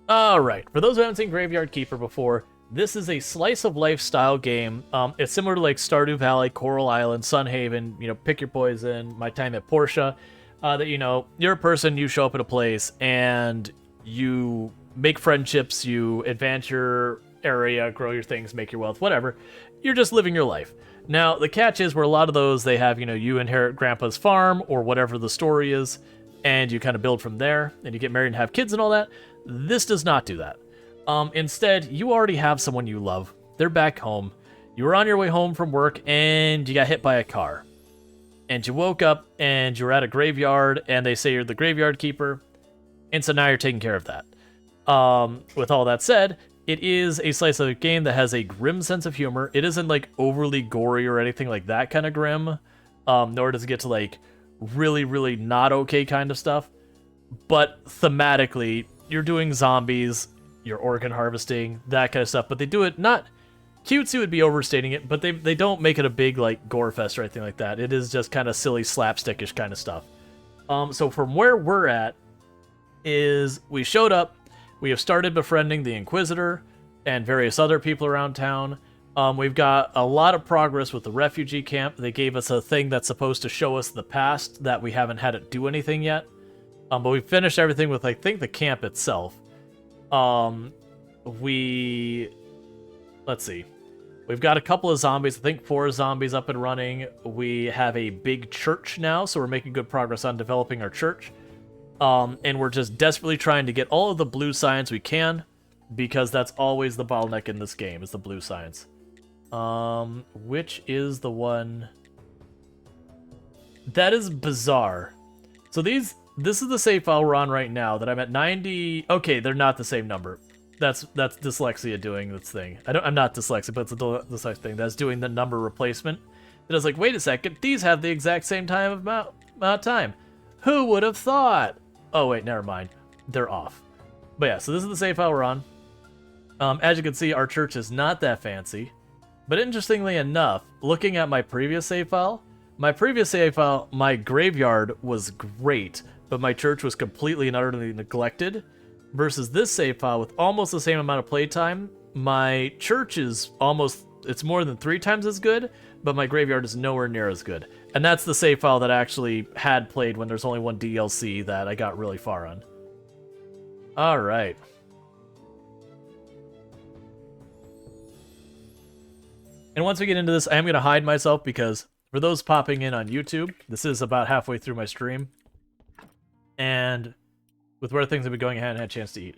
Alright, for those who haven't seen Graveyard Keeper before, this is a slice of life style game. It's similar to like Stardew Valley, Coral Island, Sunhaven, pick your poison, My Time at Portia. That, you're a person, you show up at a place, and you make friendships, you advance your area, grow your things, make your wealth, whatever. You're just living your life. Now, the catch is where a lot of those, they have, you inherit grandpa's farm or whatever the story is, and you kind of build from there, and you get married and have kids and all that. This does not do that. Instead, you already have someone you love. They're back home. You were on your way home from work, and you got hit by a car. And you woke up, and you were at a graveyard, and they say you're the graveyard keeper, and so now you're taking care of that. With all that said, it is a slice of life game that has a grim sense of humor. It isn't, like, overly gory or anything like that kind of grim, nor does it get to, like, really, really not okay kind of stuff. But thematically, you're doing zombies, you're organ harvesting, that kind of stuff, but they do it not... Cutesy would be overstating it, but they don't make it a big, like, gore fest or anything like that. It is just kind of silly, slapstickish kind of stuff. So from where we're at is we showed up, we have started befriending the Inquisitor and various other people around town. We've got a lot of progress with the refugee camp. They gave us a thing that's supposed to show us the past that we haven't had it do anything yet. But we finished everything with, I think, the camp itself. Let's see. We've got a couple of zombies, I think 4 zombies up and running. We have a big church now, so we're making good progress on developing our church. And we're just desperately trying to get all of the blue science we can, because that's always the bottleneck in this game, is the blue science. Which is the one... That is bizarre. So this is the save file we're on right now, that I'm at 90... Okay, they're not the same number. That's dyslexia doing this thing. I'm not dyslexic, but it's a dyslexia thing. That's doing the number replacement. It is like, wait a second, these have the exact same amount of time. Who would have thought? Oh, wait, never mind. They're off. But yeah, so this is the save file we're on. As you can see, our church is not that fancy. But interestingly enough, looking at my previous save file, my graveyard was great, but my church was completely and utterly neglected. Versus this save file with almost the same amount of playtime, my church is it's more than 3 times as good, but my graveyard is nowhere near as good. And that's the save file that I actually had played when there's only one DLC that I got really far on. Alright. And once we get into this, I am going to hide myself because for those popping in on YouTube, this is about halfway through my stream. And with where things have been going, I hadn't had a chance to eat.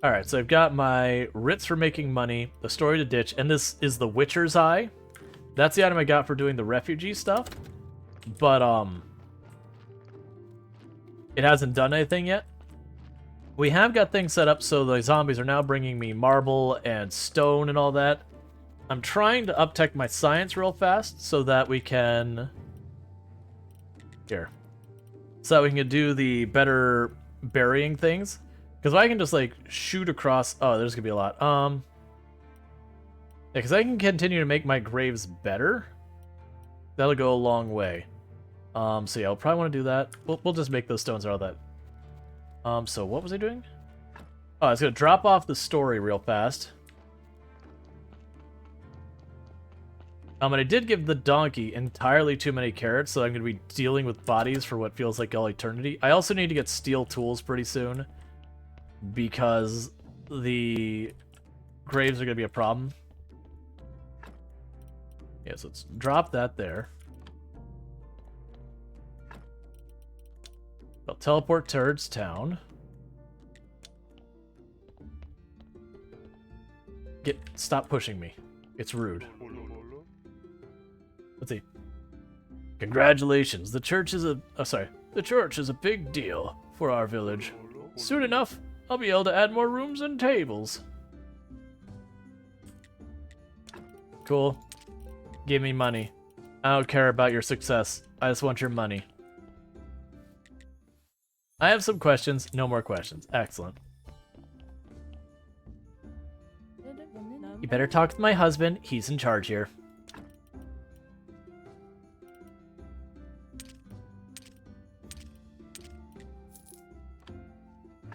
Alright, so I've got my writs for making money, the story to ditch, and this is the Witcher's Eye. That's the item I got for doing the refugee stuff. But, it hasn't done anything yet. We have got things set up so the zombies are now bringing me marble and stone and all that. I'm trying to uptech my science real fast so that we can... Here. So that we can do the better burying things. Because I can just, like, shoot across... Oh, there's gonna be a lot. Yeah, because I can continue to make my graves better. That'll go a long way. So yeah, I'll probably want to do that. We'll just make those stones and all that. So what was I doing? Oh, I was gonna drop off the story real fast. And I did give the donkey entirely too many carrots, so I'm going to be dealing with bodies for what feels like all eternity. I also need to get steel tools pretty soon, because the graves are going to be a problem. Yeah, so let's drop that there. I'll teleport towards town. Stop pushing me. It's rude. Let's see. Congratulations. The church is a big deal for our village. Soon enough, I'll be able to add more rooms and tables. Cool. Give me money. I don't care about your success. I just want your money. I have some questions. No more questions. Excellent. You better talk to my husband. He's in charge here.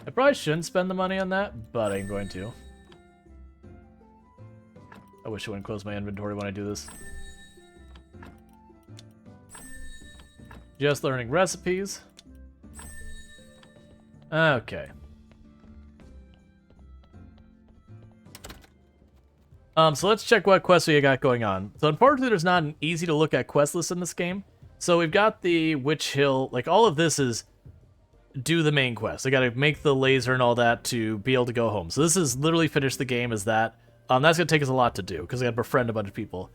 I Probably shouldn't spend the money on that, but I'm going to. I wish I wouldn't close my inventory when I do this. Just learning recipes. Okay. So let's check what quests we got going on. So unfortunately, there's not an easy to look at quest list in this game. So we've got the Witch Hill, like all of this is do the main quest. I gotta make the laser and all that to be able to go home. So this is literally finish the game as that. That's gonna take us a lot to do because I gotta befriend a bunch of people.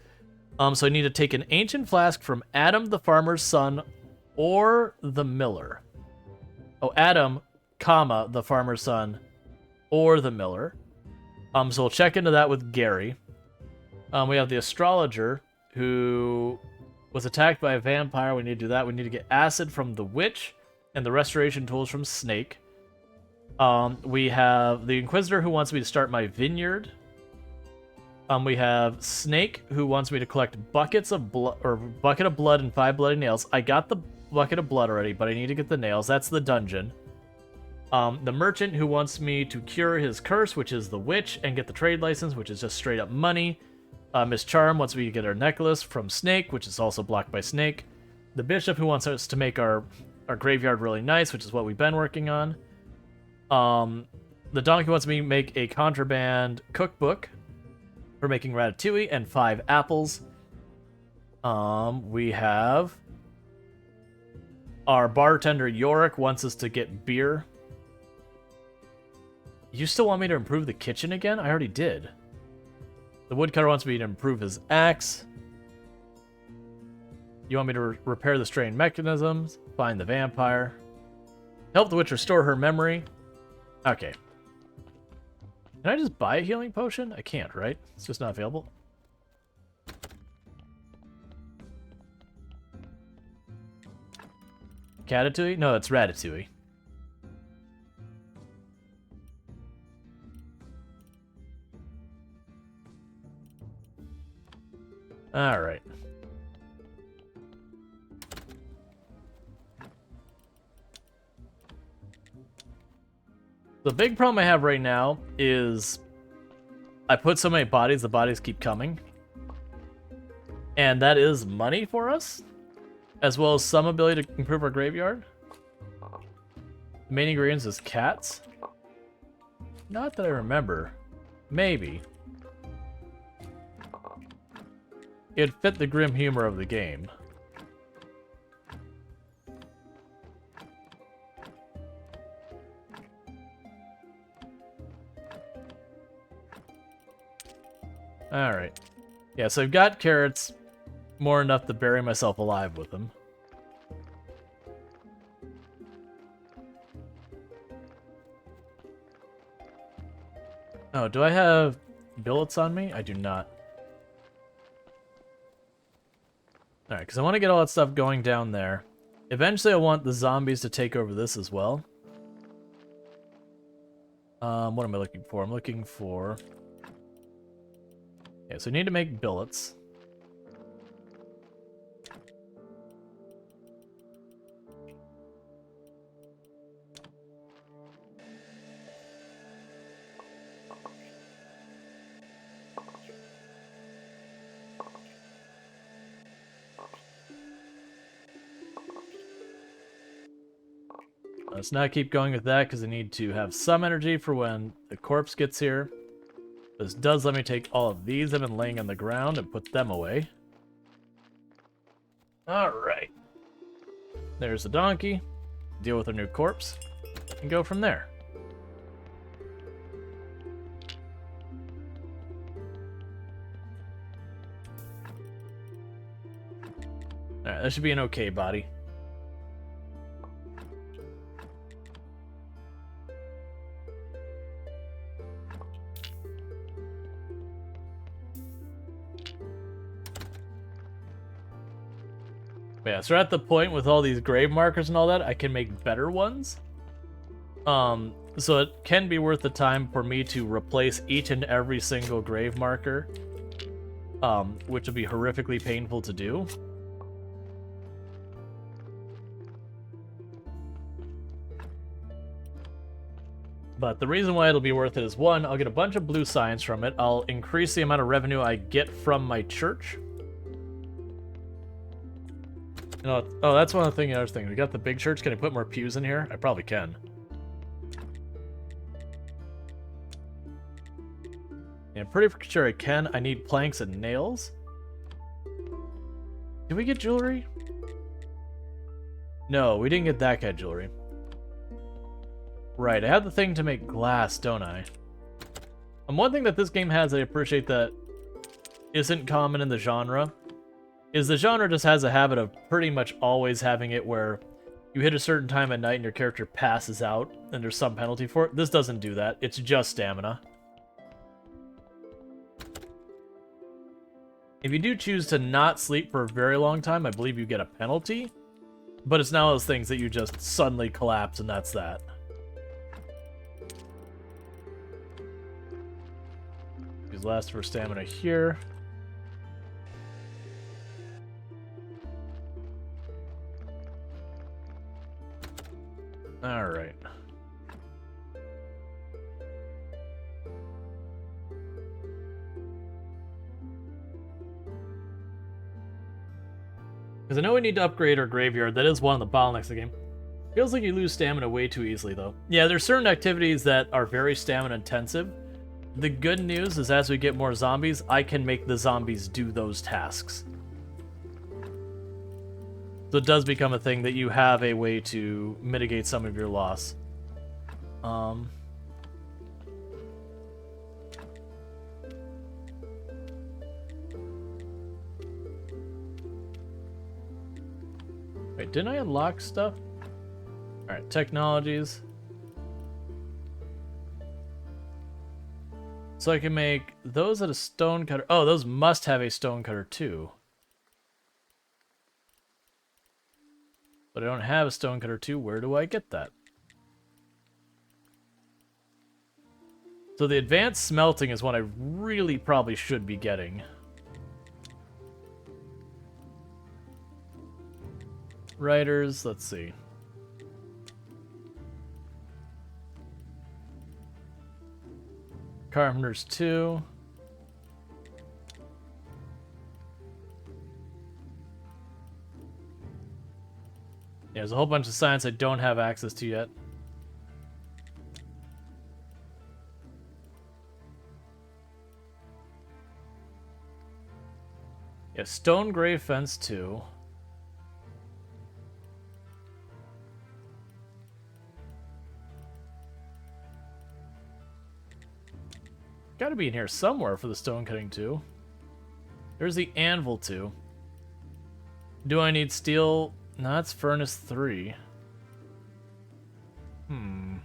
So I need to take an ancient flask from Adam the farmer's son or the miller. Oh, Adam, comma, the farmer's son or the miller. So we'll check into that with Gary. We have the astrologer who was attacked by a vampire. We need to do that. We need to get acid from the witch and the restoration tools from Snake. We have the Inquisitor who wants me to start my vineyard. We have Snake who wants me to collect buckets of blood, or bucket of blood and 5 bloody nails. I got the bucket of blood already, but I need to get the nails. That's the dungeon. The merchant who wants me to cure his curse, which is the witch, and get the trade license, which is just straight up money. Miss Charm wants me to get our necklace from Snake, which is also blocked by Snake. The bishop who wants us to make our graveyard really nice, which is what we've been working on. The donkey wants me to make a contraband cookbook for making ratatouille and 5 apples. We have our bartender Yorick wants us to get beer. You still want me to improve the kitchen again? I already did. The woodcutter wants me to improve his axe. You want me to repair the strained mechanisms, find the vampire, help the witch restore her memory. Okay. Can I just buy a healing potion? I can't, right? It's just not available. Catatouille? No, it's Ratatouille. Alright. The big problem I have right now is I put so many bodies, the bodies keep coming. And that is money for us, as well as some ability to improve our graveyard. The main ingredients is cats. Not that I remember. Maybe. It'd fit the grim humor of the game. Alright. Yeah, so I've got carrots, more enough to bury myself alive with them. Oh, do I have billets on me? I do not. Alright, because I want to get all that stuff going down there. Eventually I want the zombies to take over this as well. What am I looking for? I'm looking for... Okay, so I need to make billets. Let's not keep going with that because I need to have some energy for when the corpse gets here. This does let me take all of these I've been laying on the ground and put them away. Alright. There's the donkey. Deal with a new corpse. And go from there. Alright, that should be an okay body. Yeah, so we're at the point with all these grave markers and all that, I can make better ones. So it can be worth the time for me to replace each and every single grave marker, which would be horrifically painful to do. But the reason why it'll be worth it is, one, I'll get a bunch of blue signs from it. I'll increase the amount of revenue I get from my church. You know, oh, that's one of the things I was thinking. We got the big church. Can I put more pews in here? I probably can. Yeah, I'm pretty sure I can. I need planks and nails. Did we get jewelry? No, we didn't get that kind of jewelry. Right, I have the thing to make glass, don't I? And one thing that this game has I appreciate that isn't common in the genre is the genre just has a habit of pretty much always having it where you hit a certain time at night and your character passes out and there's some penalty for it. This doesn't do that. It's just stamina. If you do choose to not sleep for a very long time, I believe you get a penalty. But it's not those things that you just suddenly collapse and that's that. Use last for stamina here. Alright. Because I know we need to upgrade our graveyard. That is one of the bottlenecks of the game. Feels like you lose stamina way too easily, though. Yeah, there's certain activities that are very stamina intensive. The good news is as we get more zombies, I can make the zombies do those tasks. So it does become a thing that you have a way to mitigate some of your loss. Wait, didn't I unlock stuff? Alright, technologies. So I can make those at a stone cutter. Oh, those must have a stone cutter too. But I don't have a stone cutter too. Where do I get that? So the advanced smelting is one I really probably should be getting. Writers, let's see. Carpenters 2. Yeah, there's a whole bunch of science I don't have access to yet. Yeah, stone grave fence 2. Gotta be in here somewhere for the stone cutting 2. There's the anvil 2. Do I need steel? No, that's furnace 3. Yeah,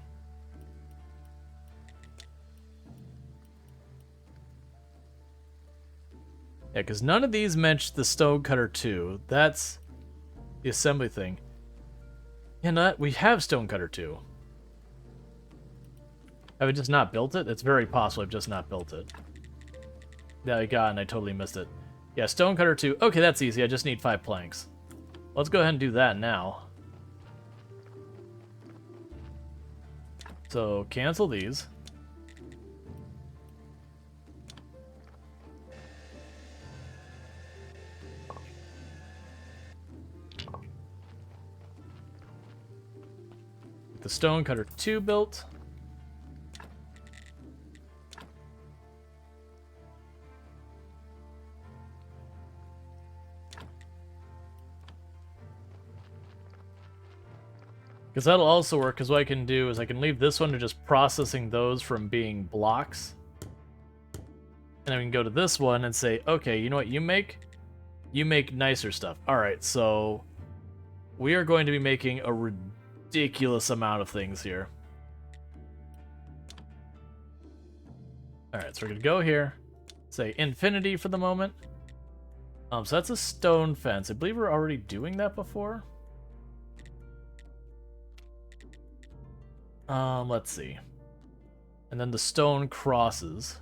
because none of these mention the stone cutter 2. That's the assembly thing. Yeah, no, we have stone cutter 2. Have I just not built it? It's very possible I've just not built it. Yeah, I got it and I totally missed it. Yeah, stone cutter 2. Okay, that's easy. I just need 5 planks. Let's go ahead and do that now. So, cancel these. Get the stone cutter 2 built. Because that'll also work, because what I can do is I can leave this one to just processing those from being blocks. And then we can go to this one and say, okay, you know what you make? You make nicer stuff. Alright, so we are going to be making a ridiculous amount of things here. Alright, so we're going to go here, say infinity for the moment. So that's a stone fence. I believe we're already doing that before. Let's see. And then the stone crosses.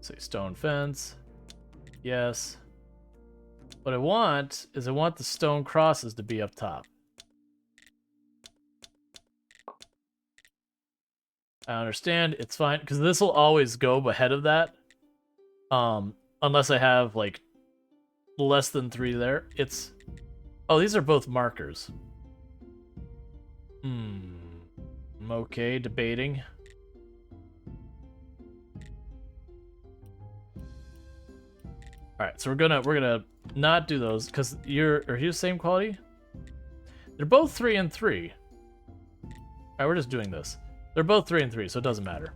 Say stone fence. Yes. What I want is I want the stone crosses to be up top. I understand, it's fine, because this will always go ahead of that. Unless I have, like, less than 3 there. It's... Oh, these are both markers. Okay, debating. Alright, so we're gonna not do those, because are you the same quality? They're both 3 and 3. Alright, we're just doing this. They're both 3 and 3, so it doesn't matter.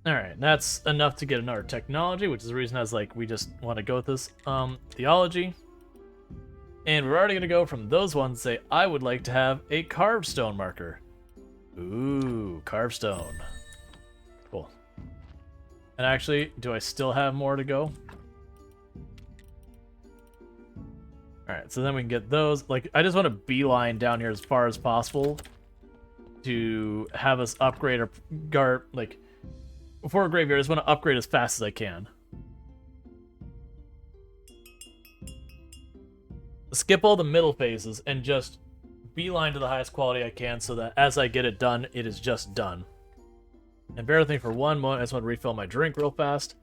Alright, that's enough to get another technology, which is the reason I was like, we just want to go with this. Theology. And we're already going to go from those ones and say, I would like to have a carved stone marker. Ooh, carved stone. Cool. And actually, do I still have more to go? Alright, so then we can get those. Like, I just want to beeline down here as far as possible to have us upgrade our like, before a graveyard, I just want to upgrade as fast as I can. Skip all the middle phases and just beeline to the highest quality I can so that as I get it done, it is just done. And bear with me for one moment, I just want to refill my drink real fast.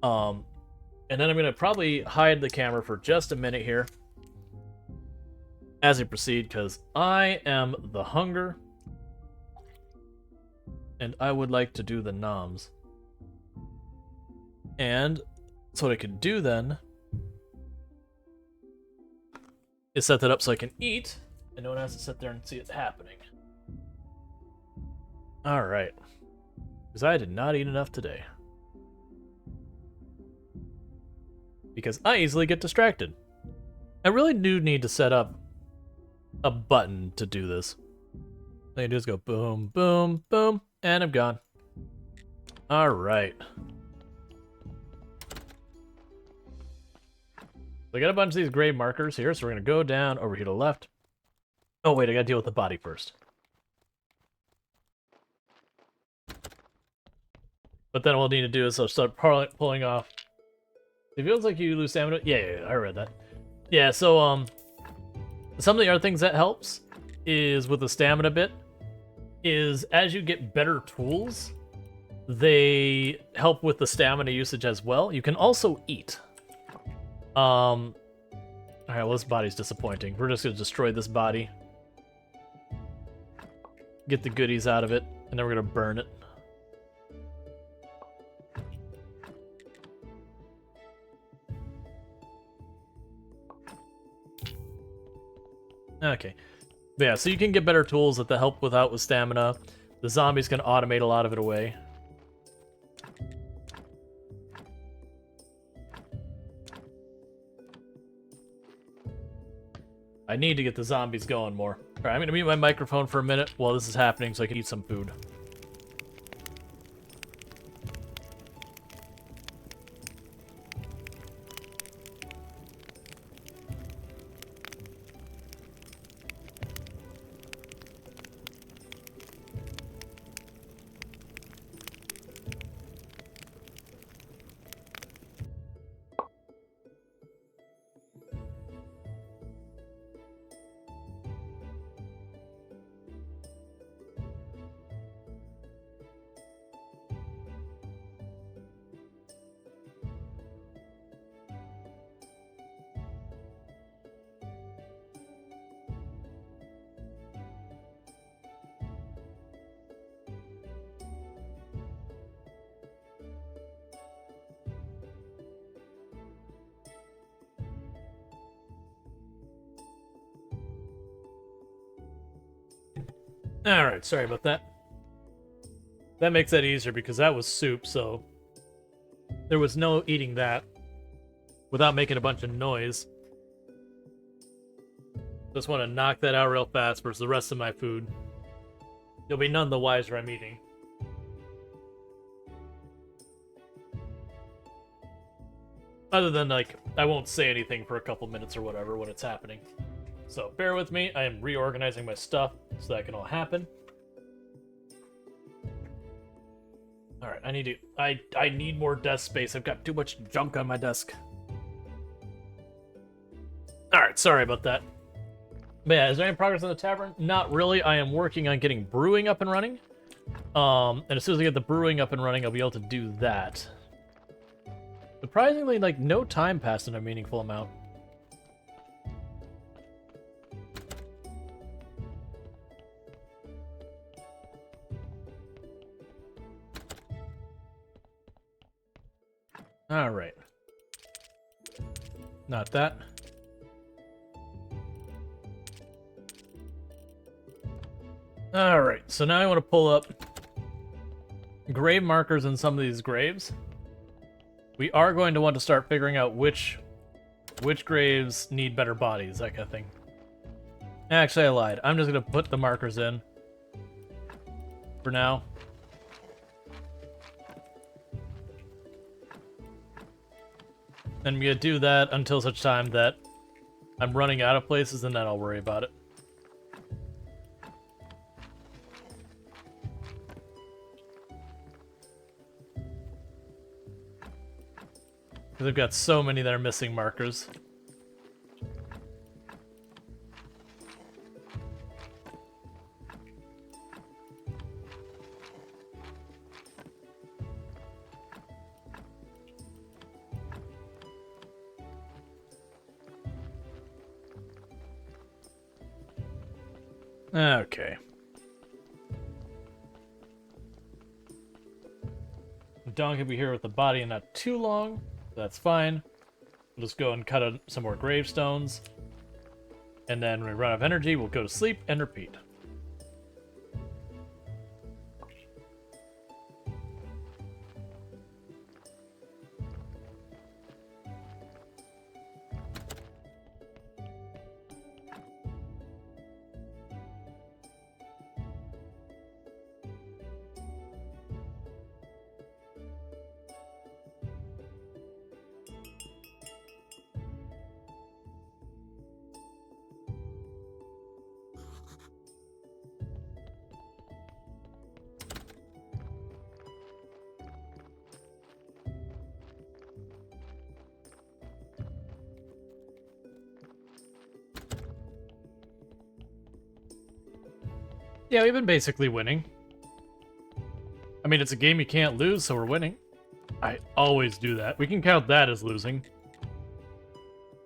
And then I'm going to probably hide the camera for just a minute here as I proceed, because I am the hunger. And I would like to do the noms. And so what I can do then is set that up so I can eat, and no one has to sit there and see it happening. Alright. Because I did not eat enough today. Because I easily get distracted. I really do need to set up a button to do this. All I do is go boom, boom, boom, and I'm gone. Alright. So I got a bunch of these gray markers here, so we're going to go down over here to the left. Oh wait, I got to deal with the body first. But then what we'll need to do is I'll start pulling off. It feels like you lose stamina. Yeah, I read that. Yeah, so some of the other things that helps is with the stamina bit is as you get better tools, they help with the stamina usage as well. You can also eat. Alright, well, this body's disappointing. We're just gonna destroy this body. Get the goodies out of it, and then we're gonna burn it. Okay. But yeah, so you can get better tools that help with stamina. The zombies can automate a lot of it away. I need to get the zombies going more. Alright, I'm gonna mute my microphone for a minute while this is happening so I can eat some food. Alright, sorry about that. That makes that easier because that was soup, so there was no eating that without making a bunch of noise. Just want to knock that out real fast versus the rest of my food. You'll be none the wiser I'm eating. Other than, like, I won't say anything for a couple minutes or whatever when it's happening. So, bear with me. I am reorganizing my stuff so that can all happen. Alright, I need to... I need more desk space. I've got too much junk on my desk. Alright, sorry about that. But yeah, is there any progress in the tavern? Not really. I am working on getting brewing up and running. And as soon as I get the brewing up and running, I'll be able to do that. Surprisingly, like, no time passed in a meaningful amount. Alright. Not that. Alright, so now I want to pull up grave markers in some of these graves. We are going to want to start figuring out which graves need better bodies, that kind of thing. Actually, I lied. I'm just going to put the markers in for now. And I'm going to do that until such time that I'm running out of places, and then I'll worry about it. Because I've got so many that are missing markers. Okay. Dawn can be here with the body in not too long. That's fine. We'll just go and cut some more gravestones. And then when we run out of energy, we'll go to sleep and repeat. Yeah, we've been basically winning. I mean, it's a game you can't lose, so we're winning. I always do that. We can count that as losing.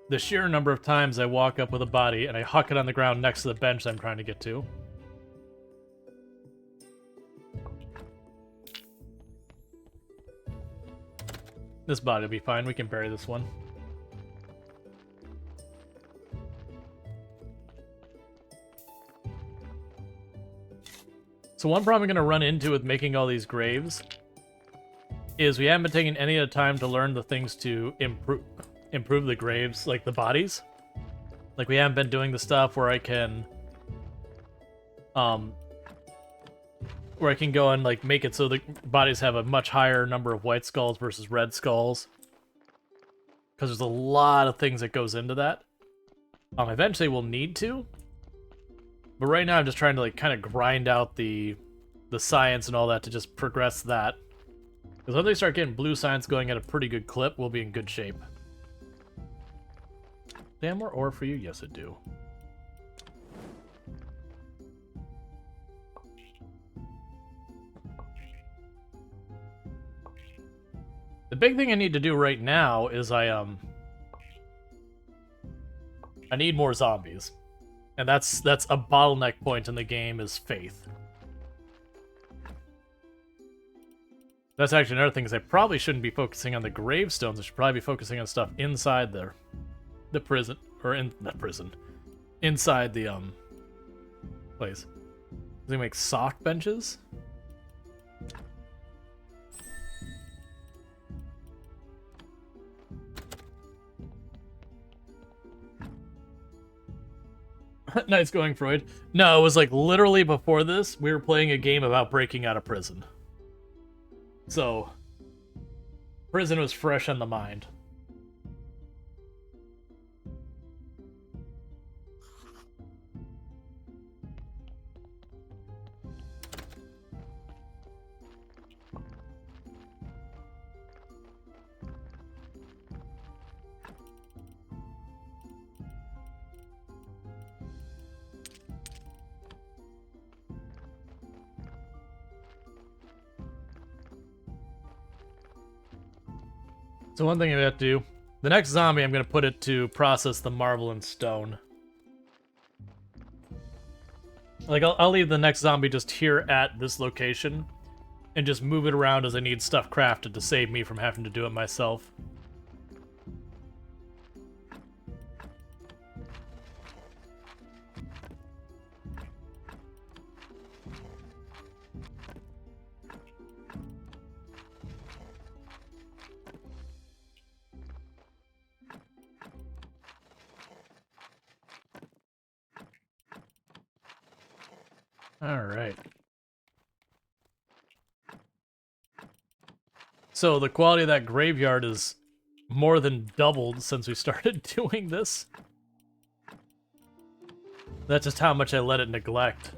The sheer number of times I walk up with a body and I huck it on the ground next to the bench I'm trying to get to. This body will be fine. We can bury this one. So one problem I'm going to run into with making all these graves is we haven't been taking any of the time to learn the things to improve the graves, like the bodies. Like, we haven't been doing the stuff where I can go and, like, make it so the bodies have a much higher number of white skulls versus red skulls. Because there's a lot of things that goes into that. Eventually we'll need to. But right now I'm just trying to, like, kind of grind out the science and all that to just progress that. Because when they start getting blue science going at a pretty good clip, we'll be in good shape. Do I have more ore for you? Yes, I do. The big thing I need to do right now is I need more zombies. And that's a bottleneck point in the game, is faith. That's actually another thing, is I probably shouldn't be focusing on the gravestones. I should probably be focusing on stuff inside the prison, or in the prison, inside the place. Does he make sock benches? Nice going, Freud. No, it was like literally before this, we were playing a game about breaking out of prison. So, prison was fresh on the mind. So one thing I have to do, the next zombie I'm going to put it to process the marble and stone. Like, I'll leave the next zombie just here at this location, and just move it around as I need stuff crafted to save me from having to do it myself. Alright. So the quality of that graveyard is more than doubled since we started doing this. That's just how much I let it neglect.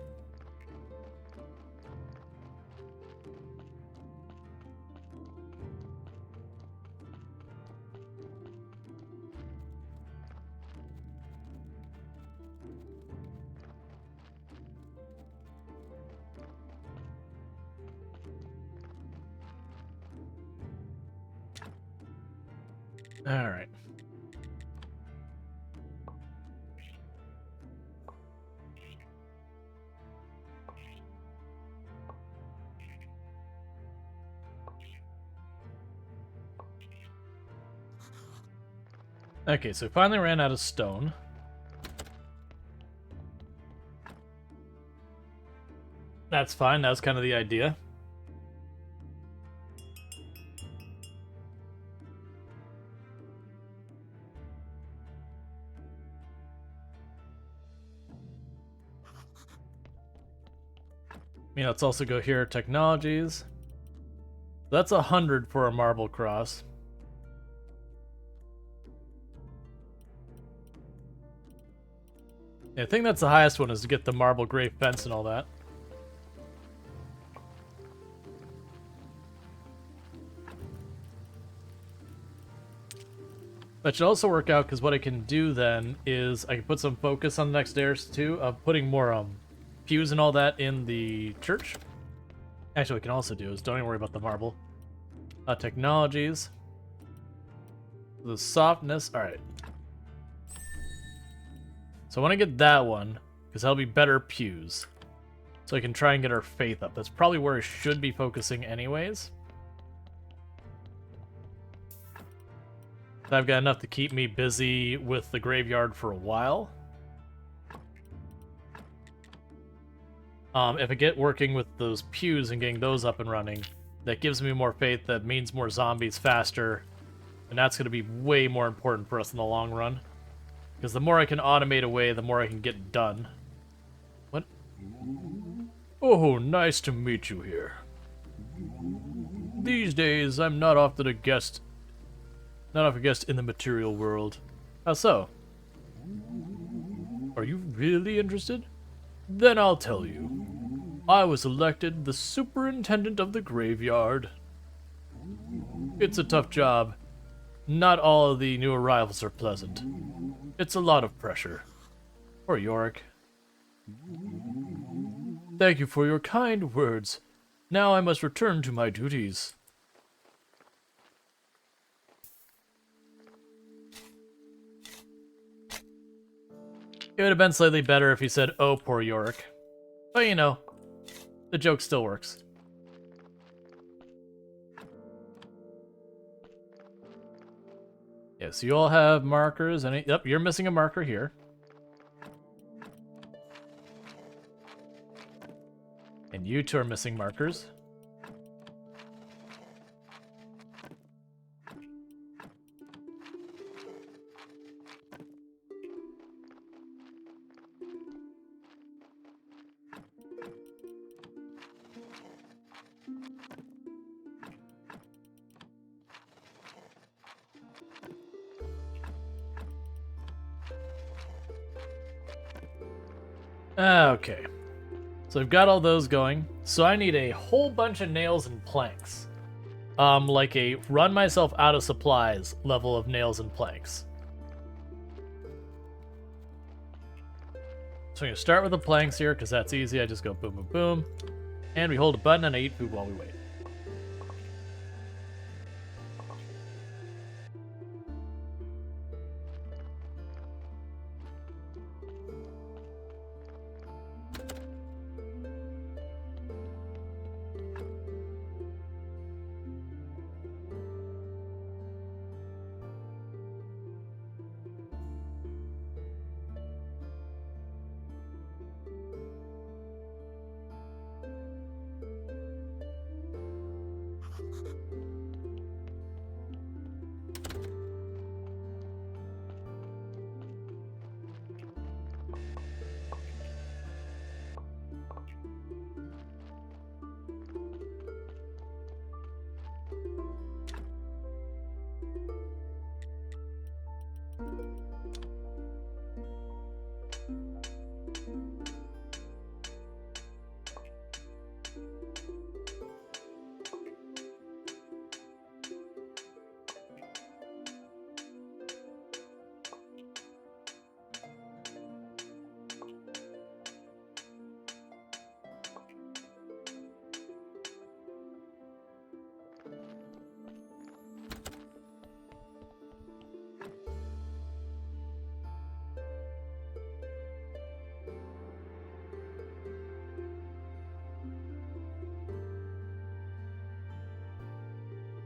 Alright. Okay, so we finally ran out of stone. That's fine, that was kind of the idea. Let's also go here, technologies. That's 100 for a marble cross. Yeah, I think that's the highest one, is to get the marble gray fence and all that. That should also work out, because what I can do then is I can put some focus on the next stairs too, of putting more pews and all that in the church. Actually, what we can also do is, don't even worry about the marble. Technologies. The softness, alright. So I want to get that one, because that'll be better pews. So I can try and get our faith up. That's probably where I should be focusing anyways. I've got enough to keep me busy with the graveyard for a while. If I get working with those pews and getting those up and running, that gives me more faith, that means more zombies faster, and that's going to be way more important for us in the long run. Because the more I can automate away, the more I can get done. What? Oh, nice to meet you here. These days, I'm not often a guest. Not often a guest in the material world. How so? Are you really interested? Then I'll tell you. I was elected the superintendent of the graveyard. It's a tough job. Not all of the new arrivals are pleasant. It's a lot of pressure. Or Yorick. Thank you for your kind words. Now I must return to my duties. It would have been slightly better if he said, "Oh, poor Yorick." But you know, the joke still works. Yeah, so you all have markers. Yep, you're missing a marker here. And you two are missing markers. Okay, so I've got all those going. So I need a whole bunch of nails and planks. Like a run myself out of supplies level of nails and planks. So I'm going to start with the planks here, because that's easy. I just go boom, boom, boom. And we hold a button and I eat food while we wait.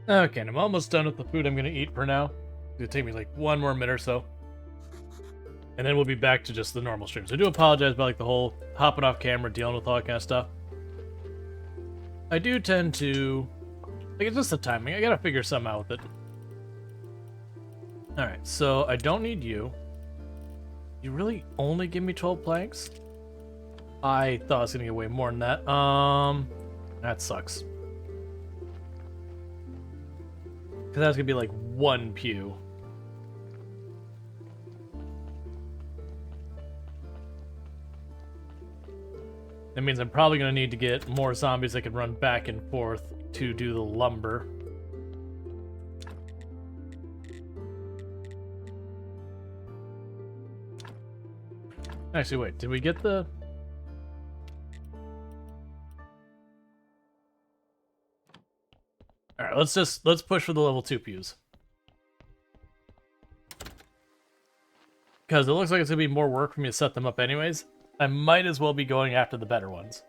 Okay, and I'm almost done with the food I'm gonna eat for now. It's gonna take me like 1 more minute or so. And then we'll be back to just the normal stream. So I do apologize about like the whole hopping off camera, dealing with all that kind of stuff. I do tend to... like, it's just the timing. I gotta figure something out with it. Alright, so I don't need you. You really only give me 12 planks? I thought I was gonna get way more than that. That sucks. Because that's gonna be like 1 pew. That means I'm probably gonna need to get more zombies that can run back and forth to do the lumber. Actually, wait, did we get the... Alright, let's push for the level 2 pews. Because it looks like it's gonna be more work for me to set them up anyways. I might as well be going after the better ones.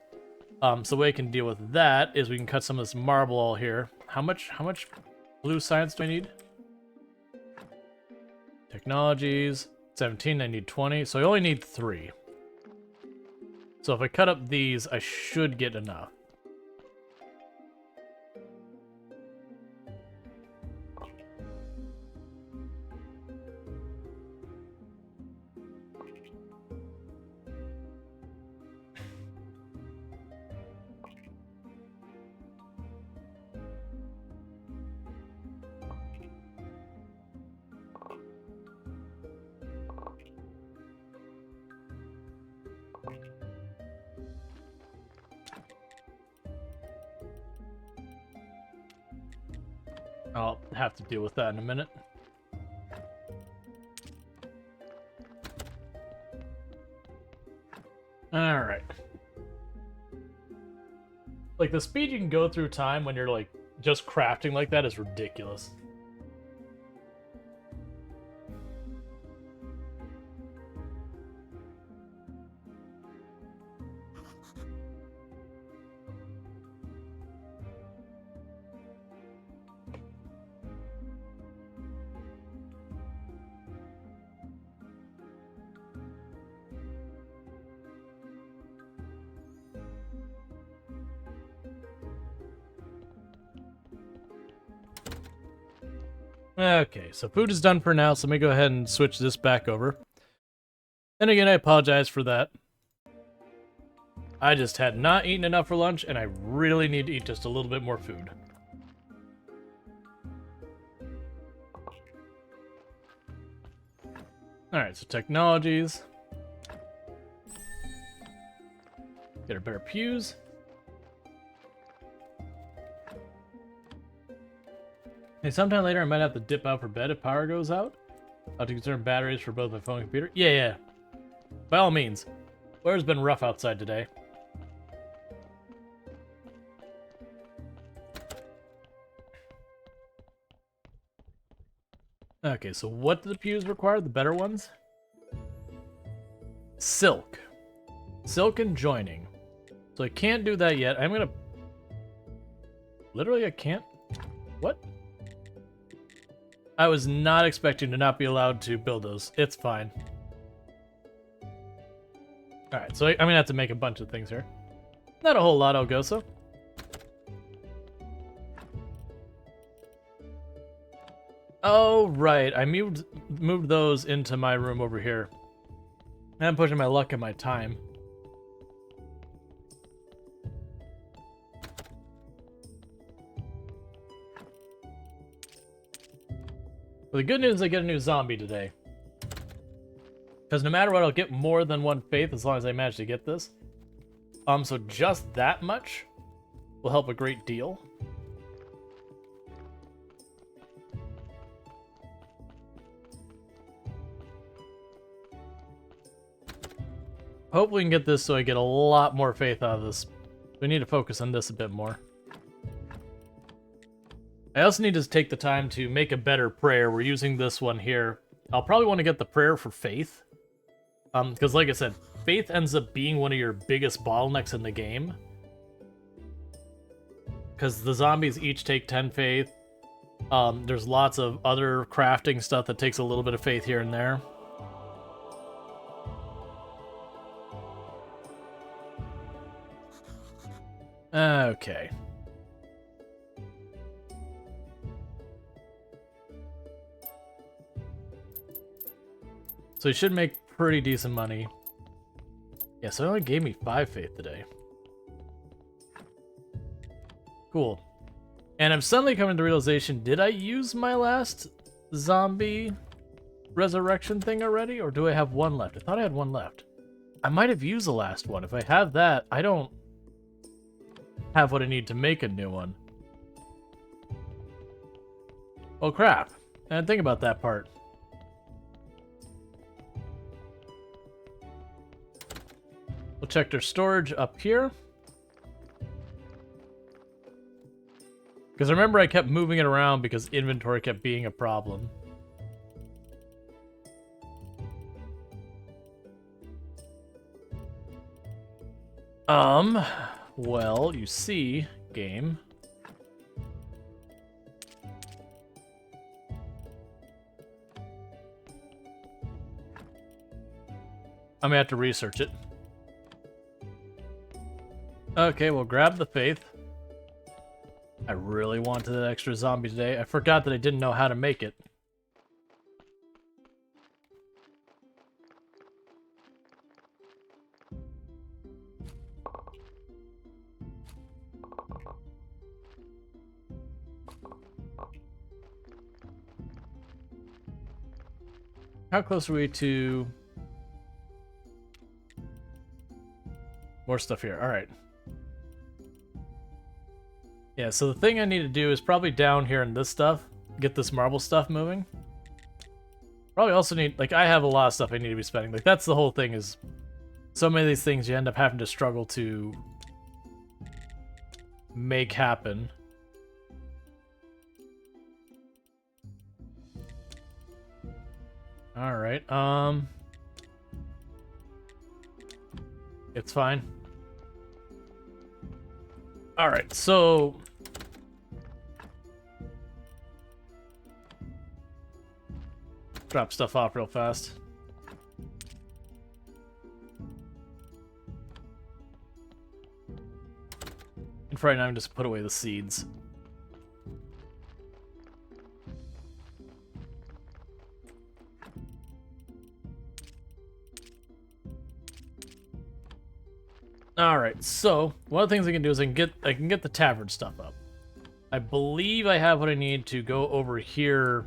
So the way I can deal with that is we can cut some of this marble all here. How much blue science do I need? Technologies, 17, I need 20, so I only need 3. So if I cut up these, I should get enough. I'll have to deal with that in a minute. Alright. Like, the speed you can go through time when you're, like, just crafting like that is ridiculous. Okay, so food is done for now, so let me go ahead and switch this back over. And again, I apologize for that. I just had not eaten enough for lunch, and I really need to eat just a little bit more food. Alright, so technologies. Get our better pews. Hey, sometime later I might have to dip out for bed if power goes out. I'll have to conserve batteries for both my phone and computer. Yeah. By all means. Weather's been rough outside today. Okay, so what do the pews require? The better ones? Silk. Silk and joining. So I can't do that yet. I'm gonna... Literally, I can't... What? I was not expecting to not be allowed to build those. It's fine. Alright, so I'm gonna have to make a bunch of things here. Not a whole lot, Elgoso. Oh, right. I moved those into my room over here. I'm pushing my luck and my time. But the good news is I get a new zombie today. Because no matter what, I'll get more than 1 faith as long as I manage to get this. So just that much will help a great deal. Hopefully we can get this so I get a lot more faith out of this. We need to focus on this a bit more. I also need to take the time to make a better prayer. We're using this one here. I'll probably want to get the prayer for faith. Because like I said, faith ends up being one of your biggest bottlenecks in the game. Because the zombies each take 10 faith. There's lots of other crafting stuff that takes a little bit of faith here and there. Okay. So he should make pretty decent money. Yeah, so it only gave me 5 faith today. Cool. And I'm suddenly coming to the realization, did I use my last zombie resurrection thing already? Or do I have one left? I thought I had one left. I might have used the last one. If I have that, I don't have what I need to make a new one. Oh crap. I didn't think about that part. We'll check their storage up here. Because I remember I kept moving it around because inventory kept being a problem. Well, you see, game. I'm gonna have to research it. Okay, well, grab the faith. I really wanted an extra zombie today. I forgot that I didn't know how to make it. How close are we to more stuff here? All right. Yeah, so the thing I need to do is probably down here in this stuff, get this marble stuff moving. Probably also need, like, I have a lot of stuff I need to be spending. Like, that's the whole thing, is so many of these things you end up having to struggle to make happen. Alright, it's fine. Alright, so drop stuff off real fast. And for right now, I'm just put away the seeds. Alright, so one of the things I can do is I can get the tavern stuff up. I believe I have what I need to go over here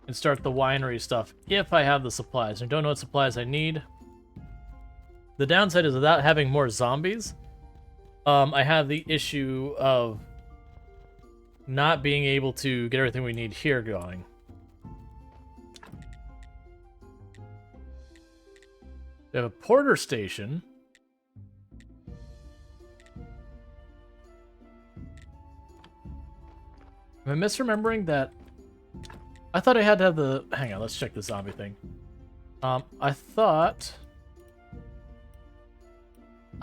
and start the winery stuff if I have the supplies. I don't know what supplies I need. The downside is without having more zombies, I have the issue of not being able to get everything we need here going. We have a porter station. Am I misremembering that? I thought I had to have the... Hang on, let's check the zombie thing. I thought...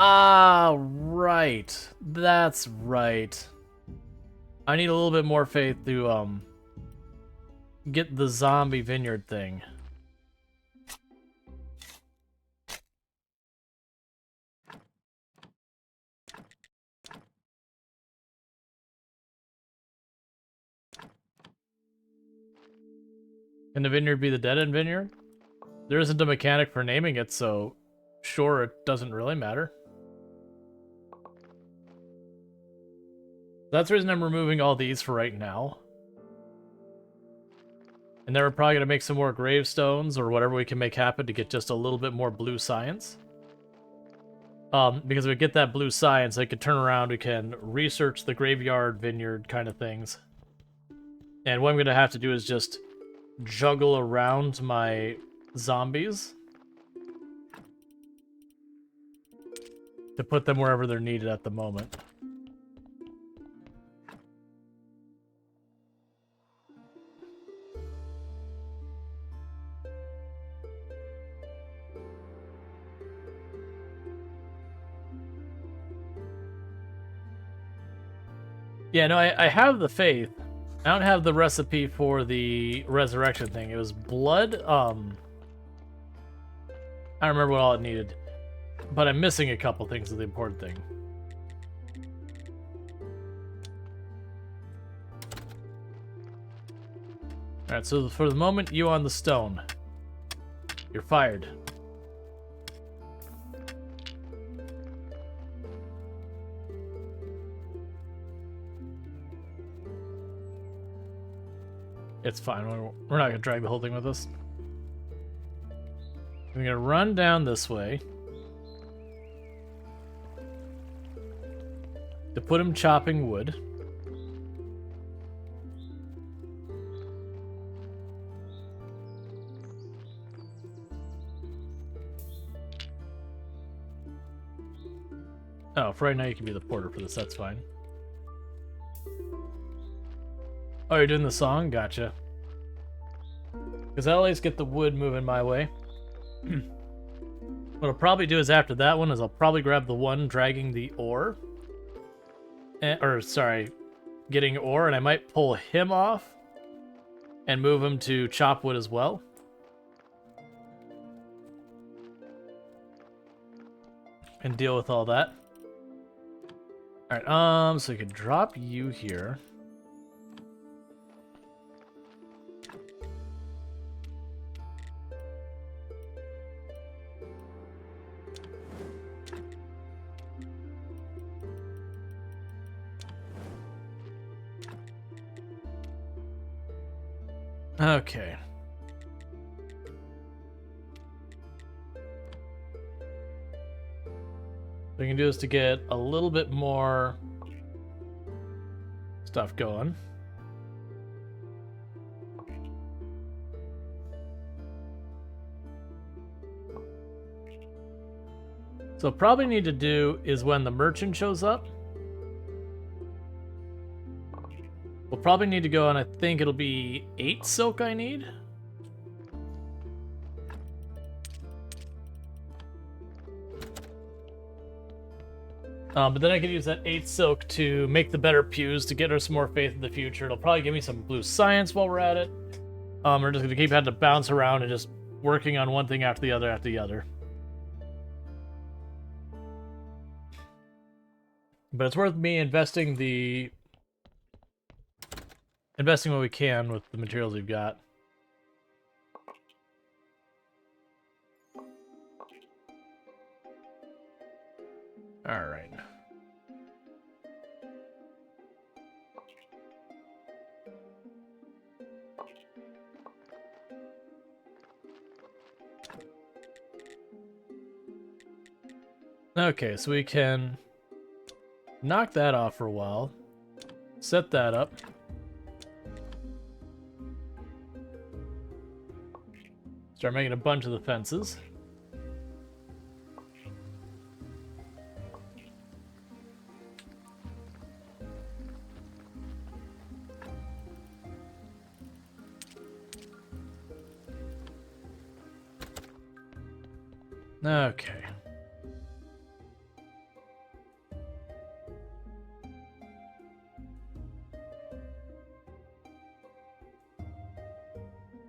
Ah, right. That's right. I need a little bit more faith to, get the zombie vineyard thing. Can the vineyard be the dead-end vineyard? There isn't a mechanic for naming it, so sure, it doesn't really matter. That's the reason I'm removing all these for right now. And then we're probably going to make some more gravestones or whatever we can make happen to get just a little bit more blue science. Because if we get that blue science, I could turn around, we can research the graveyard, vineyard kind of things. And what I'm going to have to do is just juggle around my zombies to put them wherever they're needed at the moment. Yeah, no, I have the faith. I don't have the recipe for the resurrection thing. It was blood. I don't remember what all it needed. But I'm missing a couple things of the important thing. Alright, so for the moment, you on the stone. You're fired. It's fine. We're not going to drag the whole thing with us. We're going to run down this way. To put him chopping wood. Oh, for right now you can be the porter for this, that's fine. Oh, you're doing the song? Gotcha. Because I always get the wood moving my way. What I'll probably do is after that one is I'll probably grab the one dragging the ore. Getting ore, and I might pull him off and move him to chop wood as well. And deal with all that. Alright, so we could drop you here. Okay. What we can do is to get a little bit more stuff going. So probably need to do is when the merchant shows up. We'll probably need to go on, I think it'll be 8 silk I need. But then I could use that 8 silk to make the better pews to get her some more faith in the future. It'll probably give me some blue science while we're at it. We're just going to keep having to bounce around and just working on one thing after the other after the other. But it's worth me investing what we can with the materials we've got. All right. Okay, so we can knock that off for a while. Set that up. Start making a bunch of the fences. Okay.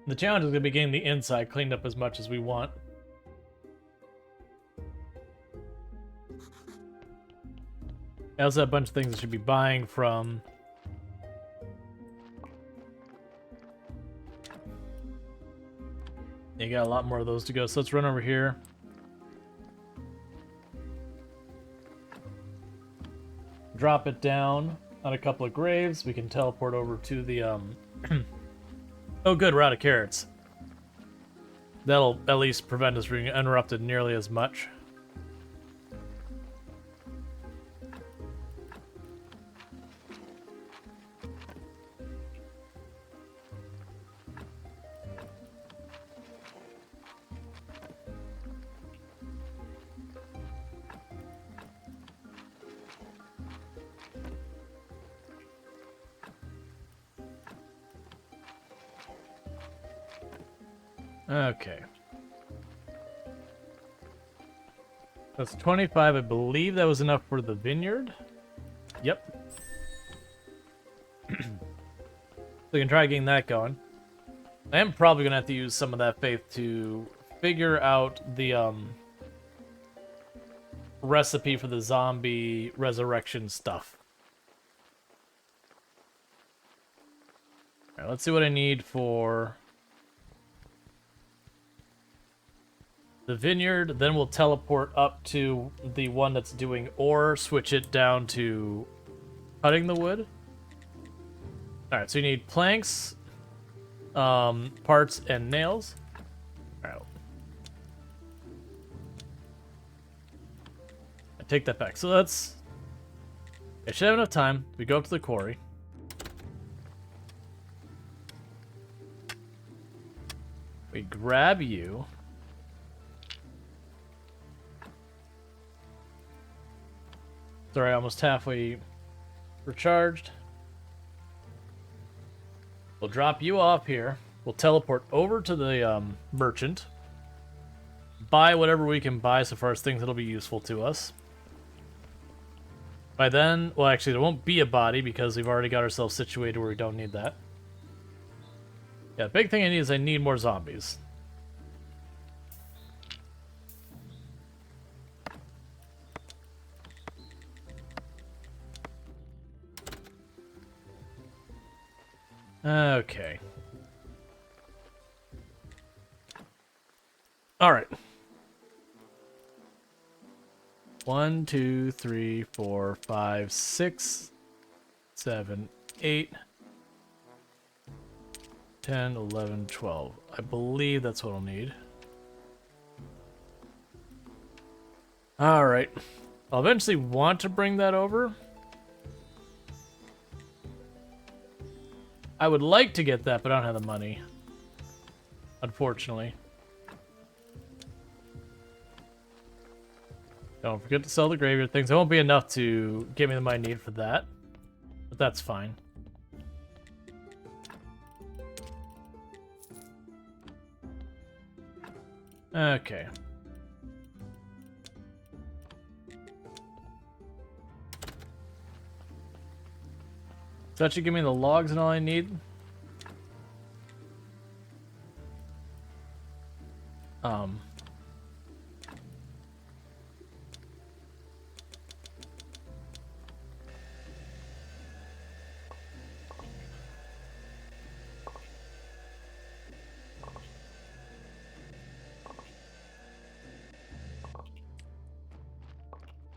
The challenge is going to be getting the inside cleaned up as much as we want. I also have a bunch of things I should be buying from... You got a lot more of those to go, so let's run over here. Drop it down on a couple of graves. We can teleport over to the... Oh good, we're out of carrots. That'll at least prevent us from being interrupted nearly as much. Okay. That's 25. I believe that was enough for the vineyard. Yep. we can try getting that going. I am probably gonna have to use some of that faith to figure out the recipe for the zombie resurrection stuff. Alright, let's see what I need for the vineyard. Then we'll teleport up to the one that's doing ore, switch it down to cutting the wood. Alright, so you need planks, parts, and nails. Alright. I take that back. So that's... I should have enough time. We go up to the quarry. We grab you. Sorry, almost halfway recharged. We'll drop you off here. We'll teleport over to the merchant. Buy whatever we can buy so far as things that'll be useful to us. By then, well, actually, there won't be a body because we've already got ourselves situated where we don't need that. Yeah, the big thing I need is I need more zombies. Okay. All right. 1, 2, 3, 4, 5, 6, 7, 8, 10, 11, 12. I believe that's what I'll need. All right. I'll eventually want to bring that over. I would like to get that, but I don't have the money. Unfortunately. Don't forget to sell the graveyard things. It won't be enough to give me the money I need for that. But that's fine. Okay. So that should give me the logs and all I need.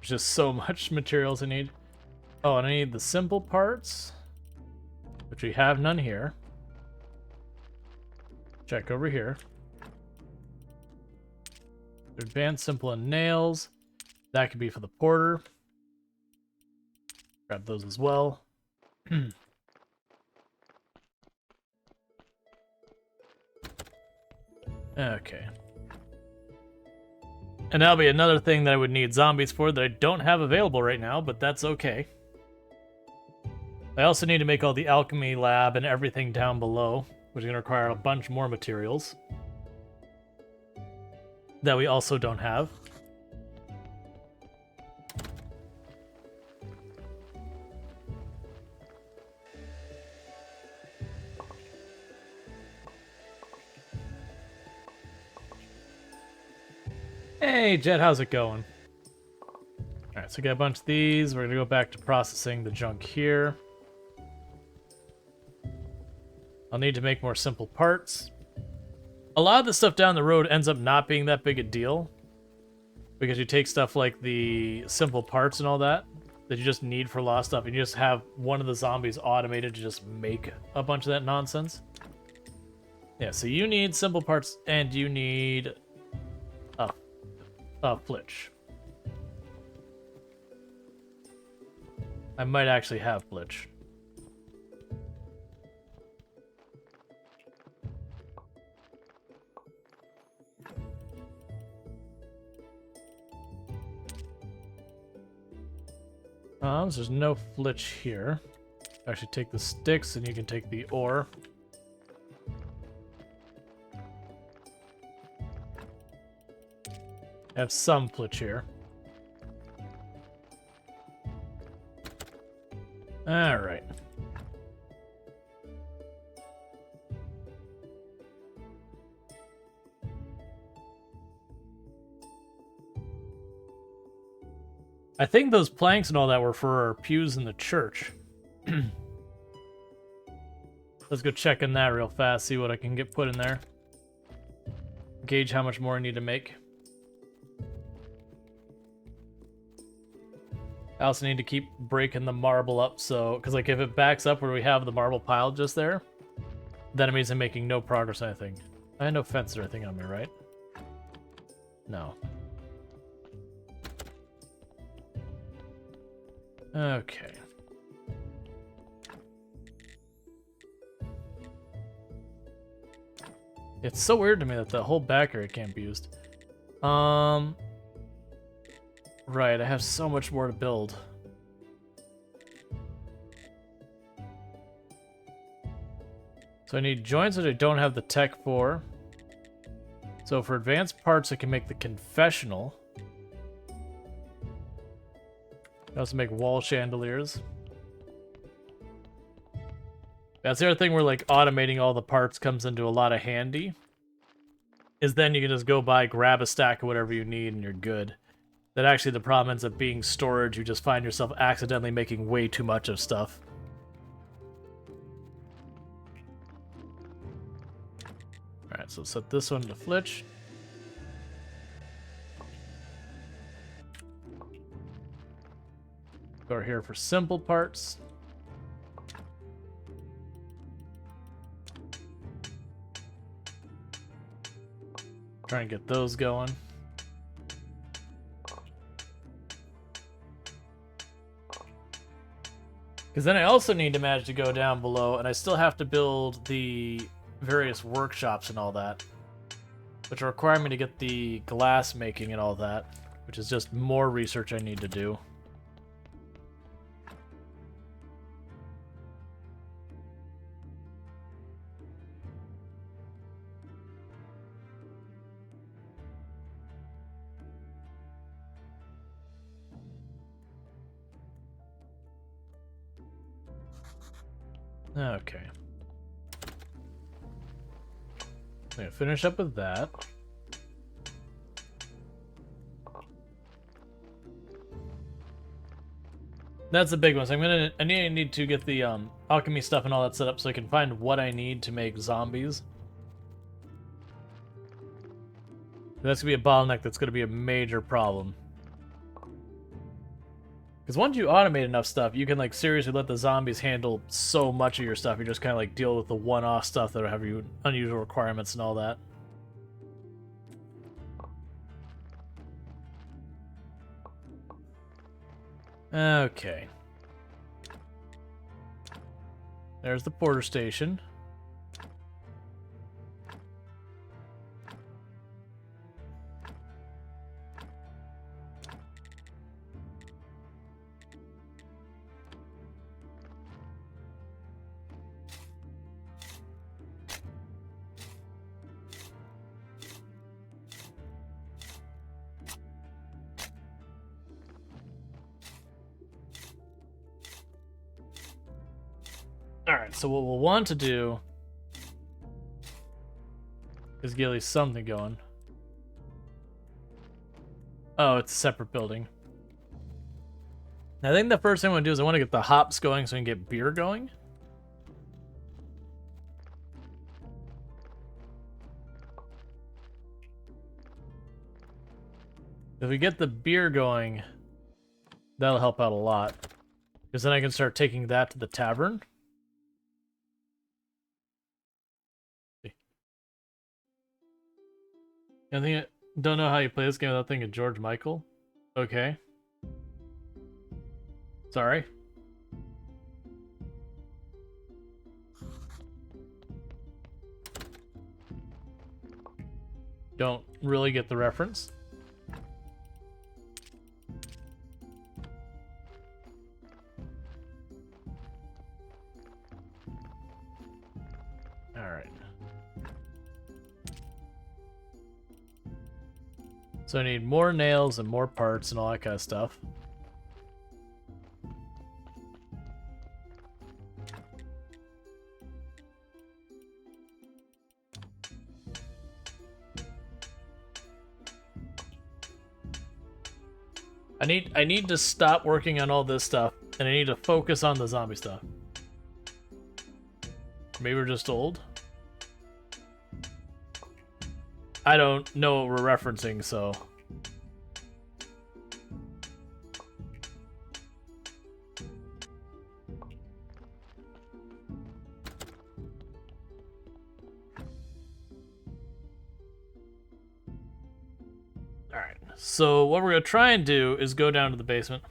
There's just so much materials I need. Oh, and I need the simple parts, which we have none here. Check over here. Advanced, simple, and nails. That could be for the porter. Grab those as well. Okay. And that'll be another thing that I would need zombies for that I don't have available right now, but that's okay. I also need to make all the alchemy lab and everything down below, which is going to require a bunch more materials that we also don't have. Hey, Jet, how's it going? Alright, so we got a bunch of these. We're going to go back to processing the junk here. I'll need to make more simple parts. A lot of the stuff down the road ends up not being that big a deal, because you take stuff like the simple parts and all that you just need for a lot of stuff, and you just have one of the zombies automated to just make a bunch of that nonsense. Yeah, so you need simple parts, and you need a flitch. I might actually have flitch. So there's no flitch here. Actually, take the sticks and you can take the ore. Have some flitch here. Alright. I think those planks and all that were for our pews in the church. Let's go check in that real fast, see what I can get put in there. Gauge how much more I need to make. I also need to keep breaking the marble up, so... Because, like, if it backs up where we have the marble pile just there, then it means I'm making no progress on anything. I had no fence or anything on me, right? No. Okay. It's so weird to me that the whole back area can't be used. Right, I have so much more to build. So I need joints that I don't have the tech for. So for advanced parts, I can make the confessional. I also make wall chandeliers. That's the other thing where, like, automating all the parts comes into a lot of handy. Is then you can just go by, grab a stack of whatever you need, and you're good. That actually the problem ends up being storage. You just find yourself accidentally making way too much of stuff. Alright, so set this one to flitch. Go here for simple parts. Try and get those going. Because then I also need to manage to go down below, and I still have to build the various workshops and all that, which require me to get the glass making and all that, which is just more research I need to do. Okay. I'm gonna finish up with that. That's the big one. So I need to get the alchemy stuff and all that set up so I can find what I need to make zombies. That's gonna be a bottleneck. That's gonna be a major problem. Because once you automate enough stuff, you can, like, seriously let the zombies handle so much of your stuff. You just kind of, like, deal with the one-off stuff that have you unusual requirements and all that. Okay. There's the porter station. Alright, so what we'll want to do is get at least something going. Oh, it's a separate building. I think the first thing I want to do is I want to get the hops going so I can get beer going. If we get the beer going, that'll help out a lot. Because then I can start taking that to the tavern. I don't know how you play this game without thinking George Michael. Okay. Sorry. Don't really get the reference. Alright. So I need more nails and more parts and all that kind of stuff. I need to stop working on all this stuff, and I need to focus on the zombie stuff. Maybe we're just old. I don't know what we're referencing, so... Alright, so what we're going to try and do is go down to the basement.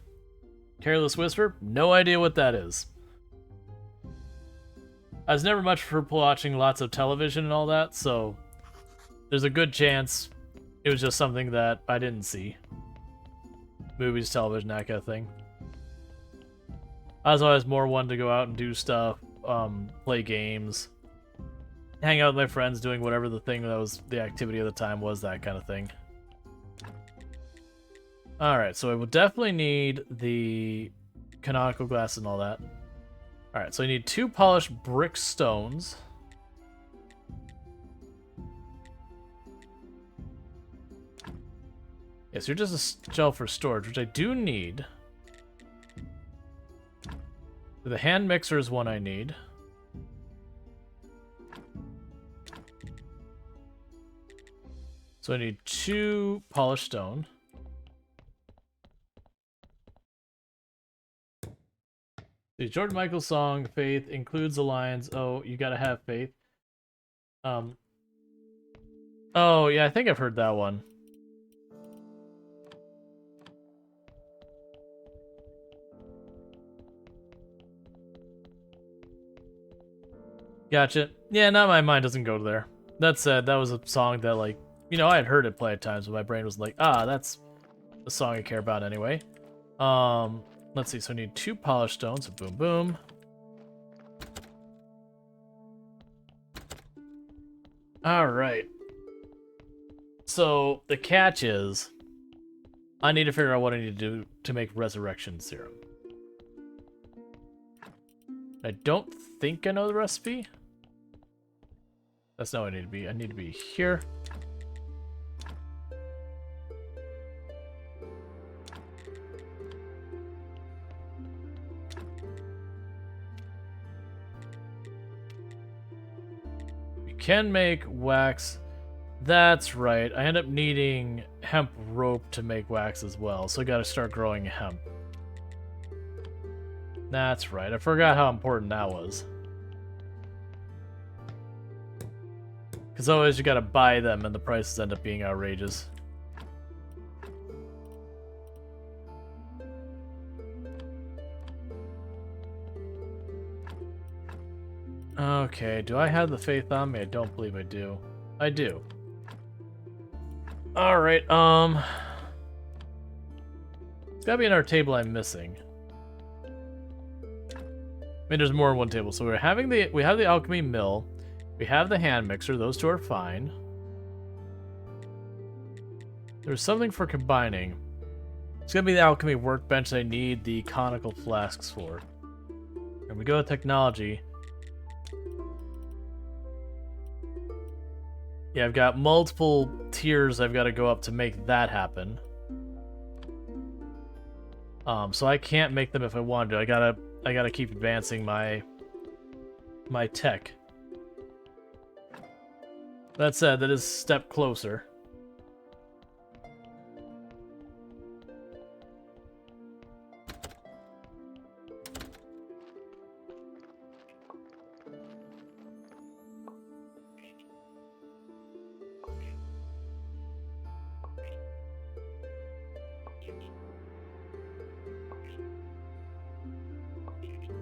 Careless Whisper? No idea what that is. I was never much for watching lots of television and all that, so there's a good chance it was just something that I didn't see. Movies, television, that kind of thing. I was always more one to go out and do stuff, play games, hang out with my friends, doing whatever the thing that was the activity of the time was, that kind of thing. Alright, so I will definitely need the canonical glass and all that. Alright, so I need 2 polished brick stones. Yes, you're just a shell for storage, which I do need. The hand mixer is one I need. So I need 2 polished stone. The George Michael song, Faith, includes the lines, "Oh, you gotta have faith." Oh, yeah, I think I've heard that one. Gotcha. Yeah, now my mind doesn't go there. That said, that was a song that, like, you know, I had heard it play at times, but my brain was like, ah, that's the song I care about anyway. Let's see, so I need 2 polished stones, so boom, boom. Alright. So, the catch is, I need to figure out what I need to do to make resurrection serum. I don't think I know the recipe. That's not what I need to be. I need to be here. Can make wax. That's right. I end up needing hemp rope to make wax as well, so I gotta start growing hemp. That's right. I forgot how important that was. Because always you gotta buy them and the prices end up being outrageous. Okay, do I have the faith on me? I don't believe I do. I do. Alright, it's gotta be in our table I'm missing. I mean, there's more than one table. So we have the alchemy mill. We have the hand mixer. Those 2 are fine. There's something for combining. It's gonna be the alchemy workbench I need the conical flasks for. And we go to technology. Yeah, I've got multiple tiers I've got to go up to make that happen. So I can't make them if I want to. I gotta keep advancing my tech. That said, that is a step closer.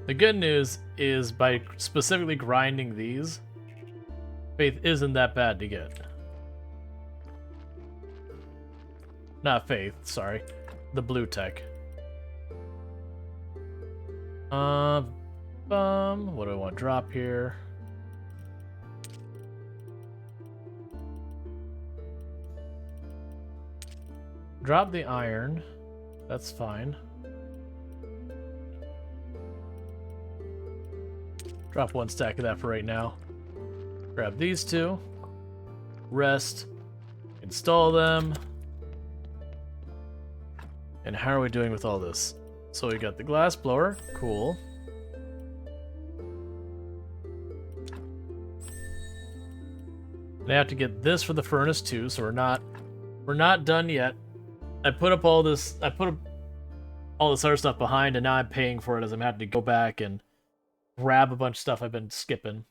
The good news is by specifically grinding these, faith isn't that bad to get. Not faith, sorry. The blue tech. What do I want to drop here? Drop the iron. That's fine. Drop 1 stack of that for right now. Grab these 2. Rest. Install them. And how are we doing with all this? So we got the glass blower, cool. And I have to get this for the furnace too, so we're not done yet. I put up all this other stuff behind, and now I'm paying for it as I'm having to go back and grab a bunch of stuff I've been skipping.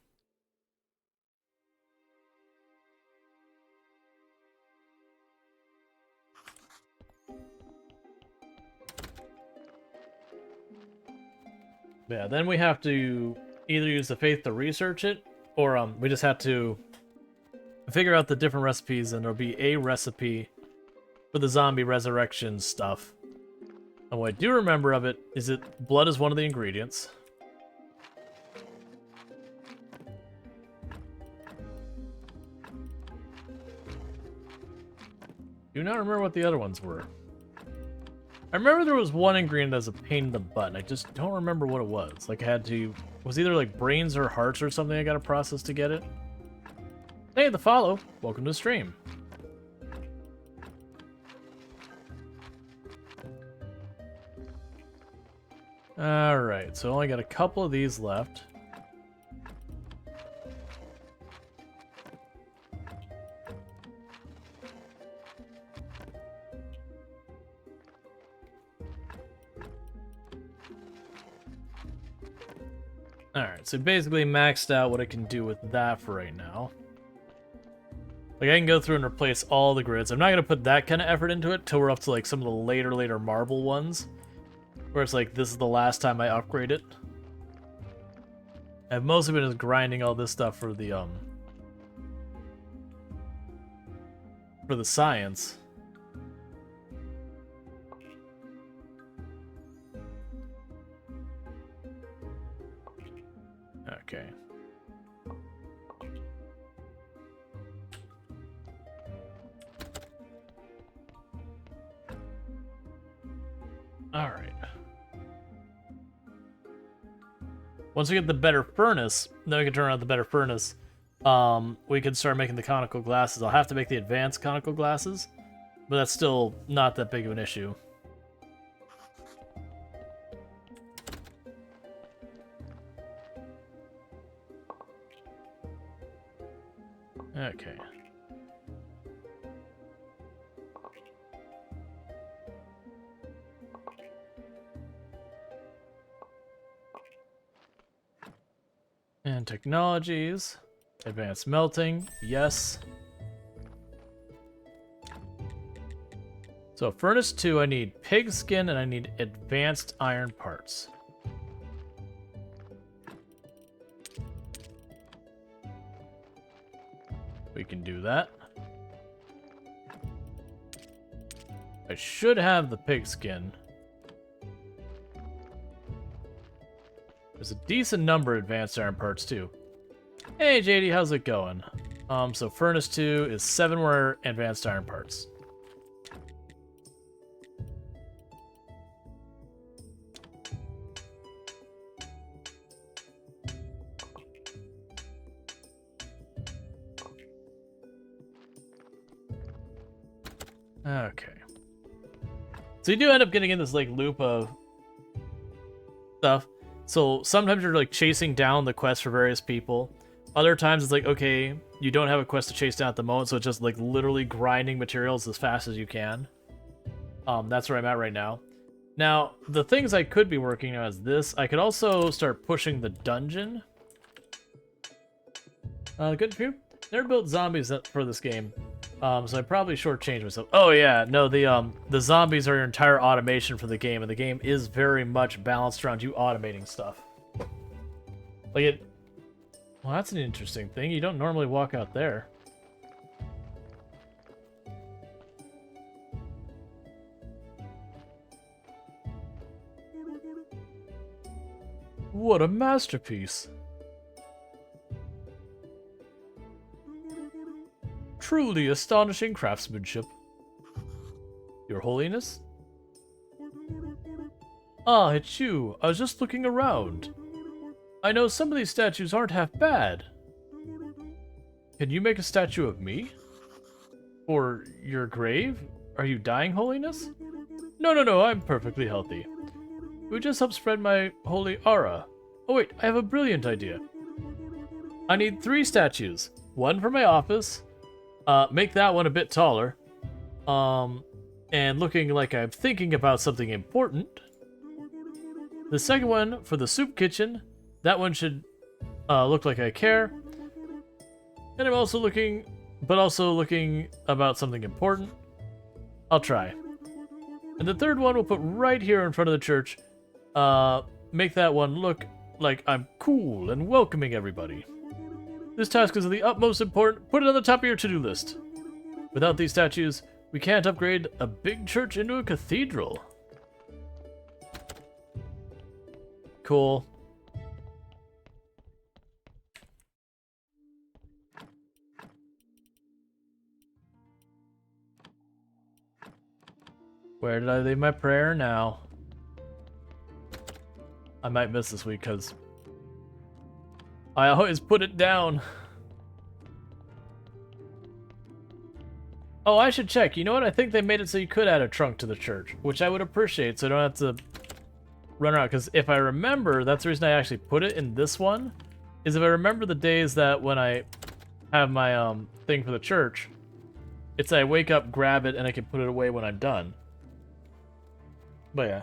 Yeah, then we have to either use the faith to research it, or we just have to figure out the different recipes, and there'll be a recipe for the zombie resurrection stuff. And what I do remember of it is that blood is one of the ingredients. Do not remember what the other ones were. I remember there was one ingredient that was a pain in the butt, and I just don't remember what it was. Like, I had to... It was either, like, brains or hearts or something I gotta process to get it. Hey, the follow. Welcome to the stream. Alright, so I only got a couple of these left. Alright, so basically maxed out what I can do with that for right now. Like, I can go through and replace all the grids. I'm not going to put that kind of effort into it till we're up to, like, some of the later marble ones. Where it's like, this is the last time I upgrade it. I've mostly been just grinding all this stuff for the science. Okay. All right. Once we get the better furnace, then we can turn on the better furnace. We can start making the conical glasses. I'll have to make the advanced conical glasses, but that's still not that big of an issue. Okay. And technologies. Advanced melting. Yes. So furnace 2, I need pig skin and I need advanced iron parts. We can do that. I should have the pig skin. There's a decent number of advanced iron parts too. Hey JD, how's it going? So furnace 2 is 7 more advanced iron parts. Okay. So you do end up getting in this like loop of stuff. So sometimes you're like chasing down the quest for various people. Other times it's like, okay, you don't have a quest to chase down at the moment, so it's just like literally grinding materials as fast as you can. That's where I'm at right now. Now, the things I could be working on is this. I could also start pushing the dungeon. Good for you. Never built zombies for this game. So I probably shortchanged myself. Oh yeah, no, the zombies are your entire automation for the game, and the game is very much balanced around you automating stuff. Like it... Well, that's an interesting thing. You don't normally walk out there. What a masterpiece. Truly astonishing craftsmanship. Your Holiness? Ah, it's you. I was just looking around. I know some of these statues aren't half bad. Can you make a statue of me? Or your grave? Are you dying, Holiness? No, I'm perfectly healthy. It would just help spread my holy aura. Oh wait, I have a brilliant idea. I need 3 statues. One for my office. Make that one a bit taller. And looking like I'm thinking about something important. The second one for the soup kitchen. That one should look like I care. And I'm also looking about something important. I'll try. And the third one we'll put right here in front of the church. Make that one look like I'm cool and welcoming everybody. This task is of the utmost importance. Put it on the top of your to-do list. Without these statues, we can't upgrade a big church into a cathedral. Cool. Where did I leave my prayer now? I might miss this week because I always put it down. Oh, I should check. You know what? I think they made it so you could add a trunk to the church, which I would appreciate so I don't have to run around. Because if I remember, that's the reason I actually put it in this one, is if I remember the days that when I have my thing for the church, it's I wake up, grab it, and I can put it away when I'm done. But yeah.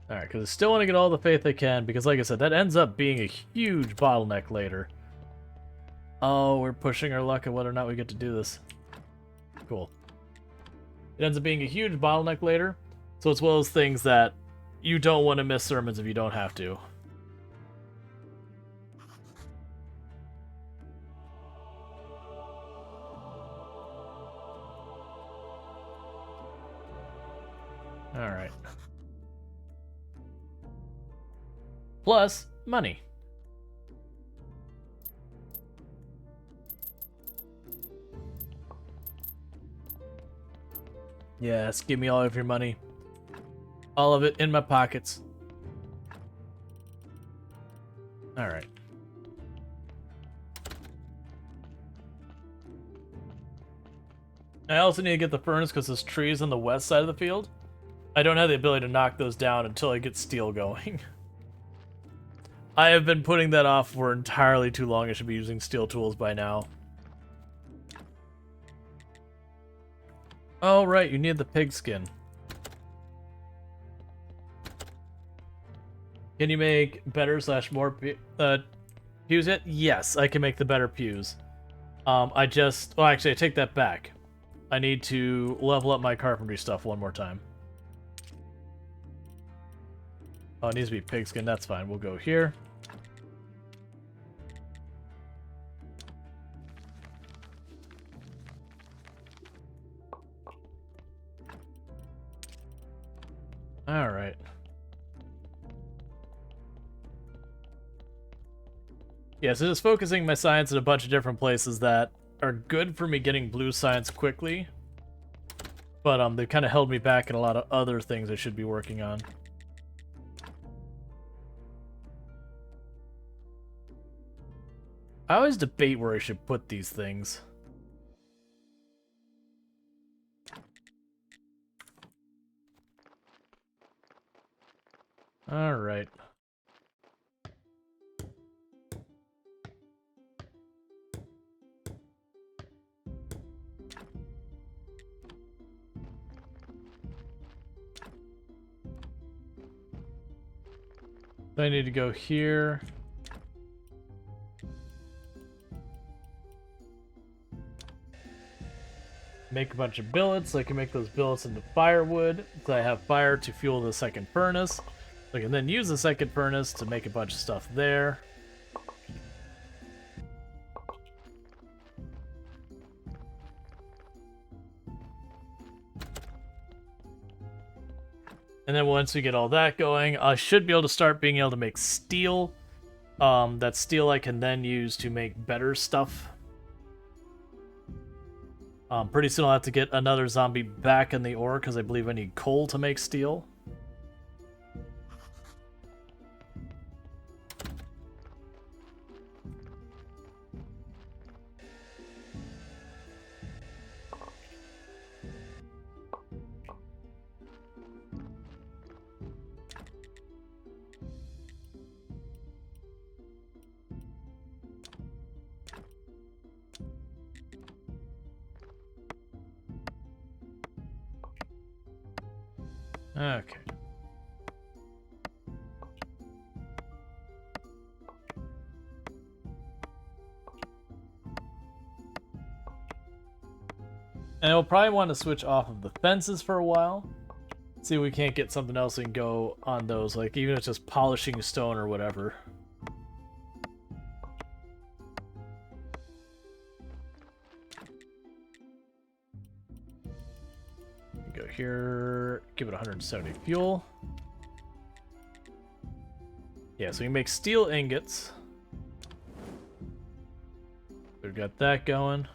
Alright, because I still want to get all the faith I can, because like I said, that ends up being a huge bottleneck later. Oh, we're pushing our luck at whether or not we get to do this. Cool. It ends up being a huge bottleneck later, so it's one of those things that you don't want to miss sermons if you don't have to. Alright. Plus, money. Yes, give me all of your money. All of it in my pockets. Alright. I also need to get the furnace because there's trees on the west side of the field. I don't have the ability to knock those down until I get steel going. I have been putting that off for entirely too long. I should be using steel tools by now. Oh, right, you need the pigskin. Can you make better / more pews yet? Yes, I can make the better pews. Well, actually, I take that back. I need to level up my carpentry stuff one more time. Oh, it needs to be pigskin. That's fine. We'll go here. Alright. Yeah, so just focusing my science in a bunch of different places that are good for me getting blue science quickly. But they've kind of held me back in a lot of other things I should be working on. I always debate where I should put these things. Alright. I need to go here. Make a bunch of billets, so I can make those billets into firewood, so I have fire to fuel the second furnace. I can then use the second furnace to make a bunch of stuff there. And then once we get all that going, I should be able to start being able to make steel. That steel I can then use to make better stuff. Pretty soon I'll have to get another zombie back in the ore, because I believe I need coal to make steel. Okay. And we'll probably want to switch off of the fences for a while. See if we can't get something else and go on those, like even if it's just polishing stone or whatever. Go here, give it 170 fuel. Yeah, so we can make steel ingots. We've got that going.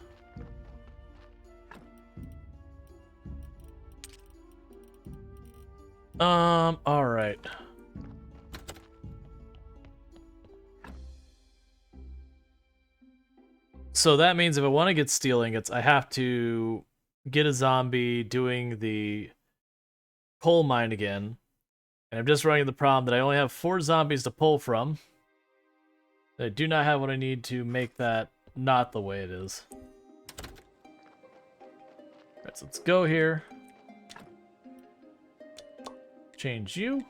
All right. So that means if I want to get steel ingots, I have to get a zombie doing the coal mine again. And I'm just running into the problem that I only have 4 zombies to pull from. I do not have what I need to make that not the way it is. Alright, so let's go here. Change you.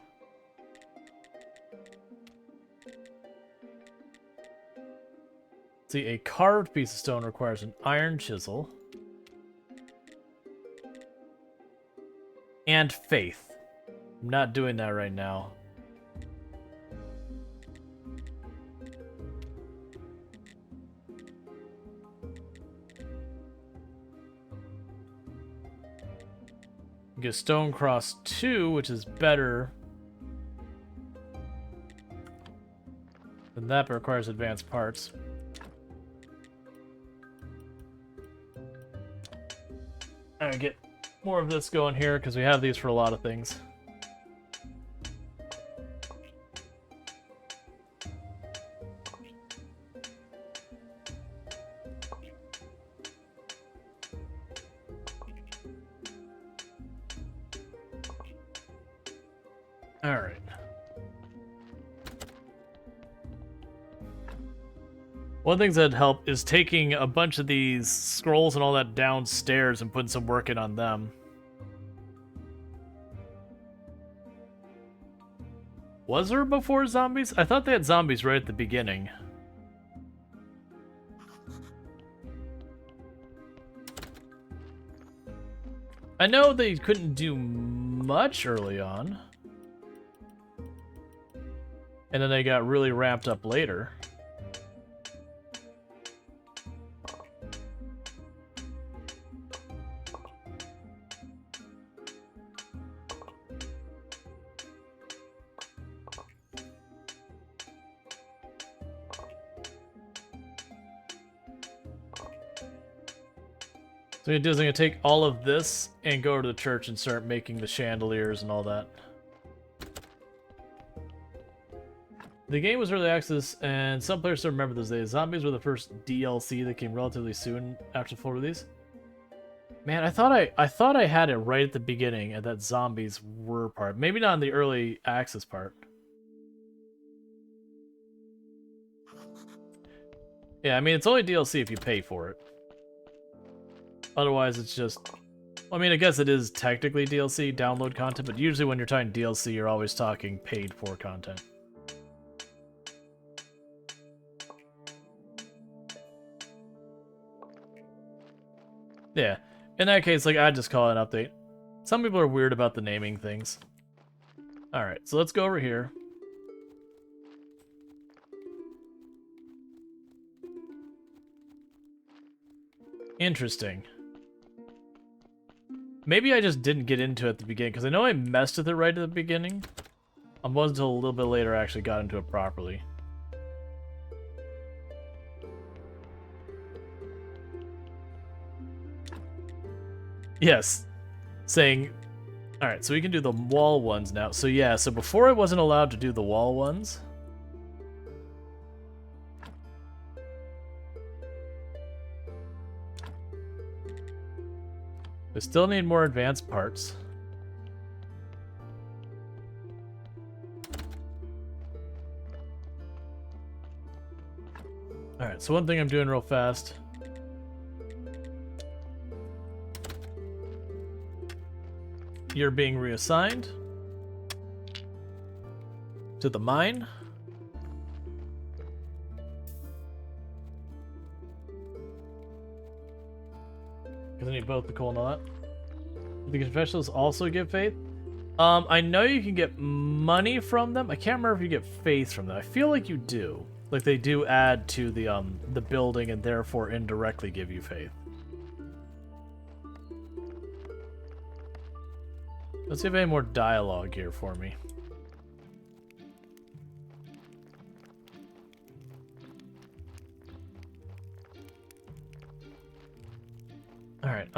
See, a carved piece of stone requires an iron chisel. And faith. I'm not doing that right now. Get stone cross 2, which is better than that, but requires advanced parts. I'm gonna get more of this going here because we have these for a lot of things. Alright. One of the things that'd help is taking a bunch of these scrolls and all that downstairs and putting some work in on them. Was there before zombies? I thought they had zombies right at the beginning. I know they couldn't do much early on. And then they got really ramped up later. So what it is, I'm going to take all of this and go to the church and start making the chandeliers and all that. The game was early access, and some players still remember those days. Zombies were the first DLC that came relatively soon after full release. Man, I thought I had it right at the beginning, and that zombies were part. Maybe not in the early access part. Yeah, I mean, it's only DLC if you pay for it. Otherwise, it's just... I mean, I guess it is technically DLC, download content, but usually when you're talking DLC, you're always talking paid for content. Yeah, in that case, like, I'd just call it an update. Some people are weird about the naming things. Alright, so let's go over here. Interesting. Maybe I just didn't get into it at the beginning, because I know I messed with it right at the beginning. It wasn't until a little bit later I actually got into it properly. Yes. Saying... Alright, so we can do the wall ones now. So yeah, so before I wasn't allowed to do the wall ones. We still need more advanced parts. Alright, so one thing I'm doing real fast. You're being reassigned. To the mine? Because I need both the coal and that. Do the confessionals also give faith? I know you can get money from them. I can't remember if you get faith from them. I feel like you do. Like they do add to the building and therefore indirectly give you faith. Let's see if I have any more dialogue here for me. Alright,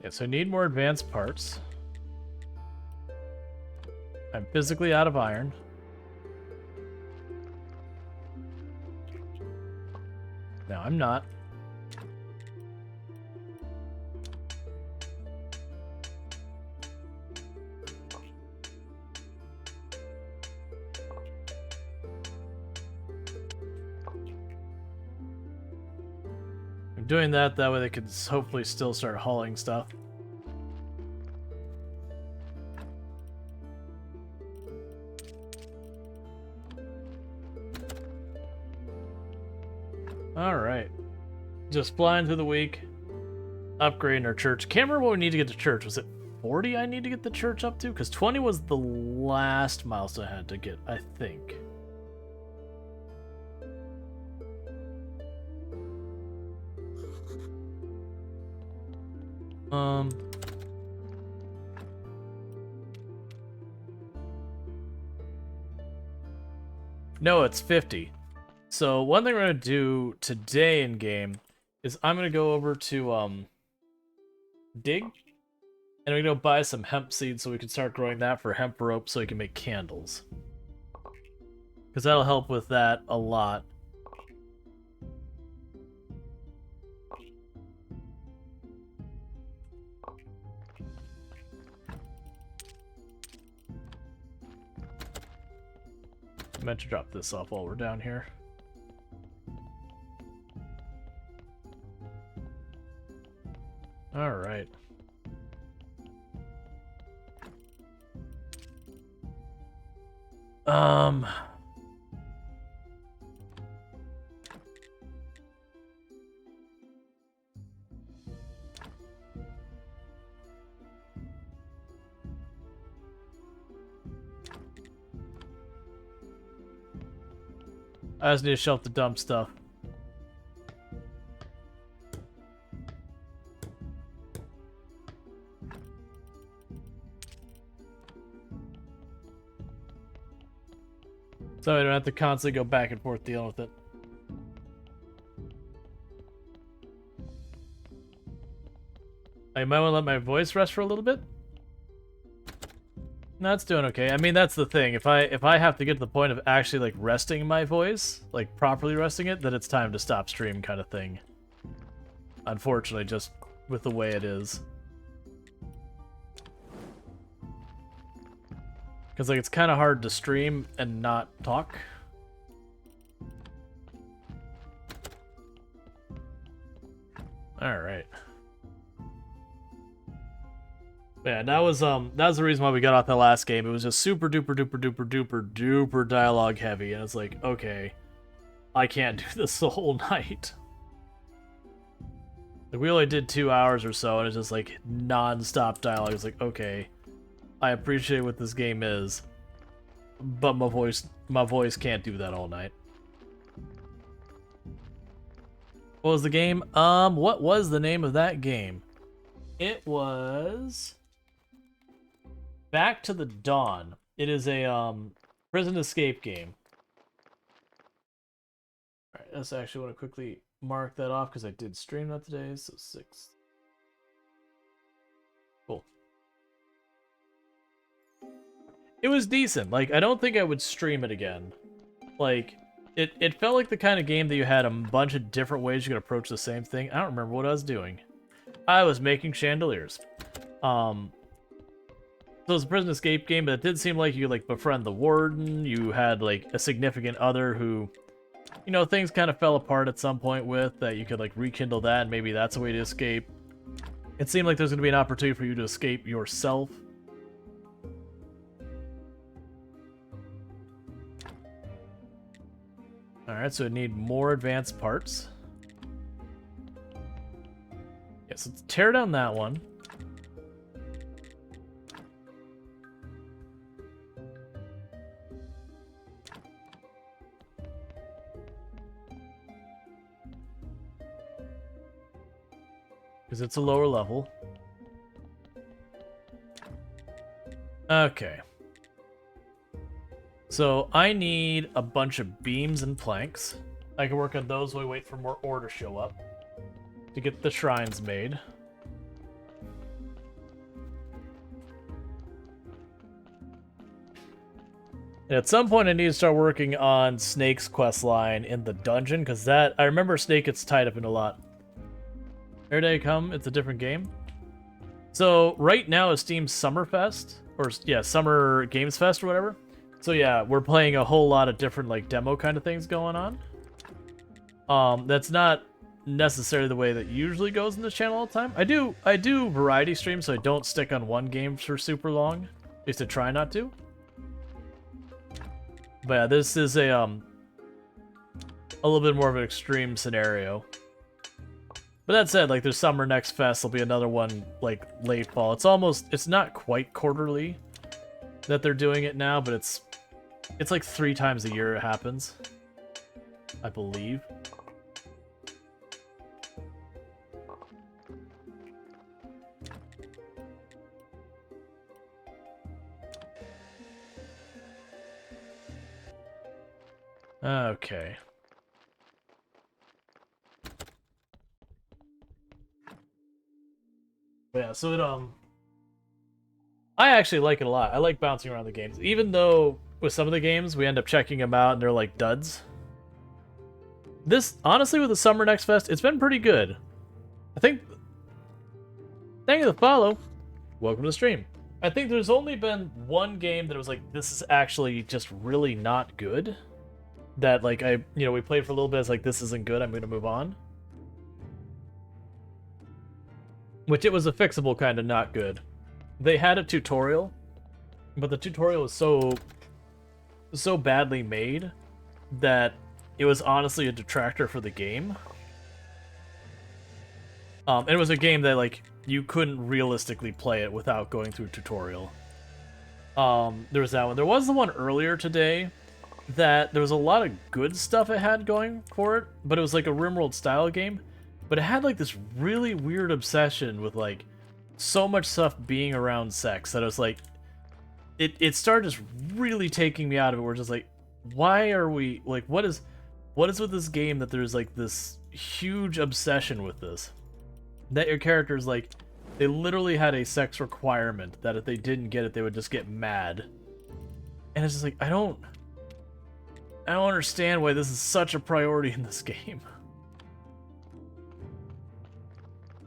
yeah, so I need more advanced parts. I'm physically out of iron. No, I'm not. I'm doing that way they can hopefully still start hauling stuff. Alright. Just flying through the week. Upgrading our church. Can't remember what we need to get to church. Was it 40 I need to get the church up to? Because 20 was the last milestone I had to get, I think. No, it's 50. So one thing we're gonna do today in game is I'm gonna go over to dig, and we're gonna go buy some hemp seeds so we can start growing that for hemp rope so we can make candles. Because that'll help with that a lot. I meant to drop this off while we're down here. All right. I just need to shelf the dump stuff. So I don't have to constantly go back and forth dealing with it. I might want to let my voice rest for a little bit. No, it's doing okay. I mean, that's the thing. If I have to get to the point of actually like resting my voice, like properly resting it, then it's time to stop stream kind of thing. Unfortunately, just with the way it is. Because like it's kind of hard to stream and not talk. All right. Yeah, that was the reason why we got off that last game. It was just super duper duper duper duper duper dialogue heavy, and it's like, okay, I can't do this the whole night. Like we only did 2 hours or so, and it's just like non-stop dialogue. It's like, okay, I appreciate what this game is, but my voice can't do that all night. What was the game? What was the name of that game? It was Back to the Dawn. It is a prison escape game. Alright, let's actually want to quickly mark that off because I did stream that today, so 6. Cool. It was decent. Like, I don't think I would stream it again. Like, it felt like the kind of game that you had a bunch of different ways you could approach the same thing. I don't remember what I was doing. I was making chandeliers. So it's a prison escape game, but it did seem like you like befriend the warden. You had like a significant other who, you know, things kind of fell apart at some point with that you could like rekindle that, and maybe that's a way to escape. It seemed like there's going to be an opportunity for you to escape yourself. Alright, so we need more advanced parts. Yeah, so let's tear down that one. Because it's a lower level. Okay. So I need a bunch of beams and planks. I can work on those while we wait for more ore to show up to get the shrines made. And at some point I need to start working on Snake's quest line in the dungeon, because that I remember Snake gets tied up in a lot. Here they come, it's a different game. So right now is Steam's Summerfest, or yeah, Summer Games Fest or whatever. So yeah, we're playing a whole lot of different like demo kind of things going on. That's not necessarily the way that usually goes in this channel all the time. I do variety streams, so I don't stick on one game for super long. At least I try not to. But yeah, this is a little bit more of an extreme scenario. But that said, like there's Summer Next Fest, there'll be another one like late fall. It's not quite quarterly that they're doing it now, but it's like 3 times a year it happens, I believe. Okay. Yeah, so it I actually like it a lot. I like bouncing around the games, even though with some of the games we end up checking them out and they're like duds. This, honestly, with the Summer Next Fest, it's been pretty good. I think. Thank you for the follow. Welcome to the stream. I think there's only been one game that was like, this is actually just really not good. That like we played for a little bit. It's like, this isn't good. I'm gonna move on. Which it was a fixable kind of not good. They had a tutorial, but the tutorial was so badly made that it was honestly a detractor for the game. And it was a game that like you couldn't realistically play it without going through a tutorial. There was that one. There was the one earlier today that there was a lot of good stuff it had going for it, but it was like a RimWorld style game. But it had like this really weird obsession with like so much stuff being around sex that it was like it started just really taking me out of it. We're just like, why are we like, what is with this game that there's like this huge obsession with this? That your characters like they literally had a sex requirement that if they didn't get it they would just get mad. And it's just like I don't understand why this is such a priority in this game.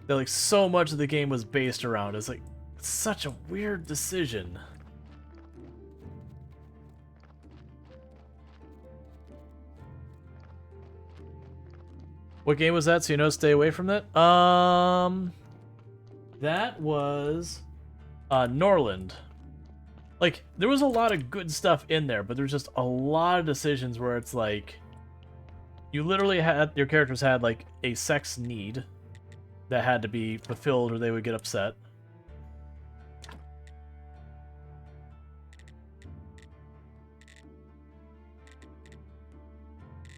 That like so much of the game was based around. It's like it's such a weird decision. What game was that? So you know, stay away from that. That was Norland. Like there was a lot of good stuff in there, but there's just a lot of decisions where it's like you literally had your characters had like a sex need that had to be fulfilled or they would get upset.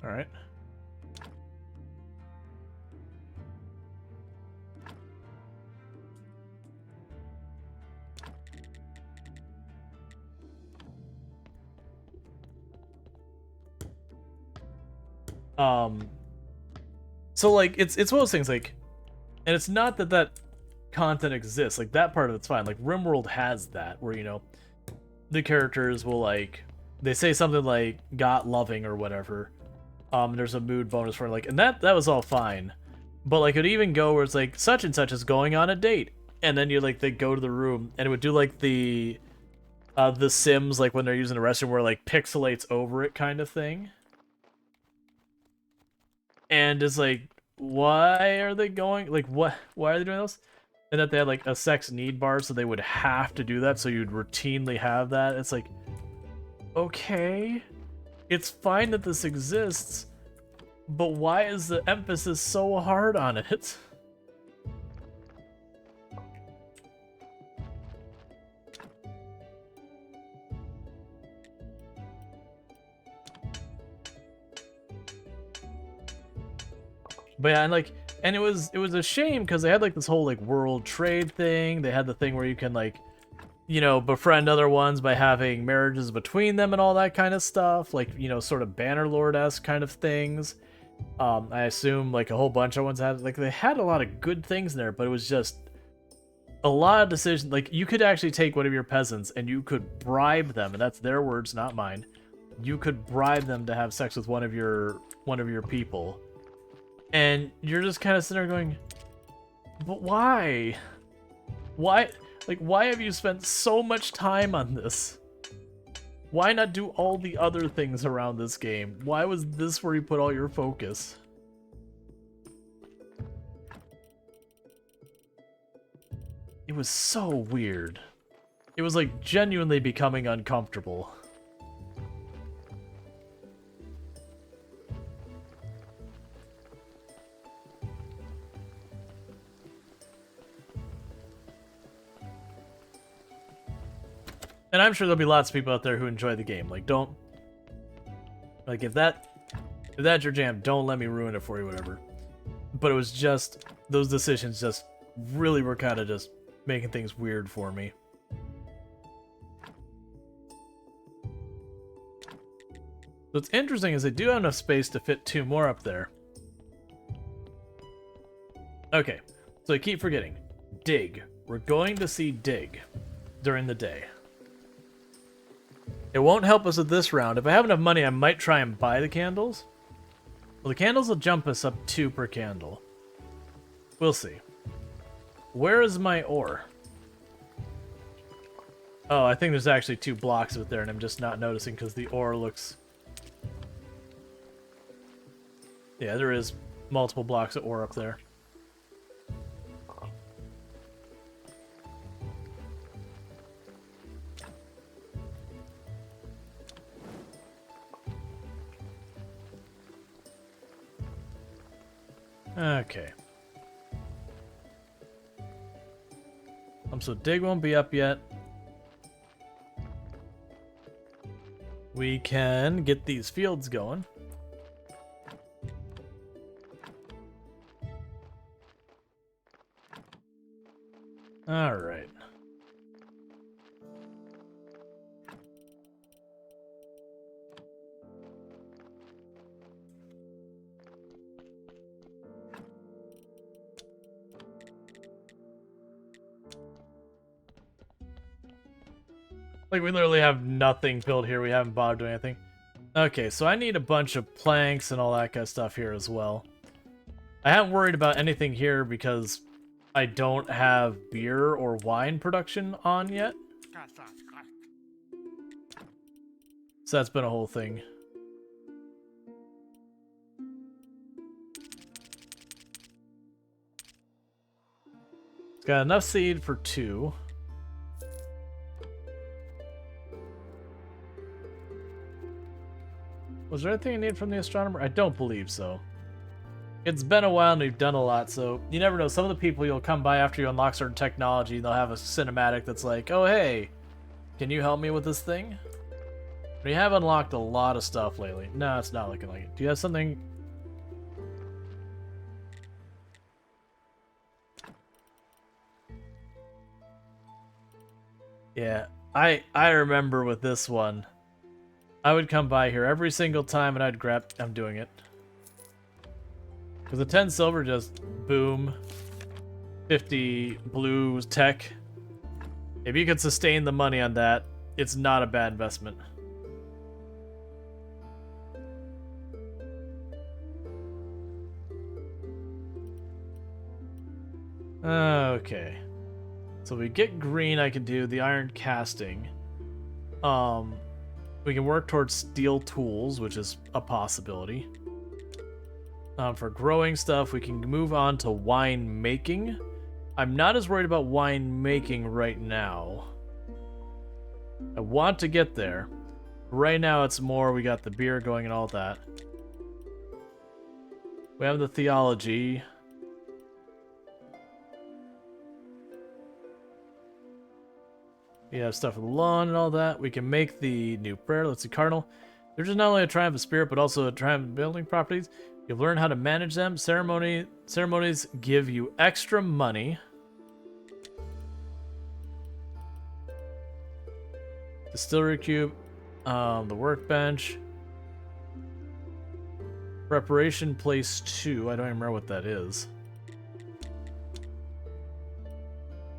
All right. So like it's one of those things like, and it's not that content exists, like that part of it's fine. Like RimWorld has that where, you know, the characters will like, they say something like got loving or whatever. There's a mood bonus for it, like, and that was all fine. But like it'd even go where it's like such and such is going on a date. and then you like they go to the room, and it would do like the Sims, like when they're using the restroom, where it, like pixelates over it kind of thing. And it's like, why are they going? Like, what? Why are they doing this? And that they had like a sex need bar, so they would have to do that. So you'd routinely have that. It's like, okay, it's fine that this exists, but why is the emphasis so hard on it? But yeah, and it was a shame because they had like this whole like world trade thing. They had the thing where you can like, you know, befriend other ones by having marriages between them and all that kind of stuff. Like, you know, sort of Bannerlord-esque kind of things. I assume like a whole bunch of ones had like they had a lot of good things in there, but it was just a lot of decisions. Like you could actually take one of your peasants and you could bribe them, and that's their words, not mine. You could bribe them to have sex with one of your people. And you're just kind of sitting there going, but why? Why? Like, why have you spent so much time on this? Why not do all the other things around this game? Why was this where you put all your focus? It was so weird. It was like genuinely becoming uncomfortable. And I'm sure there'll be lots of people out there who enjoy the game. Like, don't... Like, if that's your jam, don't let me ruin it for you, whatever. But it was just... Those decisions just really were kind of just making things weird for me. What's interesting is they do have enough space to fit 2 more up there. Okay, so I keep forgetting. Dig. We're going to see Dig during the day. It won't help us with this round. If I have enough money, I might try and buy the candles. Well, the candles will jump us up 2 per candle. We'll see. Where is my ore? Oh, I think there's actually 2 blocks of it there, and I'm just not noticing because the ore looks... Yeah, there is multiple blocks of ore up there. Okay. So Dig won't be up yet. We can get these fields going. All right. Like, we literally have nothing built here. We haven't bothered doing anything. Okay, so I need a bunch of planks and all that kind of stuff here as well. I haven't worried about anything here because I don't have beer or wine production on yet. So that's been a whole thing. It's got enough seed for 2. Was there anything I need from the astronomer? I don't believe so. It's been a while and we've done a lot, so you never know. Some of the people you'll come by after you unlock certain technology, they'll have a cinematic that's like, oh hey, can you help me with this thing? We have unlocked a lot of stuff lately. No, it's not looking like it. Do you have something? Yeah, I remember with this one. I would come by here every single time and I'd grab... I'm doing it. Because the 10 silver just... Boom. 50 blue tech. If you could sustain the money on that, it's not a bad investment. Okay. So we get green, I can do the iron casting. We can work towards steel tools, which is a possibility. For growing stuff, we can move on to wine making. I'm not as worried about wine making right now. I want to get there. Right now it's more we got the beer going and all that. We have the theology. We have stuff with the lawn and all that. We can make the new prayer. Let's see, Cardinal. They're just not only a triumph of spirit, but also a triumph of building properties. You've learned how to manage them. Ceremonies give you extra money. Distillery cube. The workbench. Preparation place 2. I don't even remember what that is.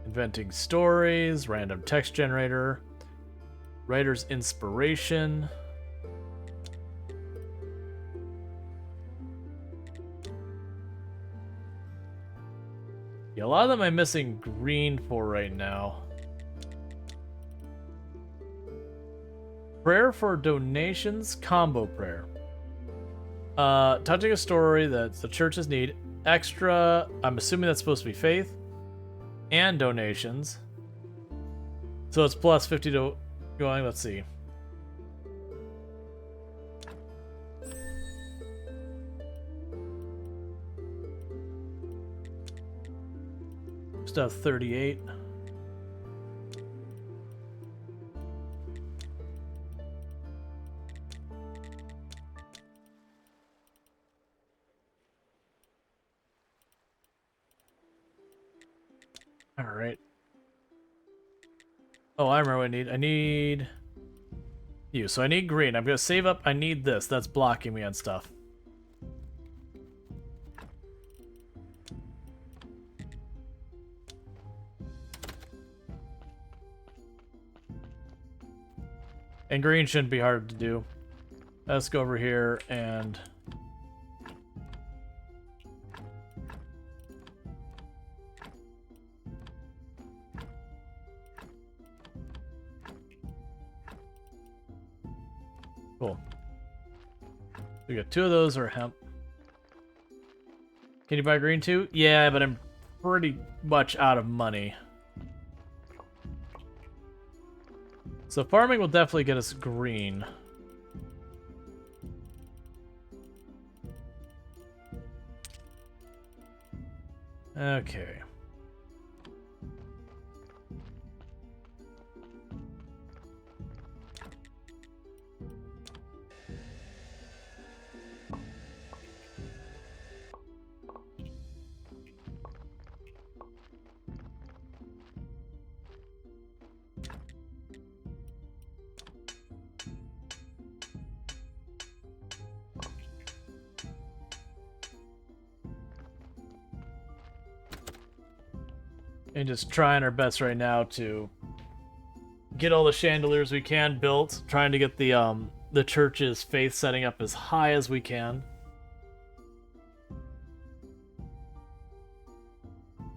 Inventing stories. Random text generator. Writer's inspiration. Yeah, a lot of them I'm missing green for right now. Prayer for donations, combo prayer. Touching a story that the churches need. Extra, I'm assuming that's supposed to be faith. And donations. So it's plus 50 to going, let's see. Stuff 38. All right. Oh, I remember what I need. I need you. So I need green. I'm going to save up. I need this. That's blocking me on stuff. And green shouldn't be hard to do. Let's go over here and... Cool. We got 2 of those or hemp. Can you buy green too? Yeah, but I'm pretty much out of money. So farming will definitely get us green. Okay. And just trying our best right now to get all the chandeliers we can built. Trying to get the church's faith setting up as high as we can.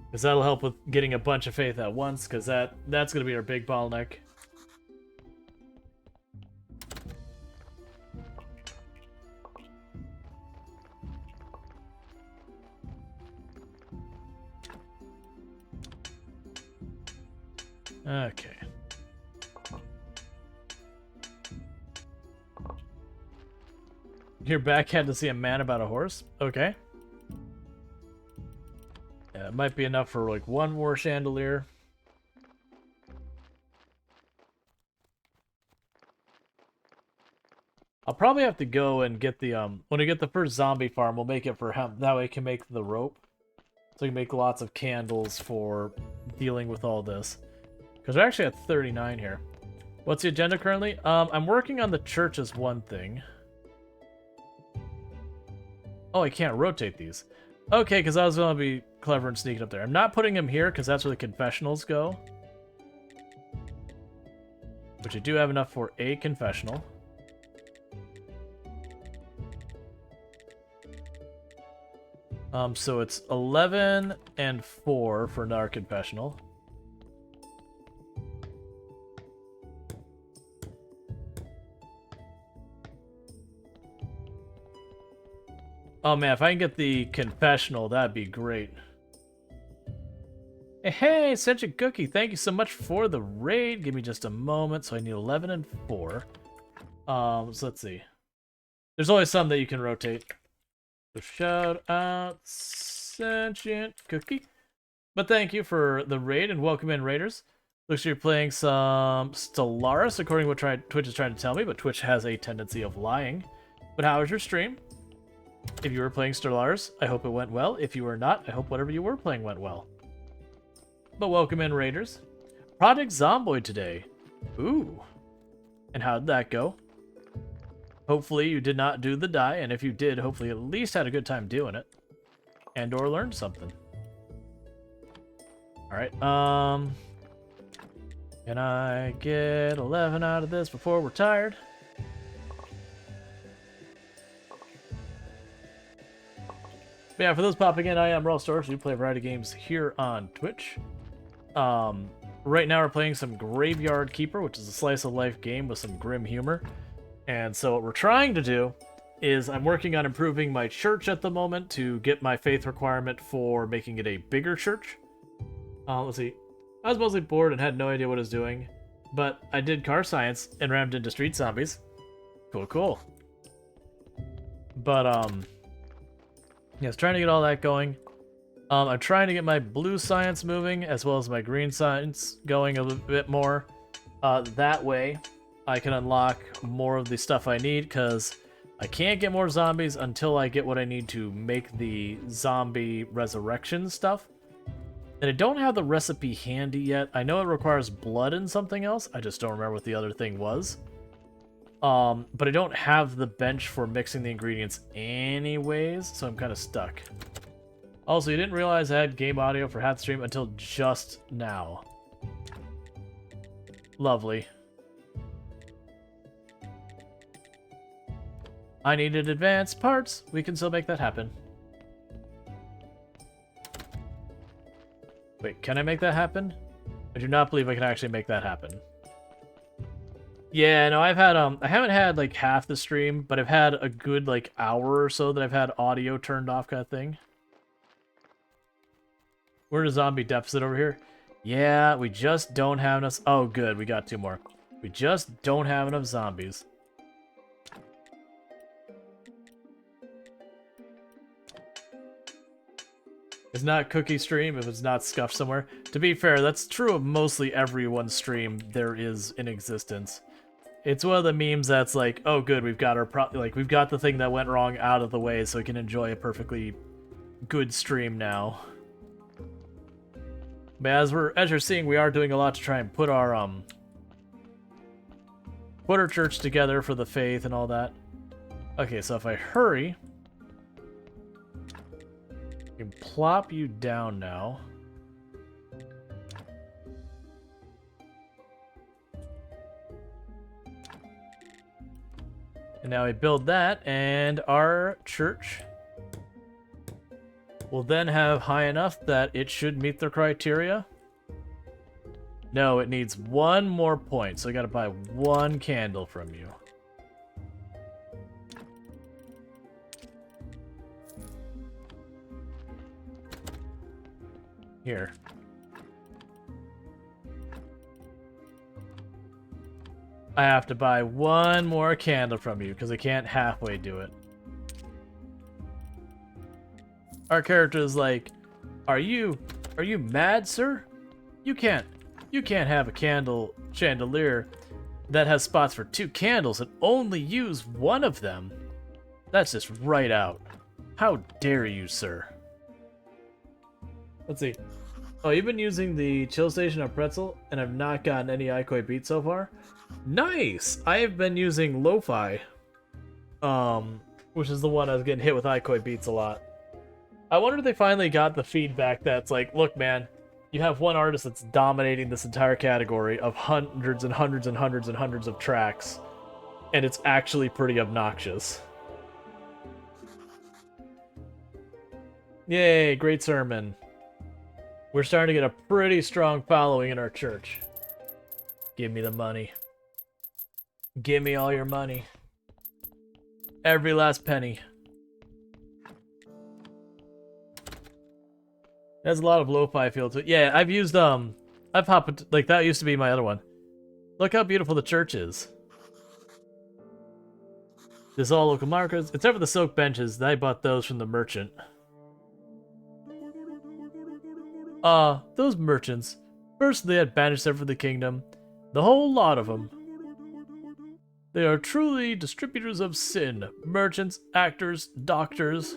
Because that'll help with getting a bunch of faith at once, because that's going to be our big bottleneck. Okay. Your back had to see a man about a horse? Okay. Yeah, it might be enough for like 1 more chandelier. I'll probably have to go and get the when we get the first zombie farm, we'll make it for hemp. That way I can make the rope. So we can make lots of candles for dealing with all this. Because we're actually at 39 here. What's the agenda currently? I'm working on the church as one thing. Oh, I can't rotate these. Okay, because I was going to be clever and sneaking up there. I'm not putting them here because that's where the confessionals go. Which I do have enough for a confessional. So it's 11 and 4 for another confessional. Oh man, if I can get the confessional, that'd be great. Hey, Sentient Cookie, thank you so much for the raid. Give me just a moment. So I need 11 and 4. So let's see. There's always some that you can rotate. So shout out Sentient Cookie. But thank you for the raid and welcome in, raiders. Looks like you're playing some Stellaris, according to what Twitch is trying to tell me, but Twitch has a tendency of lying. But how was your stream? If you were playing Stellaris, I hope it went well. If you were not, I hope whatever you were playing went well. But welcome in, raiders. Project Zomboid today. Ooh. And how did that go? Hopefully you did not do the die, and if you did, hopefully at least had a good time doing it. And or learned something. Alright, can I get 11 out of this before we're tired? But yeah, for those popping in, I am Rual Storge. We play a variety of games here on Twitch. Right now we're playing some Graveyard Keeper, which is a slice of life game with some grim humor. And so what we're trying to do is I'm working on improving my church at the moment to get my faith requirement for making it a bigger church. Let's see. I was mostly bored and had no idea what I was doing, but I did car science and rammed into street zombies. Cool, cool. But, yeah, I was trying to get all that going. I'm trying to get my blue science moving, as well as my green science going a little bit more. That way, I can unlock more of the stuff I need, because I can't get more zombies until I get what I need to make the zombie resurrection stuff. And I don't have the recipe handy yet. I know it requires blood and something else. I just don't remember what the other thing was. But I don't have the bench for mixing the ingredients anyways, so I'm kind of stuck. Also, you didn't realize I had game audio for half the stream until just now. Lovely. I needed advanced parts. We can still make that happen. Wait, can I make that happen? I do not believe I can actually make that happen. Yeah, no, I've had, I haven't had, like, half the stream, but I've had a good, like, hour or so that I've had audio turned off kind of thing. We're in a zombie deficit over here. Yeah, we just don't have enough... Oh, good, we got 2 more. We just don't have enough zombies. It's not Cookie stream if it's not scuffed somewhere. To be fair, that's true of mostly everyone's stream there is in existence. It's one of the memes that's like, oh good, we've got our we've got the thing that went wrong out of the way so we can enjoy a perfectly good stream now. But as you're seeing, we are doing a lot to try and put our church together for the faith and all that. Okay, so if I hurry, I can plop you down now. And now we build that, and our church will then have high enough that it should meet the criteria. No, it needs 1 more point, so I gotta buy 1 candle from you. Here. I have to buy 1 more candle from you, because I can't halfway do it. Our character is like, are you mad, sir? You can't have a chandelier that has spots for 2 candles and only use 1 of them. That's just right out. How dare you, sir? Let's see. Oh, you've been using the chill station of Pretzel, and I've not gotten any Ikoi beats so far? Nice! I have been using Lo-Fi, which is the one I was getting hit with Ikoi beats a lot. I wonder if they finally got the feedback that's like, look man, you have one artist that's dominating this entire category of hundreds and hundreds and hundreds and hundreds of tracks, and it's actually pretty obnoxious. Yay, great sermon. We're starting to get a pretty strong following in our church. Give me the money. Give me all your money. Every last penny. It has a lot of lo-fi feel to it. Yeah, I've used I've hopped like that used to be my other one. Look how beautiful the church is. There's all local markers, except for the silk benches. I bought those from the merchant. Those merchants. First, they had banished them from the kingdom. The whole lot of them. They are truly distributors of sin. Merchants, actors, doctors.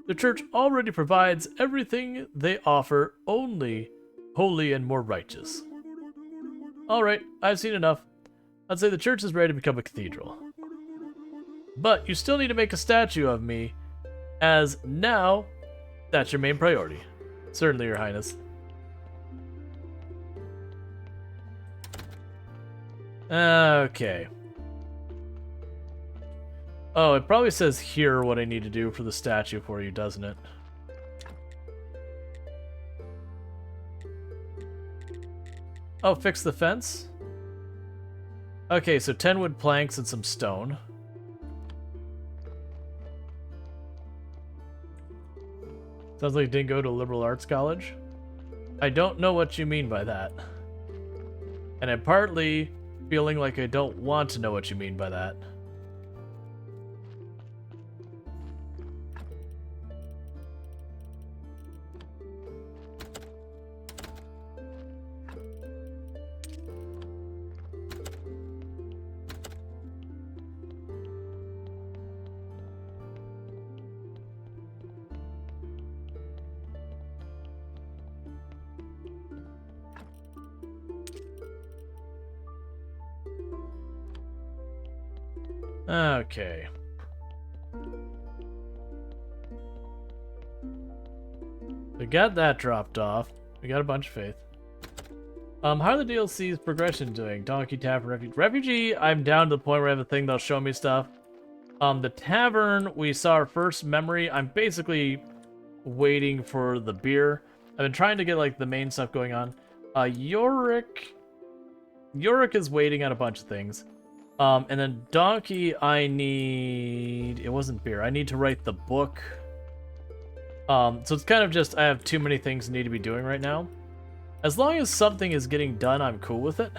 The church already provides everything they offer, only holy and more righteous. Alright, I've seen enough. I'd say the church is ready to become a cathedral. But you still need to make a statue of me, as now that's your main priority. Certainly, Your Highness. Okay. Oh, it probably says here what I need to do for the statue for you, doesn't it? Oh, fix the fence? Okay, so 10 wood planks and some stone. Sounds like you didn't go to a liberal arts college. I don't know what you mean by that. And I'm partly feeling like I don't want to know what you mean by that. Okay. We got that dropped off. We got a bunch of faith. How are the DLC's progression doing? Donkey, Tavern, Refugee. Refugee, I'm down to the point where I have a thing that'll show me stuff. The Tavern, we saw our first memory. I'm basically waiting for the beer. I've been trying to get, like, the main stuff going on. Yorick is waiting on a bunch of things. And then Donkey, I need... It wasn't beer. I need to write the book. So it's kind of just, I have too many things I need to be doing right now. As long as something is getting done, I'm cool with it.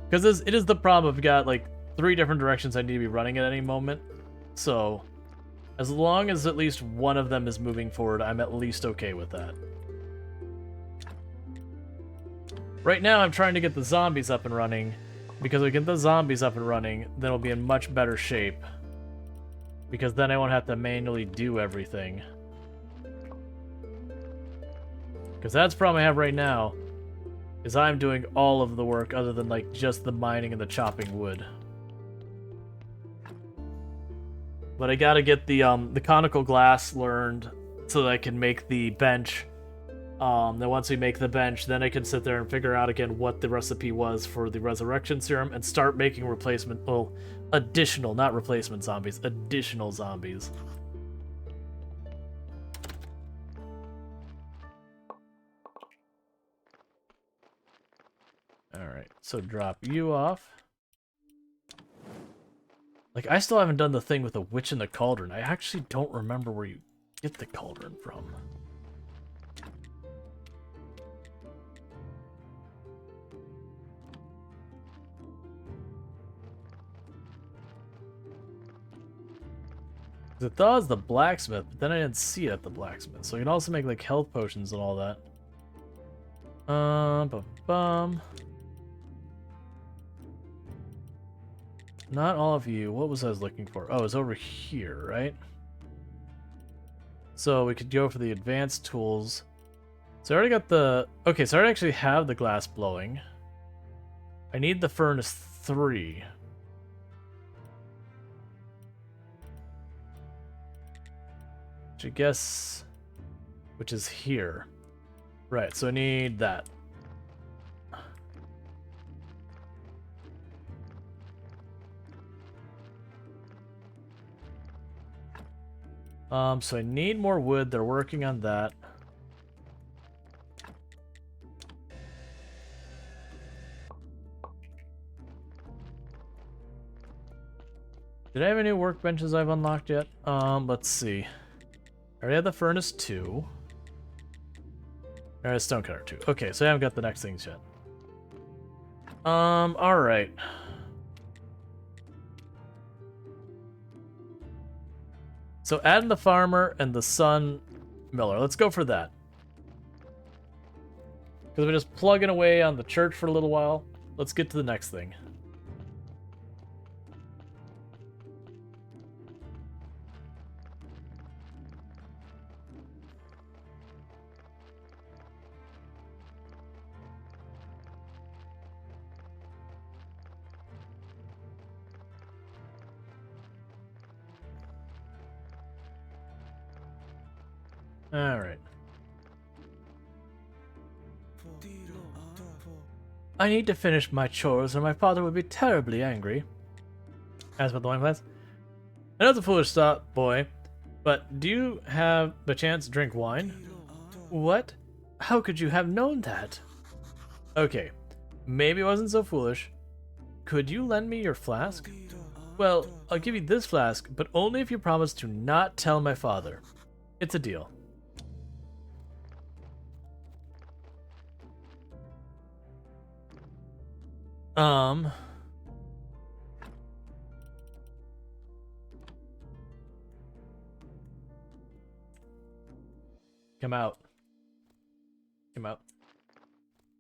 Because it is the problem. I've got, like, 3 different directions I need to be running at any moment. So, as long as at least one of them is moving forward, I'm at least okay with that. Right now, I'm trying to get the zombies up and running, because if we get the zombies up and running, then we'll be in much better shape. Because then I won't have to manually do everything. Because that's the problem I have right now, is I'm doing all of the work other than, like, just the mining and the chopping wood. But I gotta get the conical glass learned so that I can make the bench. Then once we make the bench, then I can sit there and figure out again what the recipe was for the resurrection serum and start making replacement, well, additional, not replacement zombies, additional zombies. Alright, so drop you off. Like, I still haven't done the thing with the witch in the cauldron. I actually don't remember where you get the cauldron from. I thought it was the blacksmith, but then I didn't see it at the blacksmith. So you can also make, like, health potions and all that. Bum. Not all of you. What was I looking for? Oh, it's over here, right? So we could go for the advanced tools. So I already got the... Okay, so I already actually have the glass blowing. I need the furnace 3. Which I guess... Which is here. Right, so I need that. So I need more wood. They're working on that. Did I have any workbenches I've unlocked yet? Let's see. I already have the furnace 2. Alright, stonecutter 2. Okay, so I haven't got the next things yet. Alright. So adding the farmer and the sun miller. Let's go for that. Because we're just plugging away on the church for a little while. Let's get to the next thing. Alright. I need to finish my chores or my father would be terribly angry. As for the wine glass. I know it's a foolish thought, boy, but do you have the chance to drink wine? What? How could you have known that? Okay, maybe it wasn't so foolish. Could you lend me your flask? Well, I'll give you this flask, but only if you promise to not tell my father. It's a deal. Come out. Come out.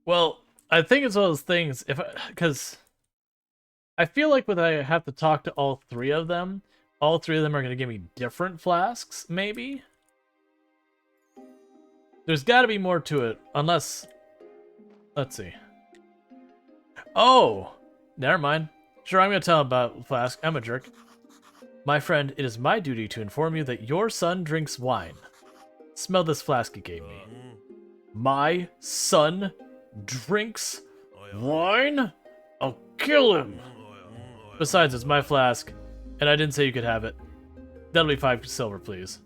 Well, I think it's one of those things, because I feel like when I have to talk to all three of them are going to give me different flasks, maybe? There's got to be more to it, unless... Let's see. Oh! Never mind. Sure, I'm going to tell him about Flask. I'm a jerk. My friend, it is my duty to inform you that your son drinks wine. Smell this flask he gave me. My son drinks wine? I'll kill him! Besides, it's my flask, and I didn't say you could have it. That'll be 5 silver, please.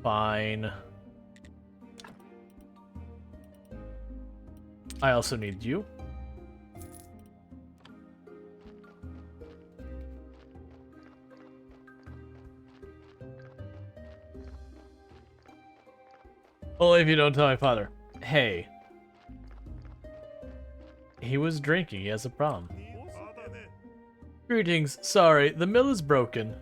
Fine. I also need you. Only if you don't tell my father. Hey. He was drinking. He has a problem. Greetings. Sorry, the mill is broken.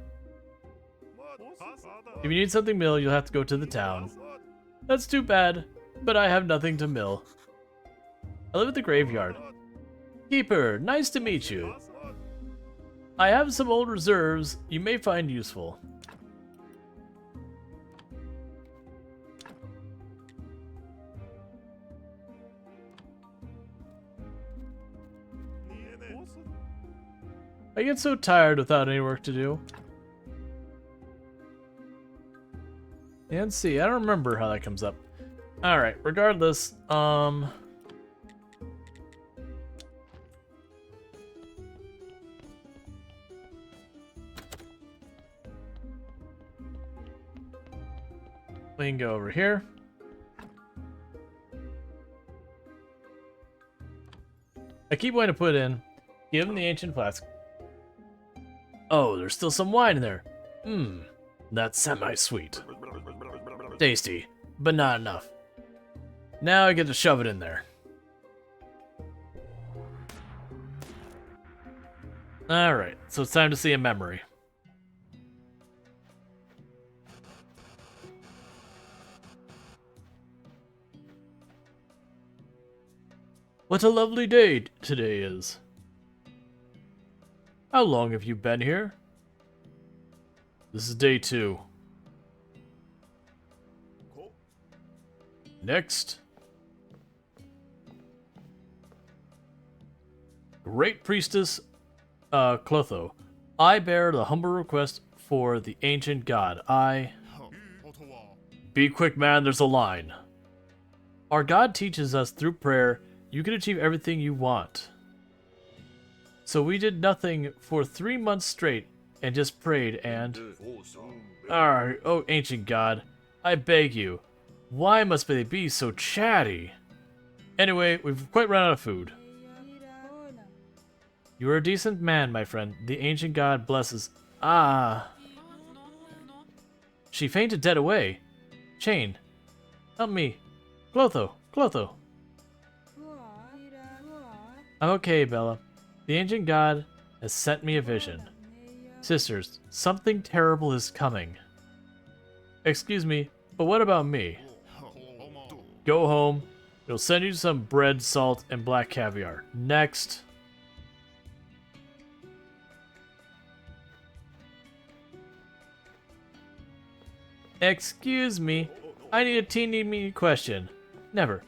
If you need something milled, you'll have to go to the town. That's too bad, but I have nothing to mill. I live at the graveyard. Keeper, nice to meet you. I have some old reserves you may find useful. I get so tired without any work to do. And see, I don't remember how that comes up. Alright, regardless, we can go over here. I keep wanting to put in, give him the ancient flask. Oh, there's still some wine in there. That's semi-sweet. Tasty, but not enough. Now I get to shove it in there. Alright, so it's time to see a memory. What a lovely day today is. How long have you been here? This is day 2. Next. Great Priestess Clotho. I bear the humble request for the ancient god. Be quick, man, there's a line. Our god teaches us through prayer you can achieve everything you want. So we did nothing for 3 months straight and just prayed and... Oh, ancient god, I beg you, why must they be so chatty? Anyway, we've quite run out of food. You are a decent man, my friend. The ancient god blesses... Ah. She fainted dead away. Chain, help me. Clotho, Clotho. I'm okay, Bella. The ancient god has sent me a vision. Sisters, something terrible is coming. Excuse me, but what about me? Go home. It'll send you some bread, salt, and black caviar. Next. Excuse me. I need a teeny question. Never.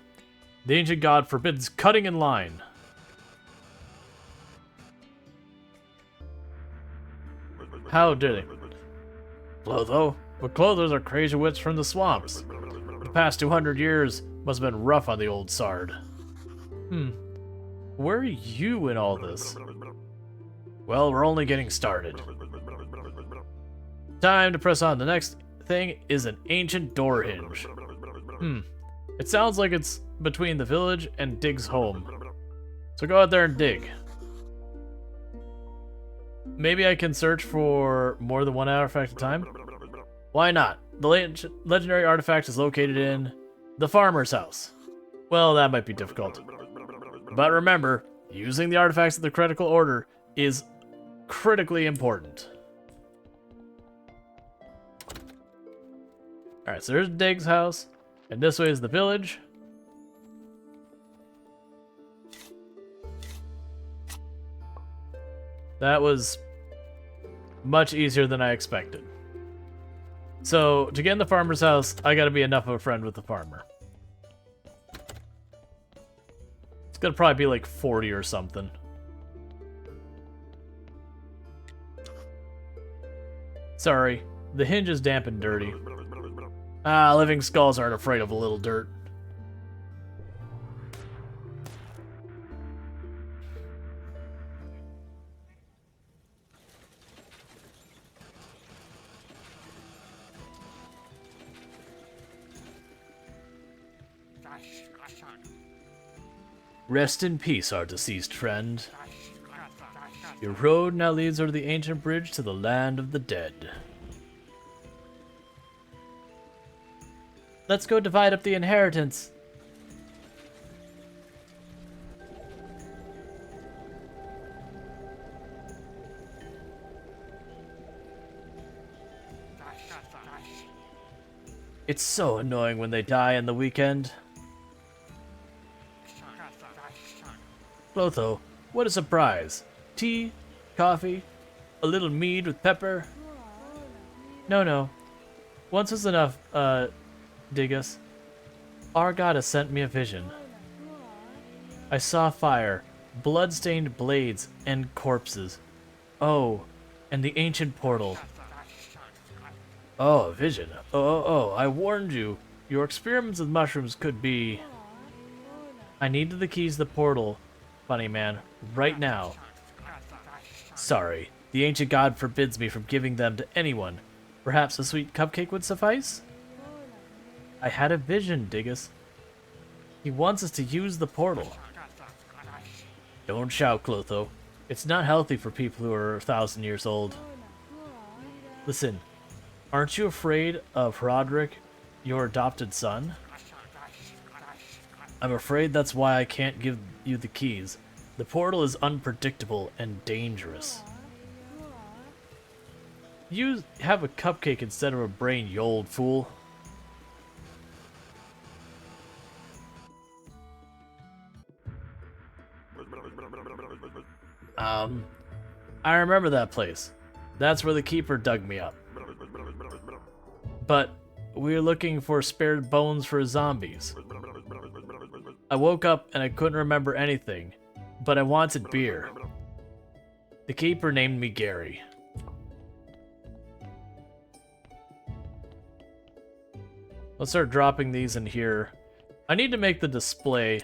The ancient god forbids cutting in line. How did it? Clotho? But Clothos are crazy wits from the swamps. The past 200 years must have been rough on the old Sard. Where are you in all this? Well, we're only getting started. Time to press on. The next thing is an ancient door hinge. It sounds like it's between the village and Dig's home. So go out there and dig. Maybe I can search for more than one artifact at a time? Why not? The legendary artifact is located in the farmer's house. Well, that might be difficult. But remember, using the artifacts in the critical order is critically important. Alright, so there's Dig's house, and this way is the village. That was much easier than I expected. So, to get in the farmer's house, I gotta be enough of a friend with the farmer. It's gonna probably be like 40 or something. Sorry, the hinge is damp and dirty. Ah, living skulls aren't afraid of a little dirt. Rest in peace, our deceased friend. Your road now leads over the ancient bridge to the land of the dead. Let's go divide up the inheritance. It's so annoying when they die on the weekend. Clotho, what a surprise. Tea, coffee, a little mead with pepper. No. Once is enough, Digus. Our god has sent me a vision. I saw fire, blood-stained blades, and corpses. Oh, and the ancient portal. Oh, a vision. Oh, I warned you. Your experiments with mushrooms could be... I needed the keys to the portal, funny man, right now. Sorry, the ancient god forbids me from giving them to anyone. Perhaps a sweet cupcake would suffice? I had a vision, Digus. He wants us to use the portal. Don't shout, Clotho. It's not healthy for people who are 1,000 years old. Listen, aren't you afraid of Roderick, your adopted son? I'm afraid that's why I can't give you the keys. The portal is unpredictable and dangerous. You have a cupcake instead of a brain, you old fool. I remember that place. That's where the keeper dug me up. But we were looking for spared bones for zombies. I woke up and I couldn't remember anything, but I wanted beer. The keeper named me Gary. Let's start dropping these in here. I need to make the display.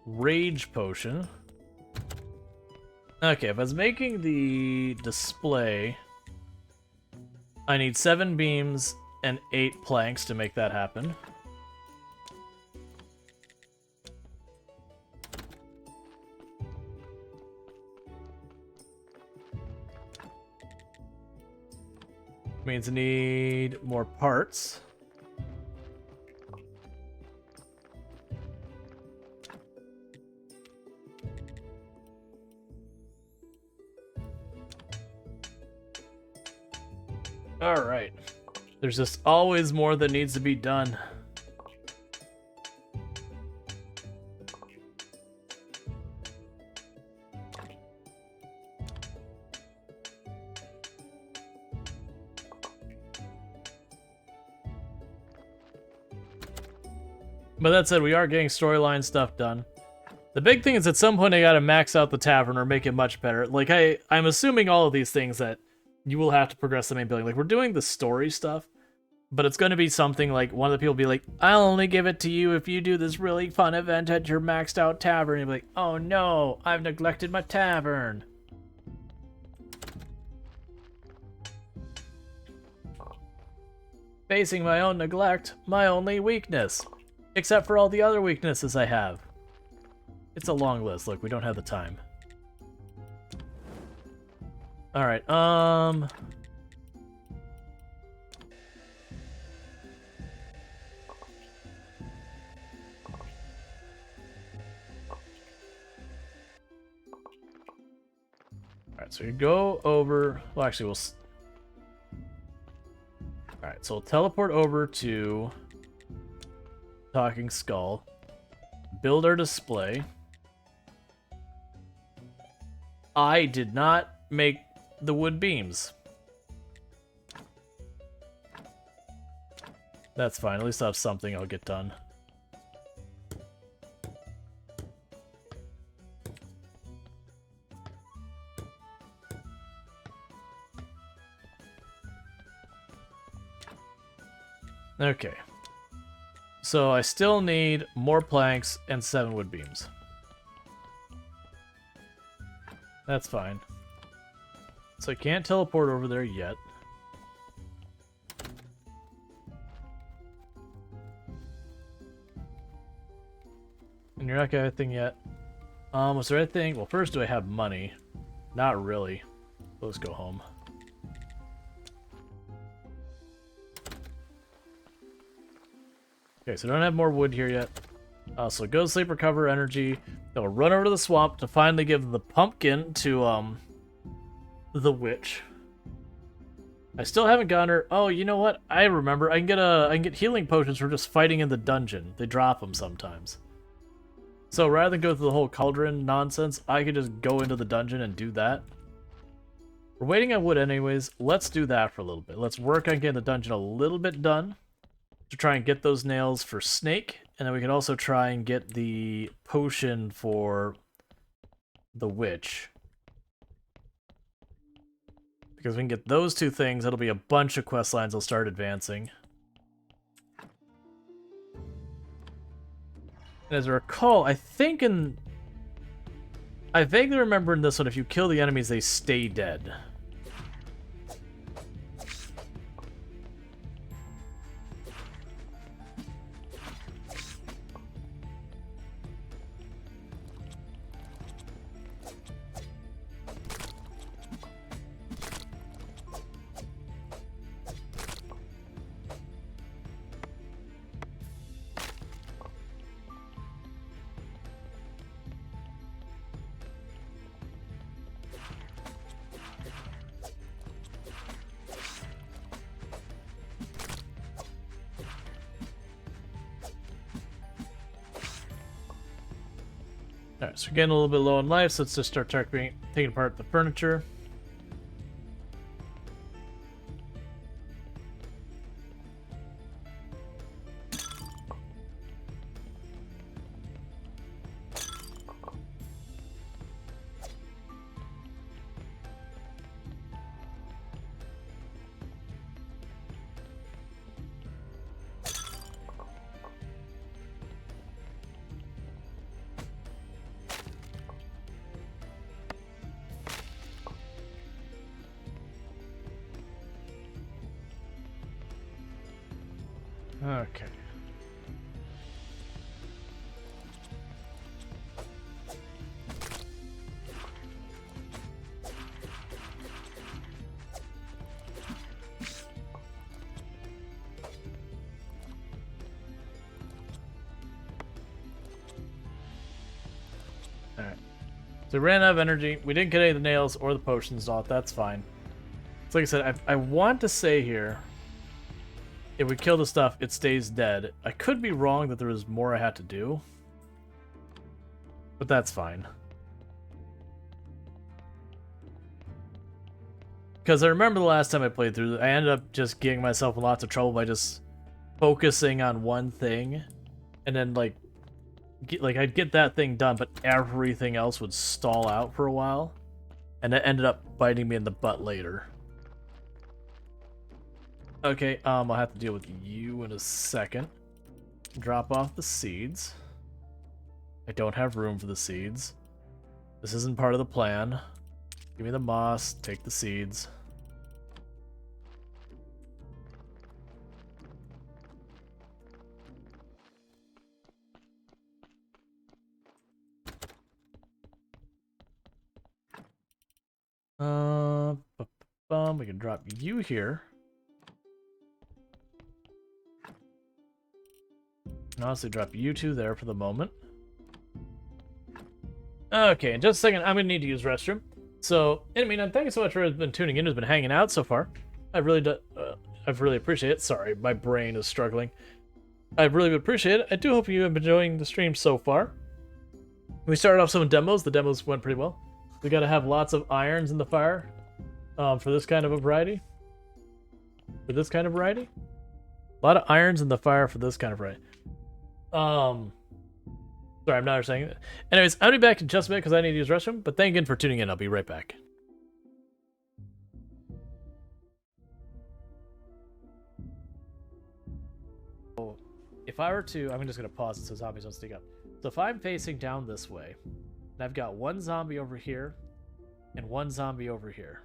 Rage potion. Okay, if I was making the display, I need 7 beams and 8 planks to make that happen. Means I need more parts. All right. There's just always more that needs to be done. But that said, we are getting storyline stuff done. The big thing is at some point I gotta max out the tavern or make it much better. Like, I'm assuming all of these things that you will have to progress the main building. Like, we're doing the story stuff, but it's gonna be something like, one of the people will be like, I'll only give it to you if you do this really fun event at your maxed out tavern. And you'll be like, oh no, I've neglected my tavern. Facing my own neglect, my only weakness. Except for all the other weaknesses I have. It's a long list. Look, we don't have the time. Alright, Alright, so you go over... Well, actually, we'll... Alright, so we'll teleport over to... Talking Skull. Build our display. I did not make the wood beams. That's fine. At least I have something I'll get done. Okay. So I still need more planks and 7 wood beams. That's fine. So I can't teleport over there yet. And you're not getting anything yet. Was there anything? Well, first, do I have money? Not really. Let's go home. Okay, so I don't have more wood here yet. So go to sleep, recover energy. Then we'll run over to the swamp to finally give the pumpkin to the witch. I still haven't gotten her. Oh, you know what? I remember. I can get healing potions for just fighting in the dungeon. They drop them sometimes. So rather than go through the whole cauldron nonsense, I could just go into the dungeon and do that. We're waiting on wood anyways. Let's do that for a little bit. Let's work on getting the dungeon a little bit done to try and get those nails for Snake. And then we can also try and get the potion for the witch. Because we can get those two things, it'll be a bunch of quest lines that'll start advancing. And as I recall, I vaguely remember in this one, if you kill the enemies, they stay dead. Alright, so we're getting a little bit low on life, so let's just start taking apart the furniture. Okay. So we ran out of energy. We didn't get any of the nails or the potions off. That's fine. So like I said, I want to say here, if we kill the stuff, it stays dead. I could be wrong that there was more I had to do. But that's fine. Because I remember the last time I played through, I ended up just getting myself in lots of trouble by just focusing on one thing. And then, like I'd get that thing done, but everything else would stall out for a while. And it ended up biting me in the butt later. Okay, I'll have to deal with you in a second. Drop off the seeds. I don't have room for the seeds. This isn't part of the plan. Give me the moss, take the seeds. We can drop you here. And honestly, drop you two there for the moment. Okay, in just a second, I'm gonna need to use restroom. So, in the meantime, thank you so much for been tuning in, who's been hanging out so far. I've really appreciated it. Sorry, my brain is struggling. I really appreciate it. I do hope you have been enjoying the stream so far. We started off some demos. The demos went pretty well. We gotta have lots of irons in the fire for this kind of a variety. A lot of irons in the fire for this kind of variety. Sorry, I'm not understanding it. Anyways, I'll be back in just a minute because I need to use the restroom. But thank you again for tuning in. I'll be right back. If I were to, I'm just going to pause it so zombies don't sneak up. So if I'm facing down this way, and I've got one zombie over here, and one zombie over here,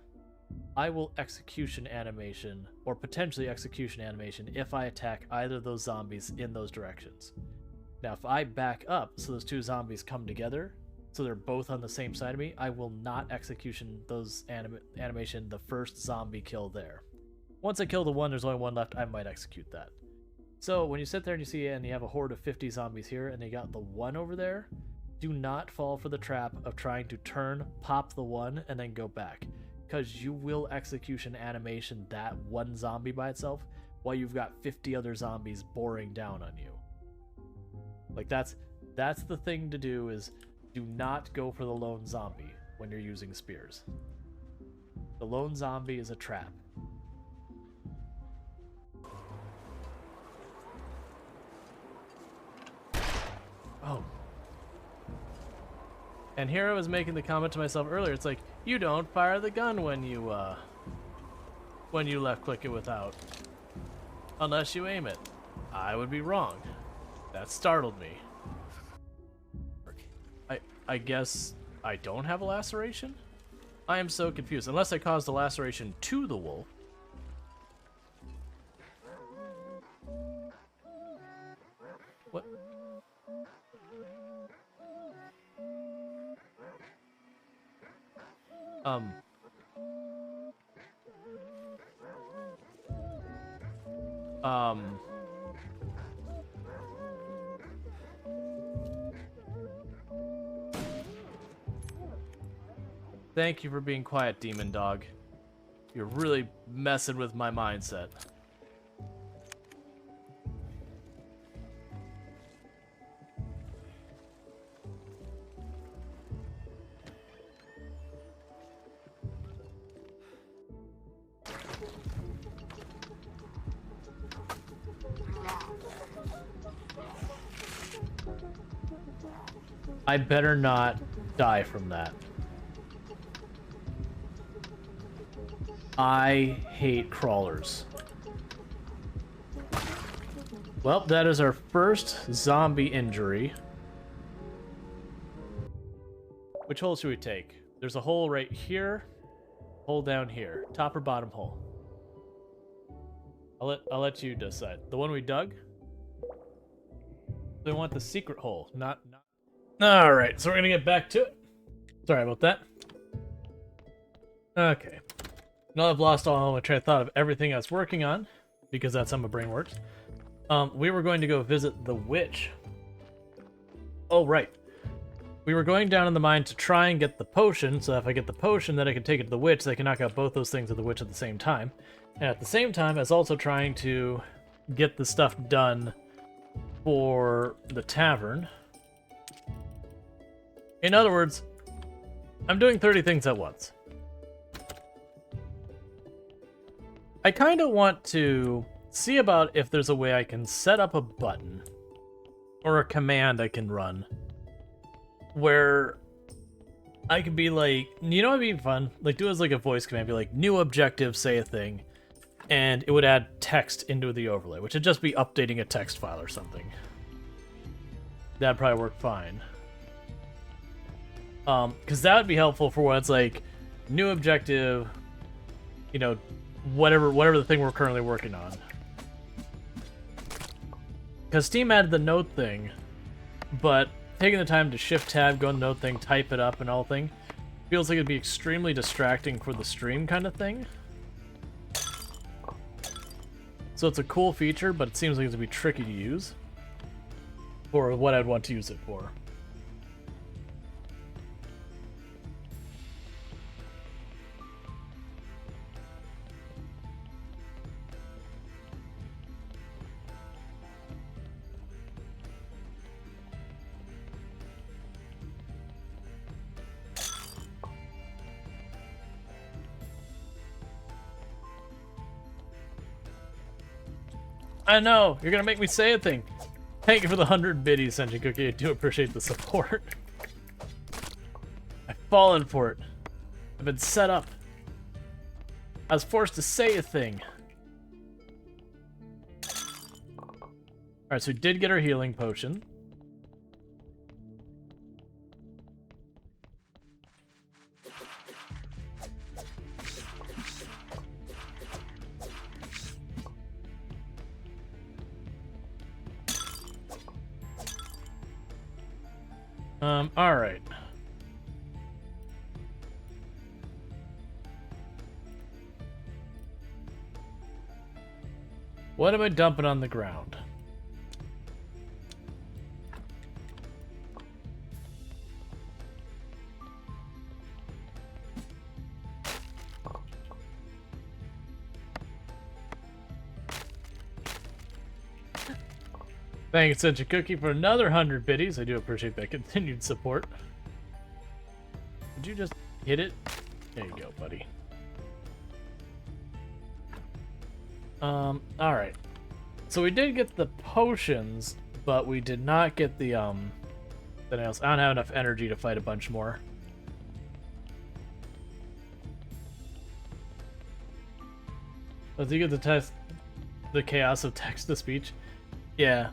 I will execution animation, or potentially execution animation, if I attack either of those zombies in those directions. Now, if I back up so those two zombies come together, so they're both on the same side of me, I will not execution those animation the first zombie kill there. Once I kill the one, there's only one left, I might execute that. So when you sit there and you see and you have a horde of 50 zombies here and they got the one over there, do not fall for the trap of trying to turn, pop the one, and then go back. Because you will execution animation that one zombie by itself while you've got 50 other zombies boring down on you. Like that's the thing to do, is do not go for the lone zombie when you're using spears. The lone zombie is a trap. Oh. And here I was making the comment to myself earlier, it's like, you don't fire the gun when you left click it without. Unless you aim it. I would be wrong. That startled me. I guess I don't have a laceration? I am so confused. Unless I caused a laceration to the wolf. What? Thank you for being quiet, demon dog. You're really messing with my mindset. I better not die from that. I hate crawlers. Well, that is our first zombie injury. Which hole should we take? There's a hole right here, hole down here, top or bottom hole. I'll let you decide. The one we dug? We want the secret hole, not. All right, so we're gonna get back to it. Sorry about that. Okay. Now I've lost all my train of thought of everything I was working on, because that's how my brain works. We were going to go visit the witch. Oh, right. we were going down in the mine to try and get the potion, so if I get the potion, then I can take it to the witch, so I can knock out both those things with the witch at the same time. And at the same time, I was also trying to get the stuff done for the tavern. In other words, I'm doing 30 things at once. I kind of want to see about if there's a way I can set up a button or a command I can run where I could be like, you know, it'd be fun, like do it as like a voice command, be like, new objective, say a thing, and it would add text into the overlay, which would just be updating a text file or something. That'd probably work fine. Because that would be helpful for when it's like, new objective, you know, whatever the thing we're currently working on. Because Steam added the note thing, but taking the time to shift tab, go to note thing, type it up and all thing, feels like it'd be extremely distracting for the stream kind of thing. So it's a cool feature, but it seems like it's gonna be tricky to use for what I'd want to use it for. I know, you're gonna make me say a thing. Thank you for the 100 biddies, Senji Cookie. I do appreciate the support. I've fallen for it. I've been set up. I was forced to say a thing. Alright, so we did get our healing potion. Alright. What am I dumping on the ground? Thanks, Senji Cookie, for another 100 biddies. I do appreciate that continued support. Did you just hit it? There you go, buddy. Alright. So we did get the potions, but we did not get the, the nails. I don't have enough energy to fight a bunch more. Does he get to test the chaos of text-to-speech? Yeah.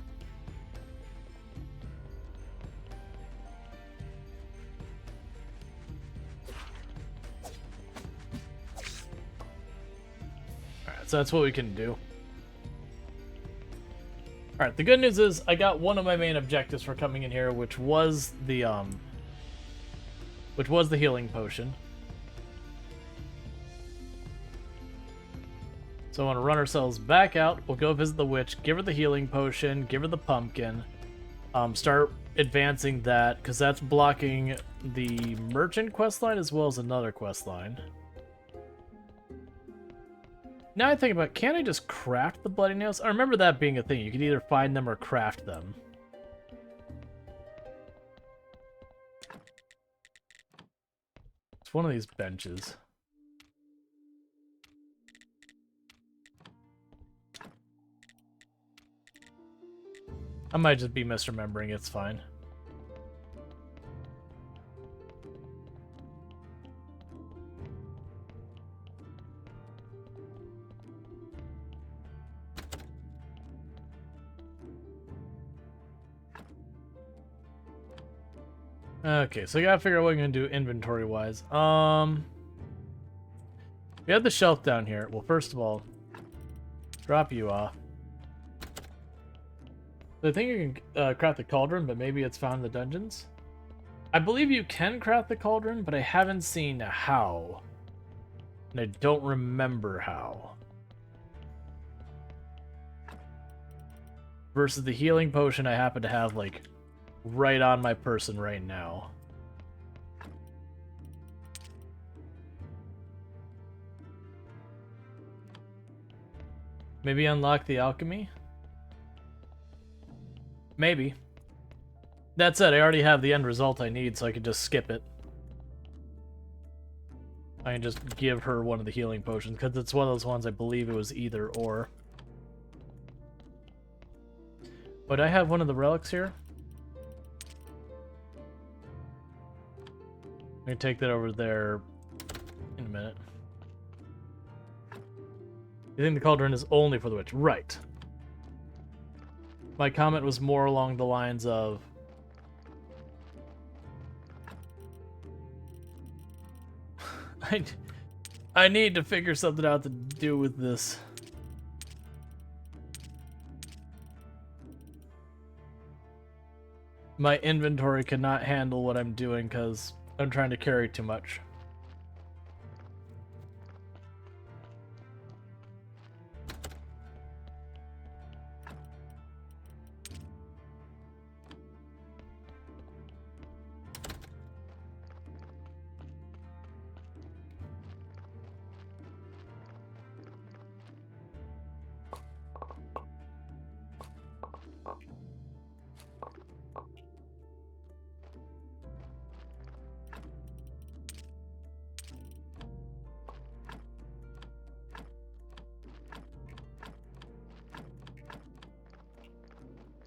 So that's what we can do. Alright, the good news is I got one of my main objectives for coming in here, which was the healing potion. So I want to run ourselves back out. We'll go visit the witch, give her the healing potion, give her the pumpkin, start advancing that, because that's blocking the merchant questline as well as another questline. Now I think about it, can't I just craft the bloody nails? I remember that being a thing. You could either find them or craft them. It's one of these benches. I might just be misremembering, it's fine. Okay, so I gotta figure out what I'm gonna do inventory-wise. We have the shelf down here. Well, first of all, drop you off. So I think you can craft the cauldron, but maybe it's found in the dungeons. I believe you can craft the cauldron, but I haven't seen how. And I don't remember how. Versus the healing potion I happen to have, like, right on my person right now. Maybe unlock the alchemy? Maybe. That said, I already have the end result I need, so I can just skip it. I can just give her one of the healing potions, because it's one of those ones I believe it was either or. But I have one of the relics here. I'm going to take that over there in a minute. You think the cauldron is only for the witch? Right. My comment was more along the lines of... I need to figure something out to do with this. My inventory cannot handle what I'm doing because I'm trying to carry too much.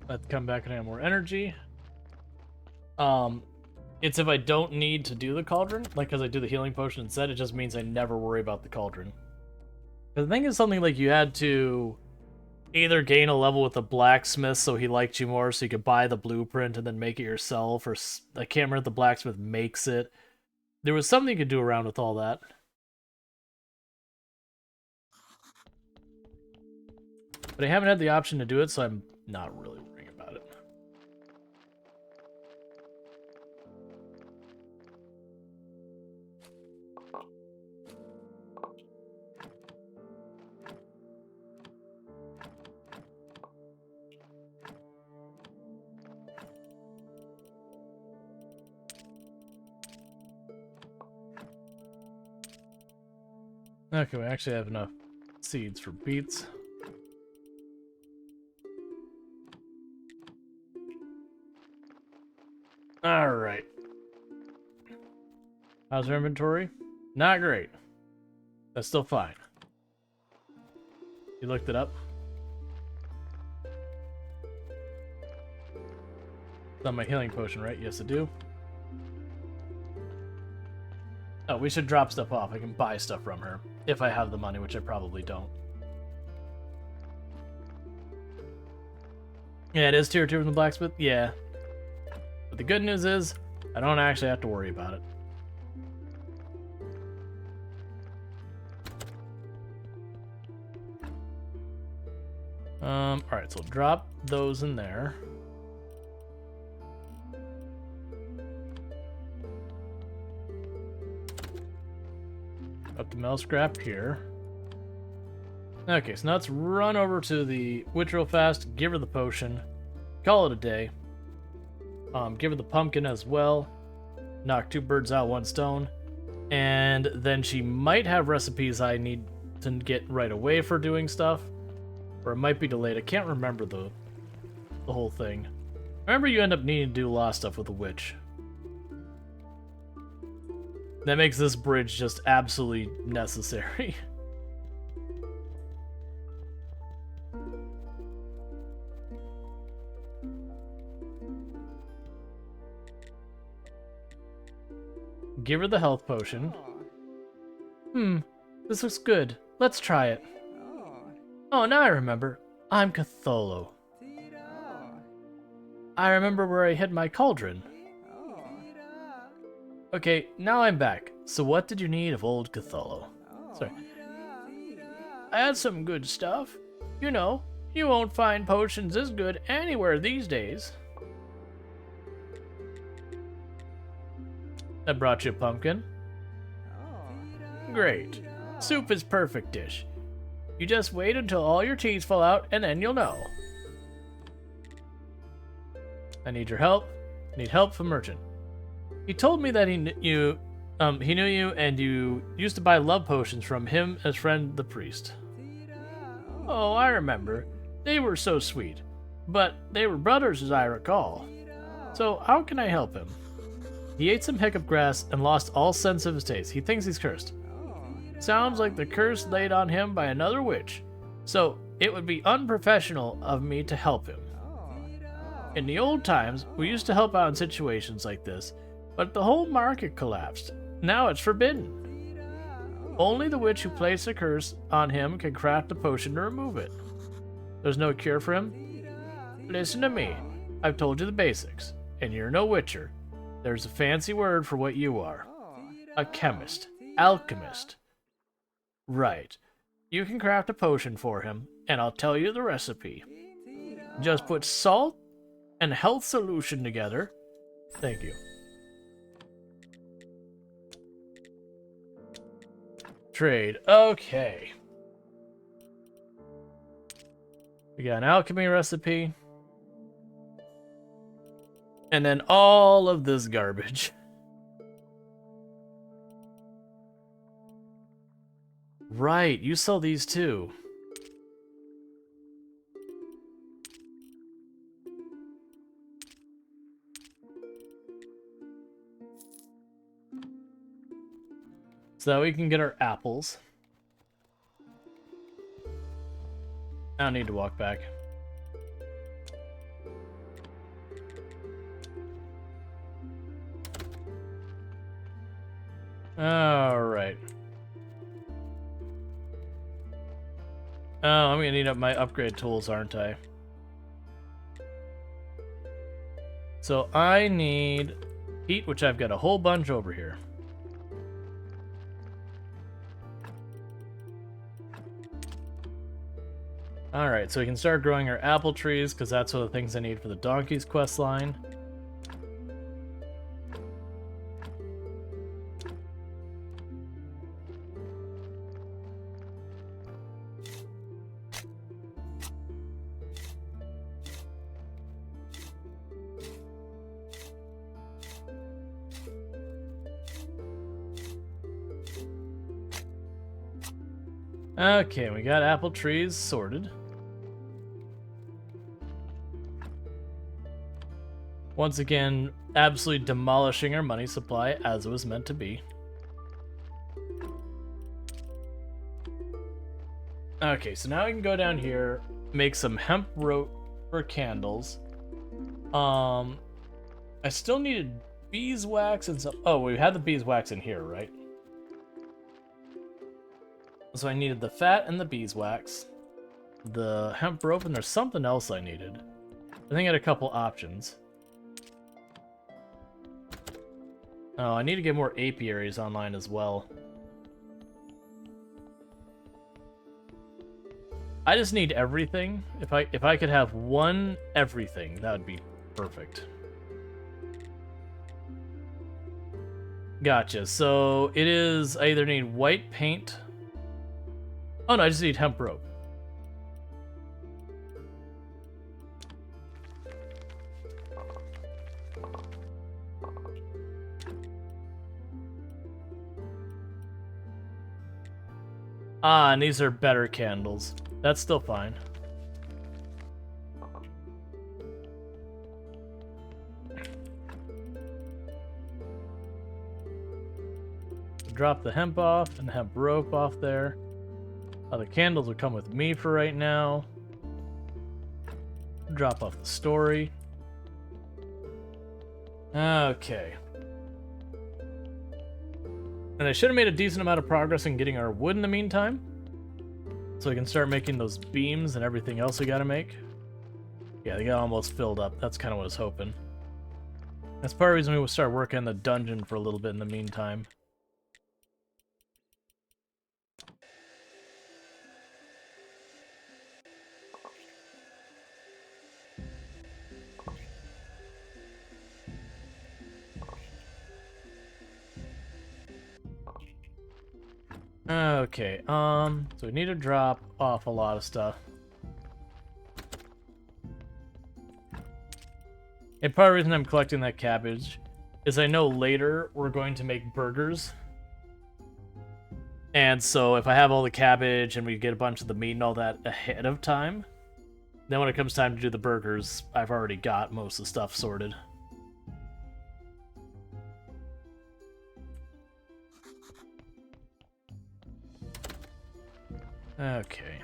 Let's come back and have more energy. It's if I don't need to do the cauldron, like because I do the healing potion instead, it just means I never worry about the cauldron. The thing is something like you had to either gain a level with the blacksmith so he liked you more so you could buy the blueprint and then make it yourself, or I can't remember if the blacksmith makes it. There was something you could do around with all that. But I haven't had the option to do it, so I'm not really worrying about it. Okay, we actually have enough seeds for beets. Alright. How's our inventory? Not great. That's still fine. You looked it up? It's on my healing potion, right? Yes, I do. Oh, we should drop stuff off. I can buy stuff from her. If I have the money, which I probably don't. Yeah, it is tier 2 from the blacksmith? Yeah. But the good news is, I don't actually have to worry about it. Alright, so drop those in there. Up the metal scrap here. Okay, so now let's run over to the witch real fast, give her the potion, call it a day. Give her the pumpkin as well. Knock 2 birds out, 1 stone. And then she might have recipes I need to get right away for doing stuff. Or it might be delayed. I can't remember the whole thing. Remember, you end up needing to do a lot of stuff with a witch. That makes this bridge just absolutely necessary. Give her the health potion. This looks good. Let's try it. Oh, now I remember. I'm Cthulhu. I remember where I hid my cauldron. Okay, now I'm back. So what did you need of old Cthulhu? Sorry. I had some good stuff. You know, you won't find potions as good anywhere these days. I brought you a pumpkin. Great. Soup is perfect dish. You just wait until all your teeth fall out, and then you'll know. I need your help. I need help from merchant. He told me that he knew you, and you used to buy love potions from him as friend the priest. Oh, I remember. They were so sweet. But they were brothers, as I recall. So, how can I help him? He ate some hiccup grass and lost all sense of his taste. He thinks he's cursed. Sounds like the curse laid on him by another witch. So, it would be unprofessional of me to help him. In the old times, we used to help out in situations like this, but the whole market collapsed. Now it's forbidden. Only the witch who placed a curse on him can craft a potion to remove it. There's no cure for him? Listen to me. I've told you the basics, and you're no witcher. There's a fancy word for what you are. A chemist. Alchemist. Right. You can craft a potion for him, and I'll tell you the recipe. Just put salt and health solution together. Thank you. Trade. Okay. We got an alchemy recipe. And then all of this garbage. Right, you sell these too. So that we can get our apples. I don't need to walk back. Alright. Oh, I'm gonna need up my upgrade tools, aren't I? So I need heat, which I've got a whole bunch over here. Alright, so we can start growing our apple trees, because that's one of the things I need for the Donkey's quest line. Okay, we got apple trees sorted. Once again, absolutely demolishing our money supply as it was meant to be. Okay, so now I can go down here, make some hemp rope for candles. I still needed beeswax and some. Oh, we had the beeswax in here, right? So I needed the fat and the beeswax, the hemp rope, and there's something else I needed. I think I had a couple options. Oh, I need to get more apiaries online as well. I just need everything. If I could have one everything, that would be perfect. Gotcha. So it is, I either need white paint. Oh no, I just need hemp rope. Ah, and these are better candles. That's still fine. Drop the hemp off and the hemp rope off there. The candles will come with me for right now. Drop off the story. Okay. And I should have made a decent amount of progress in getting our wood in the meantime. So we can start making those beams and everything else we gotta make. Yeah, they got almost filled up. That's kind of what I was hoping. That's part of the reason we will start working on the dungeon for a little bit in the meantime. Okay, so we need to drop off a lot of stuff. And part of the reason I'm collecting that cabbage is I know later we're going to make burgers. And so if I have all the cabbage and we get a bunch of the meat and all that ahead of time, then when it comes time to do the burgers, I've already got most of the stuff sorted. Okay.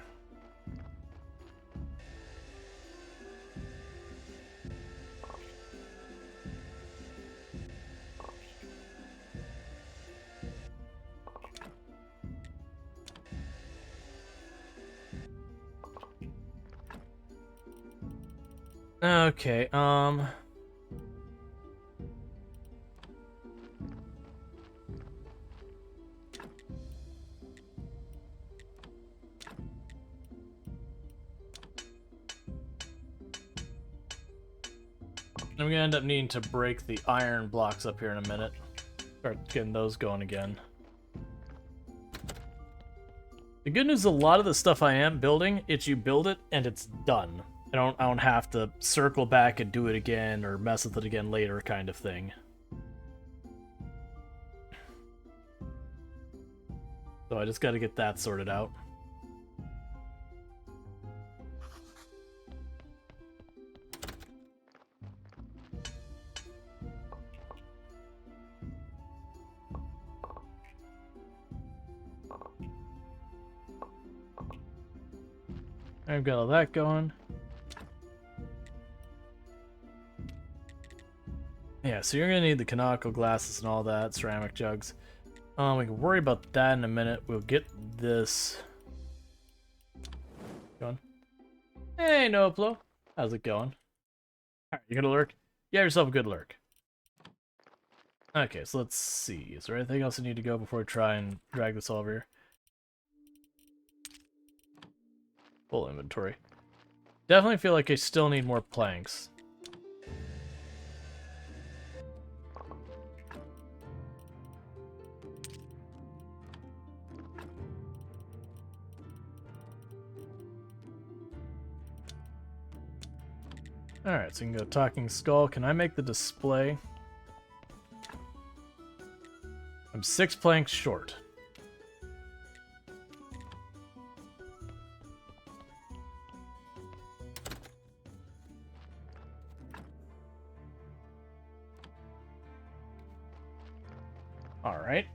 Okay, I'm gonna end up needing to break the iron blocks up here in a minute. Start getting those going again. The good news is a lot of the stuff I am building, it's you build it and it's done. I don't have to circle back and do it again or mess with it again later kind of thing. So I just gotta get that sorted out. I've got all that going. Yeah, so you're gonna need the canonical glasses and all that, ceramic jugs. We can worry about that in a minute. We'll get this going. Hey, Noplo. How's it going? Alright, you gonna lurk? You have yourself a good lurk. Okay, so let's see. Is there anything else I need to go before I try and drag this all over here? Full inventory. Definitely feel like I still need more planks. Alright, so you can go Talking Skull. Can I make the display? I'm 6 planks short. Alright.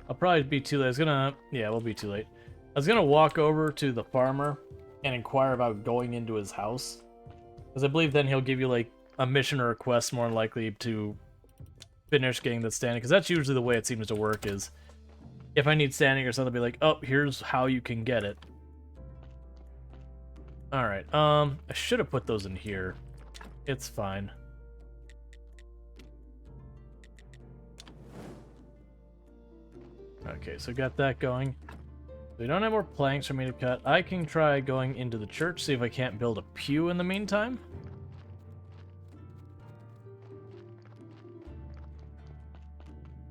I'll probably be too late. Yeah, we'll be too late. I was gonna walk over to the farmer and inquire about going into his house. Because I believe then he'll give you, like, a mission or a quest more likely to finish getting the standing. Because that's usually the way it seems to work is, if I need standing or something, be like, oh, here's how you can get it. Alright, I should have put those in here. It's fine. Okay, so got that going. We don't have more planks for me to cut. I can try going into the church, see if I can't build a pew in the meantime.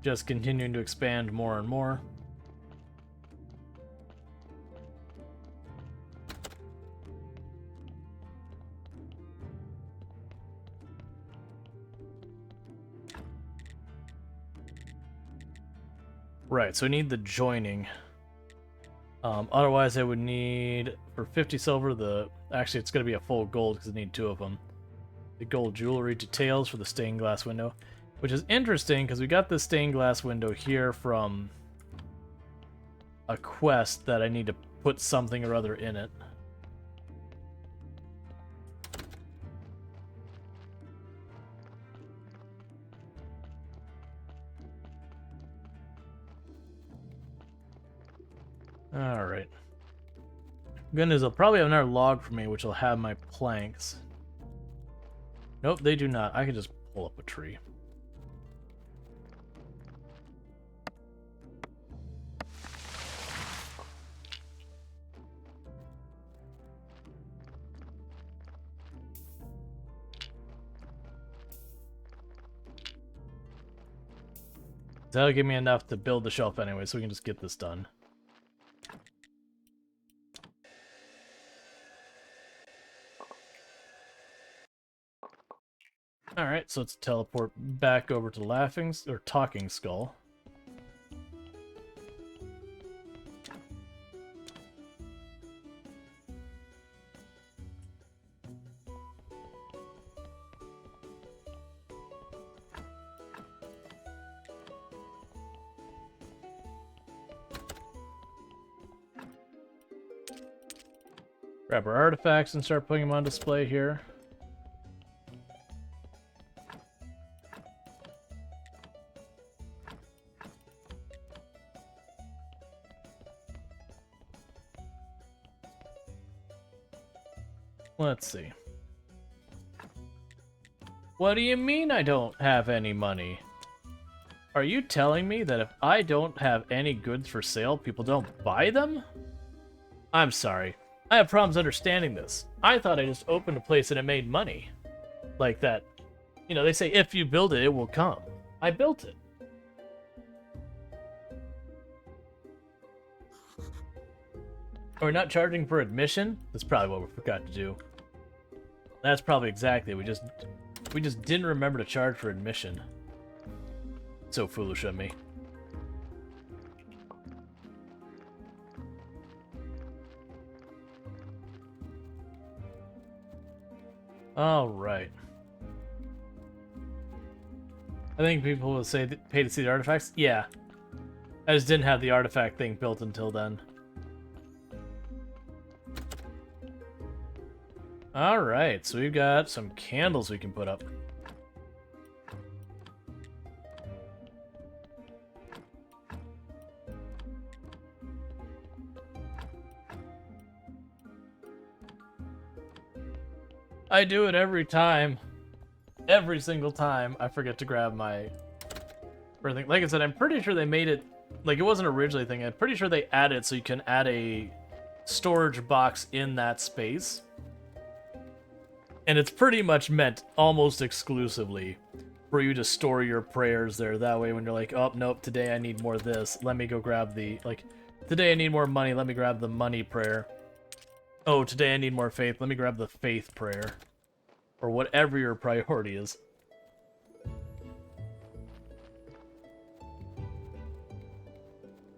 Just continuing to expand more and more. Right, so I need the joining. Otherwise I would need, for 50 silver, actually it's going to be a full gold because I need 2 of them. The gold jewelry details for the stained glass window. Which is interesting because we got this stained glass window here from a quest that I need to put something or other in it. Alright. Good news, they'll probably have another log for me, which will have my planks. Nope, they do not. I can just pull up a tree. That'll give me enough to build the shelf anyway, so we can just get this done. so let's teleport back over to Talking Skull. Grab our artifacts and start putting them on display here. Let's see. What do you mean I don't have any money? Are you telling me that if I don't have any goods for sale, people don't buy them? I'm sorry. I have problems understanding this. I thought I just opened a place and it made money. Like that. You know, they say if you build it, it will come. I built it. Are we not charging for admission? That's probably what we forgot to do. That's probably exactly. We just didn't remember to charge for admission. So foolish of me. All right. I think people will say pay to see the artifacts. Yeah. I just didn't have the artifact thing built until then. All right, so we've got some candles we can put up. I do it every time. Every single time I forget to grab my everything. Like I said, I'm pretty sure they made it, like it wasn't originally a thing. I'm pretty sure they added so you can add a storage box in that space. And it's pretty much meant almost exclusively for you to store your prayers there. That way when you're like, oh, nope, today I need more of this. Let me go grab the, like, today I need more money. Let me grab the money prayer. Oh, today I need more faith. Let me grab the faith prayer. Or whatever your priority is.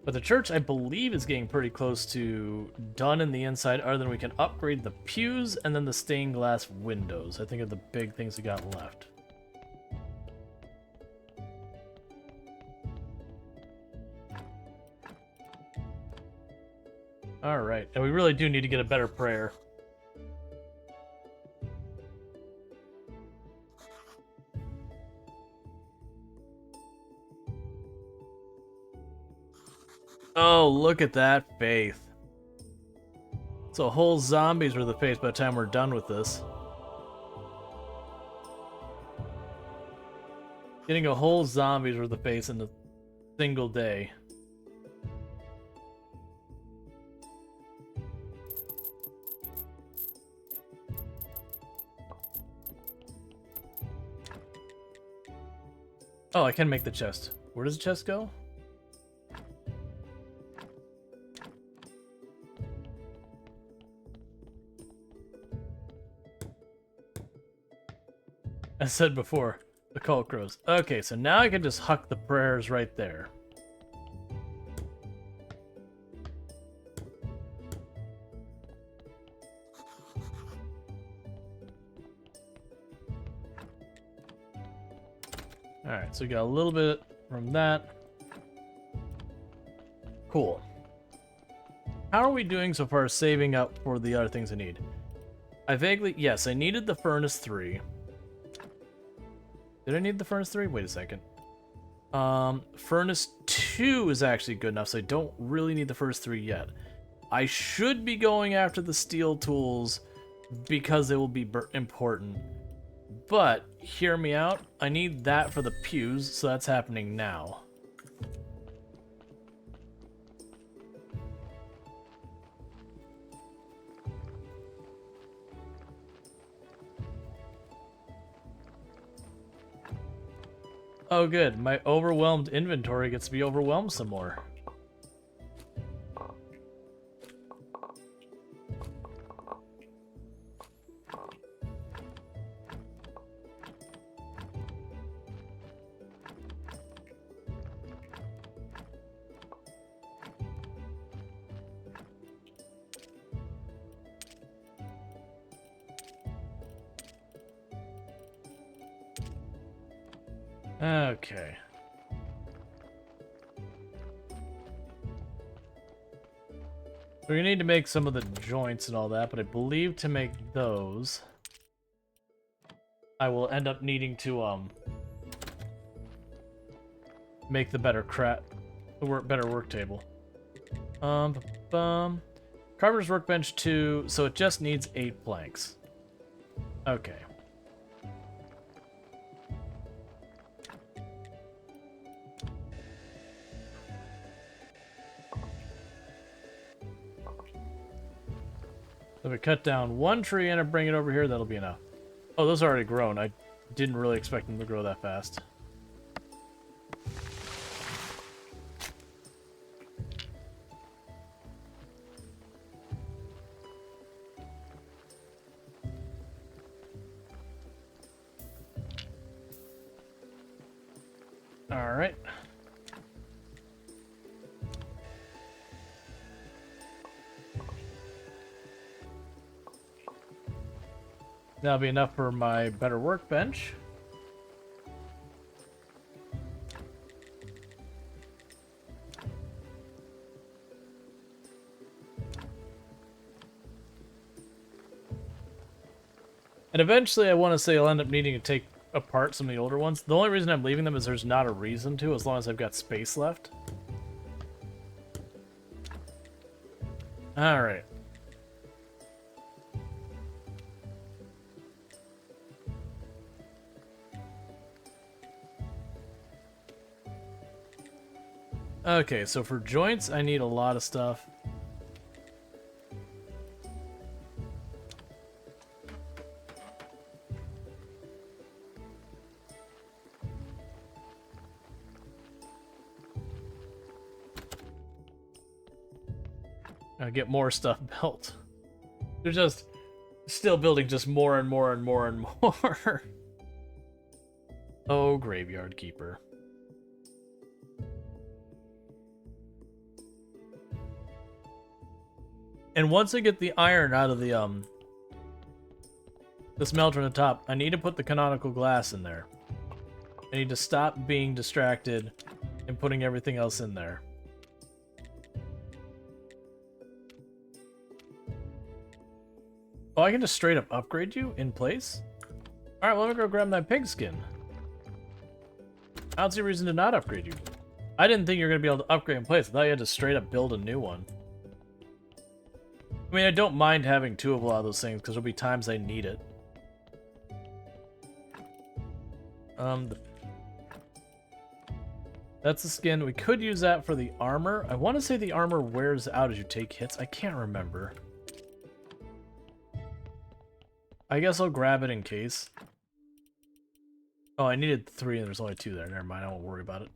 But the church, I believe, is getting pretty close to done in the inside, other than we can upgrade the pews and then the stained glass windows. I think are the big things we got left. Alright, and we really do need to get a better prayer. Oh, look at that faith. It's a whole zombies worth of faith by the time we're done with this. Getting a whole zombies worth of faith in a single day. Oh, I can make the chest. Where does the chest go? As said before, the cult grows. Okay, so now I can just huck the prayers right there. Alright, so we got a little bit from that. Cool. How are we doing so far saving up for the other things I need? Yes, I needed the Furnace 3. Did I need the Furnace 3? Wait a second. Furnace 2 is actually good enough, so I don't really need the first 3 yet. I should be going after the steel tools because they will be important. But, hear me out, I need that for the pews, so that's happening now. Oh good, my overwhelmed inventory gets to be overwhelmed some more. Okay. So we need to make some of the joints and all that, but I believe to make those, I will end up needing to make the better better work table. Carver's workbench 2, so it just needs 8 planks. Okay. So we cut down 1 tree and I bring it over here, that'll be enough. Oh, those are already grown. I didn't really expect them to grow that fast. Alright. That'll be enough for my better workbench. And eventually I want to say I'll end up needing to take apart some of the older ones. The only reason I'm leaving them is there's not a reason to, as long as I've got space left. Alright. Okay, so for joints, I need a lot of stuff. I'll get more stuff built. They're just still building just more and more and more and more. Oh, Graveyard Keeper. And once I get the iron out of the smelter on the top, I need to put the canonical glass in there. I need to stop being distracted and putting everything else in there. Oh, I can just straight up upgrade you in place? Alright, well, let me go grab that pig skin. I don't see a reason to not upgrade you. I didn't think you were going to be able to upgrade in place. I thought you had to straight up build a new one. I mean, I don't mind having 2 of a lot of those things, because there'll be times I need it. That's the skin. We could use that for the armor. I want to say the armor wears out as you take hits. I can't remember. I guess I'll grab it in case. Oh, I needed 3 and there's only 2 there. Never mind, I won't worry about it.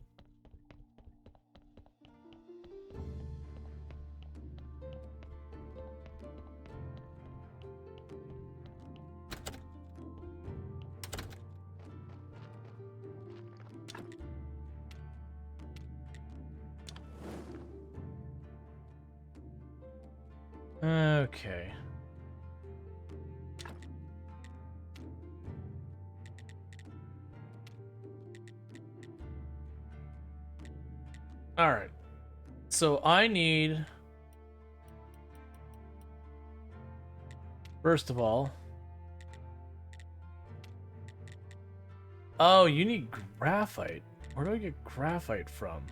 Okay. Alright. So I need... First of all... Oh, you need graphite. Where do I get graphite from?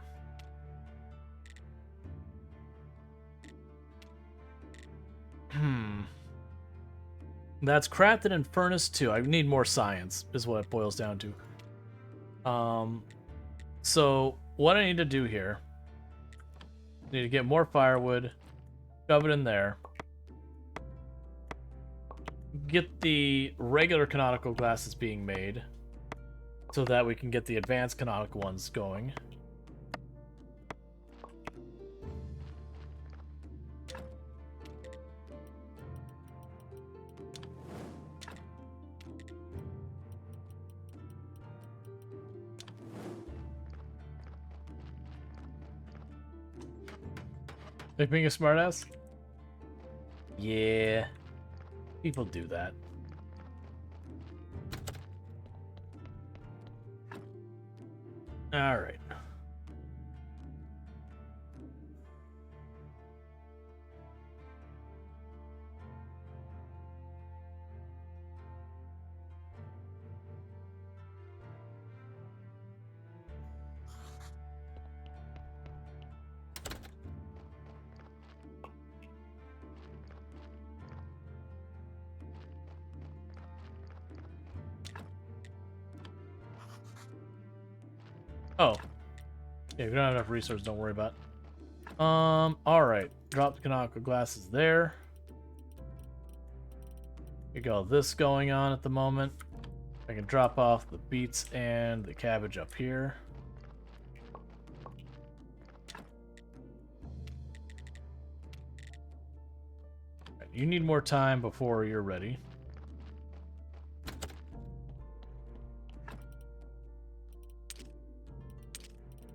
That's crafted in Furnace 2. I need more science, is what it boils down to. So, what I need to do here... I need to get more firewood, shove it in there. Get the regular canonical glasses being made, so that we can get the advanced canonical ones going. Like being a smartass? Yeah. People do that. All right. Oh. Yeah, we don't have enough resources, don't worry about it. Alright. Drop the canonical glasses there. We got this going on at the moment. I can drop off the beets and the cabbage up here. Right, you need more time before you're ready.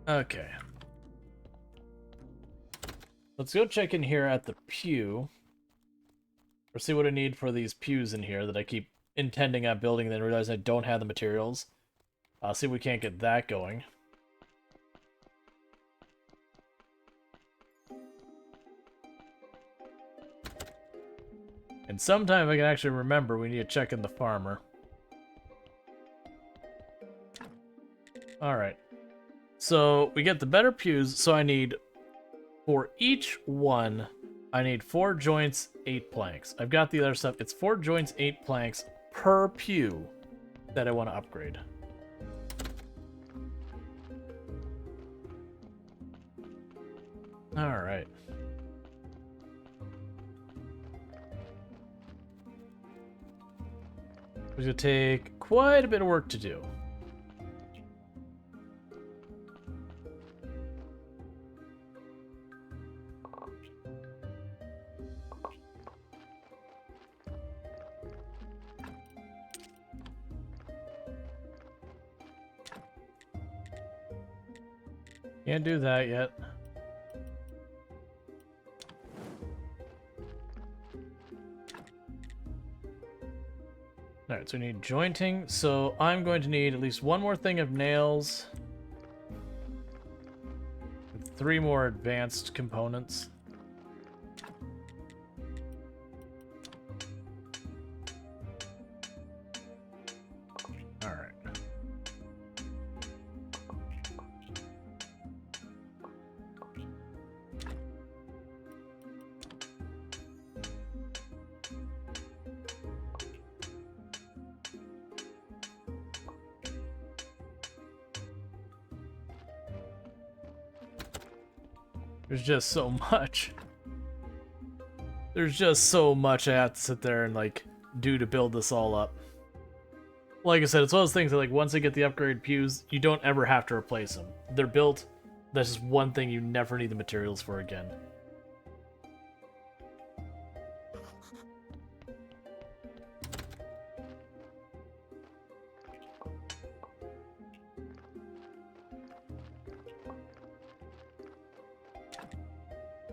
Okay. Let's go check in here at the pew. Or see what I need for these pews in here that I keep intending on building and then realize I don't have the materials. See if we can't get that going. And sometime I can actually remember we need to check in the farmer. Alright. So we get the better pews, so I need, for each one, I need 4 joints, 8 planks. I've got the other stuff. It's 4 joints, 8 planks per pew that I want to upgrade. Alright. It's going to take quite a bit of work to do. Can't do that yet. Alright, so we need jointing. So I'm going to need at least 1 more thing of nails. And 3 more advanced components. Alright. There's just so much. There's just so much I have to sit there and, like, do to build this all up. Like I said, it's one of those things that, like, once I get the upgrade pews, you don't ever have to replace them. They're built. That's just one thing you never need the materials for again.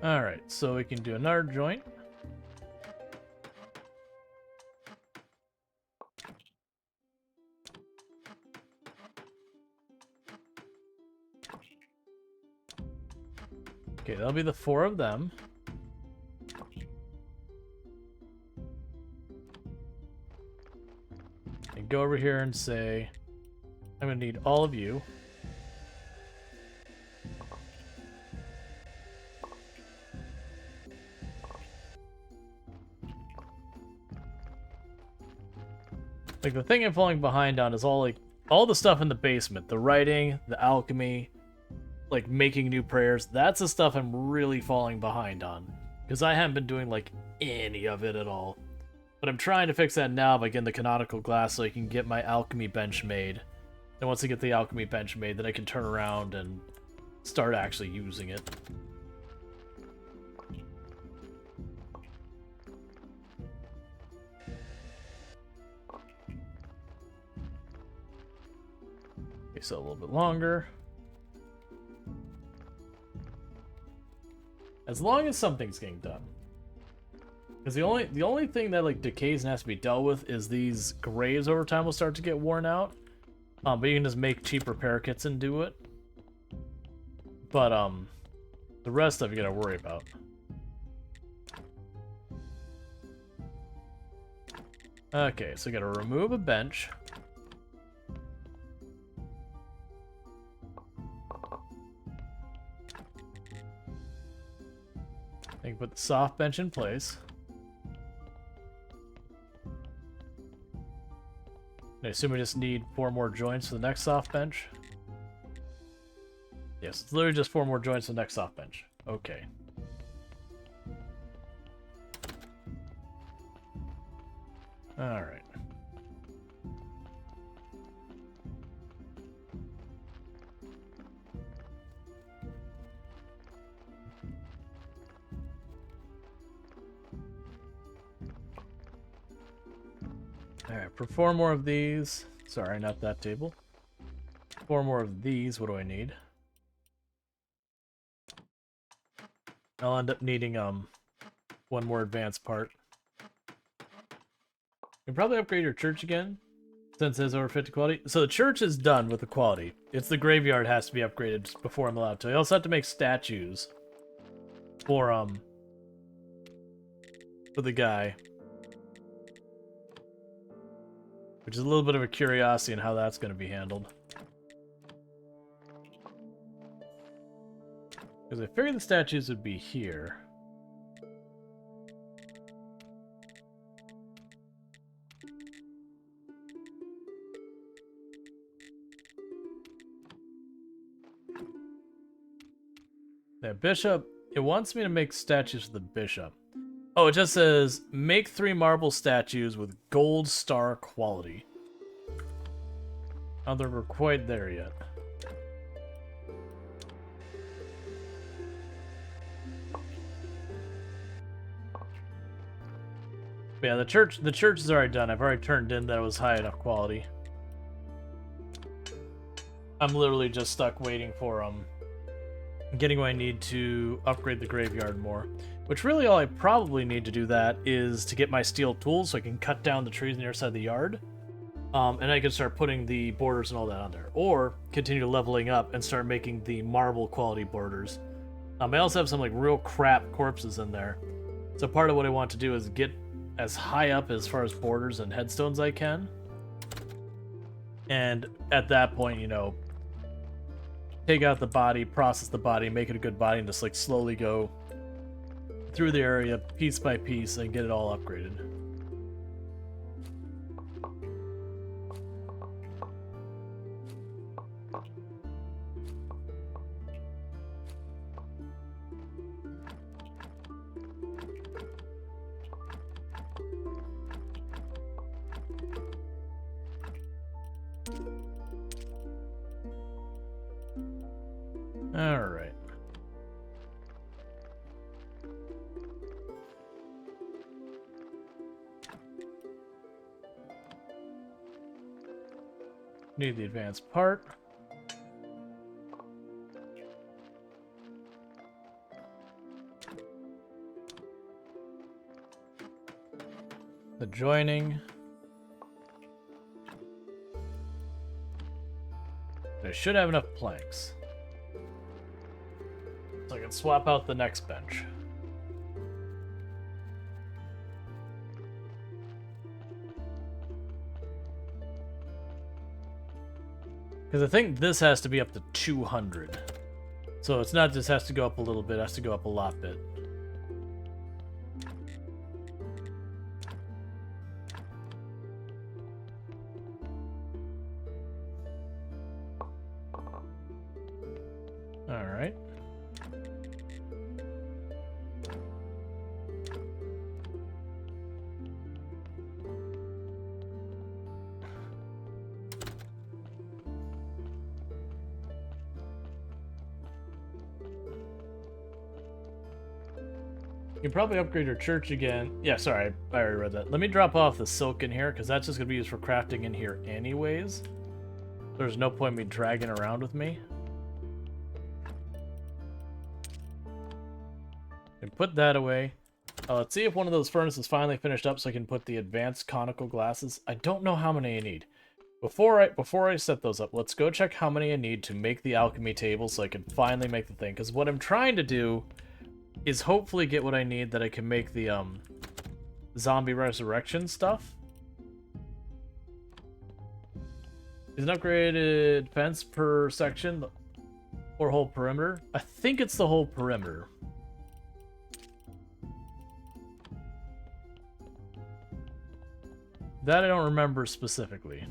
Alright, so we can do another joint. Okay, that'll be the 4 of them. And go over here and say, I'm gonna need all of you. Like, the thing I'm falling behind on is all the stuff in the basement. The writing, the alchemy, like, making new prayers. That's the stuff I'm really falling behind on. Because I haven't been doing, like, any of it at all. But I'm trying to fix that now by getting the canonical glass so I can get my alchemy bench made. And once I get the alchemy bench made, then I can turn around and start actually using it. So a little bit longer. As long as something's getting done. Because the only thing that, like, decays and has to be dealt with is these graves over time will start to get worn out. But you can just make cheap repair kits and do it. But, the rest of you gotta worry about. Okay, so we gotta remove a bench. I can put the soft bench in place. I assume we just need 4 more joints for the next soft bench. Yes, it's literally just 4 more joints for the next soft bench. Okay. Alright. Alright, for 4 more of these. Sorry, not that table. 4 more of these, what do I need? I'll end up needing 1 more advanced part. You can probably upgrade your church again, since it has over 50 quality. So the church is done with the quality. It's the graveyard has to be upgraded before I'm allowed to. I also have to make statues for the guy. Which is a little bit of a curiosity in how that's going to be handled. Because I figured the statues would be here. The bishop, it wants me to make statues for the bishop. Oh, it just says, make 3 marble statues with gold star quality. I don't think we're quite there yet. But yeah, the church is already done. I've already turned in that it was high enough quality. I'm literally just stuck waiting for getting what I need to upgrade the graveyard more. Which really all I probably need to do that is to get my steel tools so I can cut down the trees on the other side of the yard. And I can start putting the borders and all that on there. Or continue leveling up and start making the marble quality borders. I also have some like real crap corpses in there. So part of what I want to do is get as high up as far as borders and headstones I can. And at that point, you know, take out the body, process the body, make it a good body, and just like slowly go through the area piece by piece and get it all upgraded. All right. Need the advanced part. The joining. I should have enough planks. So I can swap out the next bench. Because I think this has to be up to 200. So it's not just has to go up a little bit, it has to go up a lot bit. Alright. You can probably upgrade your church again. Yeah, sorry, I already read that. Let me drop off the silk in here, because that's just going to be used for crafting in here anyways. There's no point in me dragging around with me. And put that away. Let's see if one of those furnaces finally finished up so I can put the advanced conical glasses. I don't know how many I need. Before I set those up, let's go check how many I need to make the alchemy table so I can finally make the thing. Because what I'm trying to do is hopefully get what I need that I can make the zombie resurrection stuff. Is an upgraded fence per section or whole perimeter? I think it's the whole perimeter. That I don't remember specifically.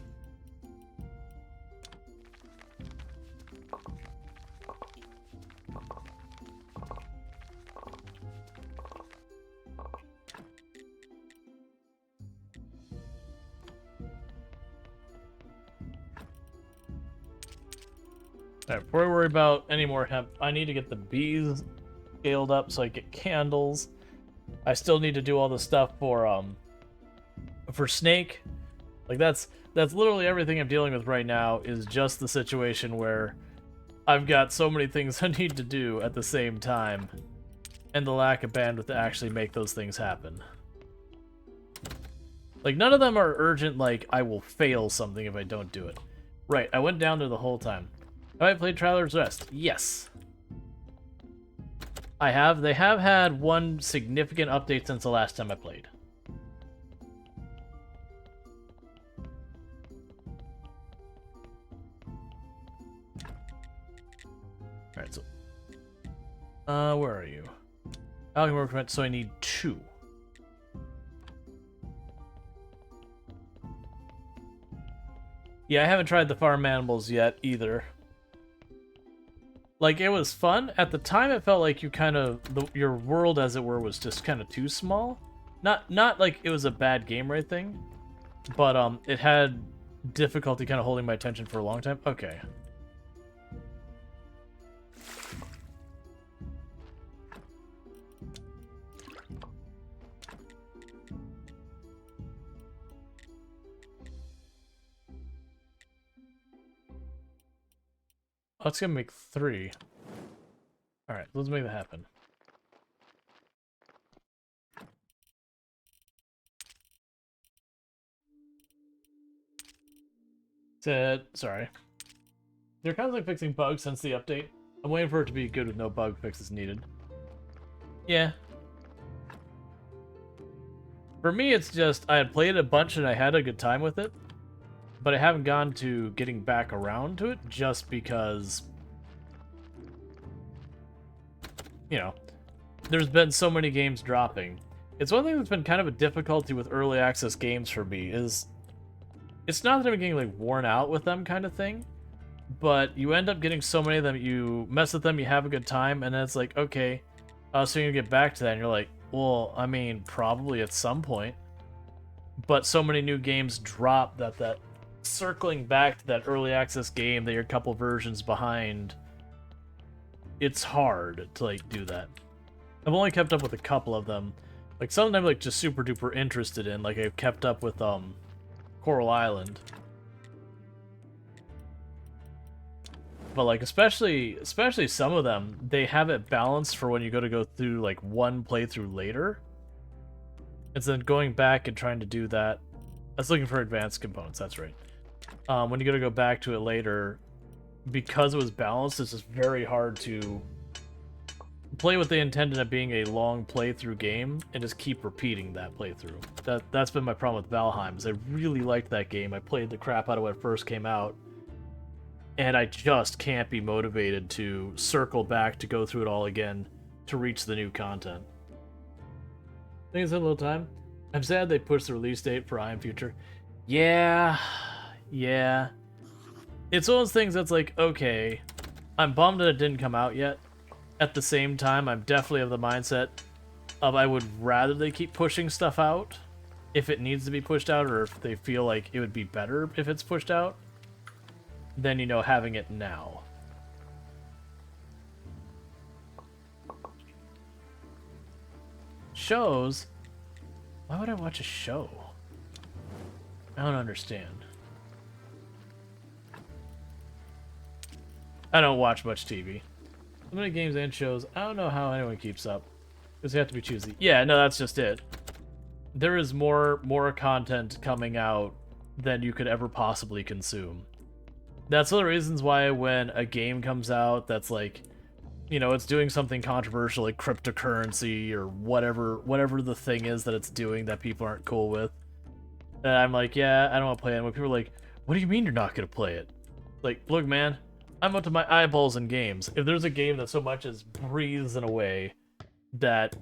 Alright, before I worry about any more hemp, I need to get the bees scaled up so I get candles. I still need to do all the stuff for Snake. Like that's literally everything I'm dealing with right now is just the situation where I've got so many things I need to do at the same time and the lack of bandwidth to actually make those things happen. Like none of them are urgent like I will fail something if I don't do it. Right, I went down there the whole time. Have I played Traveler's Rest? Yes. I have. They have had one significant update since the last time I played. Alright, so... where are you? Alchemy workbench, so I need 2. Yeah, I haven't tried the farm animals yet, either. Like, it was fun. At the time, it felt like you kind of... your world, as it were, was just kind of too small. Not like it was a bad game or anything, but it had difficulty kind of holding my attention for a long time. Okay. Let's gonna make 3. Alright, let's make that happen. Sorry. They're kind of like fixing bugs since the update. I'm waiting for it to be good with no bug fixes needed. Yeah. For me, it's just, I had played a bunch and I had a good time with it. But I haven't gone to getting back around to it just because, you know, there's been so many games dropping. It's one thing that's been kind of a difficulty with early access games for me is it's not that I'm getting like worn out with them kind of thing, but you end up getting so many of them, you mess with them, you have a good time, and then it's like, okay, so you're gonna get back to that, and you're like, well, I mean, probably at some point. But so many new games drop that circling back to that early access game that you're a couple versions behind, it's hard to like do that. I've only kept up with a couple of them. Like some of them I'm like just super duper interested in, like I've kept up with Coral Island. But like especially some of them, they have it balanced for when you go through like one playthrough later. It's then going back and trying to do that. I was looking for advanced components, that's right. When you go back to it later, because it was balanced, it's just very hard to play what they intended at being a long playthrough game and just keep repeating that playthrough. That's been my problem with Valheim, is I really liked that game. I played the crap out of when it first came out, and I just can't be motivated to circle back to go through it all again to reach the new content. I think it's a little time. I'm sad they pushed the release date for I Am Future. Yeah. It's one of those things that's like, okay, I'm bummed that it didn't come out yet. At the same time, I'm definitely of the mindset of I would rather they keep pushing stuff out if it needs to be pushed out, or if they feel like it would be better if it's pushed out, than, you know, having it now. Shows? Why would I watch a show? I don't understand. I don't watch much TV. So many games and shows, I don't know how anyone keeps up. Because you have to be choosy. Yeah, no, that's just it. There is more content coming out than you could ever possibly consume. That's one of the reasons why when a game comes out that's like, you know, it's doing something controversial like cryptocurrency or whatever the thing is that it's doing that people aren't cool with, and I'm like, yeah, I don't want to play it. And when people are like, what do you mean you're not going to play it? Like, look, man, I'm up to my eyeballs in games. If there's a game that so much as breathes in a way that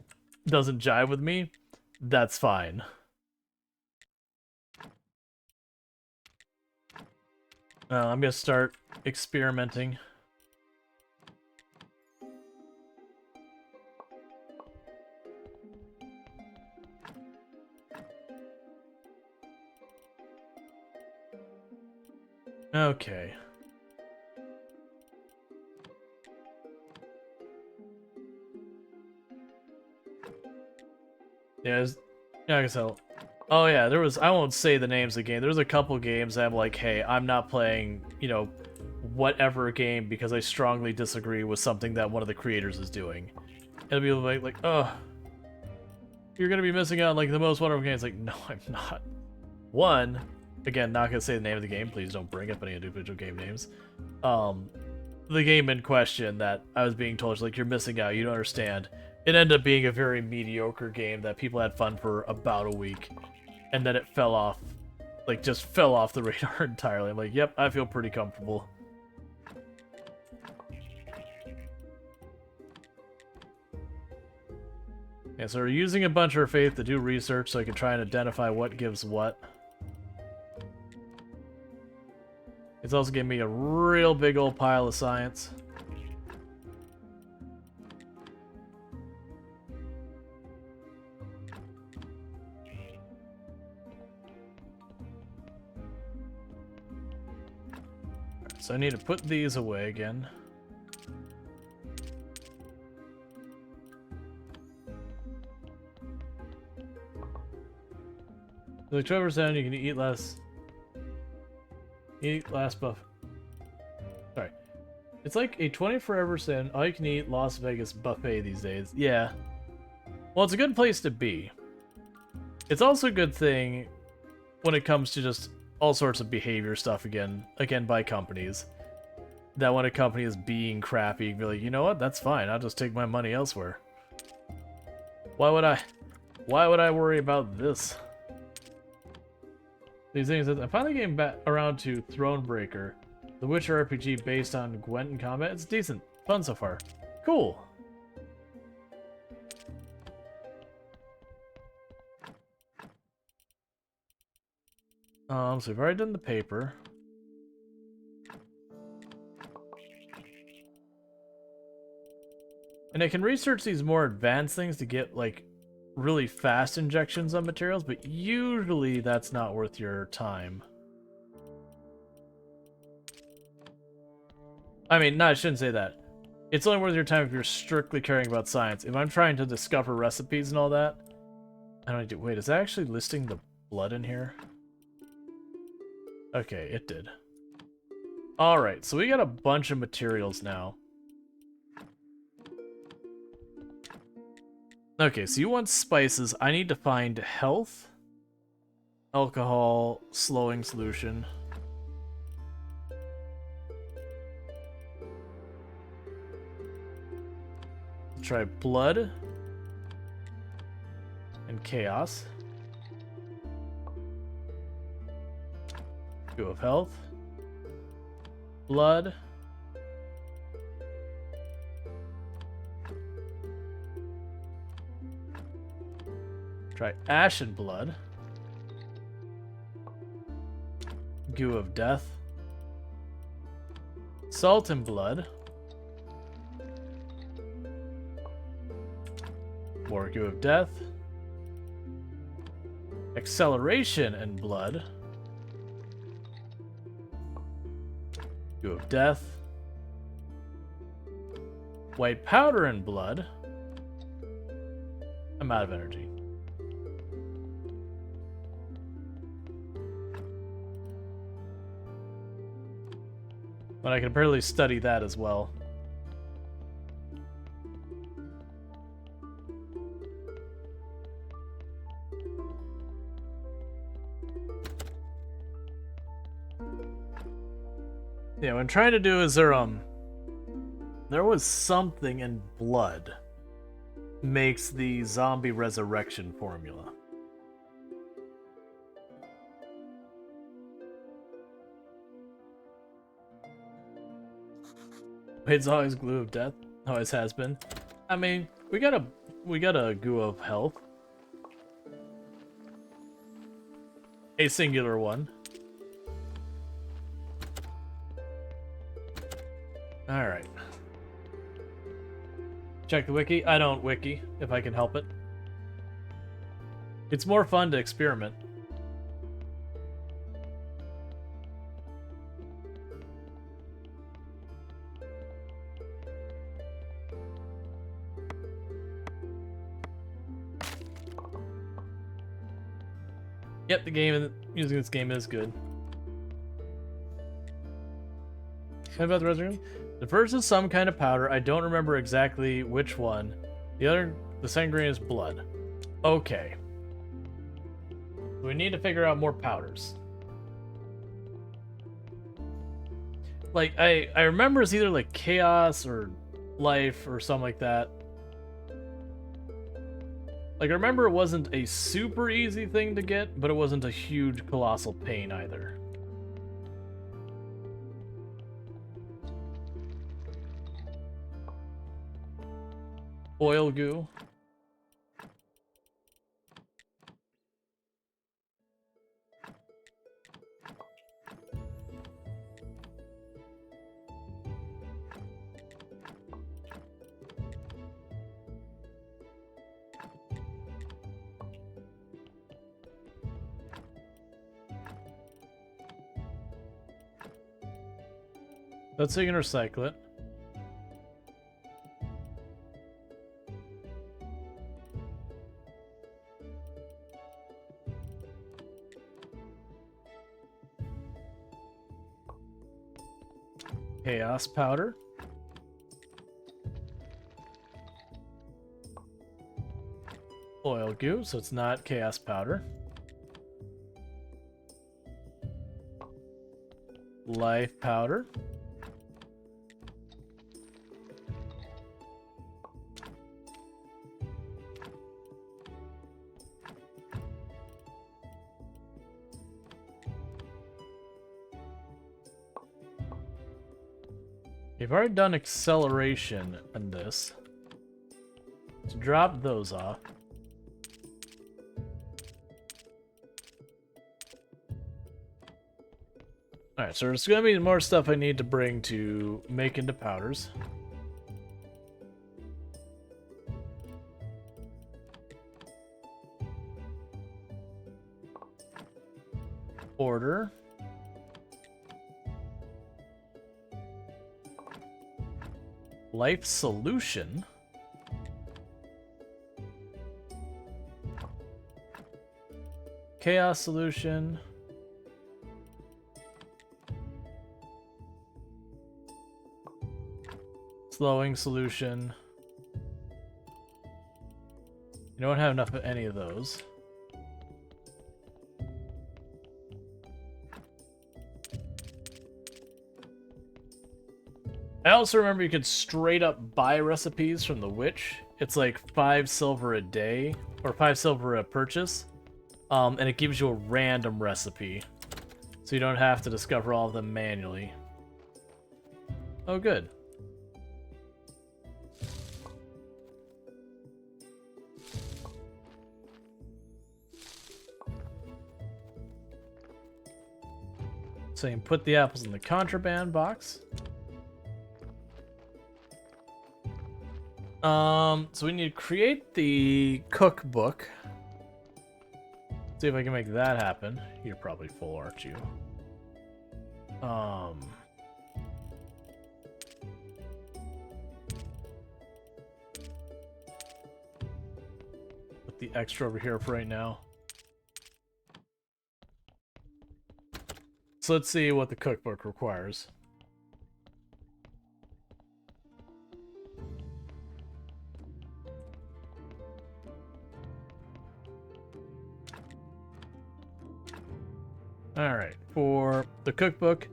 doesn't jive with me, that's fine. I'm gonna start experimenting. Okay. Yeah, I guess I'll... Oh yeah, there was... I won't say the names of the game. There's a couple games that I'm like, hey, I'm not playing, you know, whatever game because I strongly disagree with something that one of the creators is doing. It'll be like, oh, you're gonna be missing out on, like, the most wonderful game. It's like, no, I'm not. One, again, not gonna say the name of the game. Please don't bring up any individual game names. The game in question that I was being told is like, you're missing out, you don't understand. It ended up being a very mediocre game that people had fun for about a week, and then it fell off, like, just fell off the radar entirely. I'm like, yep, I feel pretty comfortable. Yeah, so we're using a bunch of our faith to do research so I can try and identify what gives what. It's also giving me a real big old pile of science. So I need to put these away again. Like 12%, you can eat less. Eat last buff. Sorry. It's like a 24% all you can eat Las Vegas buffet these days. Yeah. Well, it's a good place to be. It's also a good thing when it comes to just all sorts of behavior stuff again by companies. That when a company is being crappy, you can be like, you know what, that's fine, I'll just take my money elsewhere. Why would I worry about this? These things, I'm finally getting back around to Thronebreaker, the Witcher RPG based on Gwent and combat. It's decent, fun so far. Cool. So we've already done the paper. And I can research these more advanced things to get, like, really fast injections of materials, but usually that's not worth your time. I mean, no, I shouldn't say that. It's only worth your time if you're strictly caring about science. If I'm trying to discover recipes and all that, I don't need to... Wait, is that actually listing the blood in here? Okay, it did. Alright, so we got a bunch of materials now. Okay, so you want spices. I need to find health, alcohol, slowing solution. Try blood and chaos. 2 of health, blood, try ash and blood, goo of death, salt and blood, more goo of death, acceleration and blood, goo of death, white powder and blood. I'm out of energy. But I can barely study that as well. Yeah, what I'm trying to do is there was something in blood makes the zombie resurrection formula. It's always glue of death. Always has been. I mean, we got a goo of health. A singular one. Alright. Check the wiki. I don't wiki, if I can help it. It's more fun to experiment. Yep, the game using this game is good. What about the resurrection? The first is some kind of powder. I don't remember exactly which one. The second ingredient is blood. Okay. We need to figure out more powders. Like, I remember it's either like chaos or life or something like that. Like, I remember it wasn't a super easy thing to get, but it wasn't a huge, colossal pain either. Oil goo. Let's see if you can recycle it. Chaos powder. Oil goo, so it's not chaos powder. Life powder. We've already done acceleration in this. Let's drop those off. Alright, so there's gonna be more stuff I need to bring to make into powders. Order. Life solution. Chaos solution. Slowing solution. You don't have enough of any of those. I also remember you could straight up buy recipes from the witch. It's like 5 silver a day, or 5 silver a purchase, and it gives you a random recipe, so you don't have to discover all of them manually. Oh, good. So you can put the apples in the contraband box. So we need to create the cookbook. See if I can make that happen. You're probably full, aren't you? Put the extra over here for right now. So let's see what the cookbook requires. Alright, for the cookbook,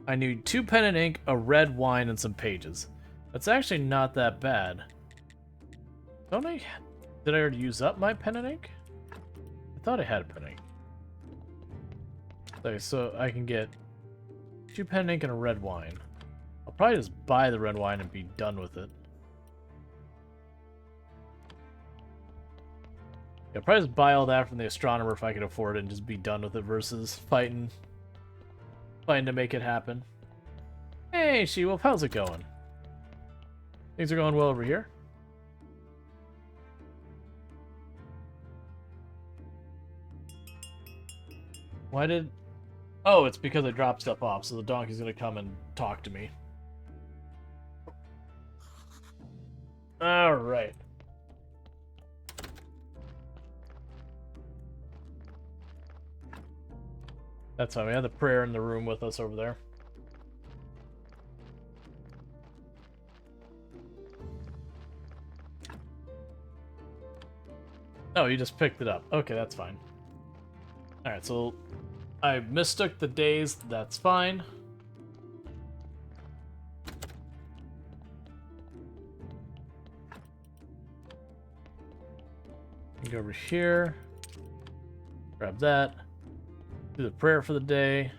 I need 2 pen and ink, a red wine, and some pages. That's actually not that bad. Don't I... Did I already use up my pen and ink? I thought I had a pen and ink. Okay, so I can get 2 pen and ink and a red wine. I'll probably just buy the red wine and be done with it. Yeah, I'll probably just buy all that from the astronomer if I can afford it and just be done with it versus fighting to make it happen. Hey, She-Wolf, how's it going? Things are going well over here. Why did... Oh, it's because I dropped stuff off, so the donkey's gonna come and talk to me. Alright. That's fine. We had the prayer in the room with us over there. Oh, you just picked it up. Okay, that's fine. Alright, so I mistook the days. That's fine. Go over here. Grab that. Do the prayer for the day.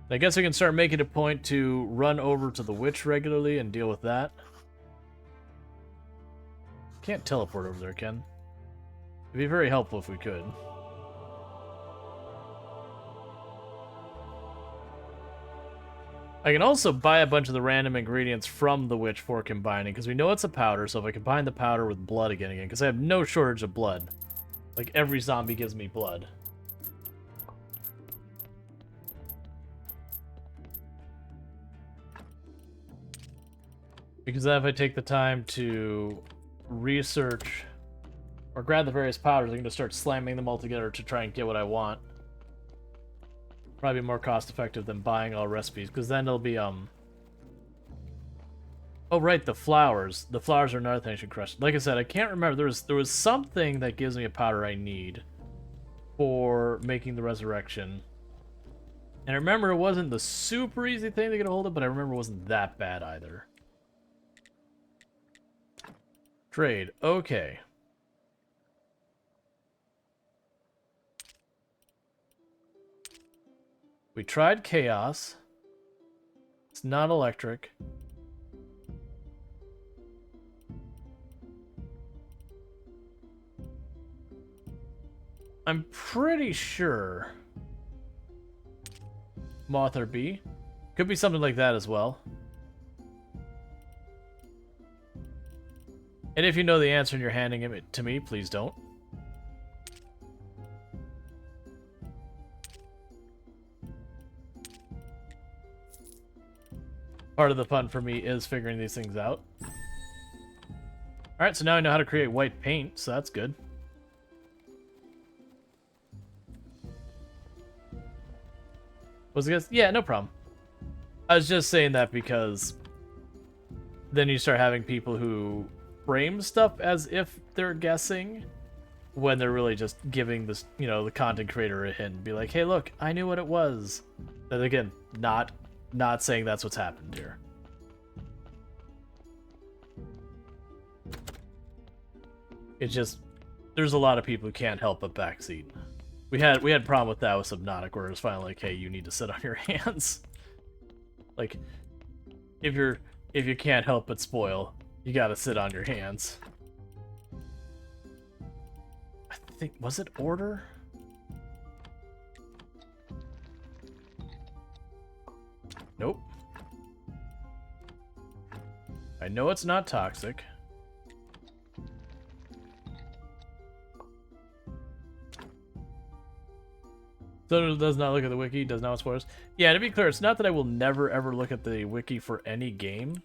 I guess I can start making a point to run over to the witch regularly and deal with that. Can't teleport over there, Ken. It'd be very helpful if we could. I can also buy a bunch of the random ingredients from the witch for combining, because we know it's a powder, so if I combine the powder with blood again, because I have no shortage of blood. Like, every zombie gives me blood. Because then if I take the time to research or grab the various powders, I can just start slamming them all together to try and get what I want. Probably more cost effective than buying all recipes, because then it'll be, Oh, right, the flowers. The flowers are another thing I should crush. Like I said, I can't remember. There was something that gives me a powder I need for making the resurrection. And I remember it wasn't the super easy thing to get a hold of, but I remember it wasn't that bad either. Trade. Okay. We tried chaos. It's not electric. I'm pretty sure moth or bee. Could be something like that as well. And if you know the answer and you're handing it to me, please don't. Part of the fun for me is figuring these things out. Alright, so now I know how to create white paint, so that's good. Was it guess? Yeah, no problem. I was just saying that because then you start having people who frame stuff as if they're guessing when they're really just giving this, you know, the content creator a hint. Be like, hey, look, I knew what it was. And again, not saying that's what's happened here. It's just there's a lot of people who can't help but backseat. We had a problem with that with Subnautica, where it was finally like, hey, you need to sit on your hands. Like, if you can't help but spoil, you gotta sit on your hands. I think, was it order? Nope. I know it's not toxic. So it does not look at the wiki, does not spoilers. Yeah, to be clear, it's not that I will never ever look at the wiki for any game.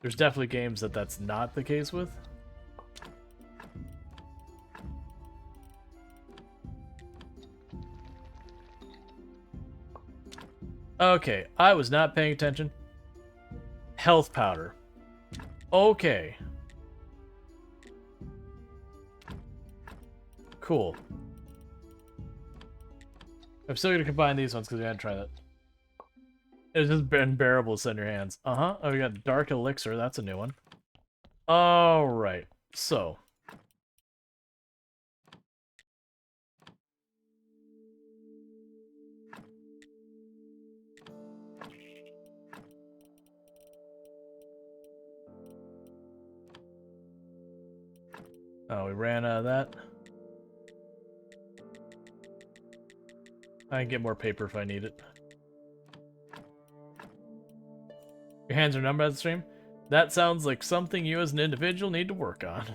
There's definitely games that that's not the case with. Okay, I was not paying attention. Health powder. Okay. I'm still gonna combine these ones because we had to try that. It's just unbearable to send your hands. Uh-huh. Oh, we got Dark Elixir. That's a new one. Alright. So. Oh, we ran out of that. I can get more paper if I need it. Your hands are numb by the stream? That sounds like something you as an individual need to work on.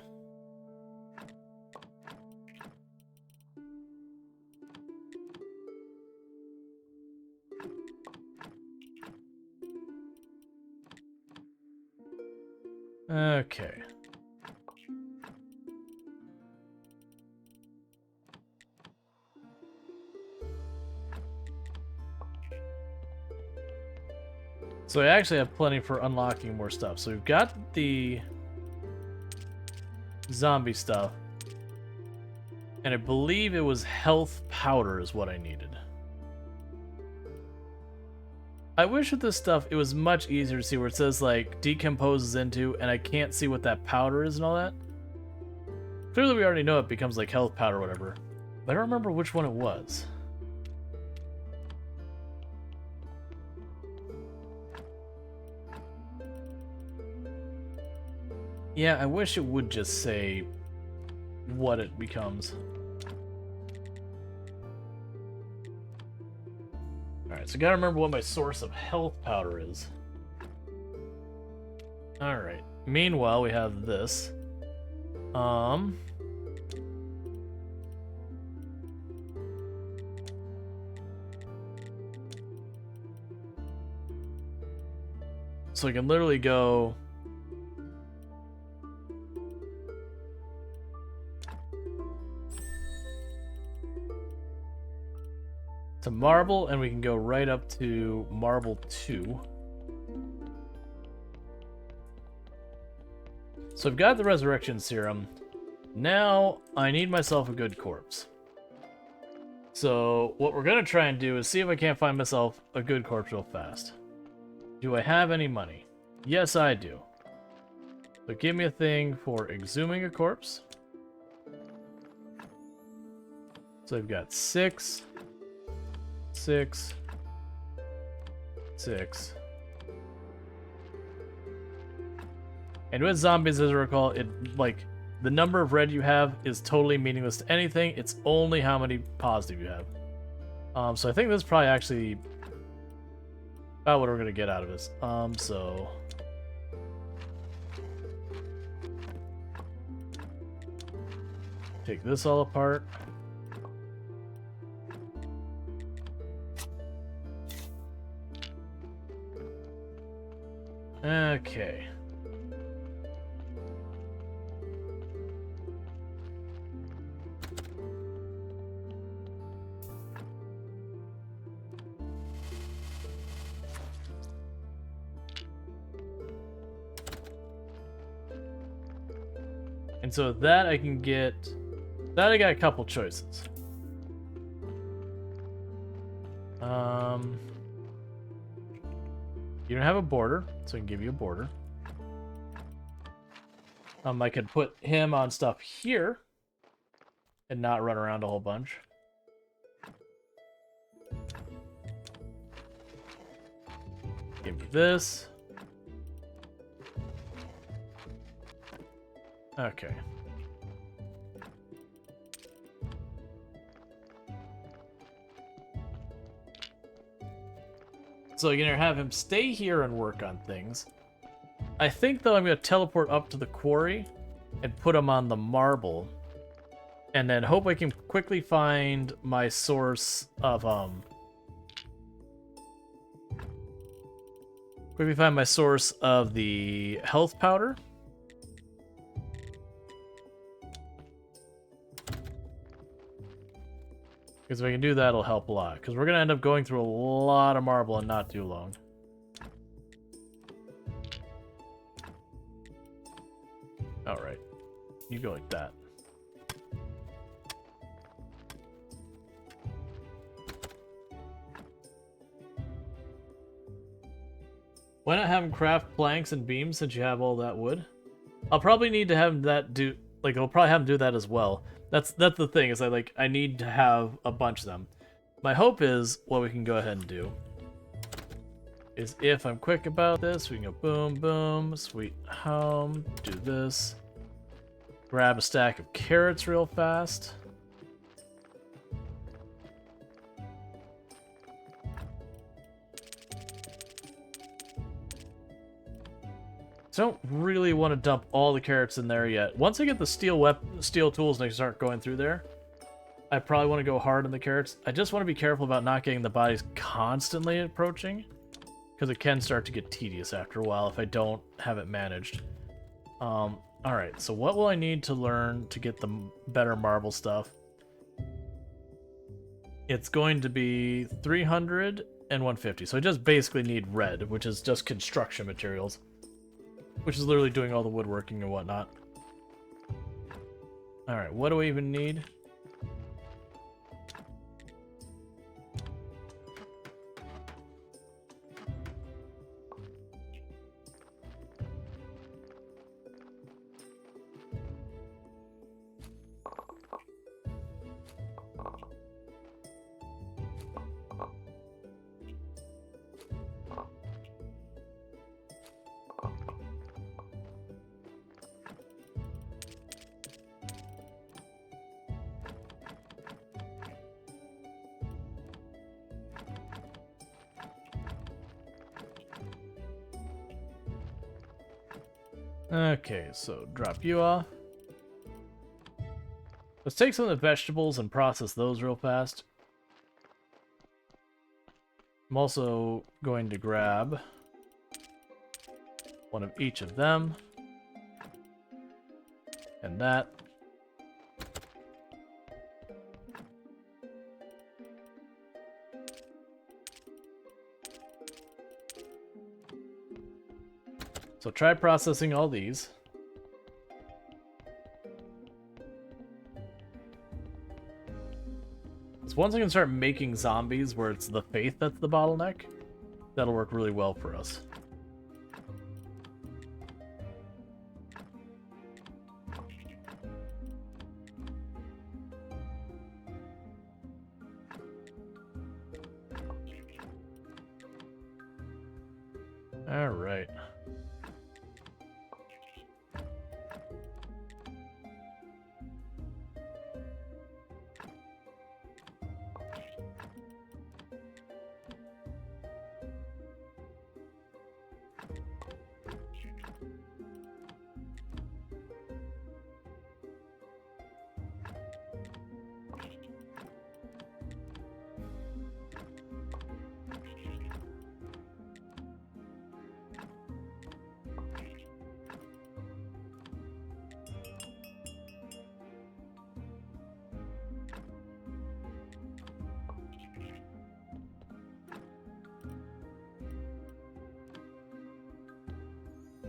Okay. So I actually have plenty for unlocking more stuff. So we've got the zombie stuff. And I believe it was health powder is what I needed. I wish with this stuff it was much easier to see where it says like decomposes into and I can't see what that powder is and all that. Clearly we already know it becomes like health powder or whatever. But I don't remember which one it was. Yeah, I wish it would just say what it becomes. Alright, so gotta remember what my source of health powder is. Alright. Meanwhile, we have this. So I can literally go... to marble, and we can go right up to marble 2. So I've got the resurrection serum. Now I need myself a good corpse. So what we're gonna try and do is see if I can't find myself a good corpse real fast. Do I have any money? Yes, I do. So give me a thing for exhuming a corpse. So I've got 6, 6, 6. And with zombies, as I recall, it like the number of red you have is totally meaningless to anything. It's only how many positive you have. So I think this is probably actually about what we're gonna get out of this. So take this all apart. Okay. And so that I can get... that I got a couple choices. You don't have a border, so I can give you a border. I could put him on stuff here and not run around a whole bunch. Give me this. Okay. So you're gonna have him stay here and work on things. I think though I'm gonna teleport up to the quarry and put him on the marble. And then hope I can quickly find my source of the health powder. Because if I can do that, it'll help a lot. Because we're going to end up going through a lot of marble in not too long. Alright. You go like that. Why not have him craft planks and beams since you have all that wood? I'll probably need to have that do, like, I'll probably have him do that as well. That's the thing, is I need to have a bunch of them. My hope is, what we can go ahead and do, is if I'm quick about this, we can go boom, boom, sweet home, do this. Grab a stack of carrots real fast. Don't really want to dump all the carrots in there yet. Once I get the steel tools and I start going through there, I probably want to go hard on the carrots. I just want to be careful about not getting the bodies constantly approaching, because it can start to get tedious after a while if I don't have it managed. Alright, so what will I need to learn to get the better marble stuff? It's going to be 300 and 150, so I just basically need red, which is just construction materials. Which is literally doing all the woodworking and whatnot. Alright, what do we even need? Okay, so drop you off. Let's take some of the vegetables and process those real fast. I'm also going to grab one of each of them. And that. So try processing all these. So once I can start making zombies where it's the faith that's the bottleneck, that'll work really well for us. All right.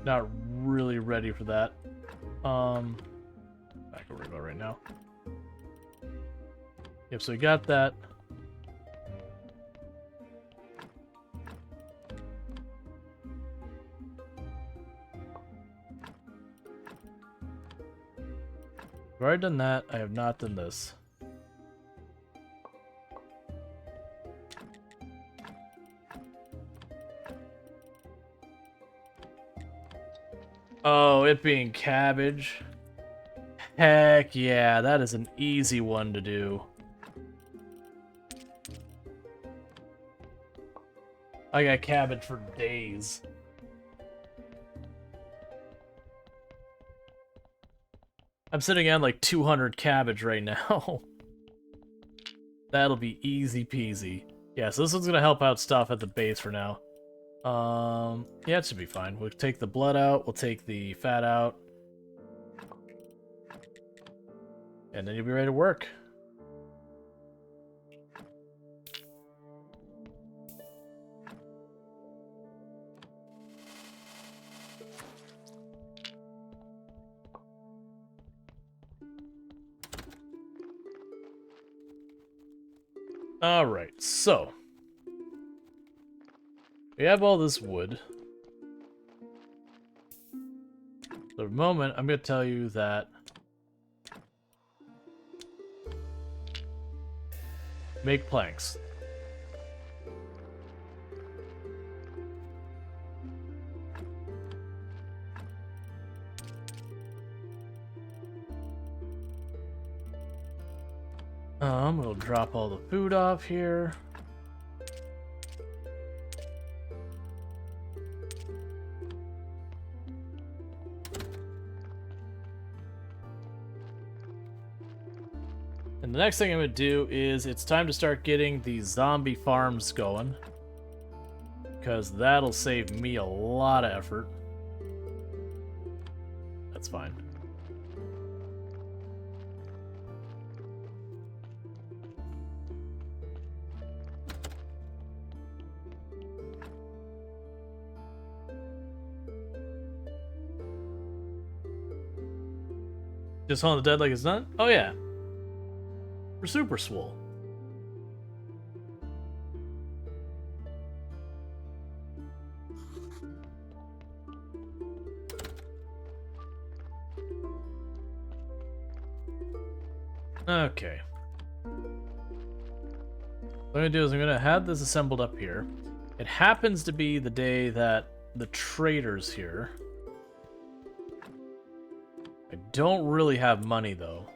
Not really ready for that. Back over about right now. Yep, so we got that. I've already done that. I have not done this. Oh, it being cabbage. Heck yeah, that is an easy one to do. I got cabbage for days. I'm sitting on like 200 cabbage right now. That'll be easy peasy. Yeah, so this one's gonna help out stuff at the base for now. Yeah, it should be fine. We'll take the blood out, we'll take the fat out. And then you'll be ready to work. Alright, so we have all this wood. For the moment, I'm going to tell you that make planks. We'll drop all the food off here. And the next thing I'm going to do is it's time to start getting the zombie farms going. Because that'll save me a lot of effort. That's fine. Just on the dead like it's done? Oh yeah. We're super swole. Okay. What I'm gonna do is I'm gonna have this assembled up here. It happens to be the day that the trader's here. I don't really have money though.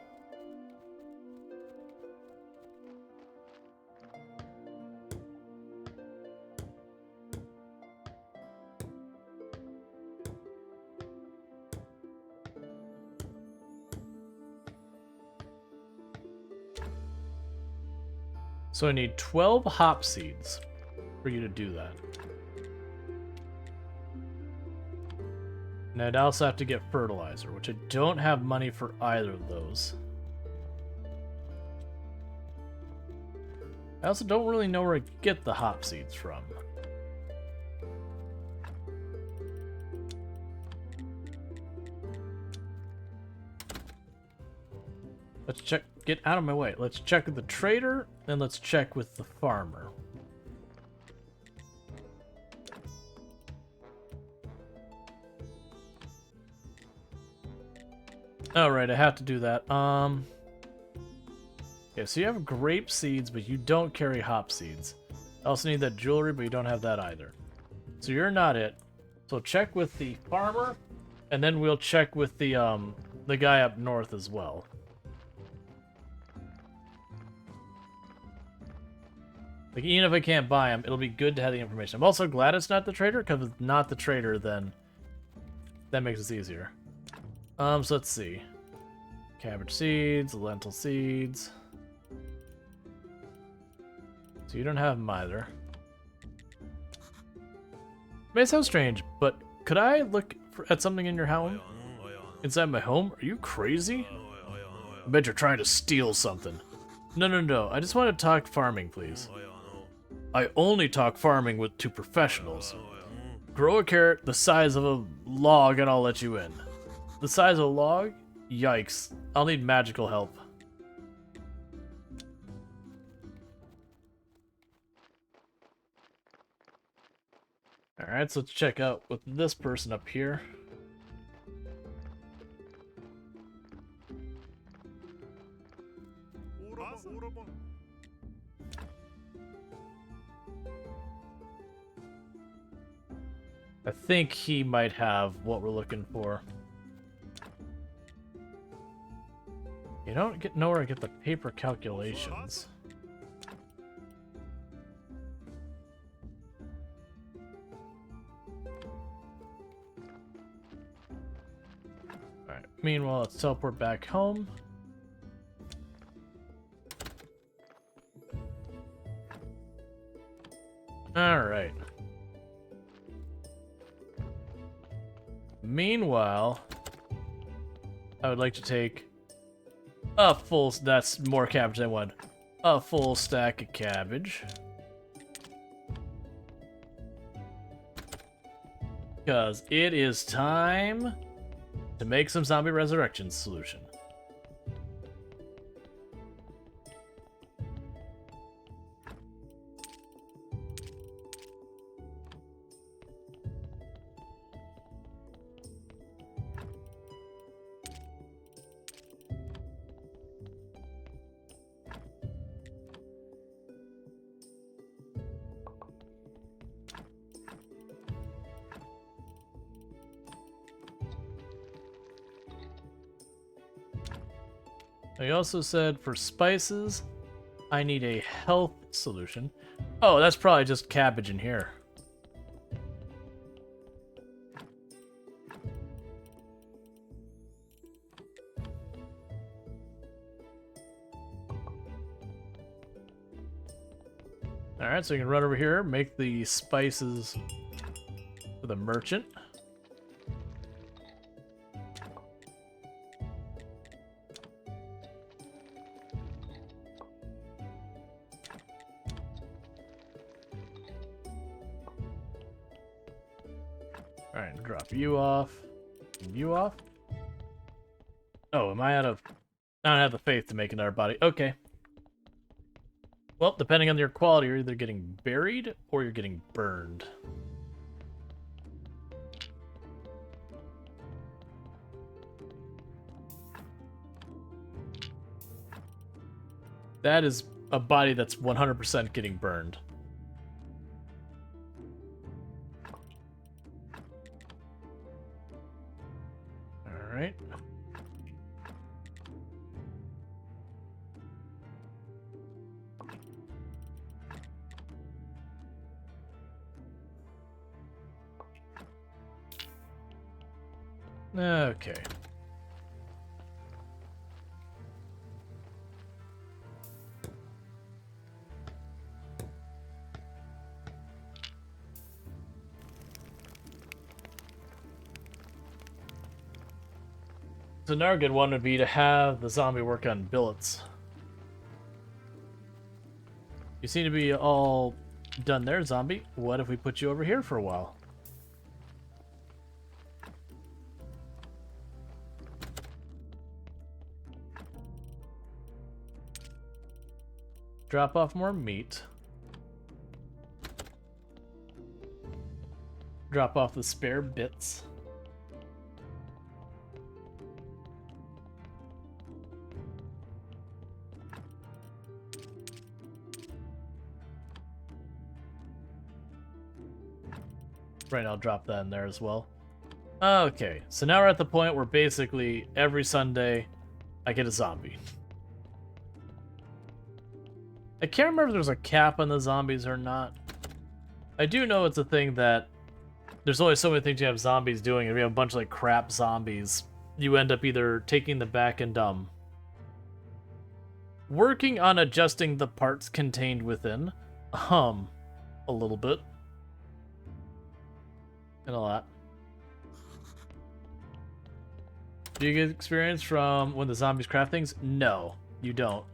So I need 12 hop seeds for you to do that. And I'd also have to get fertilizer, which I don't have money for either of those. I also don't really know where to get the hop seeds from. Let's check. Get out of my way. Let's check with the trader, then let's check with the farmer. Alright, I have to do that. Okay, so you have grape seeds, but you don't carry hop seeds. I also need that jewelry, but you don't have that either. So you're not it. So check with the farmer, and then we'll check with the guy up north as well. Like, even if I can't buy him, it'll be good to have the information. I'm also glad it's not the trader, because if it's not the trader, then that makes it easier. So let's see. Cabbage seeds, lentil seeds. So you don't have them either. It may sound strange, but could I look at something in your home? Inside my home? Are you crazy? I bet you're trying to steal something. No. I just want to talk farming, please. I only talk farming to professionals. Grow a carrot the size of a log and I'll let you in. The size of a log? Yikes. I'll need magical help. Alright, so let's check out with this person up here. I think he might have what we're looking for. You don't know where to get the paper calculations. Alright, meanwhile, let's teleport back home. Alright. Meanwhile, I would like to take a full... That's more cabbage than I want. A full stack of cabbage. Because it is time to make some zombie resurrection solution. He also said for spices, I need a health solution. Oh, that's probably just cabbage in here. Alright, so you can run over here, make the spices for the merchant. Alright, drop you off. And you off. Oh, am I out of... I don't have the faith to make another body. Okay. Well, depending on your quality, you're either getting buried or you're getting burned. That is a body that's 100% getting burned. Alright. Okay. So another good one would be to have the zombie work on billets. You seem to be all done there, zombie. What if we put you over here for a while? Drop off more meat. Drop off the spare bits. Right, I'll drop that in there as well. Okay, so now we're at the point where basically every Sunday I get a zombie. I can't remember if there's a cap on the zombies or not. I do know it's a thing that there's always so many things you have zombies doing. If you have a bunch of like crap zombies, you end up either taking them back and working on adjusting the parts contained within. A little bit. And a lot. Do you get experience from when the zombies craft things? No, you don't.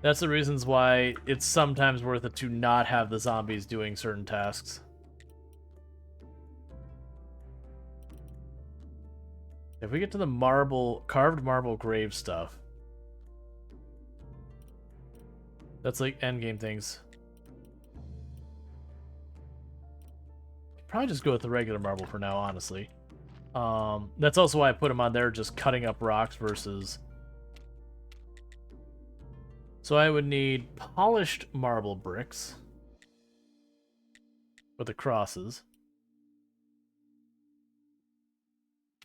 That's the reasons why it's sometimes worth it to not have the zombies doing certain tasks. If we get to the carved marble grave stuff, that's like endgame things. Probably just go with the regular marble for now, honestly. That's also why I put them on there, just cutting up rocks versus... So I would need polished marble bricks with the crosses.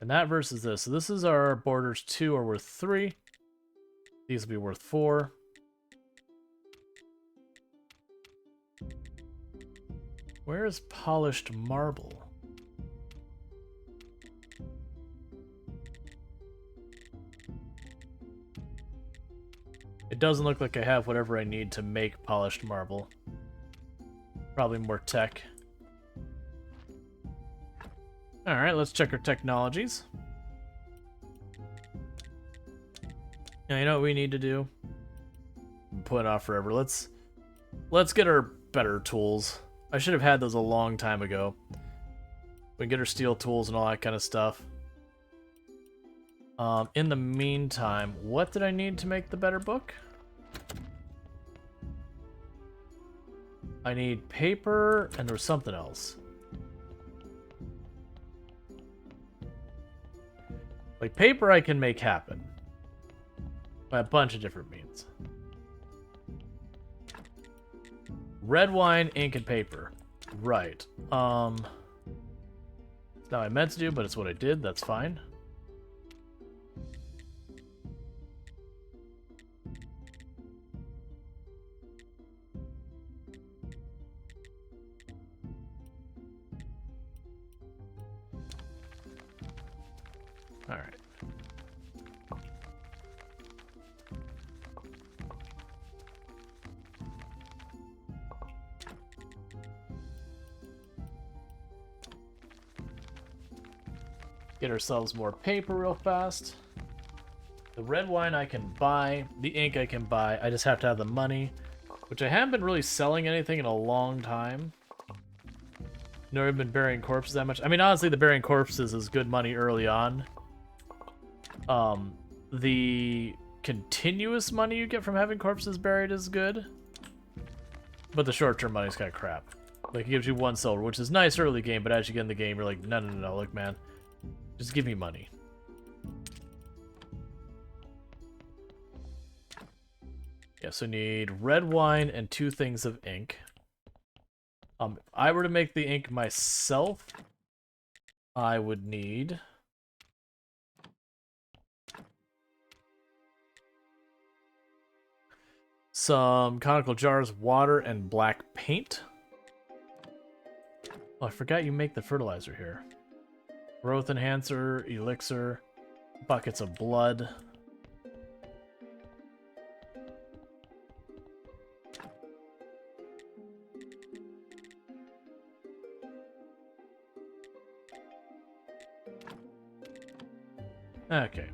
And that versus this. So this is our borders 2 are worth 3. These will be worth 4. Where is polished marble? It doesn't look like I have whatever I need to make polished marble. Probably more tech. Alright, let's check our technologies. Now, you know what we need to do? Put it off forever. Let's get our better tools. I should have had those a long time ago. We can get our steel tools and all that kind of stuff. In the meantime, what did I need to make the better book? I need paper, and there was something else. Like, paper I can make happen. By a bunch of different means. Red wine, ink, and paper. Right. It's not what I meant to do, but it's what I did. That's fine. All right. Get ourselves more paper real fast. The red wine I can buy. The ink I can buy. I just have to have the money, which I haven't been really selling anything in a long time. Never been burying corpses that much. I mean, honestly, the burying corpses is good money early on. The continuous money you get from having corpses buried is good, but the short-term money is kind of crap. Like, it gives you 1 silver, which is nice early game, but as you get in the game, you're like, no, look, man, just give me money. Yeah, so need red wine and 2 things of ink. If I were to make the ink myself, I would need some conical jars, water, and black paint. Oh, I forgot you make the fertilizer here. Growth enhancer, elixir, buckets of blood. Okay.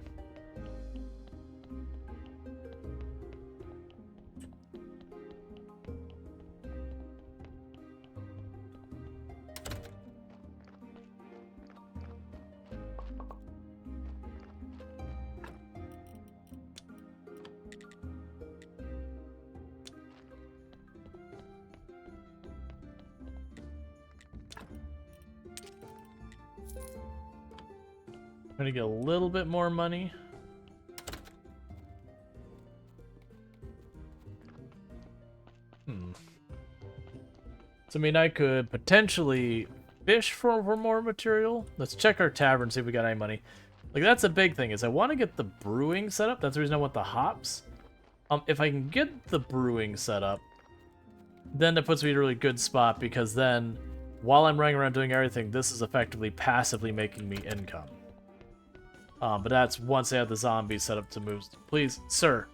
I'm gonna get a little bit more money. So, I mean, I could potentially fish for more material. Let's check our tavern, see if we got any money. Like, that's a big thing, is I want to get the brewing set up. That's the reason I want the hops. If I can get the brewing set up, then that puts me in a really good spot, because then, while I'm running around doing everything, this is effectively passively making me income. But that's once I have the zombies set up to move. Please, sir.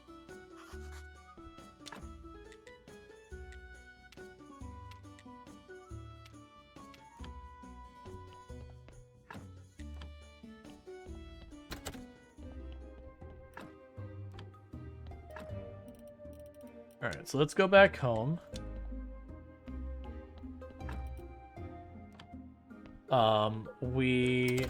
Alright, so let's go back home. Alright.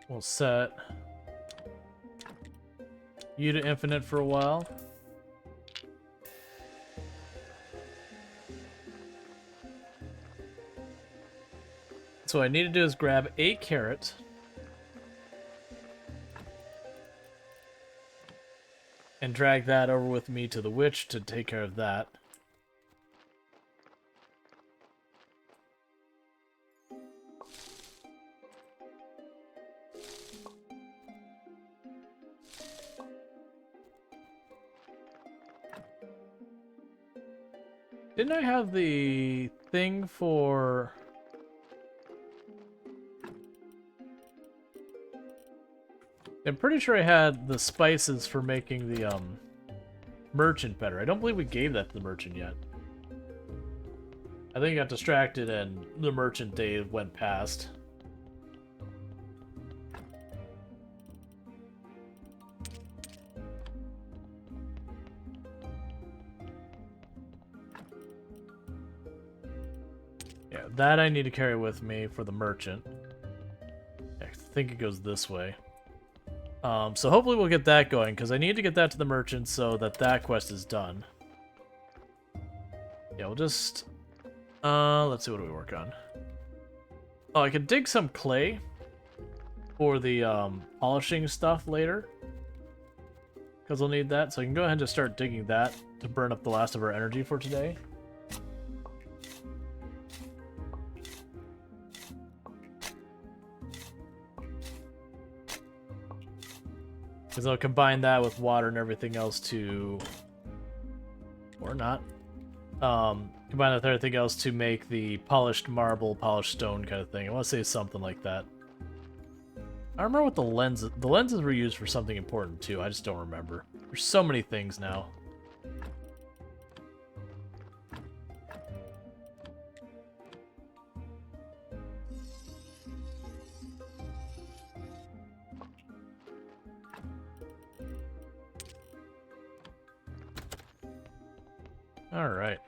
We'll set you to infinite for a while. So what I need to do is grab a carrot. And drag that over with me to the witch to take care of that. Didn't I have the thing for... I'm pretty sure I had the spices for making the merchant better. I don't believe we gave that to the merchant yet. I think I got distracted and the merchant day went past. Yeah, that I need to carry with me for the merchant. I think it goes this way. So hopefully we'll get that going, because I need to get that to the merchant so that that quest is done. Yeah, we'll just... let's see, what do we work on? Oh, I could dig some clay for the polishing stuff later, because we'll need that. So I can go ahead and just start digging that to burn up the last of our energy for today. Because I'll combine that with water and everything else to Or not. Combine with everything else to make the polished marble, polished stone kind of thing. I want to say something like that. I remember what the lenses were used for something important too. I just don't remember. There's so many things now. All right.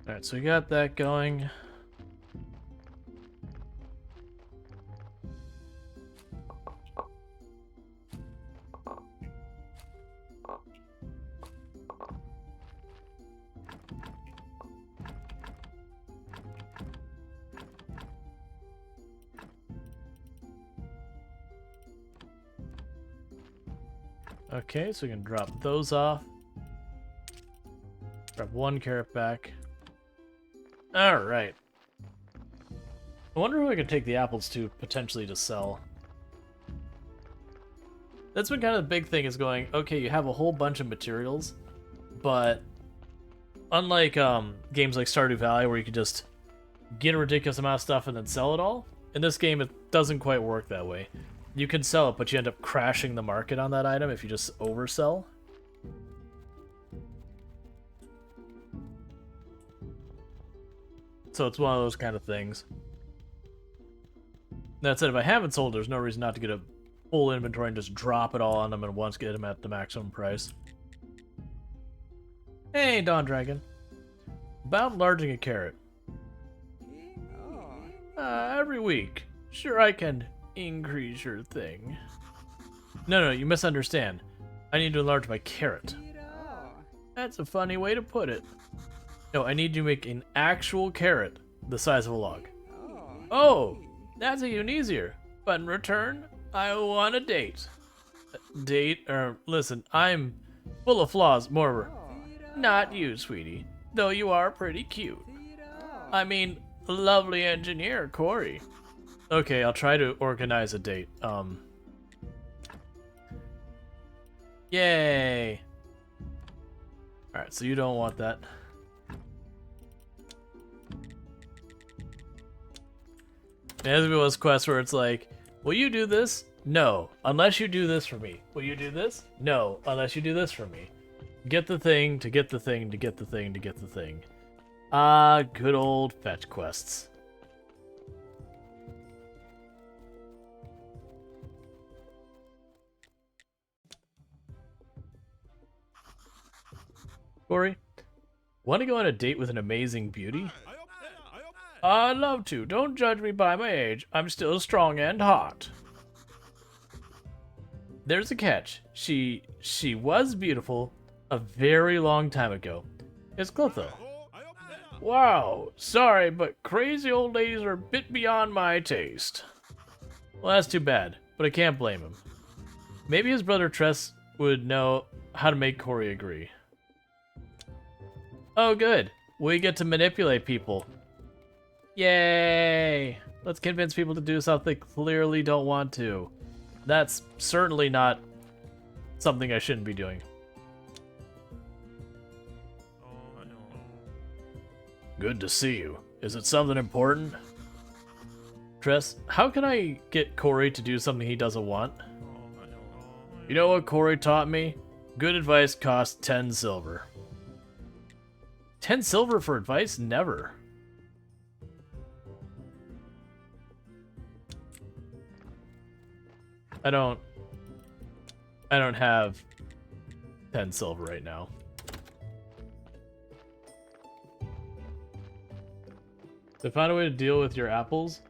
Alright, so we got that going. Okay, so we can drop those off. Grab 1 carrot back. Alright. I wonder who I could take the apples to, potentially, to sell. That's been kind of the big thing, is going, okay, you have a whole bunch of materials, but unlike games like Stardew Valley, where you could just get a ridiculous amount of stuff and then sell it all, in this game it doesn't quite work that way. You can sell it, but you end up crashing the market on that item if you just oversell. So it's one of those kind of things. That said, if I haven't sold, there's no reason not to get a full inventory and just drop it all on them and once get them at the maximum price. Hey, Dawn Dragon. About enlarging a carrot. Every week. Sure, I can increase your thing. No, you misunderstand. I need to enlarge my carrot. That's a funny way to put it. No, I need to make an actual carrot the size of a log. Oh, that's even easier. But in return, I want a date. Listen, I'm full of flaws, moreover. Not you, sweetie. Though you are pretty cute. I mean, lovely engineer, Corey. Okay, I'll try to organize a date. Yay! Alright, so you don't want that. There's those quests where it's like, will you do this? No, unless you do this for me. Will you do this? No, unless you do this for me. Get the thing, to get the thing, to get the thing, to get the thing. Good old fetch quests. Corey, want to go on a date with an amazing beauty? I'd love to. Don't judge me by my age. I'm still strong and hot. There's a catch. She was beautiful a very long time ago. It's Clotho. Wow, sorry, but crazy old ladies are a bit beyond my taste. Well, that's too bad, but I can't blame him. Maybe his brother Tress would know how to make Corey agree. Oh, good. We get to manipulate people. Yay! Let's convince people to do something they clearly don't want to. That's certainly not something I shouldn't be doing. Good to see you. Is it something important? Tress, how can I get Corey to do something he doesn't want? You know what Corey taught me? Good advice costs 10 silver. 10 silver for advice? Never. I don't have 10 silver right now. So find a way to deal with your apples.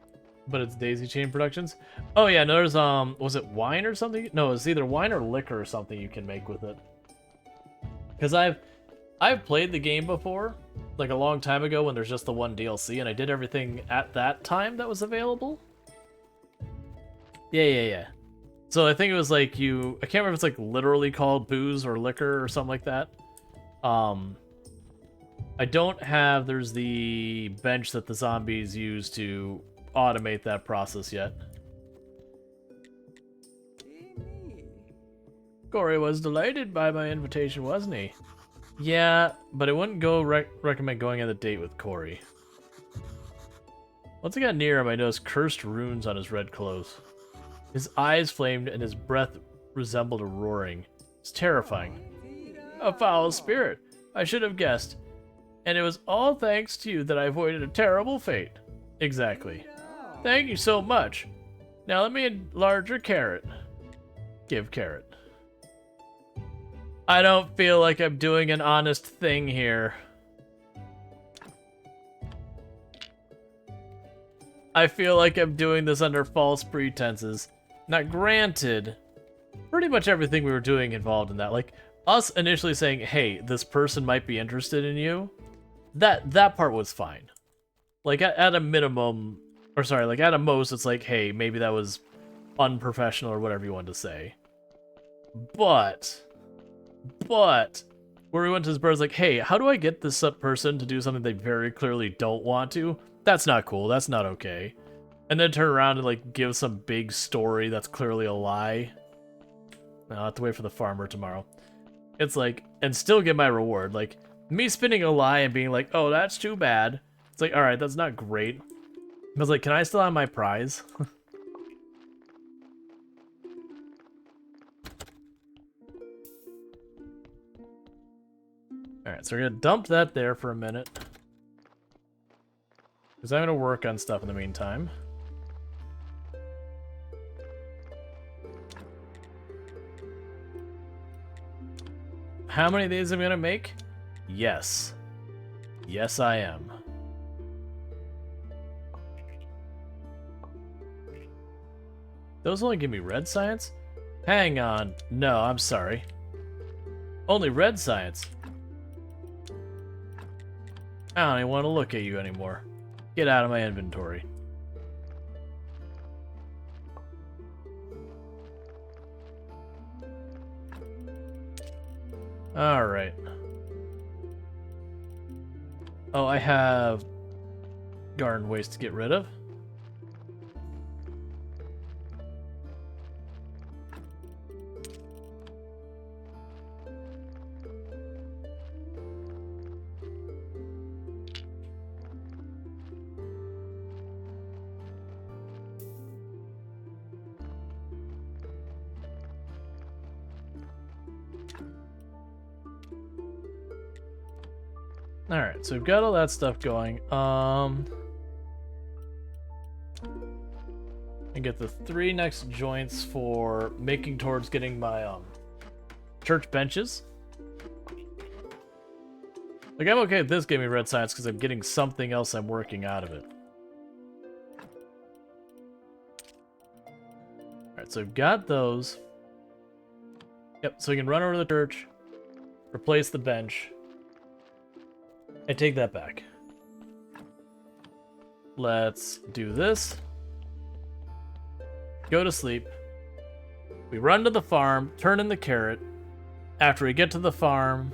But it's Daisy Chain Productions. Oh yeah, no, there's was it wine or something? No, it's either wine or liquor or something you can make with it. Because I've played the game before, like a long time ago when there's just the one DLC, and I did everything at that time that was available. Yeah. So I think it was like I can't remember if it's like literally called booze or liquor or something like that. I don't have, there's the bench that the zombies use to automate that process yet. Corey was delighted by my invitation, wasn't he? Yeah, but I wouldn't recommend going on a date with Corey. Once I got near him, I noticed cursed runes on his red clothes. His eyes flamed and his breath resembled a roaring. It's terrifying. A foul spirit. I should have guessed. And it was all thanks to you that I avoided a terrible fate. Exactly. Thank you so much. Now let me enlarge your carrot. Give carrot. I don't feel like I'm doing an honest thing here. I feel like I'm doing this under false pretenses. Now, granted, pretty much everything we were doing involved in that. Like, us initially saying, hey, this person might be interested in you, that part was fine. Like, at a minimum, or sorry, like, at a most, it's like, hey, maybe that was unprofessional or whatever you wanted to say. But, where we went to this bird's like, hey, how do I get this person to do something they very clearly don't want to? That's not cool. That's not okay. And then turn around and, like, give some big story that's clearly a lie. I'll have to wait for the farmer tomorrow. It's like, and still get my reward. Like, me spinning a lie and being like, oh, that's too bad. It's like, alright, that's not great. I was like, can I still have my prize? Alright, so we're gonna dump that there for a minute. Because I'm gonna work on stuff in the meantime. How many of these am I gonna make? Yes. Yes, I am. Those only give me red science? Hang on. No, I'm sorry. Only red science. I don't even want to look at you anymore. Get out of my inventory. Alright. Oh, I have garden waste to get rid of. Alright, so we've got all that stuff going. And get the 3 next joints for making towards getting my church benches. Like, I'm okay with this giving me red science because I'm getting something else I'm working out of it. Alright, so we've got those. Yep, so we can run over to the church, replace the bench. I take that back. Let's do this. Go to sleep. We run to the farm, turn in the carrot. After we get to the farm,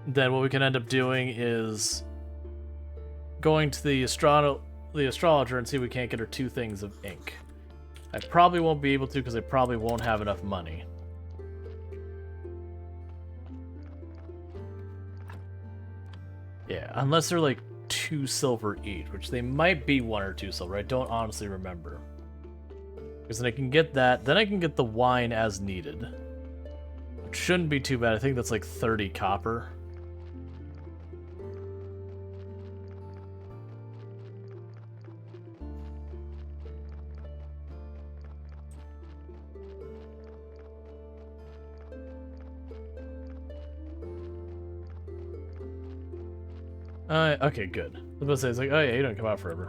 then what we can end up doing is going to the astrologer and see if we can't get her 2 things of ink. I probably won't be able to because I probably won't have enough money. Yeah, unless they're like 2 silver each, which they might be 1 or 2 silver. I don't honestly remember. Because then I can get that, then I can get the wine as needed. Which shouldn't be too bad. I think that's like 30 copper. Okay, good. I was about to say, it's like, oh yeah, you don't come out forever.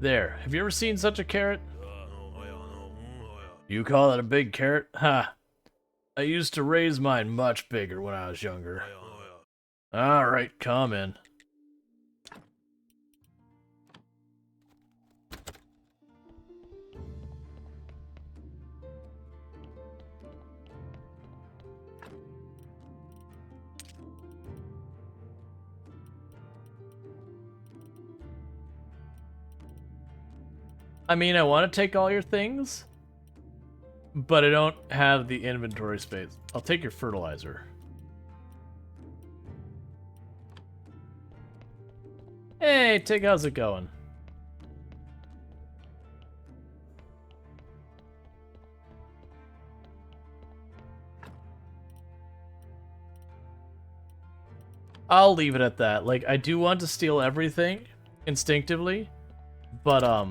There. Have you ever seen such a carrot? You call it a big carrot? Ha! I used to raise mine much bigger when I was younger. Alright, come in. I mean, I want to take all your things, but I don't have the inventory space. I'll take your fertilizer. Hey, Tig, how's it going? I'll leave it at that. Like, I do want to steal everything instinctively, but,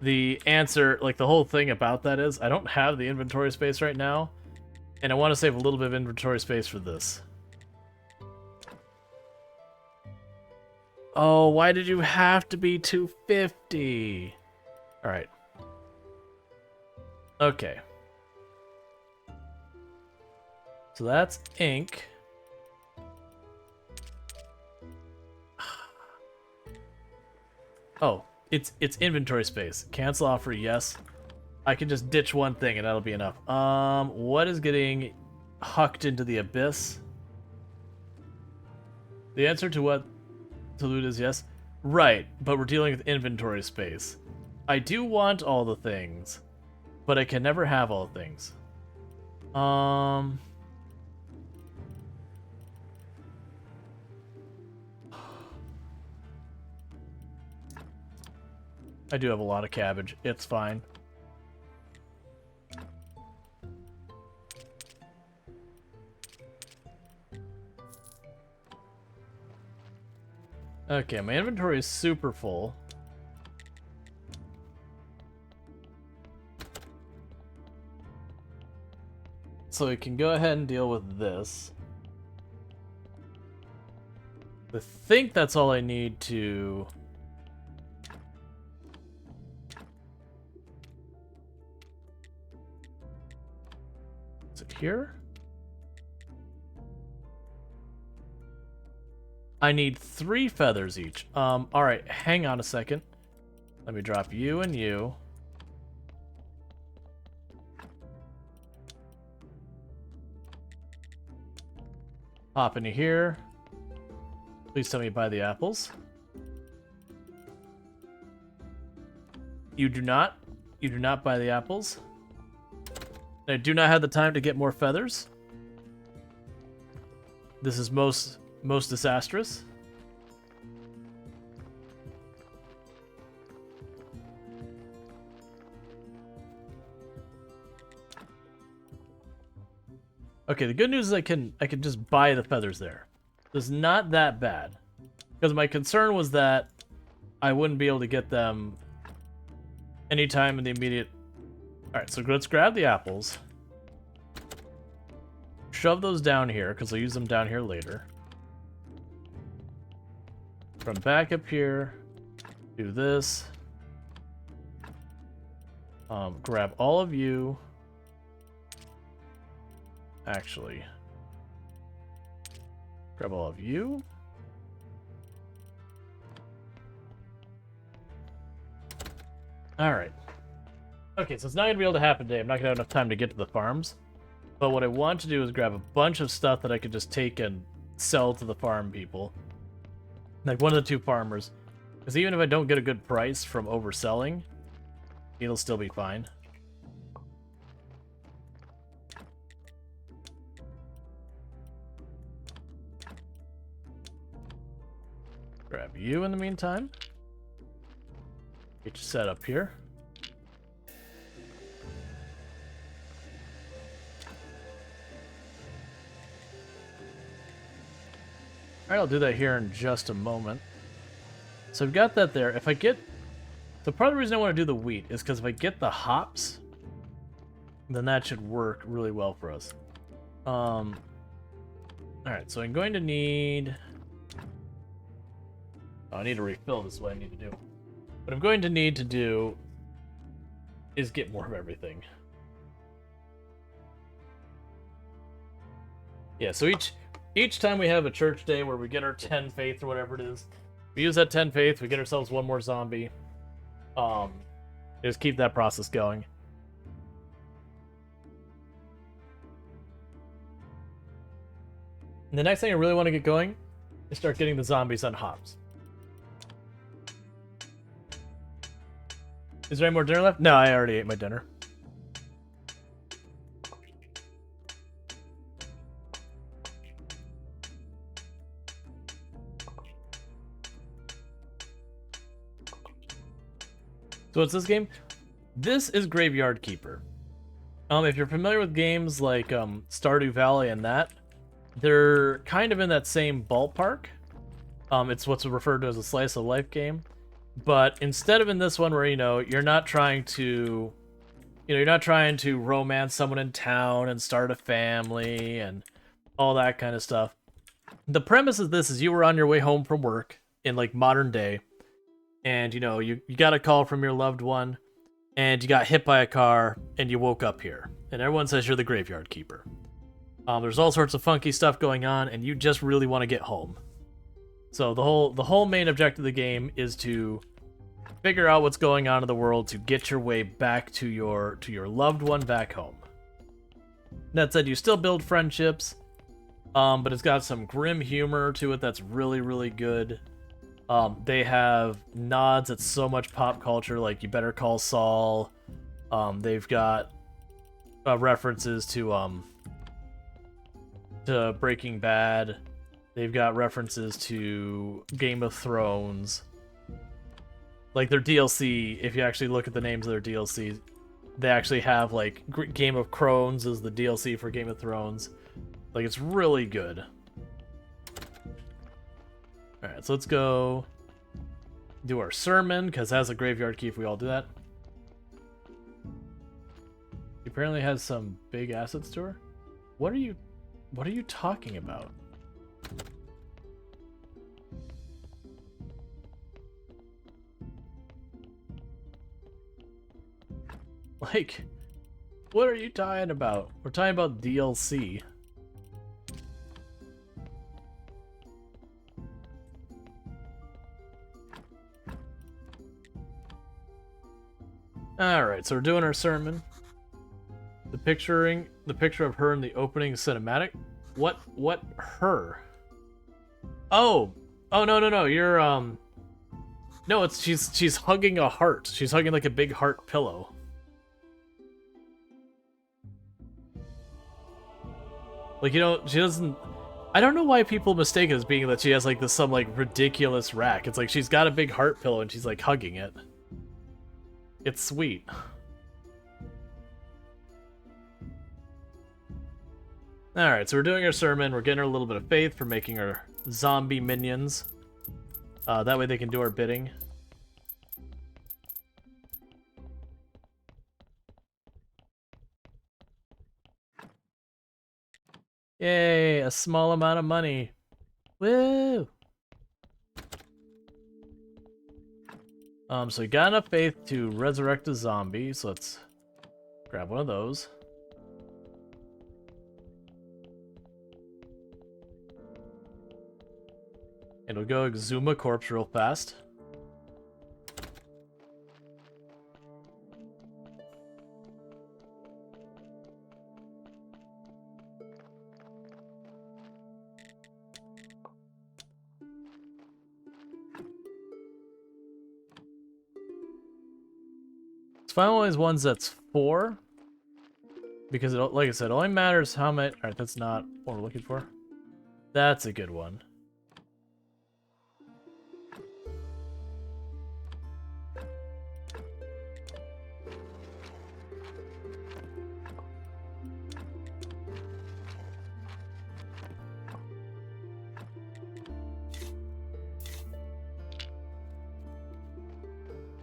the answer, like, the whole thing about that is I don't have the inventory space right now, and I want to save a little bit of inventory space for this. Oh, why did you have to be 250? Alright. Okay. So that's ink. Oh, it's inventory space. Cancel offer, yes. I can just ditch one thing and that'll be enough. What is getting hucked into the abyss? The answer to what to loot is yes. Right, but we're dealing with inventory space. I do want all the things, but I can never have all things. I do have a lot of cabbage. It's fine. Okay, my inventory is super full. So we can go ahead and deal with this. I think that's all I need to... Is it here? I need 3 feathers each. Alright, hang on a second. Let me drop you and you. Hop into here. Please tell me you buy the apples. You do not. You do not buy the apples. I do not have the time to get more feathers. This is most disastrous. Okay, the good news is I can just buy the feathers there. It's not that bad. Because my concern was that I wouldn't be able to get them anytime in the immediate... Alright, so let's grab the apples. Shove those down here, because I'll use them down here later. Run back up here. Do this. Grab all of you. Actually. Grab all of you. Alright. Okay, so it's not going to be able to happen today. I'm not going to have enough time to get to the farms. But what I want to do is grab a bunch of stuff that I could just take and sell to the farm people. Like one of the 2 farmers. Because even if I don't get a good price from overselling, it'll still be fine. Grab you in the meantime. Get you set up here. Alright, I'll do that here in just a moment. So I've got that there. If I get... So part of the reason I want to do the wheat is because if I get the hops, then that should work really well for us. Alright, so I'm going to need... Oh, I need to refill. This is what I need to do. What I'm going to need to do is get more of everything. Yeah, so each time we have a church day where we get our 10 faith or whatever it is, we use that 10 faith, we get ourselves one more zombie. Just keep that process going. And the next thing I really want to get going is start getting the zombies on hops. Is there any more dinner left? No, I already ate my dinner. So what's this game? This is Graveyard Keeper. If you're familiar with games like Stardew Valley and that, they're kind of in that same ballpark. It's what's referred to as a slice of life game. But instead of in this one where, you're not trying to romance someone in town and start a family and all that kind of stuff. The premise of this is you were on your way home from work in like modern day, and you got a call from your loved one, and you got hit by a car, and you woke up here, and everyone says you're the Graveyard Keeper. There's all sorts of funky stuff going on, and you just really want to get home. So the whole main objective of the game is to figure out what's going on in the world to get your way back to your loved one back home. That said, you still build friendships, but it's got some grim humor to it that's really, really good. They have nods at so much pop culture, like You Better Call Saul. They've got references to Breaking Bad. They've got references to Game of Thrones. Like their DLC, if you actually look at the names of their DLC, they actually have like Game of Crones as the DLC for Game of Thrones. Like it's really good. Alright, so let's go do our sermon, because as a Graveyard Keep, we all do that. He apparently has some big assets to her. What are you talking about? Like, what are you talking about? We're talking about DLC. Alright, so we're doing our sermon. The picture of her in the opening cinematic. What her? Oh, no, you're no, it's she's hugging a heart. She's hugging like a big heart pillow. Like, she doesn't... I don't know why people mistake it as being that she has, like, some, like, ridiculous rack. It's like she's got a big heart pillow and she's, like, hugging it. It's sweet. Alright, so we're doing our sermon. We're getting her a little bit of faith for making our zombie minions. That way they can do our bidding. Yay, a small amount of money. Woo! So we got enough faith to resurrect a zombie, so let's grab one of those. And we'll go exhume a corpse real fast. Let's find one of these ones that's 4. Because, like I said, it only matters how many... Alright, that's not what we're looking for. That's a good one.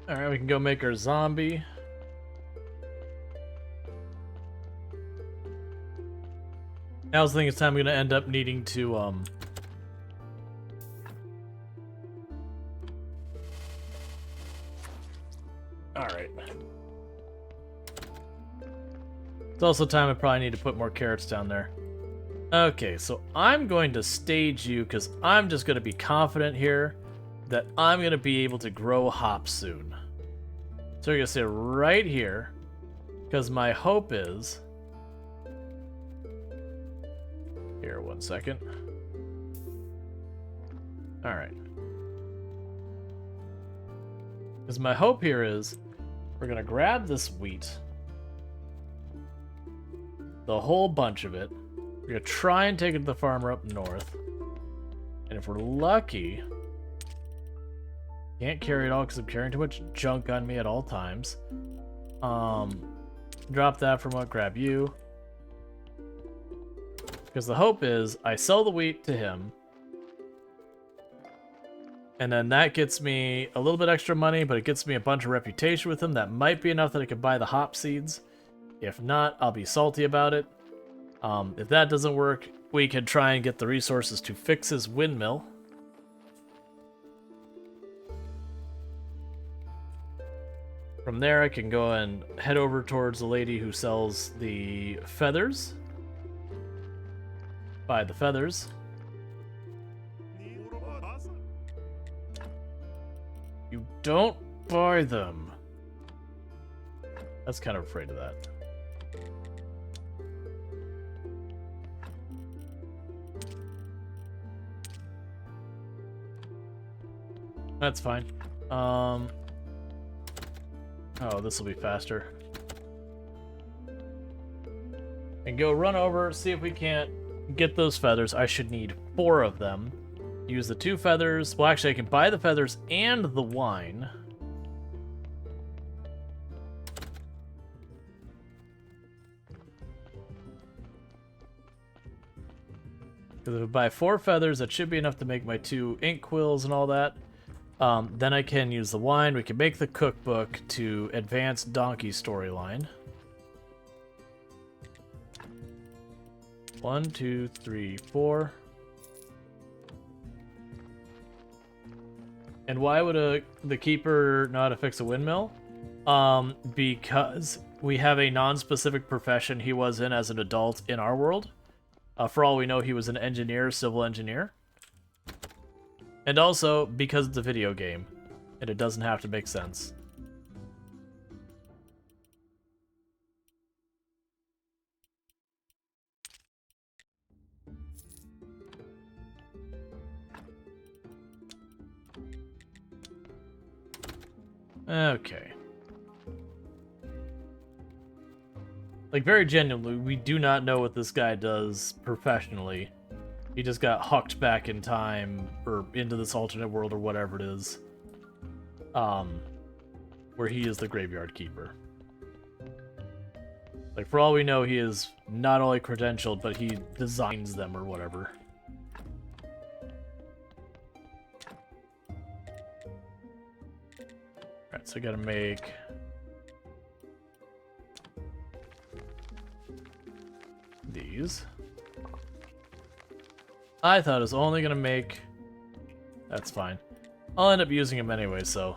Alright, we can go make our zombie. I was thinking it's time I'm gonna end up needing to Alright. It's also time I probably need to put more carrots down there. Okay, so I'm going to stage you because I'm just going to be confident here that I'm going to be able to grow hops soon. So you're going to sit right here because my hope is... Here, 1 second. Alright. Because my hope here is we're going to grab this wheat, the whole bunch of it. We're going to try and take it to the farmer up north. And if we're lucky... Can't carry it all because I'm carrying too much junk on me at all times. Drop that for a moment, grab you. Because the hope is I sell the wheat to him. And then that gets me a little bit extra money, but it gets me a bunch of reputation with him. That might be enough that I could buy the hop seeds. If not, I'll be salty about it. If that doesn't work, we could try and get the resources to fix his windmill. From there, I can go and head over towards the lady who sells the feathers. Buy the feathers. You don't buy them. That's kind of afraid of that. That's fine. Oh, this will be faster. And go run over, see if we can't get those feathers. I should need 4 of them. Use the 2 feathers. Well, actually, I can buy the feathers and the wine. Because if I buy 4 feathers, that should be enough to make my 2 ink quills and all that. Then I can use the wine. We can make the cookbook to advance Donkey storyline. 1, 2, 3, 4. And why would the keeper know how to fix a windmill? Because we have a non-specific profession he was in as an adult in our world. For all we know, he was an engineer, civil engineer. And also, because it's a video game, and it doesn't have to make sense. Okay. Like, very genuinely, we do not know what this guy does professionally. He just got hucked back in time, or into this alternate world, or whatever it is. Where he is the graveyard keeper. Like, for all we know, he is not only credentialed, but he designs them, or whatever. Alright, so I gotta make... these. I thought it was only gonna make... That's fine. I'll end up using them anyway, so...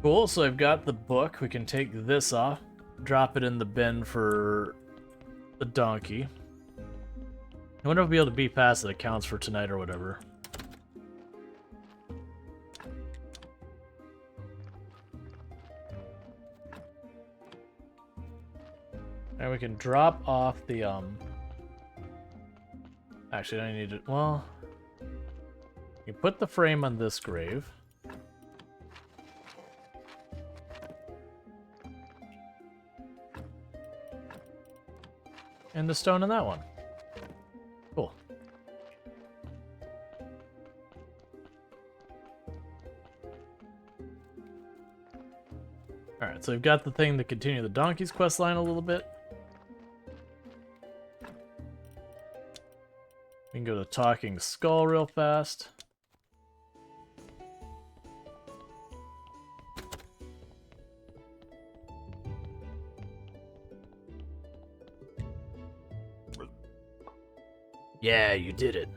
Cool, so I've got the book. We can take this off, drop it in the bin for the donkey. I wonder if we'll be able to beat past the accounts for tonight or whatever. And we can drop off the, Actually, I need to... Well... You put the frame on this grave. And the stone in that one. Cool. Alright, so we've got the thing to continue the donkey's quest line a little bit. We can go to Talking Skull real fast. Yeah, you did it.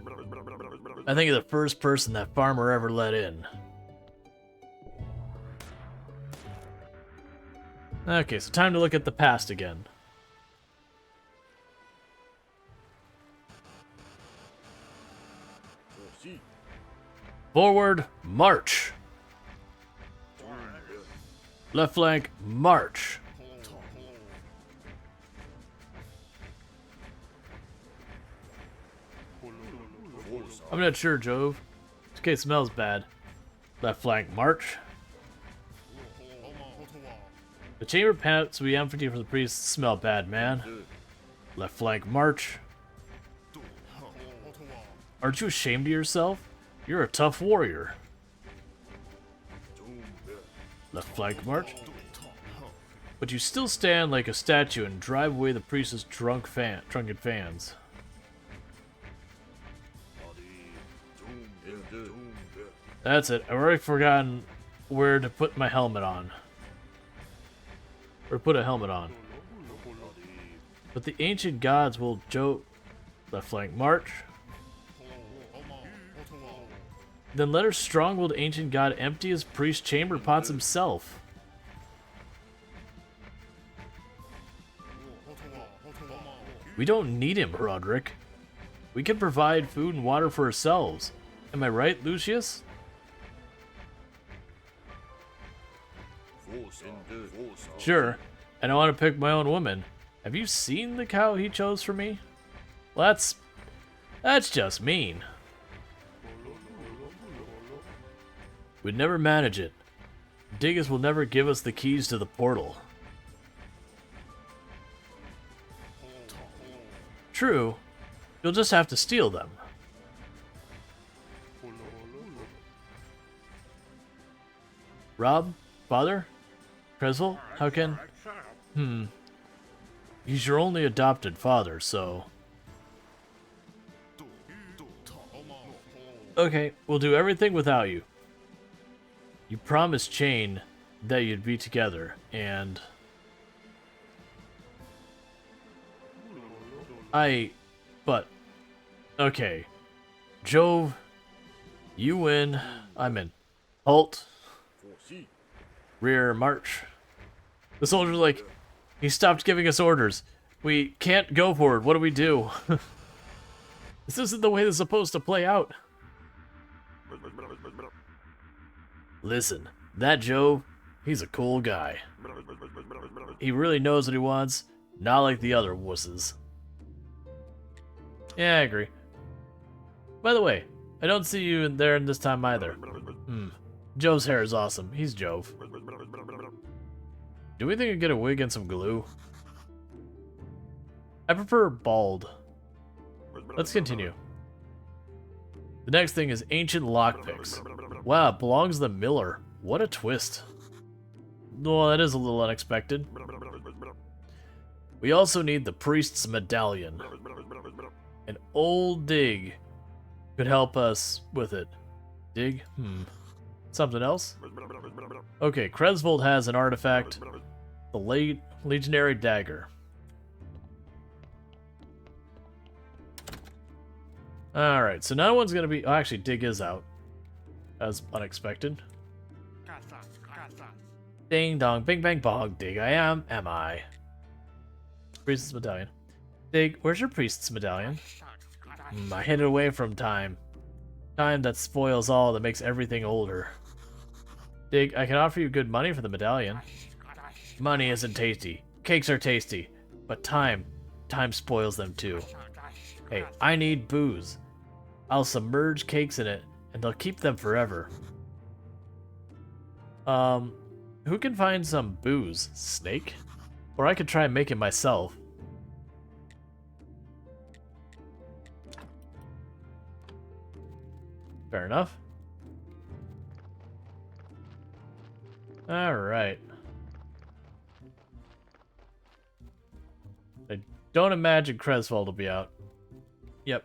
I think you're the first person that farmer ever let in. Okay, so time to look at the past again. Forward, march. Left flank, march. I'm not sure, Jove. This case smells bad. Left flank, march. The chamber pants we empty for the priests smell bad, man. Left flank, march. Aren't you ashamed of yourself? You're a tough warrior. Left flank, march. But you still stand like a statue and drive away the priest's drunken fans. That's it. I've already forgotten where to put my helmet on. Or put a helmet on. But the ancient gods will left flank march. Then let our strong-willed ancient god empty his priest chamber pots himself. We don't need him, Roderick. We can provide food and water for ourselves. Am I right, Lucius? Sure, and I want to pick my own woman. Have you seen the cow he chose for me? Well, that's just mean. We'd never manage it. Diggus will never give us the keys to the portal. True, you'll just have to steal them. Rob? Father? Creswell? How can... He's your only adopted father, so... Okay, we'll do everything without you. You promised Chain that you'd be together, and... But... Okay. Jove, you win. I'm in. Halt. Rear march. The soldier's like, he stopped giving us orders. We can't go forward. What do we do? This isn't the way this is supposed to play out. Listen, that Jove, he's a cool guy. He really knows what he wants, not like the other wusses. Yeah, I agree. By the way, I don't see you in there in this time either. Jove's hair is awesome. He's Jove. Do we think we could get a wig and some glue? I prefer bald. Let's continue. The next thing is ancient lockpicks. Wow, it belongs to the miller. What a twist. Well, that is a little unexpected. We also need the priest's medallion. An old Dig could help us with it. Dig? Something else? Okay, Cresvold has an artifact. The Legionary Dagger. Alright, so no one's gonna be... Oh, actually, Dig is out. As unexpected. Ding dong, bing bang bong, Dig I am I? Priest's medallion. Dig, where's your priest's medallion? I hid it away from time. Time that spoils all, that makes everything older. Dig, I can offer you good money for the medallion. Money isn't tasty. Cakes are tasty. But time spoils them too. Hey, I need booze. I'll submerge cakes in it, and they'll keep them forever. Who can find some booze? Snake? Or I could try and make it myself. Fair enough. Alright. I don't imagine Cresvold will be out. Yep.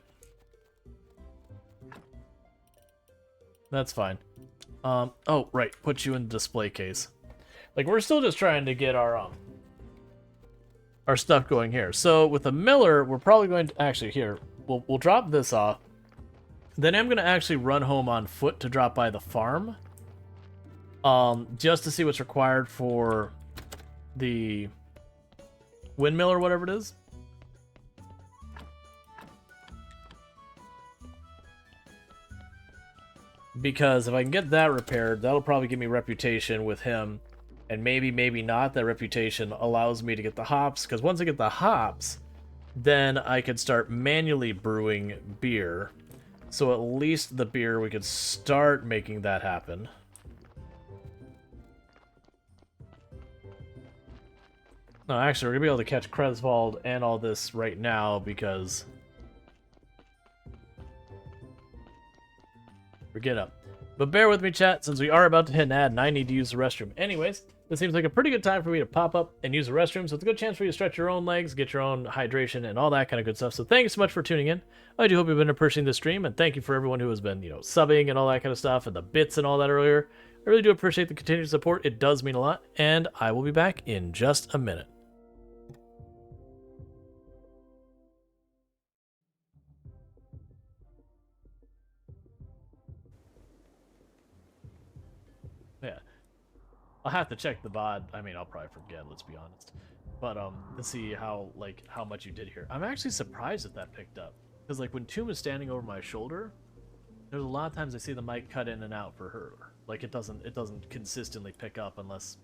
That's fine. Oh, right. Put you in the display case. Like, we're still just trying to get our stuff going here. So, with the miller, we're probably going to... Actually, here. we'll drop this off. Then I'm gonna actually run home on foot to drop by the farm, just to see what's required for the windmill or whatever it is. Because if I can get that repaired, that'll probably give me reputation with him. And maybe not. That reputation allows me to get the hops. Because once I get the hops, then I could start manually brewing beer. So at least the beer, we could start making that happen. No, actually, we're going to be able to catch Kresvald and all this right now because... Forget up. But bear with me, chat, since we are about to hit an ad and I need to use the restroom. Anyways, this seems like a pretty good time for me to pop up and use the restroom, so it's a good chance for you to stretch your own legs, get your own hydration, and all that kind of good stuff. So thank you so much for tuning in. I do hope you've been appreciating the stream, and thank you for everyone who has been, subbing and all that kind of stuff, and the bits and all that earlier. I really do appreciate the continued support. It does mean a lot, and I will be back in just a minute. Yeah. I'll have to check the VOD. I mean, I'll probably forget, let's be honest. But, to see how much you did here. I'm actually surprised that picked up. Because, when Tomb is standing over my shoulder, there's a lot of times I see the mic cut in and out for her. It doesn't consistently pick up unless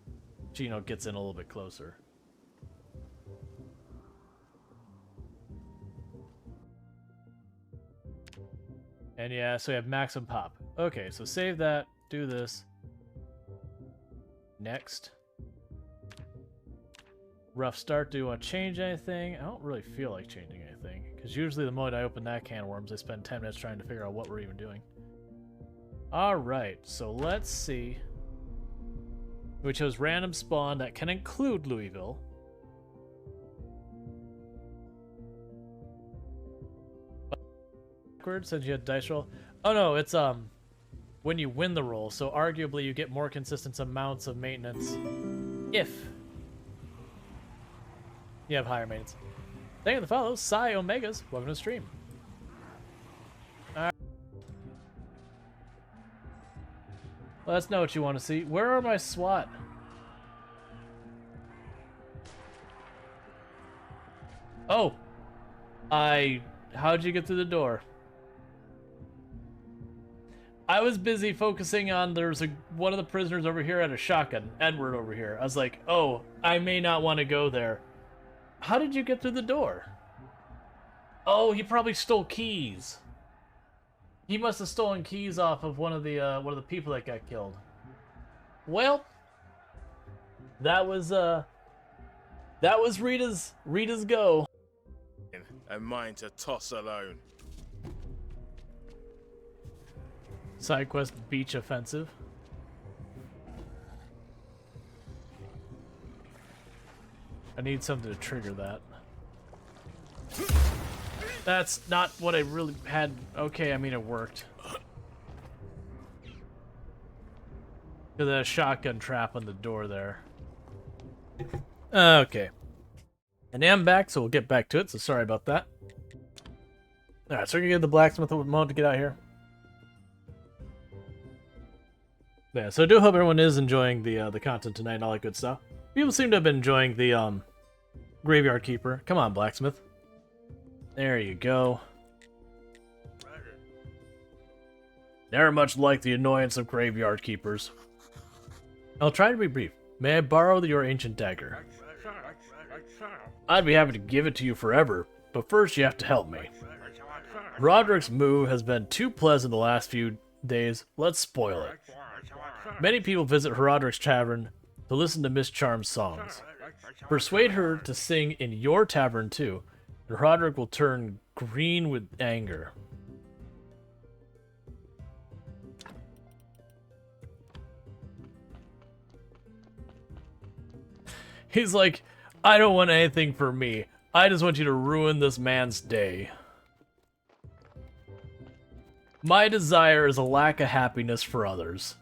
she, gets in a little bit closer. And yeah, so we have Maxim Pop. Okay, so save that, do this. Next. Rough start. Do you want to change anything? I don't really feel like changing anything. Because usually the moment I open that can of worms, I spend 10 minutes trying to figure out what we're even doing. Alright, so let's see. We chose random spawn that can include Louisville. Backwards, since you had dice roll. Oh no, it's when you win the roll, so arguably you get more consistent amounts of maintenance if you have higher maintenance. Thank you for the follow, Psy Omegas. Welcome to the stream. Alright. Let us know what you want to see. Where are my SWAT? Oh! How'd you get through the door? I was busy focusing on one of the prisoners over here had a shotgun. Edward over here. I was like, oh, I may not want to go there. How did you get through the door? Oh, he probably stole keys. He must have stolen keys off of one of the people that got killed. Well, that was Rita's go. And mine to toss alone. Side quest beach offensive. I need something to trigger that. That's not what I really had. Okay, I mean it worked. There's a shotgun trap on the door there. Okay. And I'm back, so we'll get back to it, so sorry about that. Alright, so we're gonna give the blacksmith a moment to get out here. Yeah, so I do hope everyone is enjoying the content tonight and all that good stuff. People seem to have been enjoying the Graveyard Keeper. Come on, blacksmith. There you go. Never much like the annoyance of Graveyard Keepers. I'll try to be brief. May I borrow your ancient dagger? I'd be happy to give it to you forever, but first you have to help me. Roderick's move has been too pleasant the last few days. Let's spoil it. Many people visit Roderick's tavern to listen to Miss Charm's songs. Persuade her to sing in your tavern too, and Roderick will turn green with anger. He's like, I don't want anything for me. I just want you to ruin this man's day. My desire is a lack of happiness for others.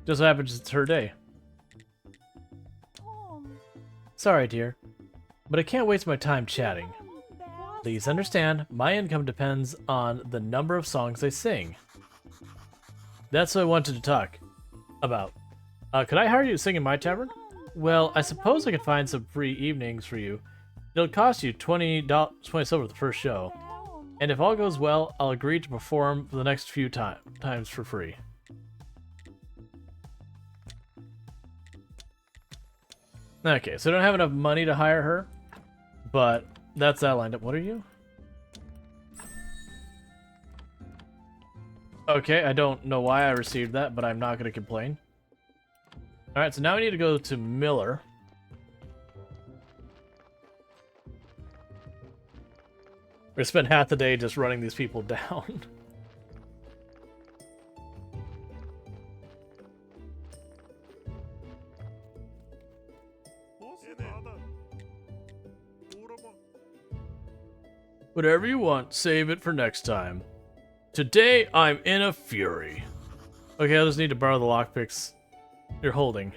Just happens it's her day. Sorry, dear. but I can't waste my time chatting. Please understand, my income depends on the number of songs I sing. That's what I wanted to talk about. Could I hire you to sing in my tavern? Well, I suppose I could find some free evenings for you. It'll cost you $20 silver the first show. And if all goes well, I'll agree to perform for the next few times for free. Okay, so I don't have enough money to hire her, but that's that lined up. What are you? Okay, I don't know why I received that, but I'm not going to complain. Alright, so now we need to go to Miller. We're going to spend half the day just running these people down. Whatever you want, save it for next time. Today, I'm in a fury. Okay, I just need to borrow the lockpicks you're holding.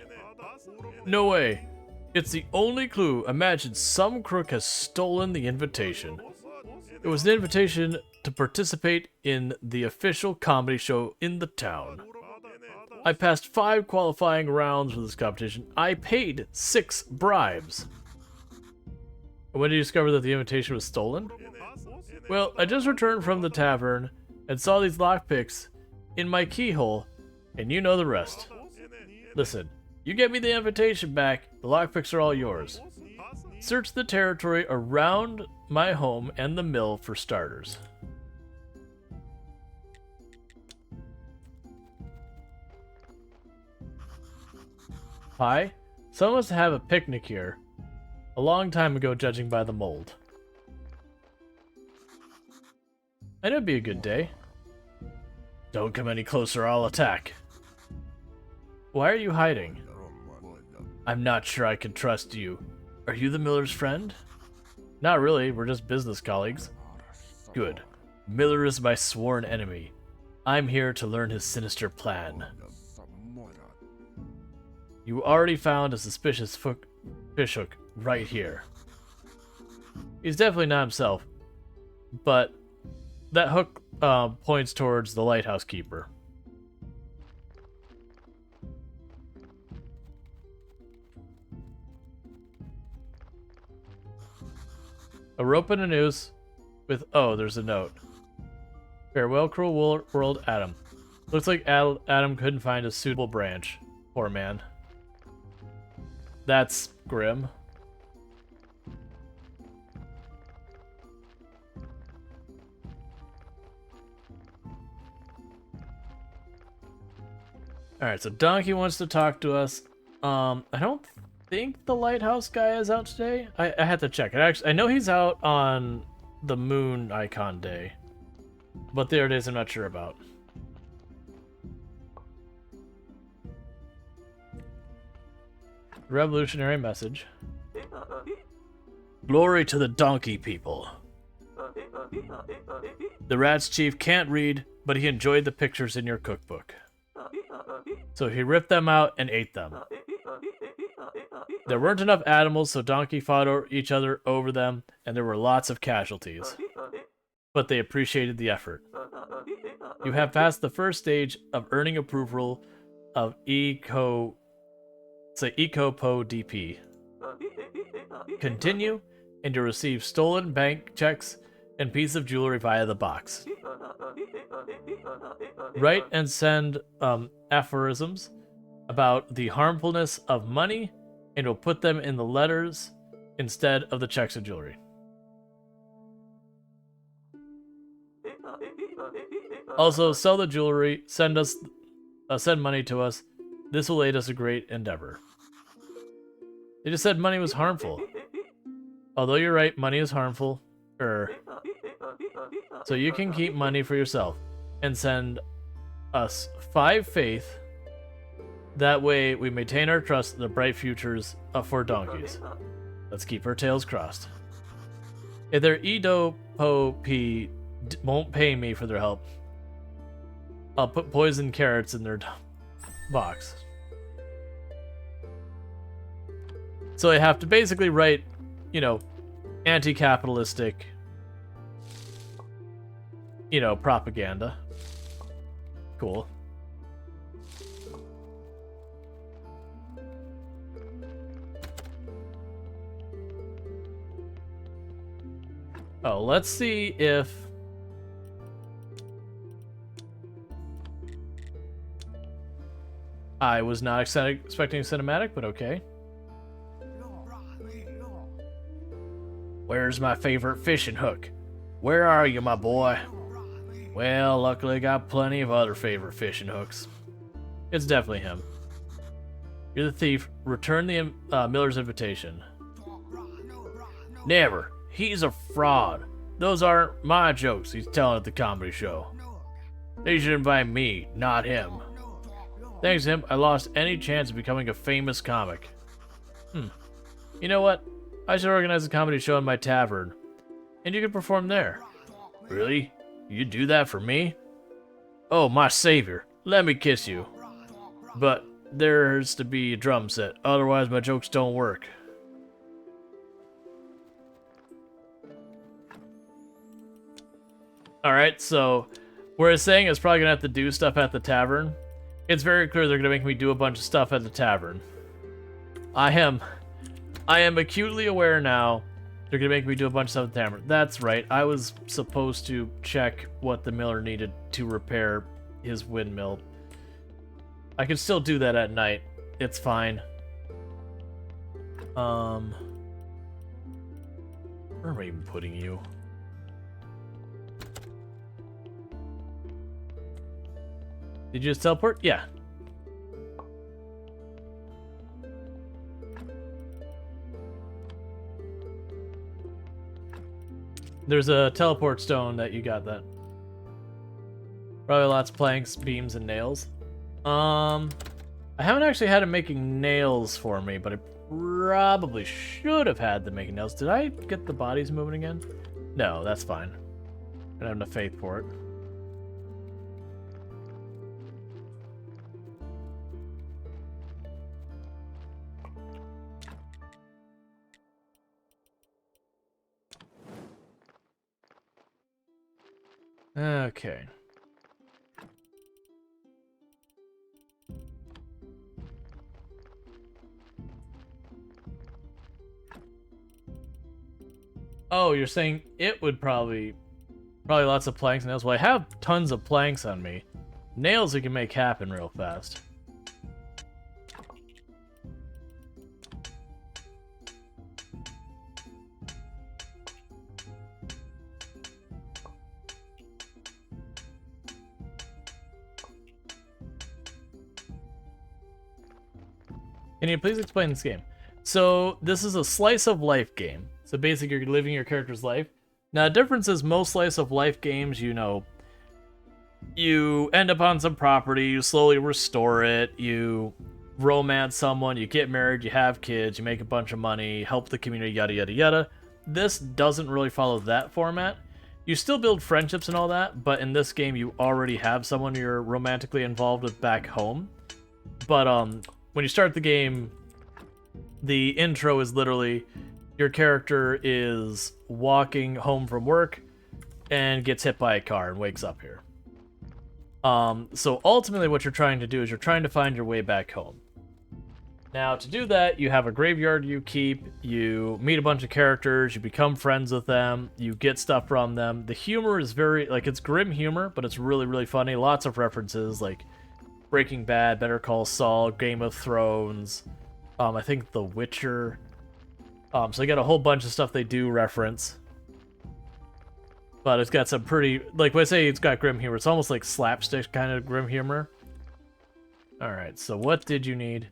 No way. It's the only clue. Imagine some crook has stolen the invitation. It was an invitation to participate in the official comedy show in the town. I passed 5 qualifying rounds for this competition. I paid 6 bribes. When did you discover that the invitation was stolen? Well, I just returned from the tavern and saw these lockpicks in my keyhole, and you know the rest. Listen, you get me the invitation back, the lockpicks are all yours. Search the territory around my home and the mill for starters. Hi, someone must have a picnic here. A long time ago, judging by the mold. And it'd be a good day. Don't come any closer, I'll attack. Why are you hiding? I'm not sure I can trust you. Are you the miller's friend? Not really, we're just business colleagues. Good. Miller is my sworn enemy. I'm here to learn his sinister plan. You already found a suspicious fishhook right here. He's definitely not himself, but that hook points towards the lighthouse keeper. A rope and a noose with, oh, there's a note. Farewell, cruel world, Adam. Looks like Adam couldn't find a suitable branch. Poor man. That's grim. Alright, so Donkey wants to talk to us. I don't think the lighthouse guy is out today. I had to check. I know he's out on the moon icon day, but the other days I'm not sure about. Revolutionary message. Glory to the donkey people. The Rat's chief can't read, but he enjoyed the pictures in your cookbook. So he ripped them out and ate them. There weren't enough animals, so Donkey fought each other over them, and there were lots of casualties. But they appreciated the effort. You have passed the first stage of earning approval of Eco Po DP. Continue, and you'll receive stolen bank checks and piece of jewelry via the box. Write and send aphorisms about the harmfulness of money, and we'll put them in the letters instead of the checks and jewelry. Also, sell the jewelry, send money to us. This will aid us a great endeavor. They just said money was harmful. Although you're right, money is harmful. So you can keep money for yourself and send us 5 faith. That way we maintain our trust in the bright futures for donkeys. Let's keep our tails crossed. If their Edo Po P won't pay me for their help, I'll put poison carrots in their box. So I have to basically write you know, anti-capitalistic, you know, propaganda. Cool. Oh, let's see if... I was not expecting a cinematic, but okay. Where's my favorite fishing hook? Where are you, my boy? Well, luckily I got plenty of other favorite fishing hooks. It's definitely him. You're the thief. Return the Miller's invitation. Never. He's a fraud. Those aren't my jokes he's telling at the comedy show. They should invite me, not him. Thanks to him, I lost any chance of becoming a famous comic. You know what? I should organize a comedy show in my tavern. And you can perform there. Really? You'd do that for me? Oh, my savior. Let me kiss you. But there's to be a drum set, otherwise my jokes don't work. Alright, so where it's saying it's probably gonna have to do stuff at the tavern, it's very clear they're gonna make me do a bunch of stuff at the tavern. I am acutely aware now they're gonna make me do a bunch of stuff at the tavern. That's right, I was supposed to check what the miller needed to repair his windmill. I can still do that at night. It's fine. Where am I even putting you? Did you just teleport? Yeah. There's a teleport stone that you got that. Probably lots of planks, beams, and nails. I haven't actually had him making nails for me, but I probably should have had them making nails. Did I get the bodies moving again? No, that's fine. I don't have enough faith for it. Okay. Oh, you're saying it would probably lots of planks and nails. Well, I have tons of planks on me. Nails we can make happen real fast. Can you please explain this game? So this is a slice of life game. So basically you're living your character's life. Now the difference is most slice of life games, you know, you end up on some property, you slowly restore it, you romance someone, you get married, you have kids, you make a bunch of money, help the community, yada yada yada. This doesn't really follow that format. You still build friendships and all that, but in this game you already have someone you're romantically involved with back home. But when you start the game, the intro is literally your character is walking home from work and gets hit by a car and wakes up here. So ultimately what you're trying to do is you're trying to find your way back home. Now to do that, you have a graveyard you keep, you meet a bunch of characters, you become friends with them, you get stuff from them. The humor is very, like, it's grim humor, but it's really, really funny. Lots of references, like Breaking Bad, Better Call Saul, Game of Thrones, I think The Witcher. So I got a whole bunch of stuff they do reference. But it's got some pretty, like when I say it's got grim humor, it's almost like slapstick kind of grim humor. Alright, so what did you need?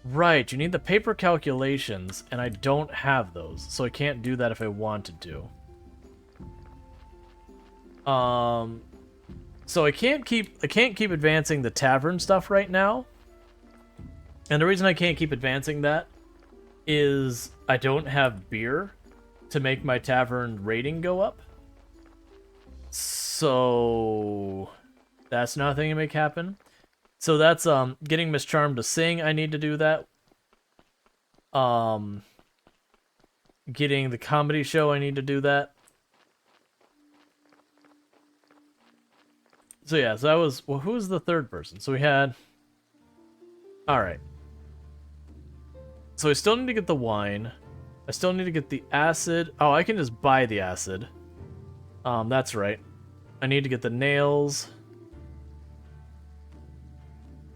Right, you need the paper calculations, and I don't have those, so I can't do that if I wanted to. So I can't keep advancing the tavern stuff right now. And the reason I can't keep advancing that is I don't have beer to make my tavern rating go up. So that's not a thing to make happen. So that's getting Miss Charm to sing. I need to do that. getting the comedy show, I need to do that. So yeah, so that was, well, who was the third person? So we had, all right. So I still need to get the wine. I still need to get the acid. Oh, I can just buy the acid. That's right. I need to get the nails.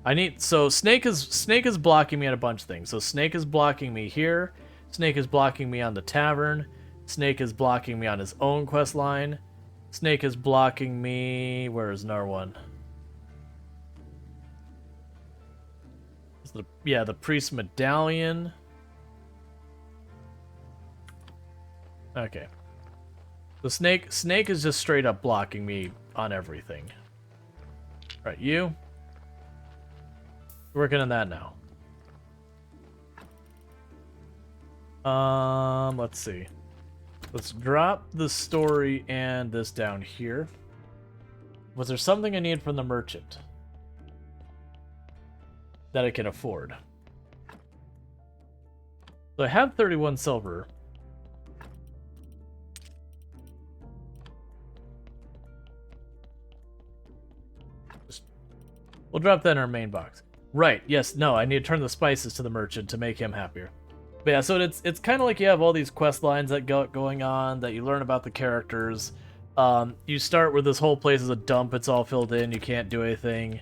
I need, so Snake is blocking me on a bunch of things. So Snake is blocking me here. Snake is blocking me on the tavern. Snake is blocking me on his own quest line. Snake is blocking me. Where is another one? Yeah, the priest medallion. Okay. The snake is just straight up blocking me on everything. All right, you. Working on that now. Let's see. Let's drop the story and this down here. Was there something I need from the merchant that I can afford? So I have 31 silver. We'll drop that in our main box. Right, yes, no, I need to turn the spices to the merchant to make him happier. But yeah, so it's kind of like you have all these quest lines that going on, that you learn about the characters. You start with this whole place as a dump, it's all filled in, you can't do anything.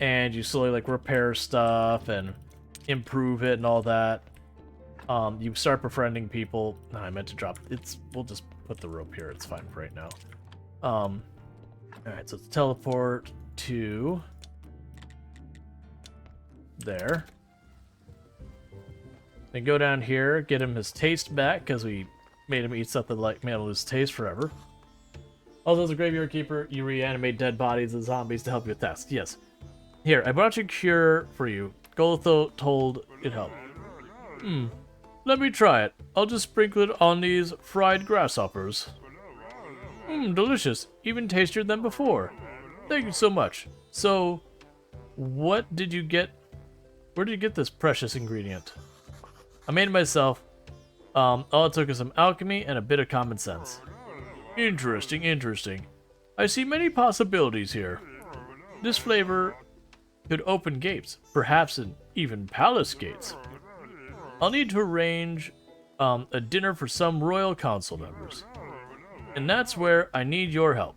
And you slowly like repair stuff and improve it and all that. You start befriending people. No, I meant to drop, we'll just put the rope here, it's fine for right now. Alright, so it's teleport to there. Then go down here, get him his taste back, because we made him eat something like made him lose taste forever. Also, as a graveyard keeper, you reanimate dead bodies and zombies to help you with tasks. Yes. Here, I brought you a cure for you. Golotho told it helped. Let me try it. I'll just sprinkle it on these fried grasshoppers. Delicious. Even tastier than before. Thank you so much. So, what did you get? Where did you get this precious ingredient? I made it myself. All it took is some alchemy and a bit of common sense. Interesting, interesting. I see many possibilities here. This flavor could open gates, perhaps even palace gates. I'll need to arrange a dinner for some royal council members. And that's where I need your help.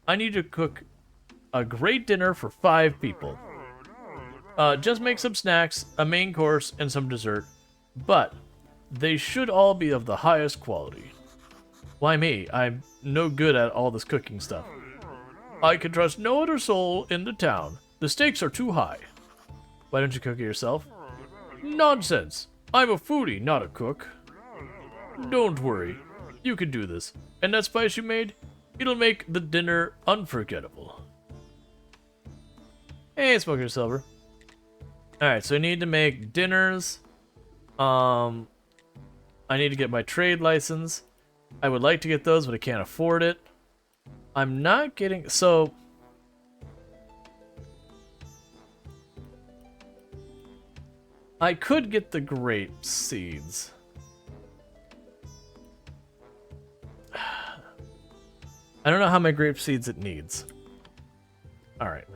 I need to cook a great dinner for 5 people. Just make some snacks, a main course, and some dessert. But they should all be of the highest quality. Why me? I'm no good at all this cooking stuff. I can trust no other soul in the town. The stakes are too high. Why don't you cook it yourself? Nonsense! I'm a foodie, not a cook. Don't worry. You can do this. And that spice you made? It'll make the dinner unforgettable. Hey, Smoker Silver. Alright, so I need to make dinners. I need to get my trade license. I would like to get those, but I can't afford it. I'm not getting... So... I could get the grape seeds. I don't know how many grape seeds it needs. Alright.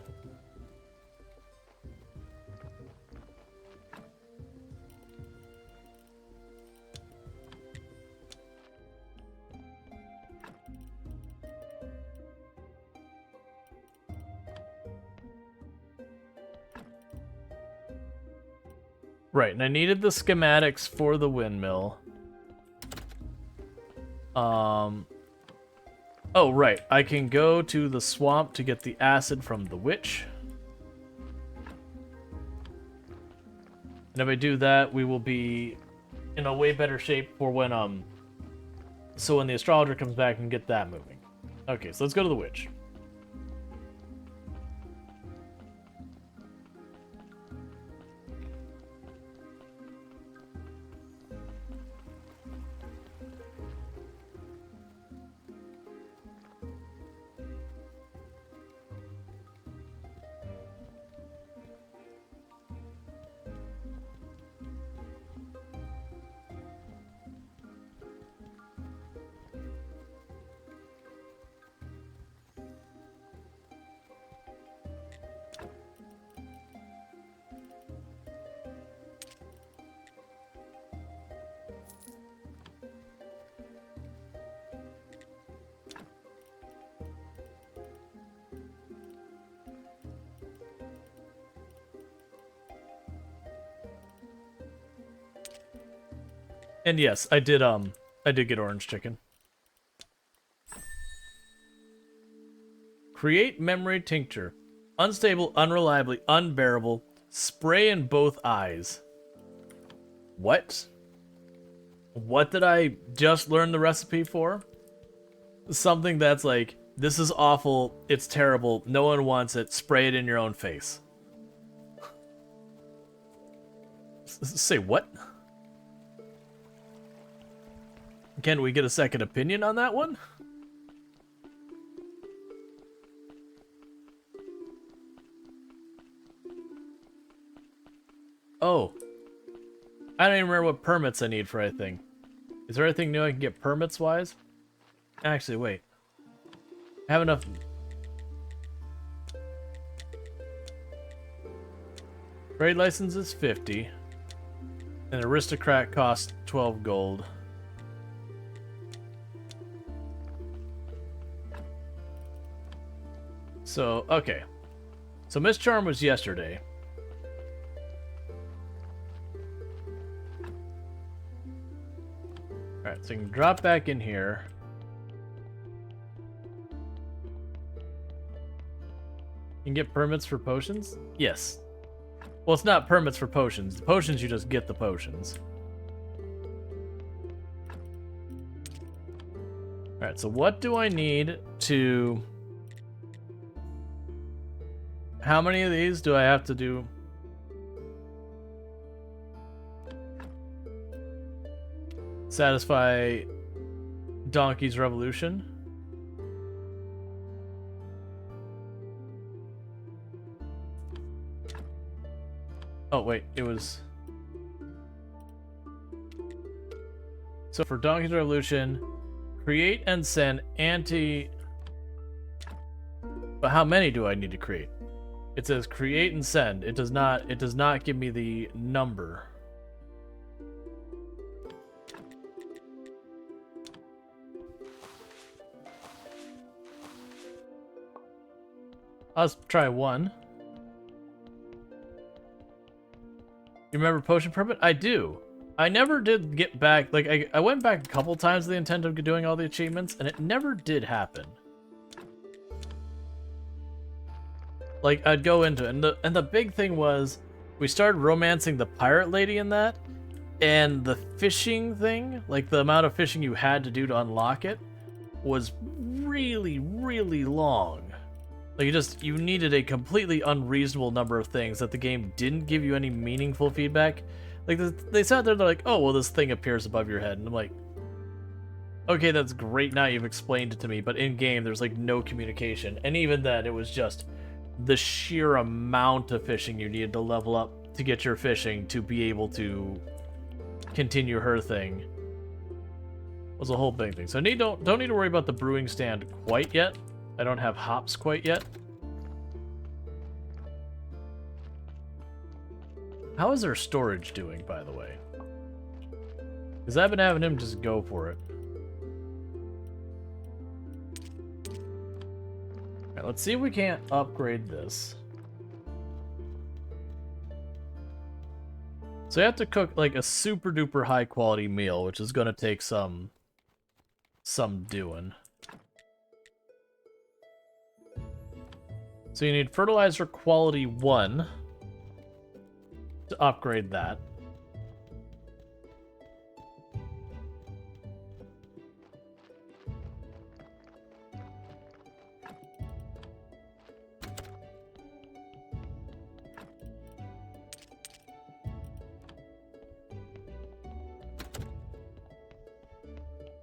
Right, and I needed the schematics for the windmill. Oh, right. I can go to the swamp to get the acid from the witch. And if I do that, we will be in a way better shape for when, so when the astrologer comes back and get that moving. Okay, so let's go to the witch. And yes, I did get orange chicken. Create memory tincture. Unstable, unreliably, unbearable. Spray in both eyes. What? What did I just learn the recipe for? Something that's like, this is awful, it's terrible, no one wants it, spray it in your own face. Say what? Can we get a second opinion on that one? Oh. I don't even remember what permits I need for anything. Is there anything new I can get permits-wise? Actually, wait. I have enough... Trade license is 50. And aristocrat costs 12 gold. So, okay. So Miss Charm was yesterday. Alright, so you can drop back in here. You can get permits for potions? Yes. Well, it's not permits for potions. The potions, you just get the potions. Alright, so what do I need to... How many of these do I have to do? Satisfy Donkey's Revolution. Oh, wait, it was... So for Donkey's Revolution, create and send anti... But how many do I need to create? It says create and send. It does not give me the number. Let's try one. You remember potion permit? I do. I never did get back, like, I went back a couple times with the intent of doing all the achievements, and it never did happen. Like, I'd go into it, and the big thing was, we started romancing the pirate lady in that, and the fishing thing, like the amount of fishing you had to do to unlock it, was really, really long. Like, you needed a completely unreasonable number of things that the game didn't give you any meaningful feedback. Like, they sat there, they're like, oh, well, this thing appears above your head. And I'm like, okay, that's great, now you've explained it to me. But in-game, there's, like, no communication. And even then, it was just the sheer amount of fishing you needed to level up to get your fishing to be able to continue her thing. Was a whole big thing. So don't need to worry about the brewing stand quite yet. I don't have hops quite yet. How is their storage doing, by the way? Because I've been having him just go for it. Alright, let's see if we can't upgrade this. So you have to cook like a super duper high quality meal, which is gonna take some doing. So you need fertilizer quality 1 to upgrade that.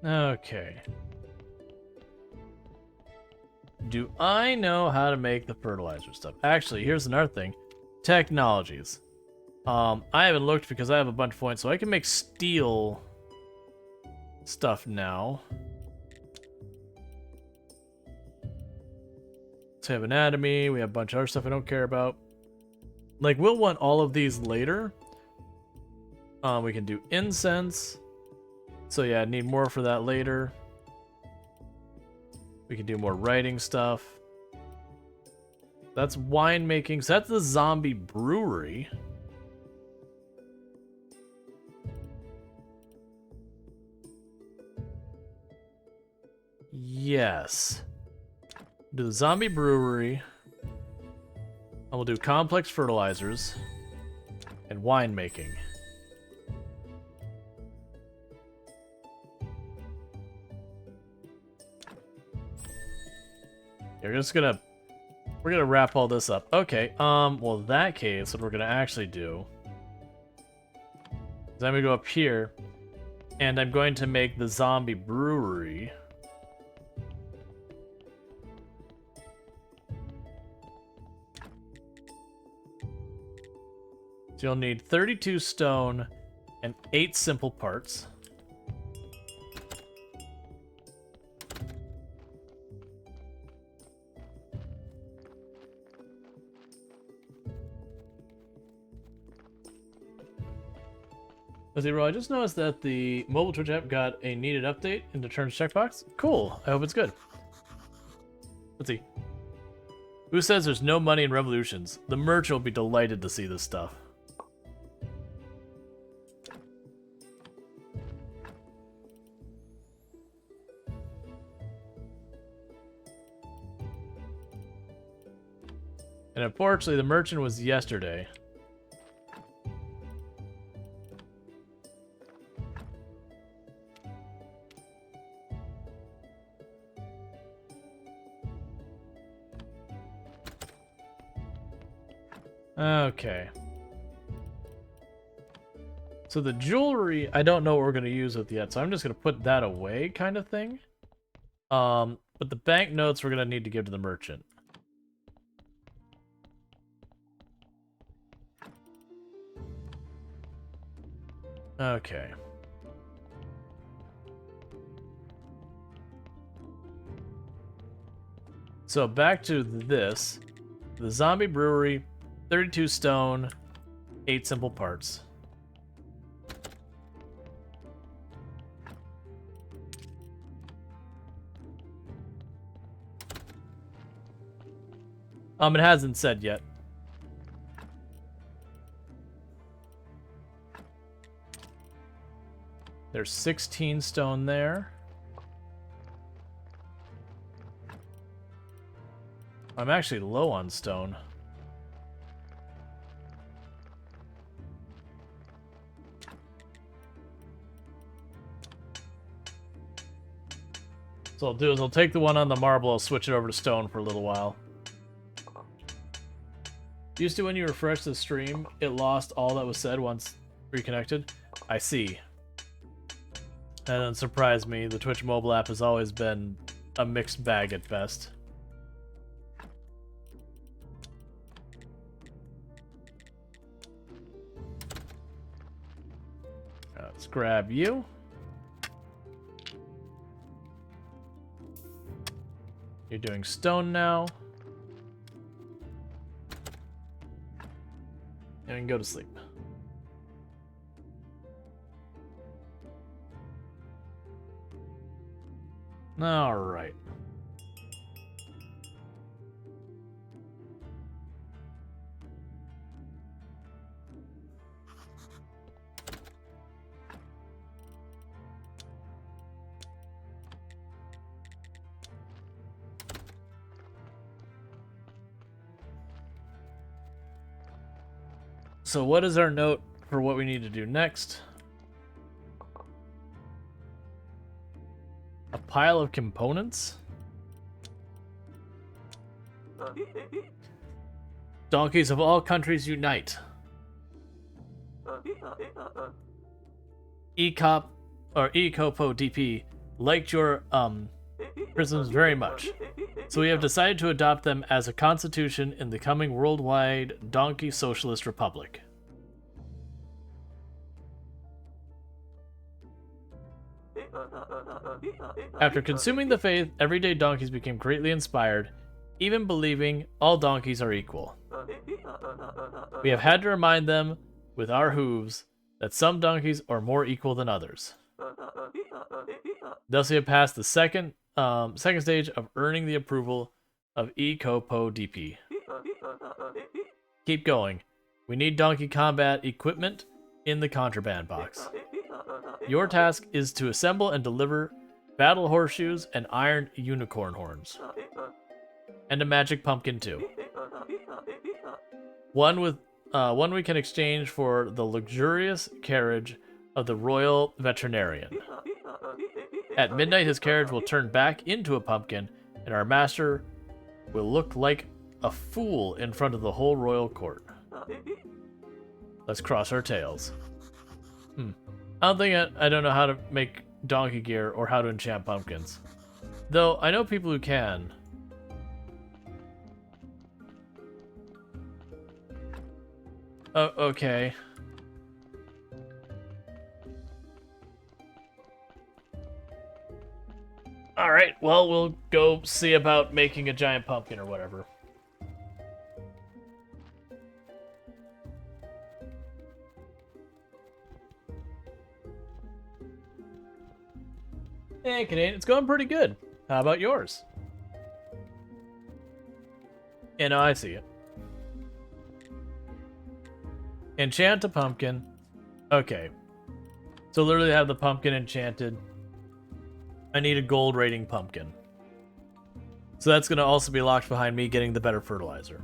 Okay. Do I know how to make the fertilizer stuff? Actually, here's another thing. Technologies. I haven't looked because I have a bunch of points, so I can make steel stuff now. So we have anatomy, we have a bunch of other stuff I don't care about. Like, we'll want all of these later. We can do incense. So yeah, I need more for that later. We can do more writing stuff. That's winemaking. So that's the zombie brewery. Yes. Do the zombie brewery. And we'll do complex fertilizers. And winemaking. We're gonna wrap all this up. Okay, well in that case, what we're gonna actually do is I'm gonna go up here, and I'm going to make the zombie brewery. So you'll need 32 stone and 8 simple parts. Let's see, Rual, I just noticed that the mobile Twitch app got a needed update into Turns checkbox. Cool. I hope it's good. Let's see. Who says there's no money in revolutions? The merchant will be delighted to see this stuff. And unfortunately, the merchant was yesterday. Okay. So the jewelry, I don't know what we're going to use with yet, so I'm just going to put that away kind of thing. But the banknotes we're going to need to give to the merchant. Okay. So back to this. The zombie brewery, 32 stone, 8 simple parts. It hasn't said yet. There's 16 stone there. I'm actually low on stone. So I'll do is I'll take the one on the marble, I'll switch it over to stone for a little while. Used to when you refresh the stream, it lost all that was said once reconnected. I see. That doesn't surprise me. The Twitch mobile app has always been a mixed bag at best. Let's grab you. You're doing stone now. And we can go to sleep. All right. So what is our note for what we need to do next? A pile of components? Donkeys of all countries unite. ECOP or ECOPO DP liked your prisms very much. So we have decided to adopt them as a constitution in the coming worldwide Donkey Socialist Republic. After consuming the faith, everyday donkeys became greatly inspired, even believing all donkeys are equal. We have had to remind them, with our hooves, that some donkeys are more equal than others. Thus we have passed the second stage of earning the approval of ECOPO DP. Keep going. We need donkey combat equipment in the contraband box. Your task is to assemble and deliver battle horseshoes, and iron unicorn horns. And a magic pumpkin too. One we can exchange for the luxurious carriage of the royal veterinarian. At midnight, his carriage will turn back into a pumpkin, and our master will look like a fool in front of the whole royal court. Let's cross our tails. I don't know how to make donkey gear or how to enchant pumpkins. Though I know people who can. Oh, okay. Alright, well, we'll go see about making a giant pumpkin or whatever. Hey, Canadian, it's going pretty good. How about yours? Yeah, no, I see it. Enchant a pumpkin. Okay. So literally have the pumpkin enchanted. I need a gold rating pumpkin. So that's going to also be locked behind me getting the better fertilizer.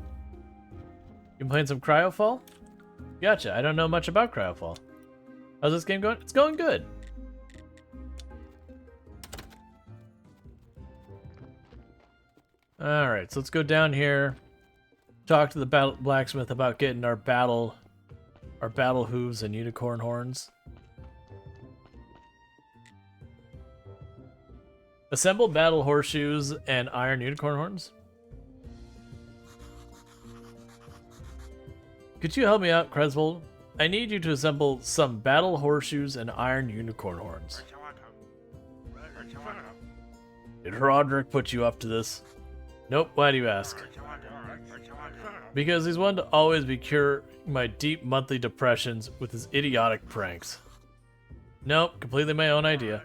You playing some Cryofall? Gotcha. I don't know much about Cryofall. How's this game going? It's going good. Alright, so let's go down here. Talk to the blacksmith about getting our battle hooves and unicorn horns. Assemble battle horseshoes and iron unicorn horns. Could you help me out, Cresvold? I need you to assemble some battle horseshoes and iron unicorn horns. Did Roderick put you up to this? Nope, why do you ask? Because he's one to always be cure my deep monthly depressions with his idiotic pranks. Nope, completely my own idea.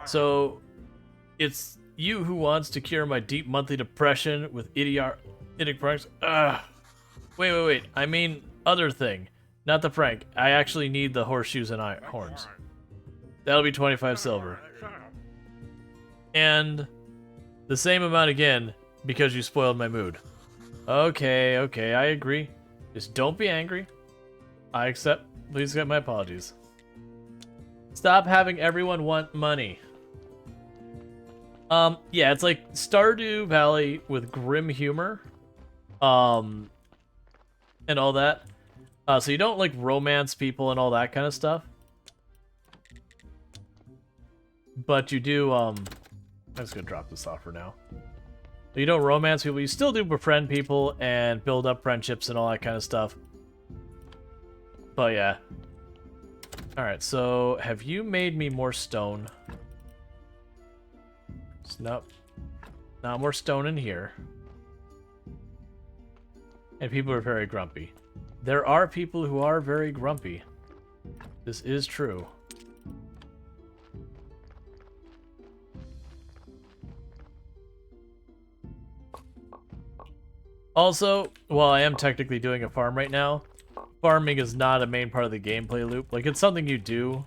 So, it's you who wants to cure my deep monthly depression with idiotic pranks? Ugh. Wait. I mean, other thing. Not the prank. I actually need the horseshoes and iron horns. That'll be 25 silver. And the same amount again, because you spoiled my mood. Okay, I agree. Just don't be angry. I accept. Please accept my apologies. Stop having everyone want money. Yeah, it's like Stardew Valley with grim humor. And all that. So you don't like romance people and all that kind of stuff. But you do, I'm just gonna drop this off for now. You don't romance people, you still do befriend people and build up friendships and all that kind of stuff. But yeah. Alright, so have you made me more stone? Nope. Not more stone in here. And people are very grumpy. There are people who are very grumpy. This is true. Also, while I am technically doing a farm right now, farming is not a main part of the gameplay loop. Like, it's something you do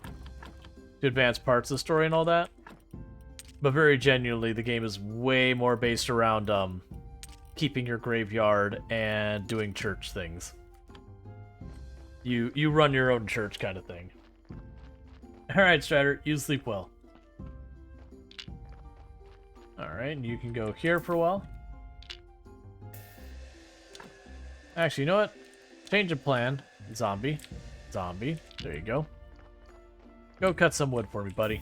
to advance parts of the story and all that. But very genuinely, the game is way more based around keeping your graveyard and doing church things. You run your own church kind of thing. Alright, Strider, you sleep well. Alright, and you can go here for a while. Actually, you know what? Change of plan. Zombie. Zombie. There you go. Go cut some wood for me, buddy.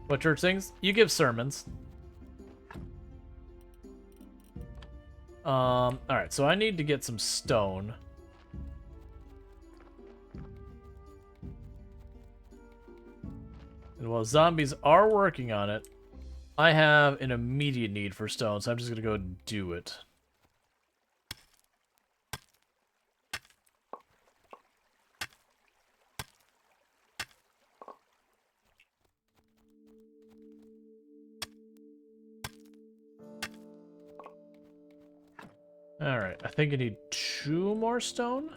What church things? You give sermons. Alright, so I need to get some stone. And while zombies are working on it, I have an immediate need for stone, so I'm just gonna go do it. Alright, I think I need 2 more stone.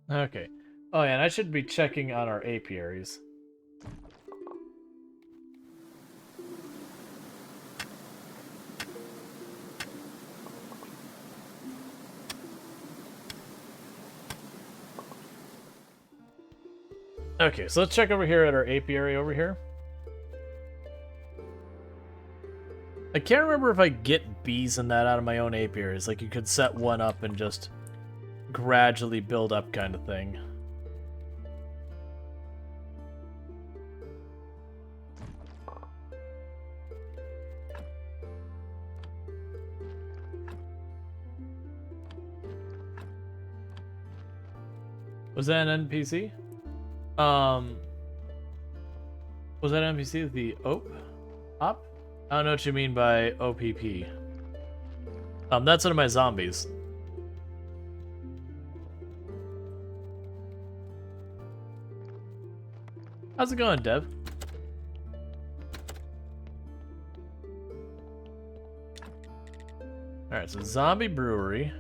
Okay. Oh yeah, and I should be checking on our apiaries. Okay, so let's check over here at our apiary over here. I can't remember if I get bees in that out of my own apiaries. Like, you could set one up and just gradually build up kind of thing. Was that an NPC? Was that NPC the OP? Op? I don't know what you mean by OPP. That's one of my zombies. How's it going, Dev? Alright, so zombie brewery.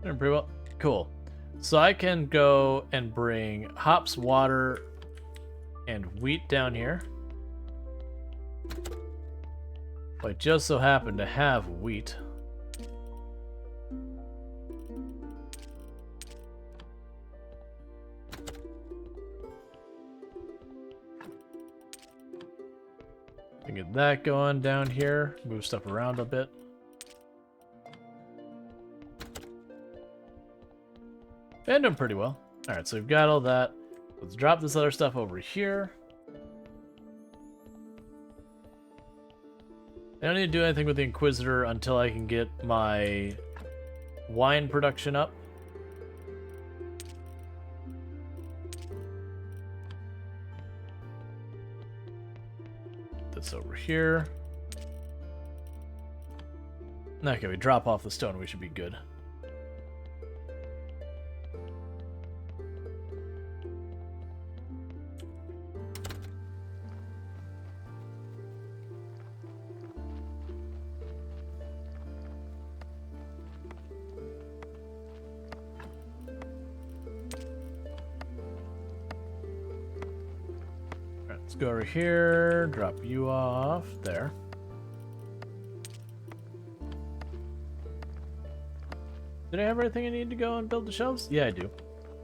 Doing pretty well. Cool. So I can go and bring hops, water, and wheat down here. I just so happen to have wheat. Can get that going down here. Move stuff around a bit. And doing pretty well. Alright, so we've got all that. Let's drop this other stuff over here. I don't need to do anything with the Inquisitor until I can get my wine production up. This over here. Okay, we drop off the stone, we should be good. Let's go over here, drop you off there. Did I have everything I need to go and build the shelves? Yeah, I do.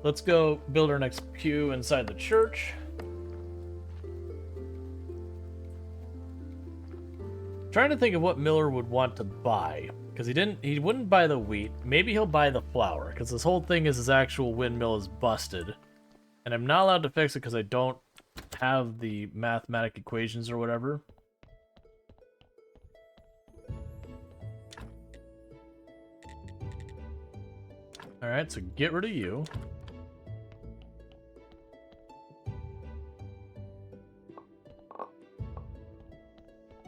Let's go build our next pew inside the church. Trying to think of what Miller would want to buy, because he wouldn't buy the wheat. Maybe he'll buy the flour, because this whole thing is his actual windmill is busted. And I'm not allowed to fix it because I don't have the mathematic equations or whatever. Alright, so get rid of you.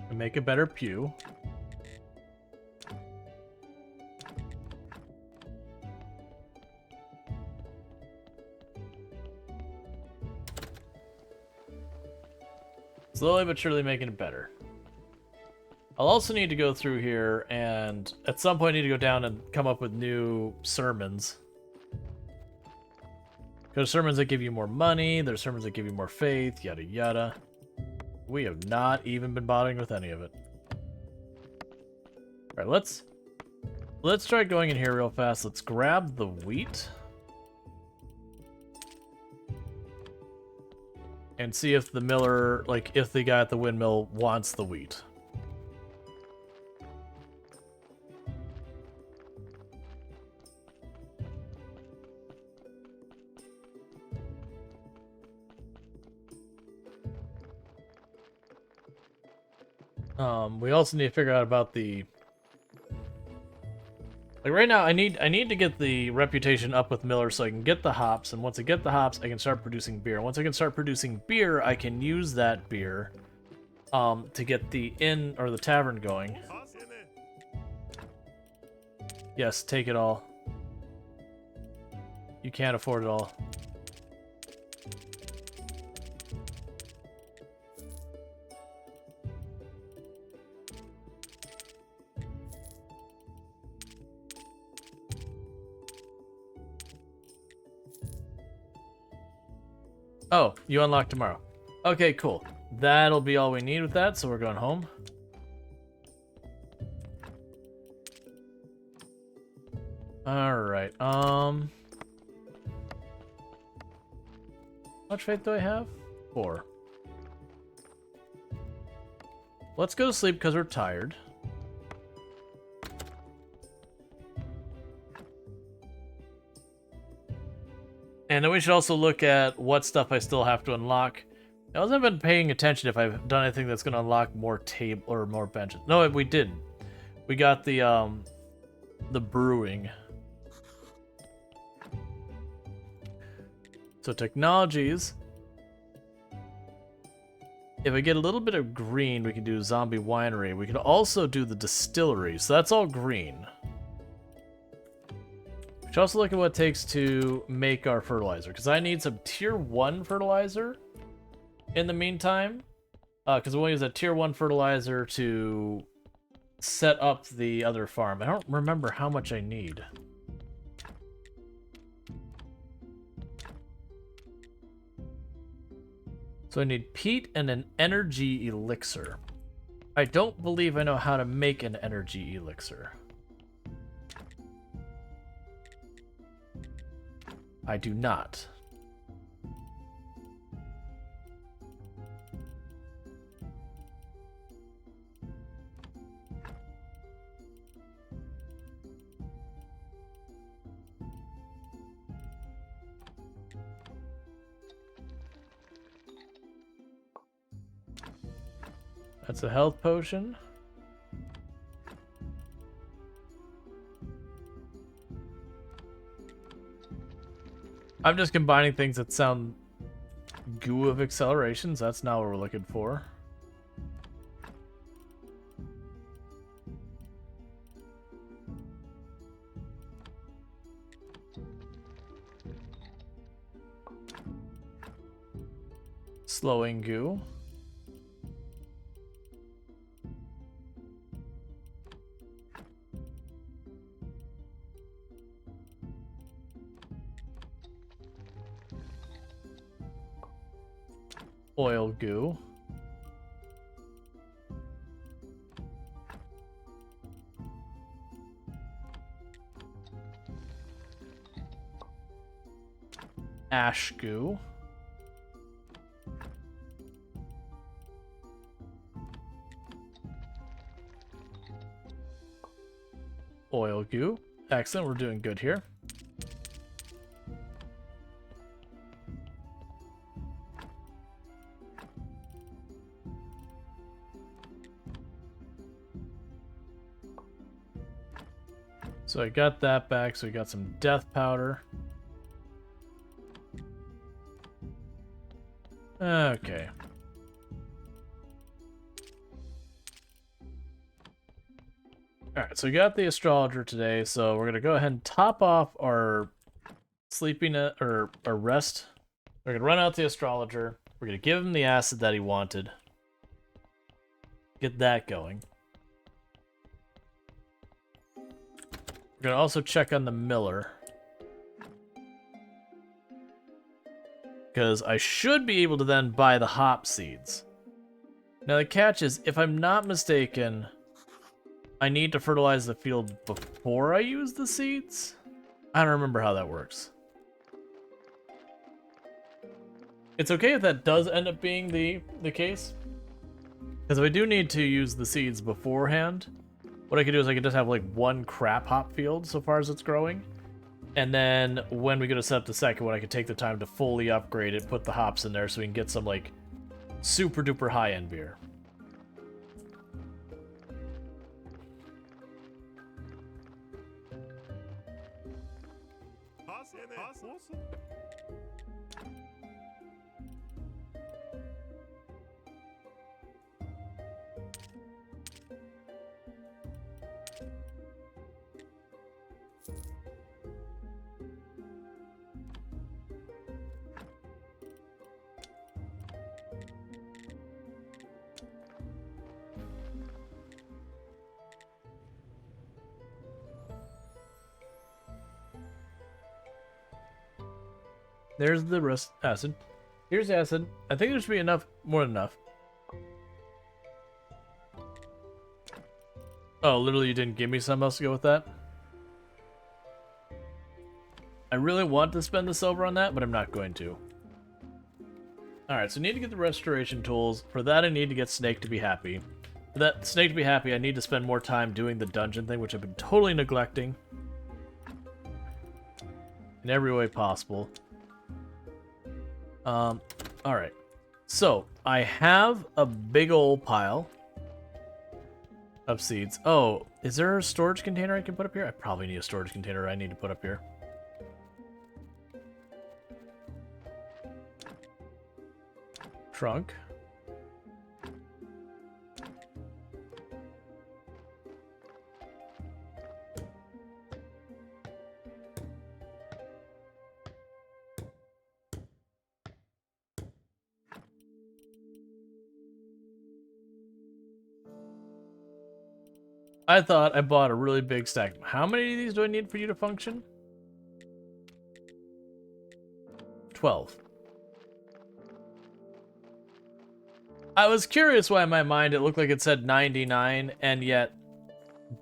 And make a better pew. Slowly but surely making it better. I'll also need to go through here and at some point need to go down and come up with new sermons. There's sermons that give you more money, there's sermons that give you more faith, yada yada. We have not even been bothering with any of it. Alright, let's try going in here real fast. Let's grab the wheat. And see if the miller, like, if the guy at the windmill wants the wheat. We also need to figure out about the... Like, right now, I need to get the reputation up with Miller so I can get the hops, and once I get the hops, I can start producing beer. Once I can start producing beer, I can use that beer to get the inn, or the tavern going. Yes, take it all. You can't afford it all. Oh, you unlock tomorrow. Okay, cool. That'll be all we need with that, so we're going home. Alright, how much faith do I have? 4. Let's go to sleep because we're tired. And then we should also look at what stuff I still have to unlock. I wasn't been paying attention if I've done anything that's going to unlock more table or more benches. No, we didn't. We got the brewing. So technologies. If I get a little bit of green, we can do zombie winery. We can also do the distillery. So that's all green. We should also look at what it takes to make our fertilizer, because I need some tier 1 fertilizer in the meantime, because we'll use a tier 1 fertilizer to set up the other farm. I don't remember how much I need. So I need peat and an energy elixir. I don't believe I know how to make an energy elixir. I do not. That's a health potion. I'm just combining things that sound goo of accelerations. That's not what we're looking for. Slowing goo. Oil goo. Ash goo. Oil goo. Excellent, we're doing good here. So I got that back, so we got some death powder. Okay. Alright, so we got the astrologer today, so we're gonna go ahead and top off our sleeping or our rest. We're gonna run out the astrologer. We're gonna give him the acid that he wanted. Get that going. We're gonna also check on the miller, because I should be able to then buy the hop seeds. Now the catch is, if I'm not mistaken, I need to fertilize the field before I use the seeds? I don't remember how that works. It's okay if that does end up being the case, because if I do need to use the seeds beforehand, what I could do is I could just have like one crap hop field so far as it's growing. And then when we go to set up the second one, I could take the time to fully upgrade it, put the hops in there so we can get some like super duper high end beer. There's the rust acid. Here's acid. I think there should be enough, more than enough. Oh, literally you didn't give me something else to go with that? I really want to spend the silver on that, but I'm not going to. Alright, so I need to get the restoration tools. For that, I need to get Snake to be happy. For that Snake to be happy, I need to spend more time doing the dungeon thing, which I've been totally neglecting. In every way possible. Alright. So, I have a big old pile of seeds. Oh, is there a storage container I can put up here? I probably need a storage container I need to put up here. Trunk. I thought I bought a really big stack. How many of these do I need for you to function? 12. I was curious why in my mind it looked like it said 99 and yet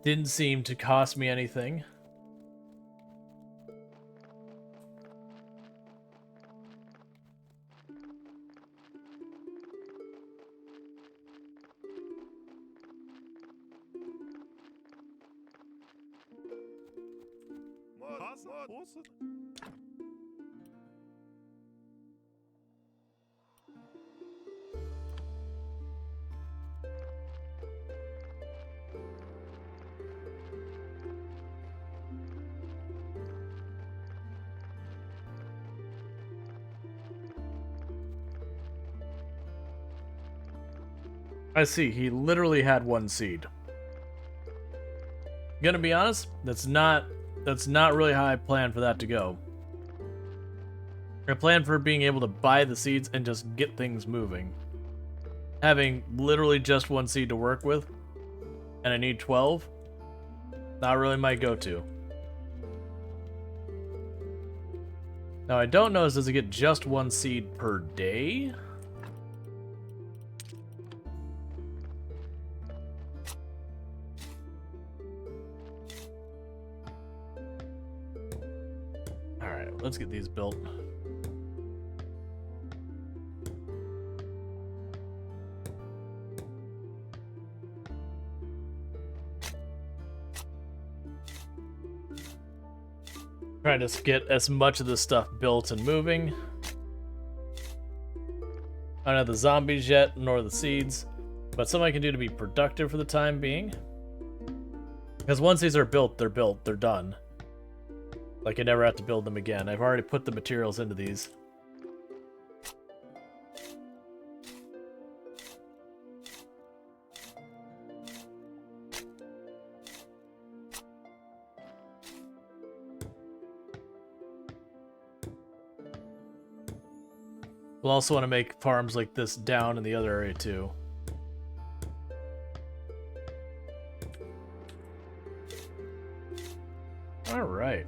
didn't seem to cost me anything. I see, he literally had one seed. Gonna be honest, that's not really how I planned for that to go. I planned for being able to buy the seeds and just get things moving. Having literally just one seed to work with, and I need 12, not really my go-to. Now I don't know, does it get just one seed per day? Let's get these built. Trying to get as much of this stuff built and moving. I don't have the zombies yet, nor the seeds, but something I can do to be productive for the time being. Because once these are built, they're done. Like I never have to build them again. I've already put the materials into these. We'll also want to make farms like this down in the other area too. All right.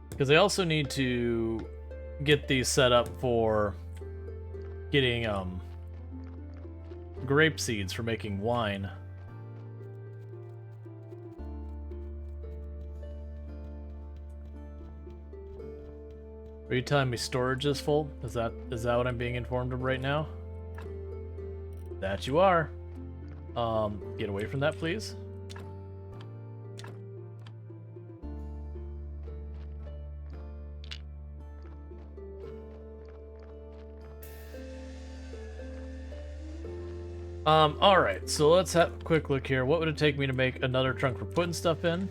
Because I also need to get these set up for getting grape seeds for making wine. Are you telling me storage is full? Is that what I'm being informed of right now? That you are. Get away from that, please. Alright, so let's have a quick look here. What would it take me to make another trunk for putting stuff in?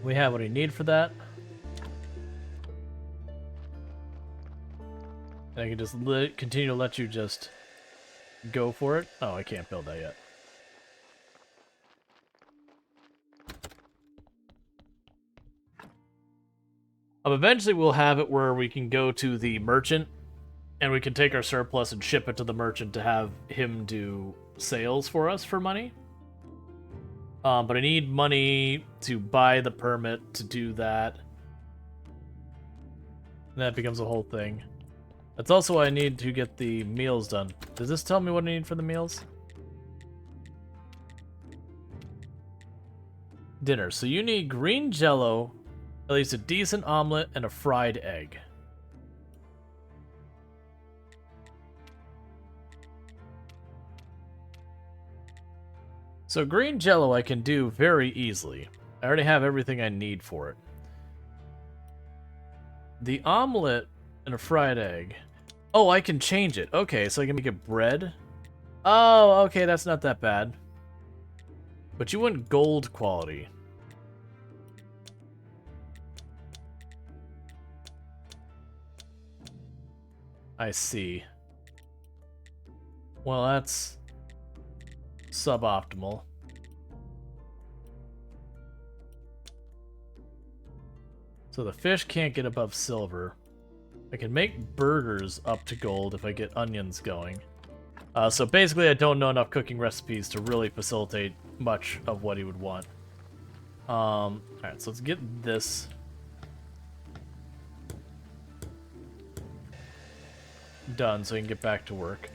We have what I need for that. And I can just continue to let you just go for it. Oh, I can't build that yet. Eventually we'll have it where we can go to the merchant and we can take our surplus and ship it to the merchant to have him do sales for us for money. But I need money to buy the permit to do that. And that becomes a whole thing. That's also why I need to get the meals done. Does this tell me what I need for the meals? Dinner. So you need green jello, at least a decent omelet, and a fried egg. So green jello I can do very easily. I already have everything I need for it. The omelet and a fried egg. Oh, I can change it. Okay, so I can make it bread. Oh, okay, that's not that bad. But you want gold quality. I see. Well, that's suboptimal. So the fish can't get above silver. I can make burgers up to gold if I get onions going. So basically I don't know enough cooking recipes to really facilitate much of what he would want. Alright, so let's get this done so he can get back to work.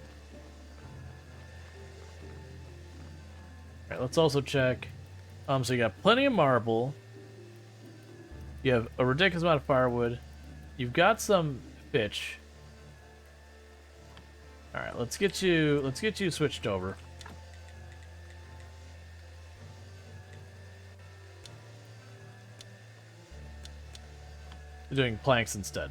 Alright, let's also check. So you got plenty of marble. You have a ridiculous amount of firewood. You've got some fish. Alright, let's get you switched over. You're doing planks instead.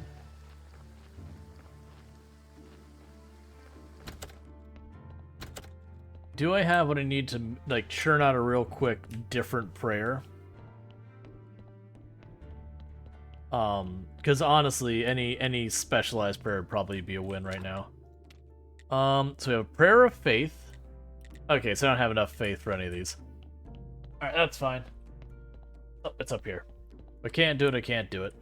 Do I have what I need to, like, churn out a real quick different prayer? Because honestly, any specialized prayer would probably be a win right now. So we have Prayer of Faith. Okay, so I don't have enough faith for any of these. Alright, that's fine. Oh, it's up here. If I can't do it, I can't do it.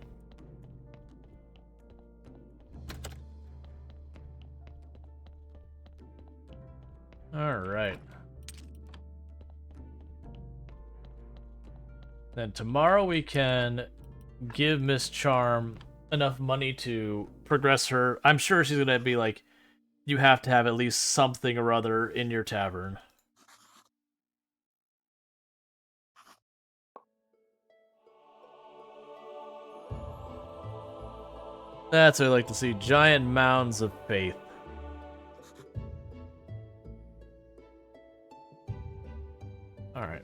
Alright. Then tomorrow we can give Miss Charm enough money to progress her. I'm sure she's gonna be like, you have to have at least something or other in your tavern. That's what I like to see. Giant mounds of faith. Alright.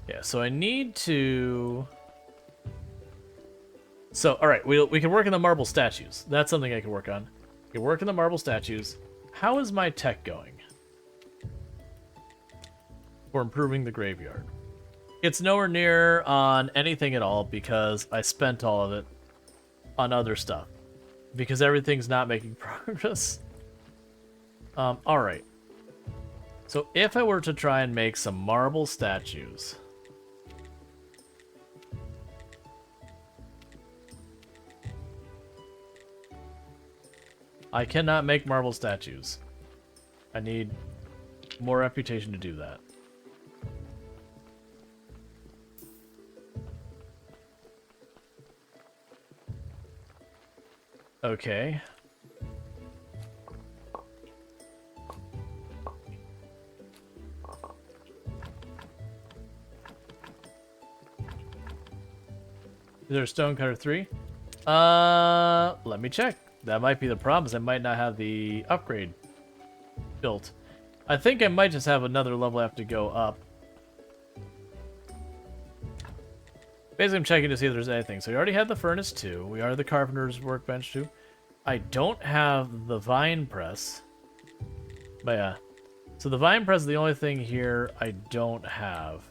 Yeah, so I need to... So, alright, we can work on the marble statues. That's something I can work on. We can work on the marble statues. How is my tech going? For improving the graveyard. It's nowhere near on anything at all because I spent all of it on other stuff. Because everything's not making progress. Alright. So if I were to try and make some marble statues... I cannot make marble statues. I need more reputation to do that. Okay. Is there a stonecutter 3? Let me check. That might be the problem, is I might not have the upgrade built. I think I might just have another level I have to go up. Basically, I'm checking to see if there's anything. So we already have the furnace 2. We are the carpenter's workbench 2. I don't have the vine press. But yeah. So the vine press is the only thing here I don't have.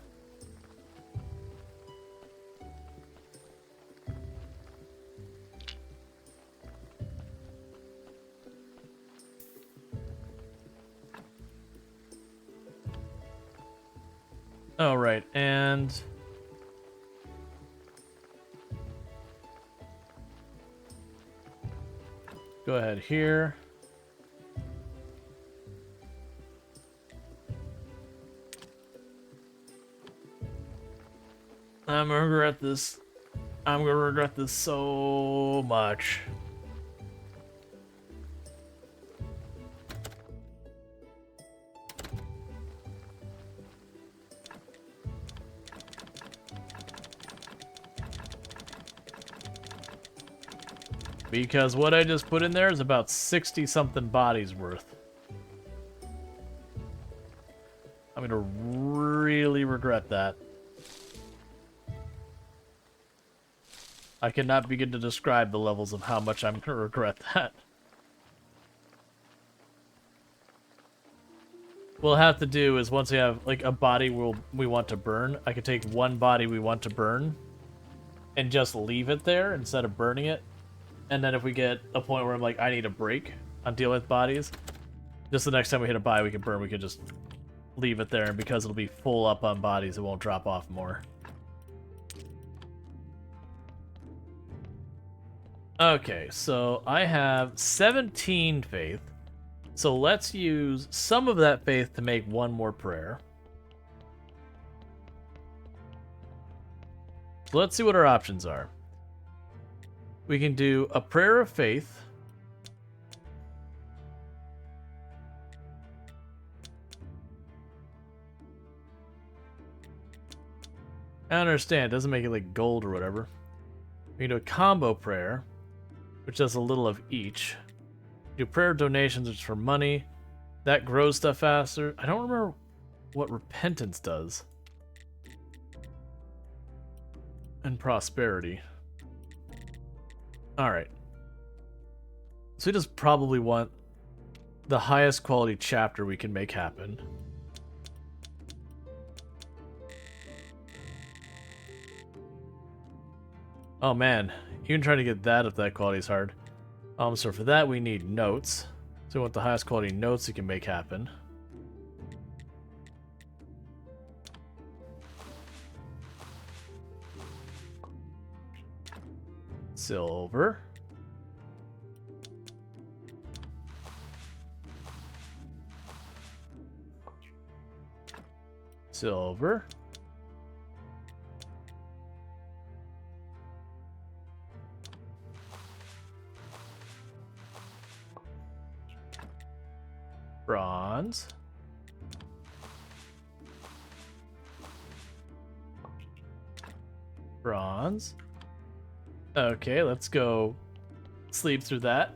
Oh, right, and... Go ahead here. I'm gonna regret this. I'm gonna regret this so much. Because what I just put in there is about 60 something bodies worth. I'm gonna really regret that. I cannot begin to describe the levels of how much I'm gonna regret that. What we'll have to do is once we have like a body we want to burn, I could take one body we want to burn and just leave it there instead of burning it. And then if we get a point where I'm like, I need a break on dealing with bodies, just the next time we hit a body we can burn, we can just leave it there, and because it'll be full up on bodies, it won't drop off more. Okay, so I have 17 faith. So let's use some of that faith to make one more prayer. So let's see what our options are. We can do a prayer of faith. I understand, it doesn't make it like gold or whatever. We can do a combo prayer, which does a little of each. Do prayer donations, which is for money. That grows stuff faster. I don't remember what repentance does. And prosperity. Alright. So we just probably want the highest quality chapter we can make happen. Oh man, even trying to get that up that quality is hard. So for that we need notes. So we want the highest quality notes we can make happen. Silver. Silver. Bronze. Bronze. Okay, let's go sleep through that.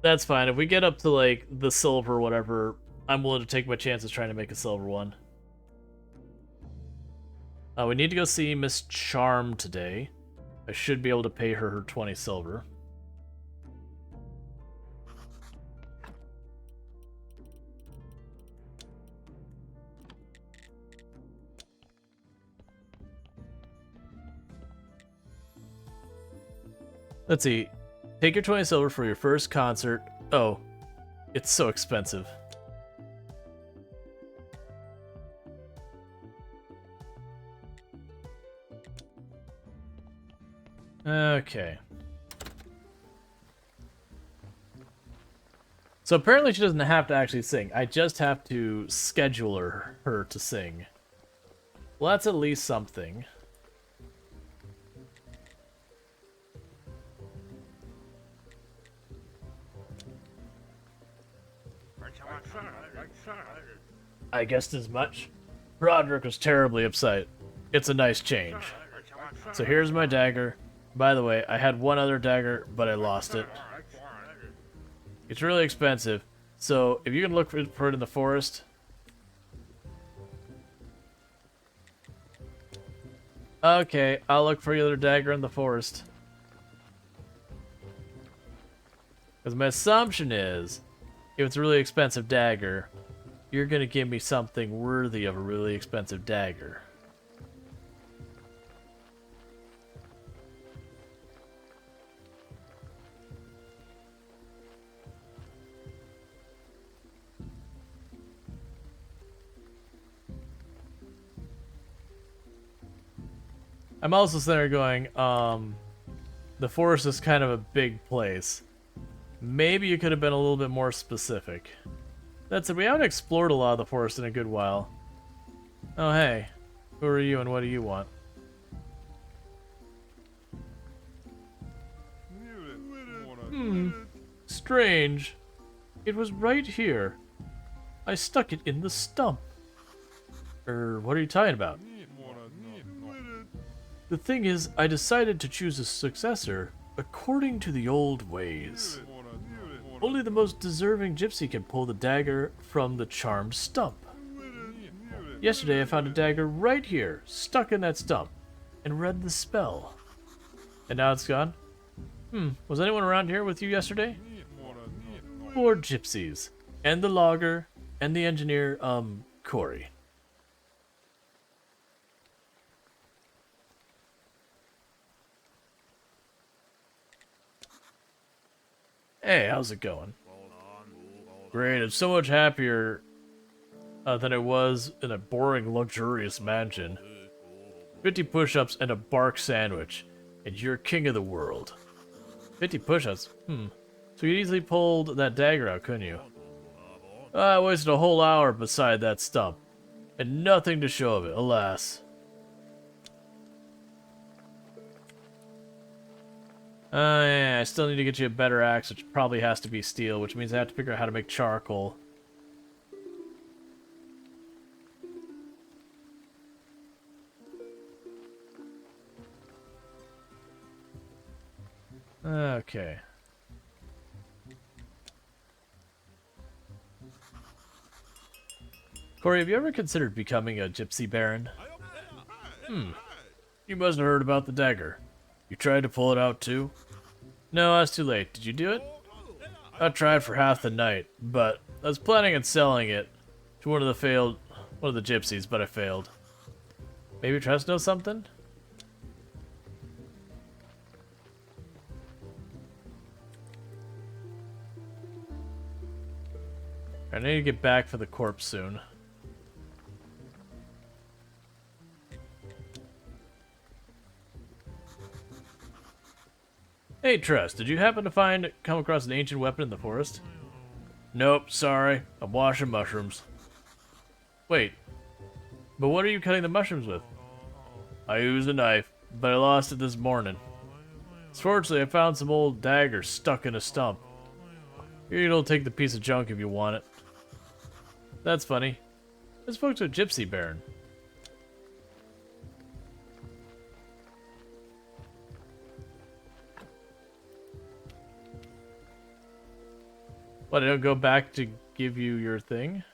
That's fine. If we get up to like the silver or whatever, I'm willing to take my chances trying to make a silver one. We need to go see Miss Charm today. I should be able to pay her 20 silver. Let's see. Take your 20 silver for your first concert. Oh, it's so expensive. Okay. So apparently she doesn't have to actually sing. I just have to schedule her to sing. Well, that's at least something. I guessed as much. Roderick was terribly upset. It's a nice change. So here's my dagger. By the way, I had one other dagger, but I lost it. It's really expensive. So if you can look for it in the forest. Okay, I'll look for your other dagger in the forest. Because my assumption is, if it's a really expensive dagger, you're going to give me something worthy of a really expensive dagger. I'm also sitting there going, the forest is kind of a big place. Maybe you could have been a little bit more specific. That's it. We haven't explored a lot of the forest in a good while. Oh, hey. Who are you and what do you want? Strange. It was right here. I stuck it in the stump. What are you talking about? The thing is, I decided to choose a successor according to the old ways. Only the most deserving gypsy can pull the dagger from the charmed stump. Yesterday I found a dagger right here, stuck in that stump, and read the spell. And now it's gone? Was anyone around here with you yesterday? 4 gypsies. And the logger, and the engineer, Corey. Hey, how's it going? Great, I'm so much happier than I was in a boring, luxurious mansion. 50 push-ups and a bark sandwich, and you're king of the world. 50 push-ups? So you easily pulled that dagger out, couldn't you? I wasted a whole hour beside that stump, and nothing to show of it, alas. Yeah, I still need to get you a better axe, which probably has to be steel, which means I have to figure out how to make charcoal. Okay. Corey, have you ever considered becoming a gypsy baron? You must have heard about the dagger. You tried to pull it out too? No, I was too late. Did you do it? I tried for half the night, but I was planning on selling it to one of the gypsies, but I failed. Maybe Tress knows something? I need to get back for the corpse soon. Hey Tress, did you happen to come across an ancient weapon in the forest? Nope, sorry. I'm washing mushrooms. Wait, but what are you cutting the mushrooms with? I used a knife, but I lost it this morning. Fortunately, I found some old daggers stuck in a stump. Here, you'll take the piece of junk if you want it. That's funny. I spoke to a gypsy baron. What, I don't go back to give you your thing?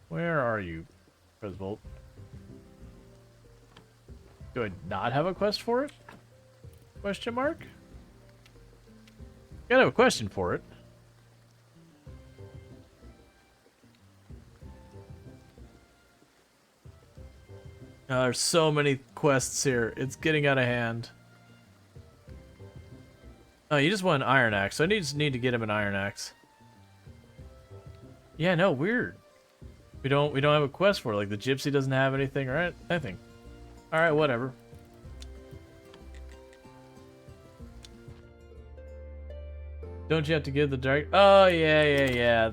Where are you, Presbolt? Do I not have a quest for it? Question mark? Gotta have a question for it. There's so many quests here. It's getting out of hand. Oh, you just want an iron axe. So I just need to get him an iron axe. Yeah, no, weird. We don't have a quest for it. Like the gypsy doesn't have anything or anything. All right, whatever. Don't you have to give the dark? Oh yeah.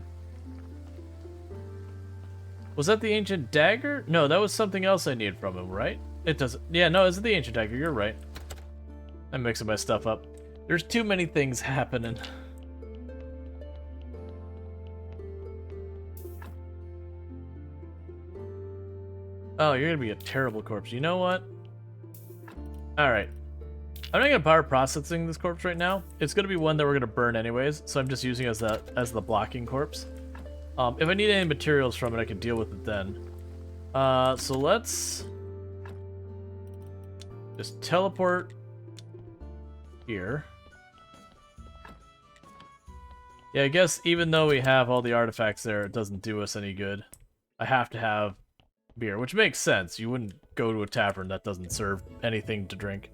Was that the ancient dagger? No, that was something else I needed from him, right? It doesn't. Yeah, no, it's the ancient dagger. You're right. I'm mixing my stuff up. There's too many things happening. Oh, you're gonna be a terrible corpse. You know what? Alright. I'm not gonna bother processing this corpse right now. It's gonna be one that we're gonna burn anyways, so I'm just using it as the blocking corpse. If I need any materials from it, I can deal with it then. So let's just teleport here. Yeah, I guess even though we have all the artifacts there, it doesn't do us any good. I have to have beer, which makes sense. You wouldn't go to a tavern that doesn't serve anything to drink.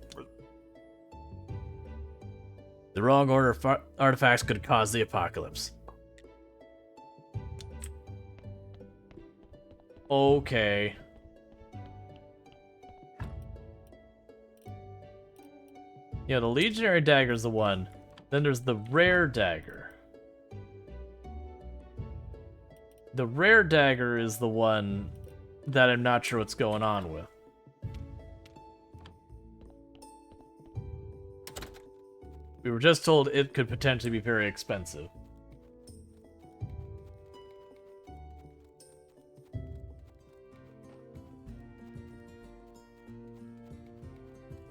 The wrong order of artifacts could cause the apocalypse. Okay. Yeah, the Legionary Dagger is the one. Then there's the Rare Dagger. The Rare Dagger is the one that I'm not sure what's going on with. We were just told it could potentially be very expensive.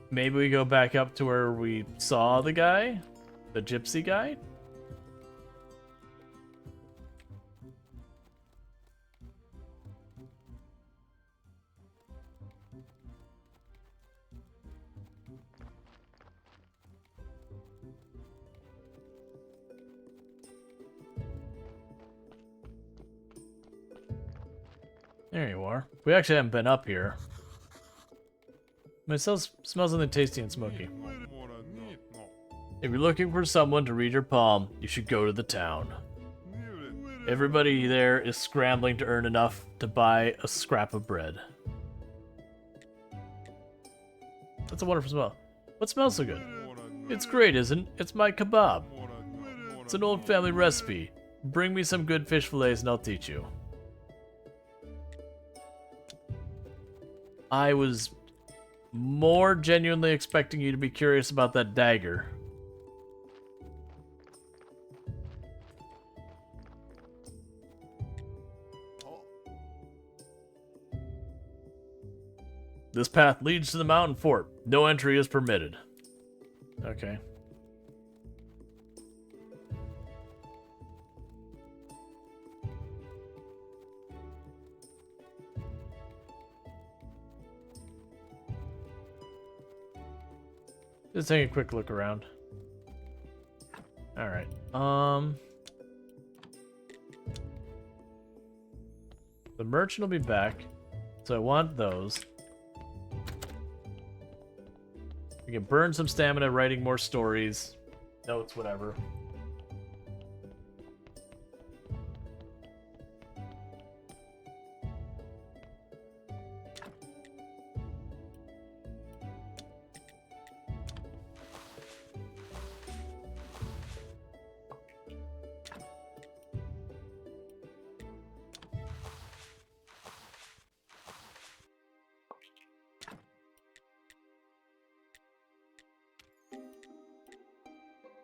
Maybe we go back up to where we saw the guy? The gypsy guy? There you are. We actually haven't been up here. It smells something tasty and smoky. If you're looking for someone to read your palm, you should go to the town. Everybody there is scrambling to earn enough to buy a scrap of bread. That's a wonderful smell. What smells so good? It's great, isn't it? It's my kebab. It's an old family recipe. Bring me some good fish fillets and I'll teach you. I was more genuinely expecting you to be curious about that dagger. This path leads to the mountain fort. No entry is permitted. Okay. Just take a quick look around. Alright. The merchant will be back. So I want those. We can burn some stamina writing more stories. Notes, whatever.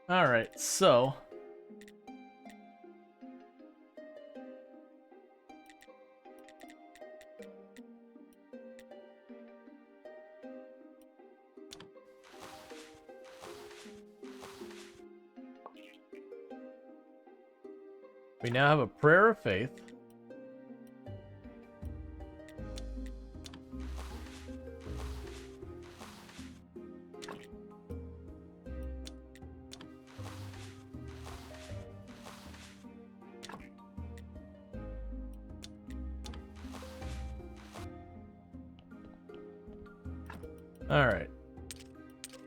Alright, so... we now have a prayer of faith. Alright.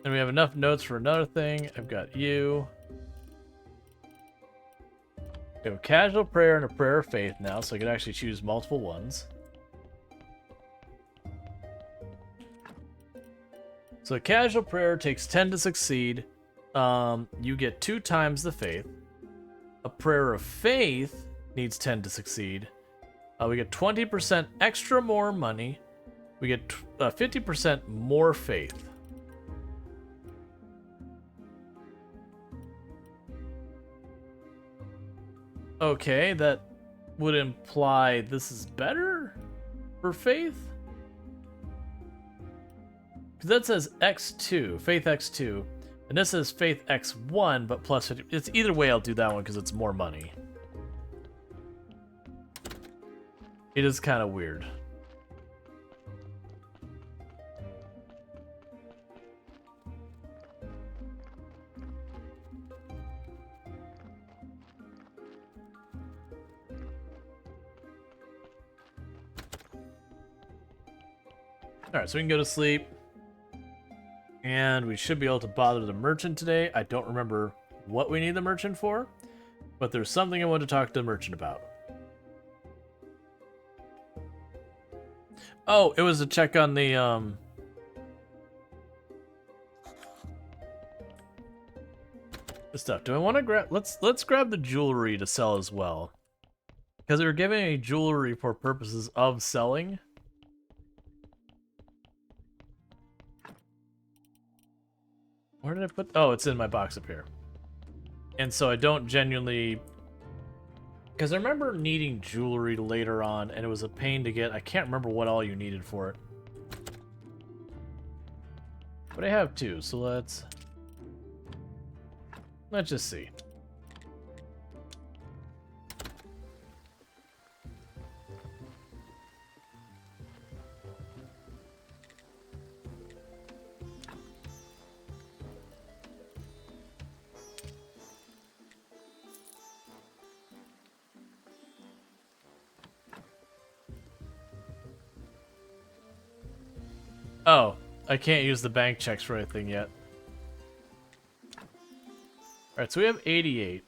And we have enough notes for another thing. I've got you. We have a casual prayer and a prayer of faith now, so I can actually choose multiple ones. So a casual prayer takes 10 to succeed. You get 2 times the faith. A prayer of faith needs 10 to succeed. We get 20% extra more money. We get 50% more faith. Okay, that would imply this is better for faith? Because that says X2, faith X2, and this says faith X1, but plus 50. It's either way, I'll do that one because it's more money. It is kind of weird. Alright, so we can go to sleep. And we should be able to bother the merchant today. I don't remember what we need the merchant for, but there's something I want to talk to the merchant about. Oh, it was a check on the the stuff. Do I want to grab? Let's grab the jewelry to sell as well, because they were giving me jewelry for purposes of selling. Where did I put? Oh, it's in my box up here. And so I don't genuinely, because I remember needing jewelry later on, and it was a pain to get. I can't remember what all you needed for it. But I have two, so let's just see. Oh, I can't use the bank checks for anything yet. Alright, so we have 88.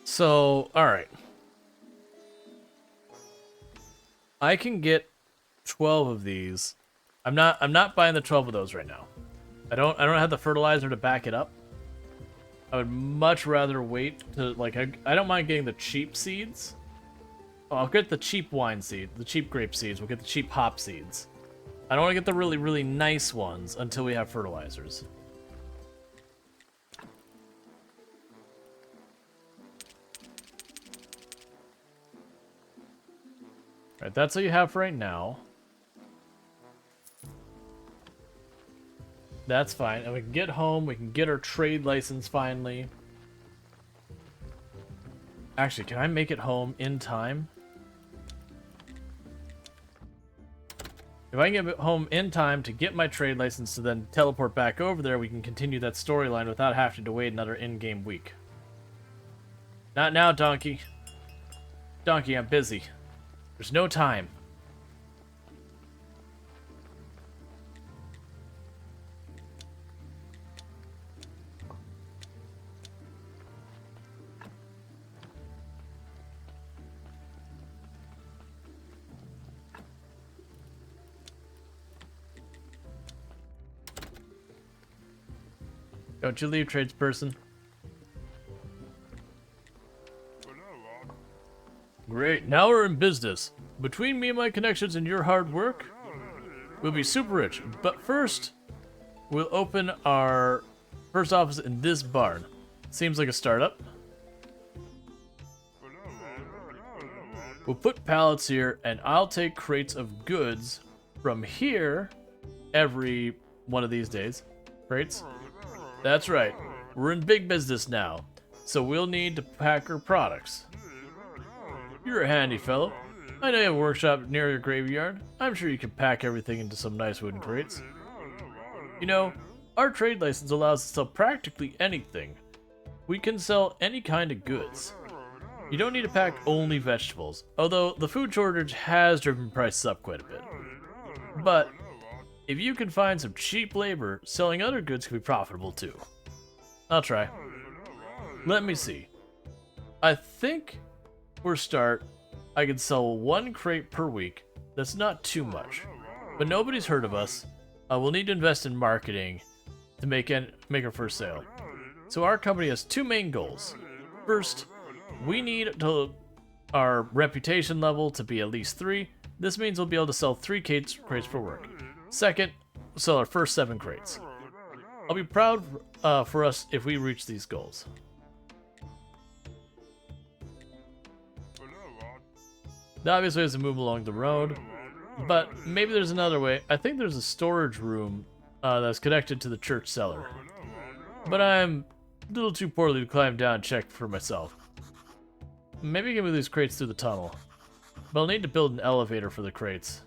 So, alright. I can get 12 of these. I'm not buying the 12 of those right now. I don't have the fertilizer to back it up. I would much rather wait to, like, I don't mind getting the cheap seeds. Oh, I'll get the cheap wine seed, the cheap grape seeds. We'll get the cheap hop seeds. I don't want to get the really, really nice ones until we have fertilizers. Alright, that's all you have for right now. That's fine. And we can get home. We can get our trade license finally. Actually, can I make it home in time? If I can get home in time to get my trade license to then teleport back over there, we can continue that storyline without having to wait another in-game week. Not now, Donkey. Donkey, I'm busy. There's no time. Don't you leave, tradesperson. Great, now we're in business. Between me and my connections and your hard work, we'll be super rich. But first, we'll open our first office in this barn. Seems like a startup. We'll put pallets here, and I'll take crates of goods from here every one of these days. Crates? That's right. We're in big business now, so we'll need to pack our products. You're a handy fellow. I know you have a workshop near your graveyard. I'm sure you can pack everything into some nice wooden crates. You know, our trade license allows us to sell practically anything. We can sell any kind of goods. You don't need to pack only vegetables, although the food shortage has driven prices up quite a bit. But if you can find some cheap labor, selling other goods can be profitable too. I'll try. Let me see. I think for start, I can sell 1 crate per week. That's not too much, but nobody's heard of us. We'll need to invest in marketing to make our first sale. So our company has 2 main goals. First, we need our reputation level to be at least 3. This means we'll be able to sell 3 crates per work. Second, we'll sell our first 7 crates. I'll be proud for us if we reach these goals. The obvious way is to move along the road, but maybe there's another way. I think there's a storage room that's connected to the church cellar, but I'm a little too poorly to climb down and check for myself. Maybe I can move these crates through the tunnel, but I'll need to build an elevator for the crates.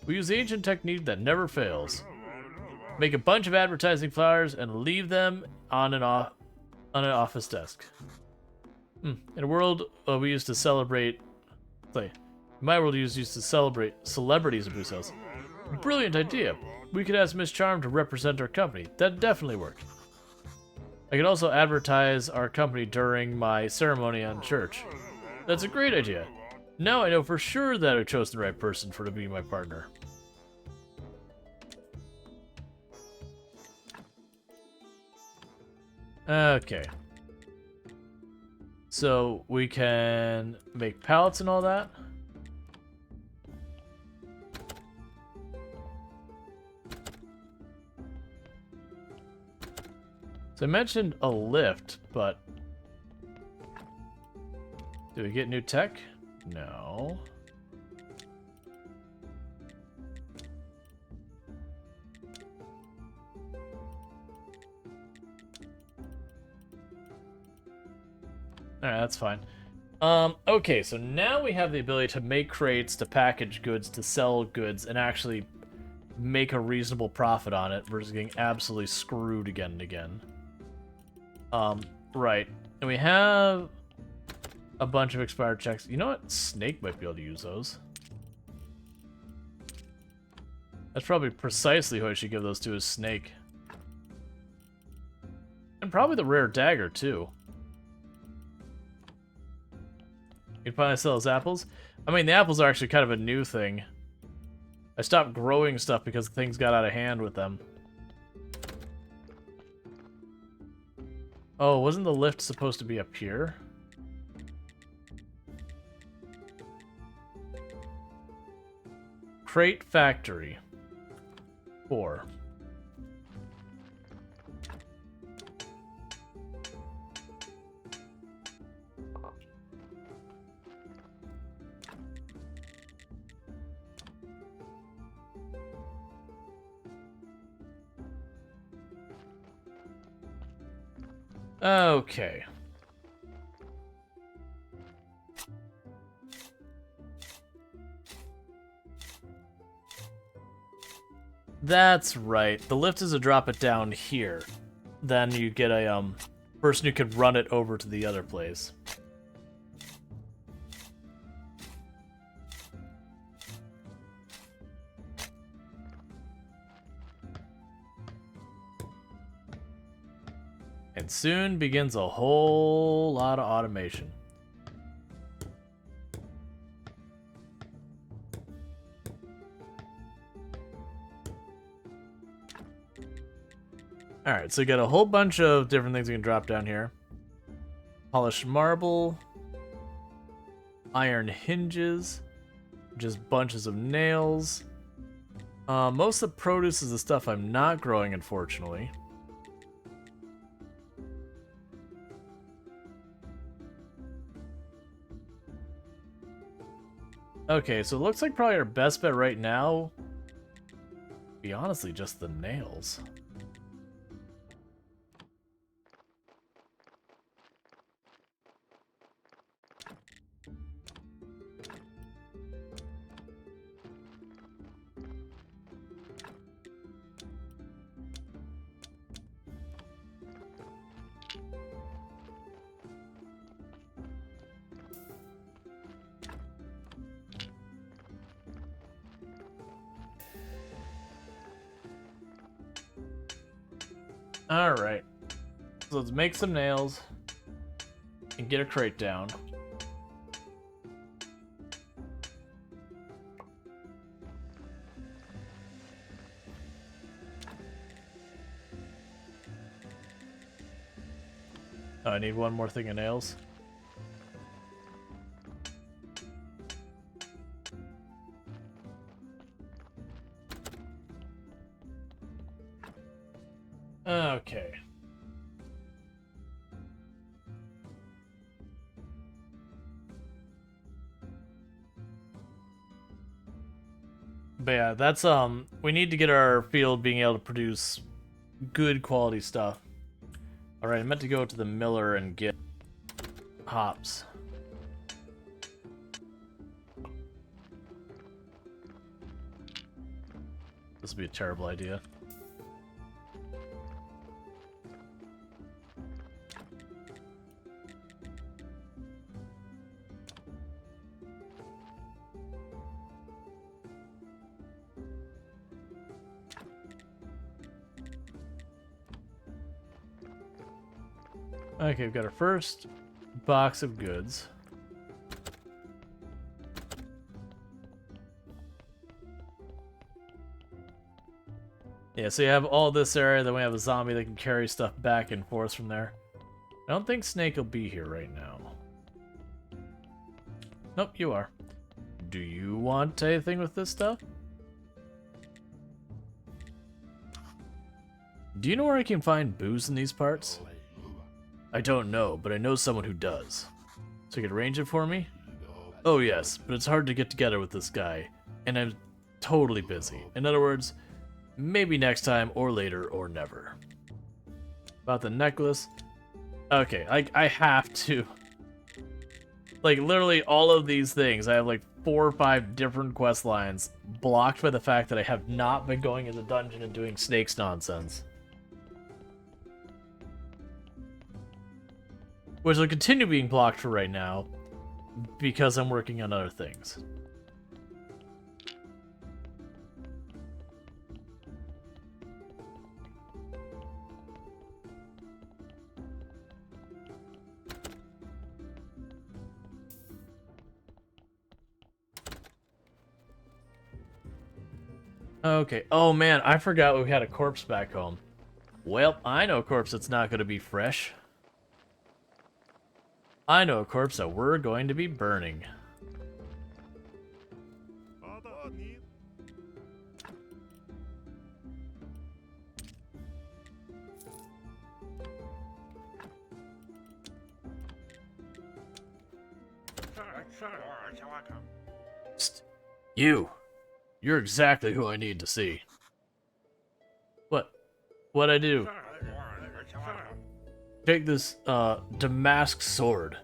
We use the ancient technique that never fails. Make a bunch of advertising flyers and leave them on an office desk. In a world we used to celebrate... In my world we used to celebrate celebrities in Brussels. Brilliant idea. We could ask Miss Charm to represent our company. That'd definitely work. I could also advertise our company during my ceremony on church. That's a great idea. Now I know for sure that I chose the right person to be my partner. Okay. So we can make pallets and all that. So I mentioned a lift, but do we get new tech? No. Alright, that's fine. Okay, so now we have the ability to make crates, to package goods, to sell goods, and actually make a reasonable profit on it versus getting absolutely screwed again and again. Right. And we have a bunch of expired checks. You know what? Snake might be able to use those. That's probably precisely who I should give those to, is Snake. And probably the rare dagger, too. You can finally sell those apples. I mean, the apples are actually kind of a new thing. I stopped growing stuff because things got out of hand with them. Oh, wasn't the lift supposed to be up here? Crate factory. 4. Okay. That's right. The lift is a drop it down here. Then you get a person who could run it over to the other place. And soon begins a whole lot of automation. Alright, so you got a whole bunch of different things you can drop down here. Polished marble. Iron hinges. Just bunches of nails. Most of the produce is the stuff I'm not growing, unfortunately. Okay, so it looks like probably our best bet right now, be honestly, just the nails. Alright. So let's make some nails and get a crate down. Oh, I need one more thing of nails. Okay. But yeah, that's we need to get our field being able to produce good quality stuff. Alright, I meant to go to the miller and get hops. This would be a terrible idea. Okay, we've got our first box of goods. Yeah, so you have all this area, then we have a zombie that can carry stuff back and forth from there. I don't think Snake will be here right now. Nope, you are. Do you want anything with this stuff? Do you know where I can find booze in these parts? I don't know, but I know someone who does. So you can arrange it for me? Oh yes, but it's hard to get together with this guy, and I'm totally busy. In other words, maybe next time, or later, or never. About the necklace. Okay, I have to. Like, literally all of these things, I have like 4 or 5 different quest lines blocked by the fact that I have not been going in the dungeon and doing Snake's nonsense. Which will continue being blocked for right now, because I'm working on other things. Okay. Oh man, I forgot we had a corpse back home. Well, I know a corpse that's not going to be fresh. I know a corpse that we're going to be burning. Psst. You're exactly who I need to see. What? What'd I do? Take this, Damask sword.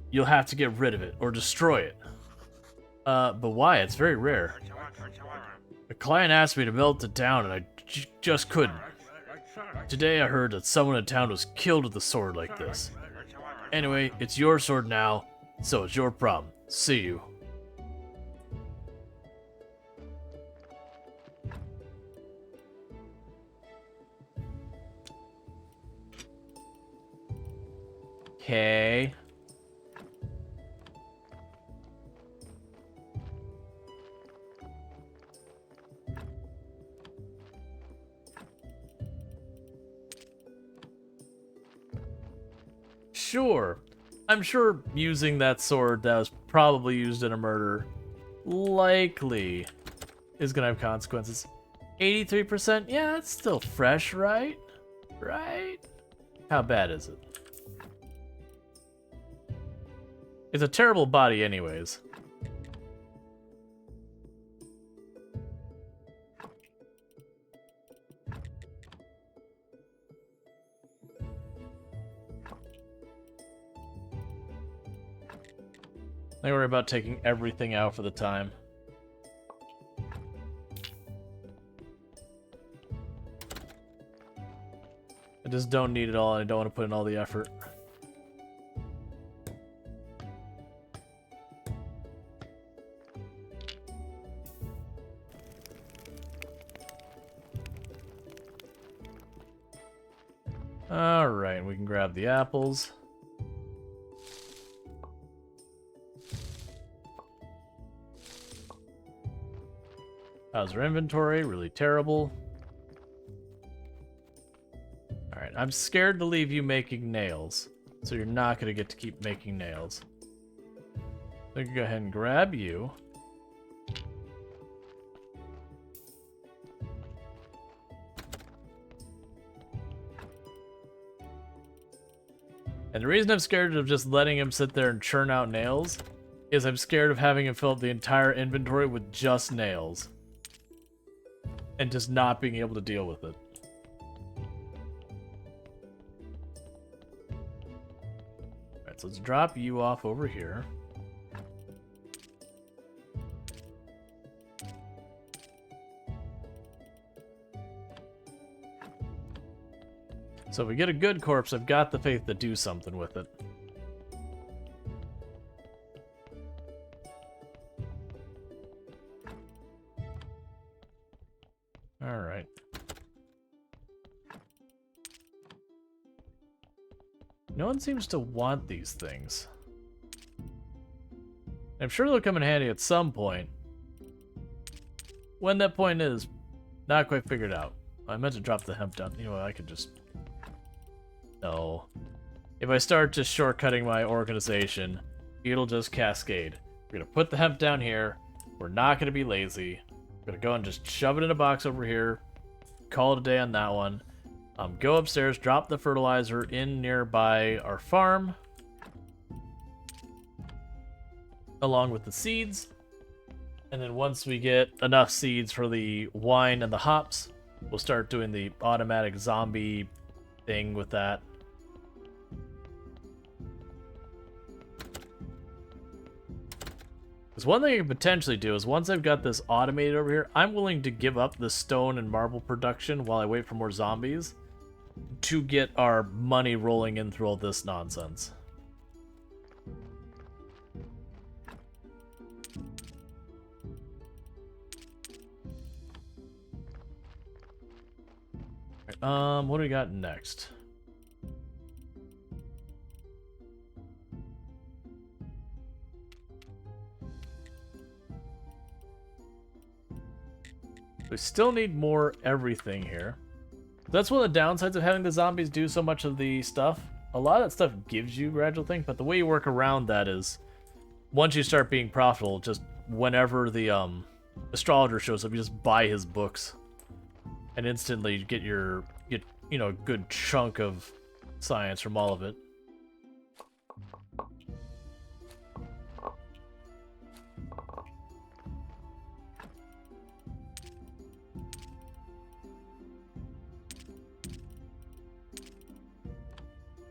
You'll have to get rid of it, or destroy it. But why? It's very rare. A client asked me to melt it down, and I just couldn't. Today I heard that someone in town was killed with a sword like this. Anyway, it's your sword now, so it's your problem. See you. Okay. Sure. I'm sure using that sword that was probably used in a murder likely is gonna have consequences. 83%? Yeah, it's still fresh, right? Right? How bad is it? It's a terrible body anyways. I worry about taking everything out for the time. I just don't need it all, and I don't want to put in all the effort. Alright, we can grab the apples. How's our inventory? Really terrible. Alright, I'm scared to leave you making nails, so you're not going to get to keep making nails. So I can go ahead and grab you. And the reason I'm scared of just letting him sit there and churn out nails is I'm scared of having him fill up the entire inventory with just nails. And just not being able to deal with it. Alright, so let's drop you off over here. So if we get a good corpse, I've got the faith to do something with it. Alright. No one seems to want these things. I'm sure they'll come in handy at some point. When that point is, not quite figured out. I meant to drop the hemp down. You know what, I could just... No. If I start just shortcutting my organization, it'll just cascade. We're gonna put the hemp down here. We're not gonna be lazy. We're gonna go and just shove it in a box over here. Call it a day on that one. Go upstairs, drop the fertilizer in nearby our farm. Along with the seeds. And then once we get enough seeds for the wine and the hops, we'll start doing the automatic zombie thing with that. Because one thing I could potentially do is once I've got this automated over here, I'm willing to give up the stone and marble production while I wait for more zombies to get our money rolling in through all this nonsense. What do we got next? We still need more everything here. That's one of the downsides of having the zombies do so much of the stuff. A lot of that stuff gives you gradual thing, but the way you work around that is once you start being profitable, just whenever the astrologer shows up, you just buy his books. And instantly get you know, a good chunk of science from all of it.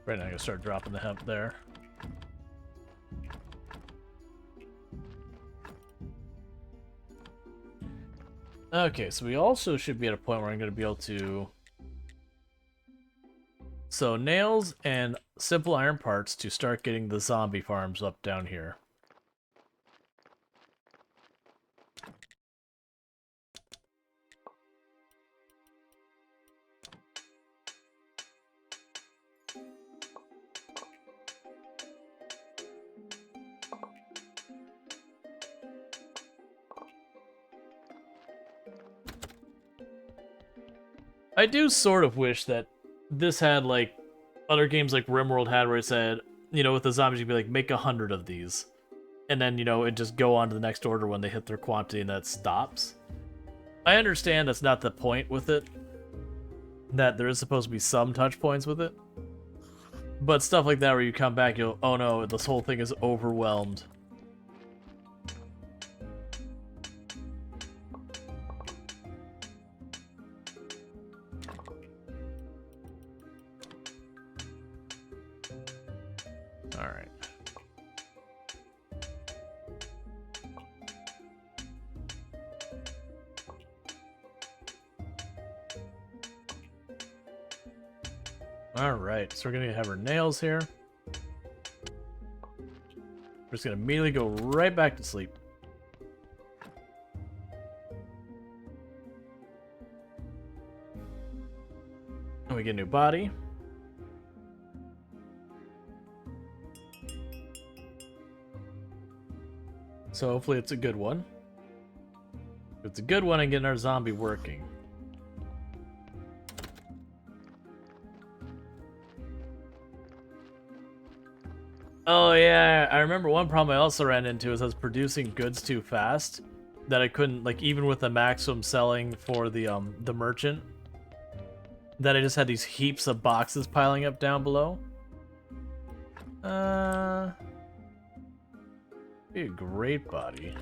Right now I'm gonna start dropping the hemp there. Okay, so we also should be at a point where I'm going to be able to... So, nails and simple iron parts to start getting the zombie farms up down here. I do sort of wish that this had, like, other games like RimWorld had, where it said, you know, with the zombies, you'd be like, make 100 of these. And then, you know, it'd just go on to the next order when they hit their quantity and that stops. I understand that's not the point with it. That there is supposed to be some touch points with it. But stuff like that where you come back, you'll, oh no, this whole thing is overwhelmed. Alright. Alright, so we're gonna have our nails here. We're just gonna immediately go right back to sleep. And we get a new body. So hopefully it's a good one. If it's a good one and getting our zombie working. Oh yeah, I remember one problem I also ran into is I was producing goods too fast. That I couldn't, like, even with the maximum selling for the merchant. That I just had these heaps of boxes piling up down below. Be a great body.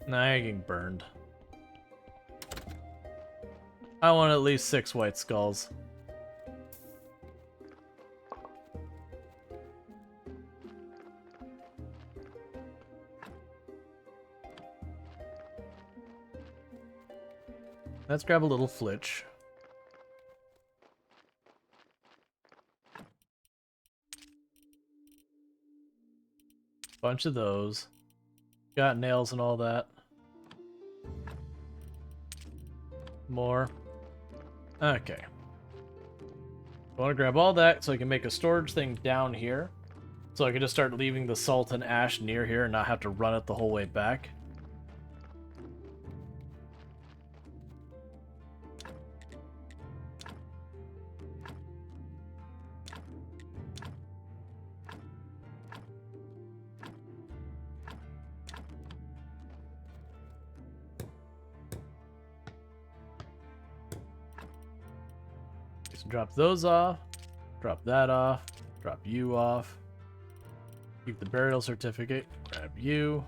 Nah, I'm getting burned. I want at least 6 white skulls. Let's grab a little flitch. Bunch of those. Got nails and all that. More. Okay. I want to grab all that so I can make a storage thing down here. So I can just start leaving the salt and ash near here and not have to run it the whole way back. So drop those off, drop that off, drop you off. Keep the burial certificate, grab you.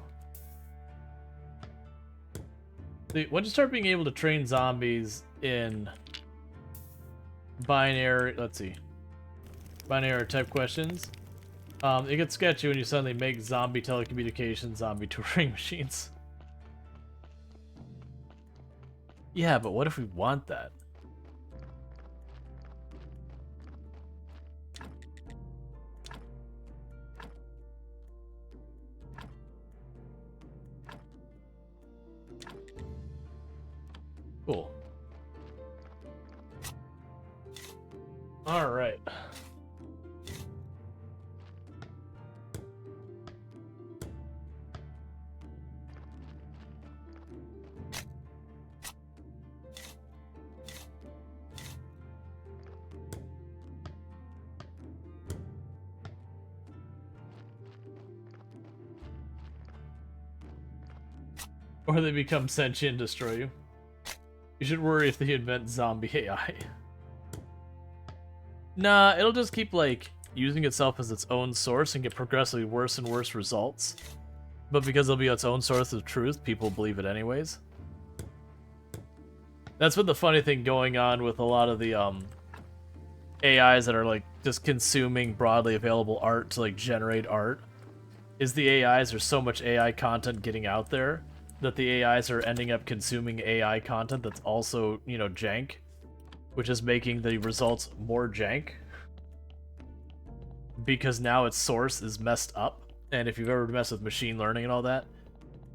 Once you start being able to train zombies in binary, let's see, binary type questions, it gets sketchy when you suddenly make zombie telecommunications, zombie Turing machines. Yeah, but what if we want that? Cool. All right. Or they become sentient and destroy you. You should worry if they invent zombie AI. Nah, it'll just keep, like, using itself as its own source and get progressively worse and worse results. But because it'll be its own source of truth, people believe it anyways. That's been the funny thing going on with a lot of the, AIs that are, like, just consuming broadly available art to, like, generate art. Is the AIs, there's so much AI content getting out there that the AIs are ending up consuming AI content that's also, you know, jank, which is making the results more jank because now its source is messed up. And if you've ever messed with machine learning and all that,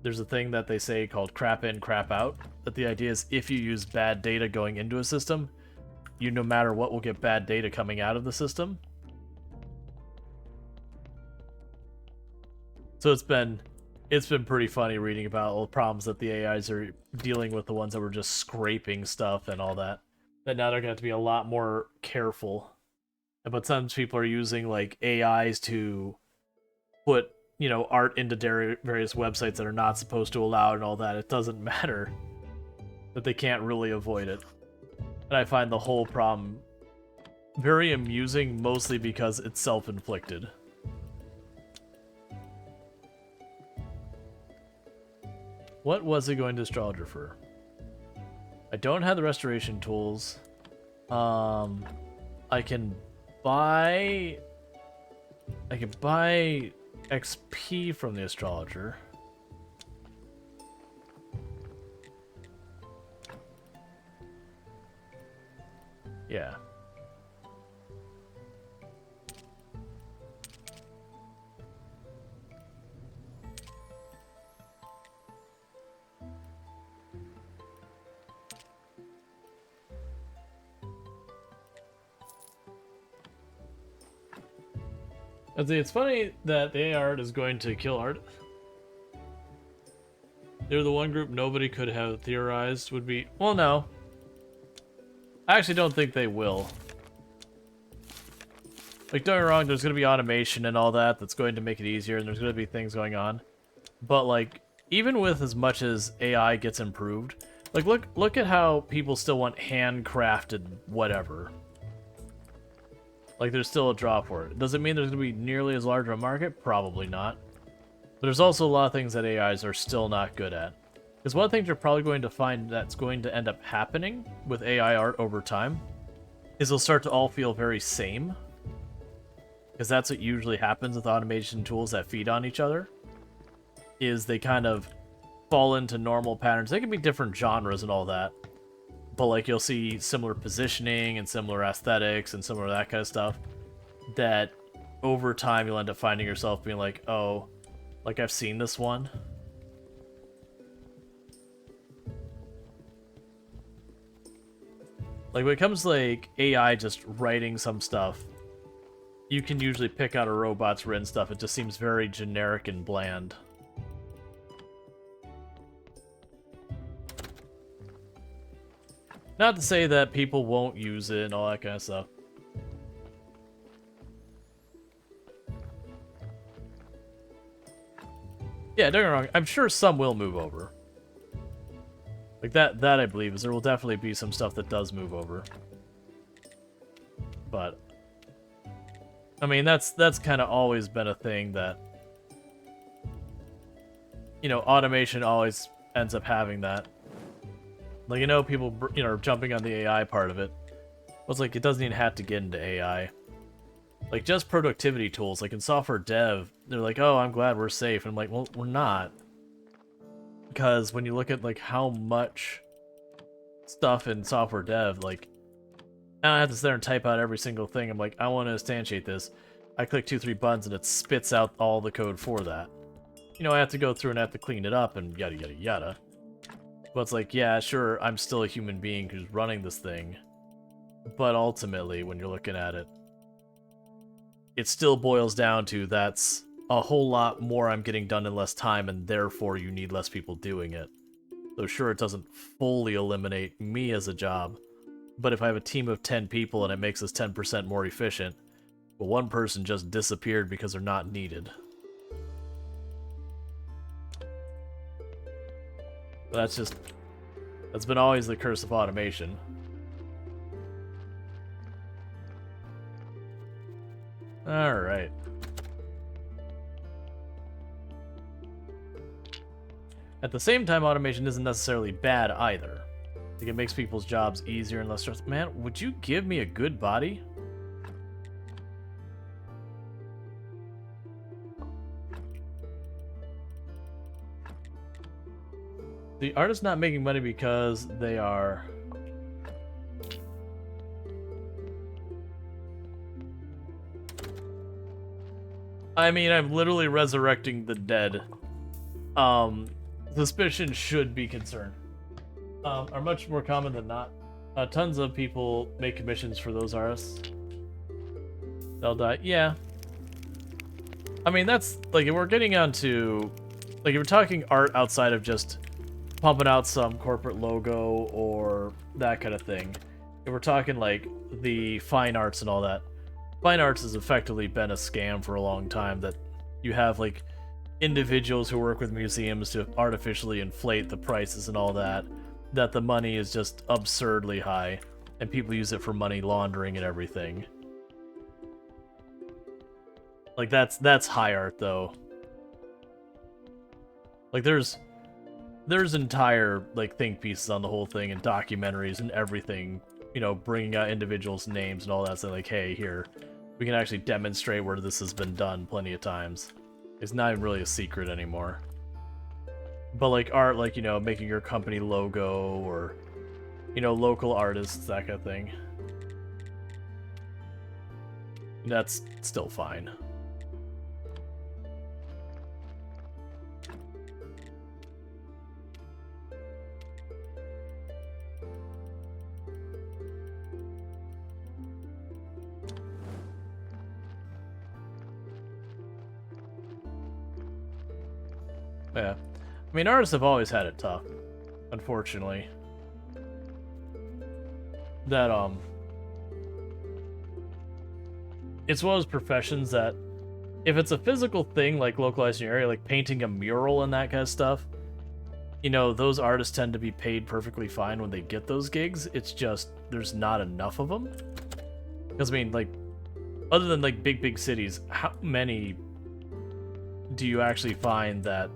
there's a thing that they say called crap in, crap out, that the idea is if you use bad data going into a system, you no matter what will get bad data coming out of the system. So it's been pretty funny reading about all the problems that the AIs are dealing with, the ones that were just scraping stuff and all that. That now they're going to have to be a lot more careful. But some people are using, like, AIs to put, you know, art into various websites that are not supposed to allow and all that. It doesn't matter that they can't really avoid it. And I find the whole problem very amusing, mostly because it's self-inflicted. What was it going to astrologer for? I don't have the restoration tools. I can buy XP from the astrologer. Yeah. It's funny that the AI art is going to kill art. They're the one group nobody could have theorized would be... Well, no. I actually don't think they will. Like, don't get me wrong, there's going to be automation and all that that's going to make it easier, and there's going to be things going on. But, like, even with as much as AI gets improved, like, look at how people still want handcrafted whatever. Like, there's still a draw for it. Does it mean there's going to be nearly as large a market? Probably not. But there's also a lot of things that AIs are still not good at. Because one thing you're probably going to find that's going to end up happening with AI art over time is they'll start to all feel very same. Because that's what usually happens with automation tools that feed on each other. Is they kind of fall into normal patterns. They can be different genres and all that. But, like, you'll see similar positioning and similar aesthetics and similar that kind of stuff that over time you'll end up finding yourself being like, oh, like, I've seen this one. Like, when it comes to, like, AI just writing some stuff, you can usually pick out a robot's written stuff. It just seems very generic and bland. Not to say that people won't use it and all that kind of stuff. Yeah, don't get me wrong. I'm sure some will move over. Like, that I believe is there will definitely be some stuff that does move over. But I mean, that's kind of always been a thing that, you know, automation always ends up having that. Like, you know, people, you know, are jumping on the AI part of it. Well, it's like, it doesn't even have to get into AI. Like, just productivity tools, like in software dev, they're like, oh, I'm glad we're safe. And I'm like, well, we're not. Because when you look at, like, how much stuff in software dev, like, I don't have to sit there and type out every single thing. I'm like, I want to instantiate this. I click 2-3 buttons and it spits out all the code for that. You know, I have to go through and I have to clean it up and yada yada yada. But it's like, yeah, sure, I'm still a human being who's running this thing. But ultimately, when you're looking at it, it still boils down to that's a whole lot more I'm getting done in less time, and therefore you need less people doing it. So sure, it doesn't fully eliminate me as a job, but if I have a team of 10 people and it makes us 10% more efficient, but one person just disappeared because they're not needed. That's been always the curse of automation. Alright. At the same time, automation isn't necessarily bad either. I think it makes people's jobs easier and less stressful. Man, would you give me a good body? The artist's not making money because they are... I mean, I'm literally resurrecting the dead. Suspicion should be concerned. Are much more common than not. Tons of people make commissions for those artists. They'll die. Yeah. I mean, that's, like, if we're getting onto... Like, if we're talking art outside of just pumping out some corporate logo or that kind of thing. If we're talking, like, the fine arts and all that, fine arts has effectively been a scam for a long time, that you have, like, individuals who work with museums to artificially inflate the prices and all that, that the money is just absurdly high, and people use it for money laundering and everything. Like, that's high art, though. Like, there's entire, like, think pieces on the whole thing and documentaries and everything, you know, bringing out individuals' names and all that, so like, hey, here, we can actually demonstrate where this has been done plenty of times. It's not even really a secret anymore. But, like, art, like, you know, making your company logo or, you know, local artists, that kind of thing. That's still fine. Yeah. I mean, artists have always had it tough, unfortunately. That, it's one of those professions that, if it's a physical thing, like localized in your area, like painting a mural and that kind of stuff, you know, those artists tend to be paid perfectly fine when they get those gigs. It's just, there's not enough of them. Because, I mean, like, other than, like, big cities, how many do you actually find that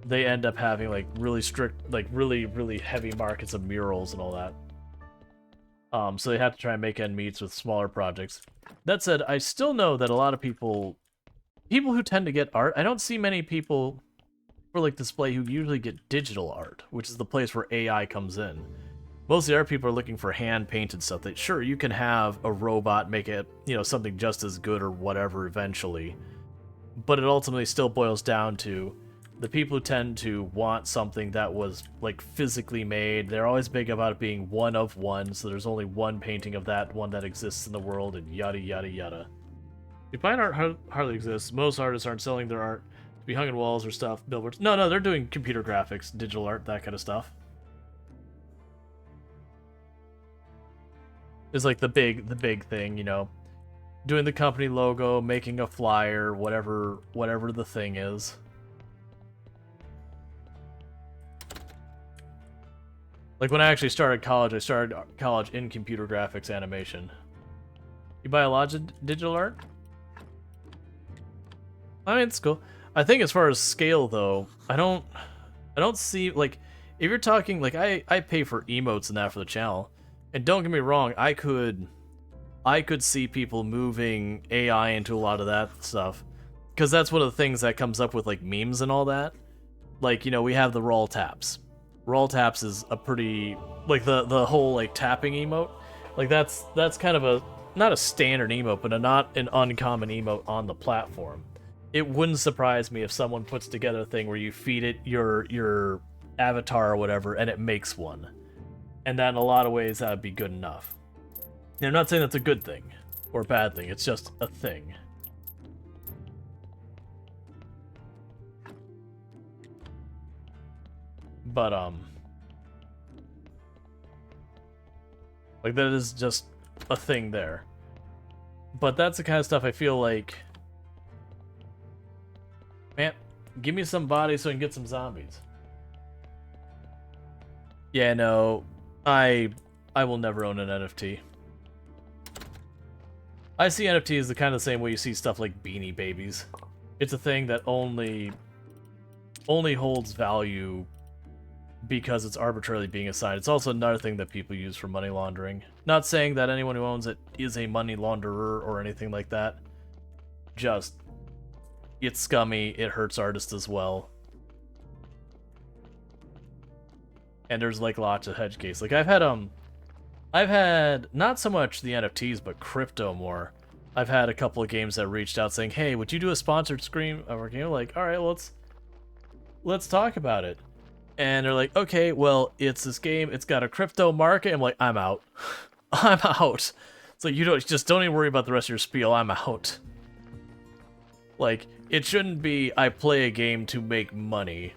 they end up having, like, really strict, like, really heavy markets of murals and all that? So they have to try and make end meets with smaller projects. That said, I still know that a lot of people who tend to get art, I don't see many people for, like, display who usually get digital art, which is the place where AI comes in. Most of the art people are looking for hand-painted stuff that, sure, you can have a robot make it, you know, something just as good or whatever eventually, but it ultimately still boils down to the people who tend to want something that was like physically made, they're always big about it being one of one, so there's only one painting of that one that exists in the world, and yada yada yada. The fine art hardly exists. Most artists aren't selling their art to be hung in walls or stuff, billboards. No, they're doing computer graphics, digital art, that kind of stuff. It's like the big thing, you know, doing the company logo, making a flyer, whatever the thing is. Like when I actually started college in computer graphics animation. You buy a lot of digital art? I mean, it's cool. I think as far as scale though, I don't see, like, if you're talking, like, I pay for emotes and that for the channel. And don't get me wrong, I could see people moving AI into a lot of that stuff. Because that's one of the things that comes up with, like, memes and all that. Like, you know, we have the Rual taps. Rual taps is a pretty, like, the whole, like, tapping emote. Like, that's kind of a, not a standard emote, but not an uncommon emote on the platform. It wouldn't surprise me if someone puts together a thing where you feed it your avatar or whatever, and it makes one. And that in a lot of ways, that would be good enough. And I'm not saying that's a good thing or a bad thing, it's just a thing. But, like, that is just a thing there. But that's the kind of stuff I feel like, man, give me some bodies so I can get some zombies. Yeah, no, I will never own an NFT. I see NFT as the kind of the same way you see stuff like Beanie Babies. It's a thing that only holds value because it's arbitrarily being assigned. It's also another thing that people use for money laundering. Not saying that anyone who owns it is a money launderer or anything like that. Just, it's scummy, it hurts artists as well. And there's like lots of hedge cases. Like I've had not so much the NFTs, but crypto more. I've had a couple of games that reached out saying, "Hey, would you do a sponsored stream of our game?" Like, all right, let's talk about it. And they're like, "Okay, well, it's this game. It's got a crypto market." I'm like, "I'm out. I'm out." So you don't even worry about the rest of your spiel. I'm out. Like, it shouldn't be I play a game to make money,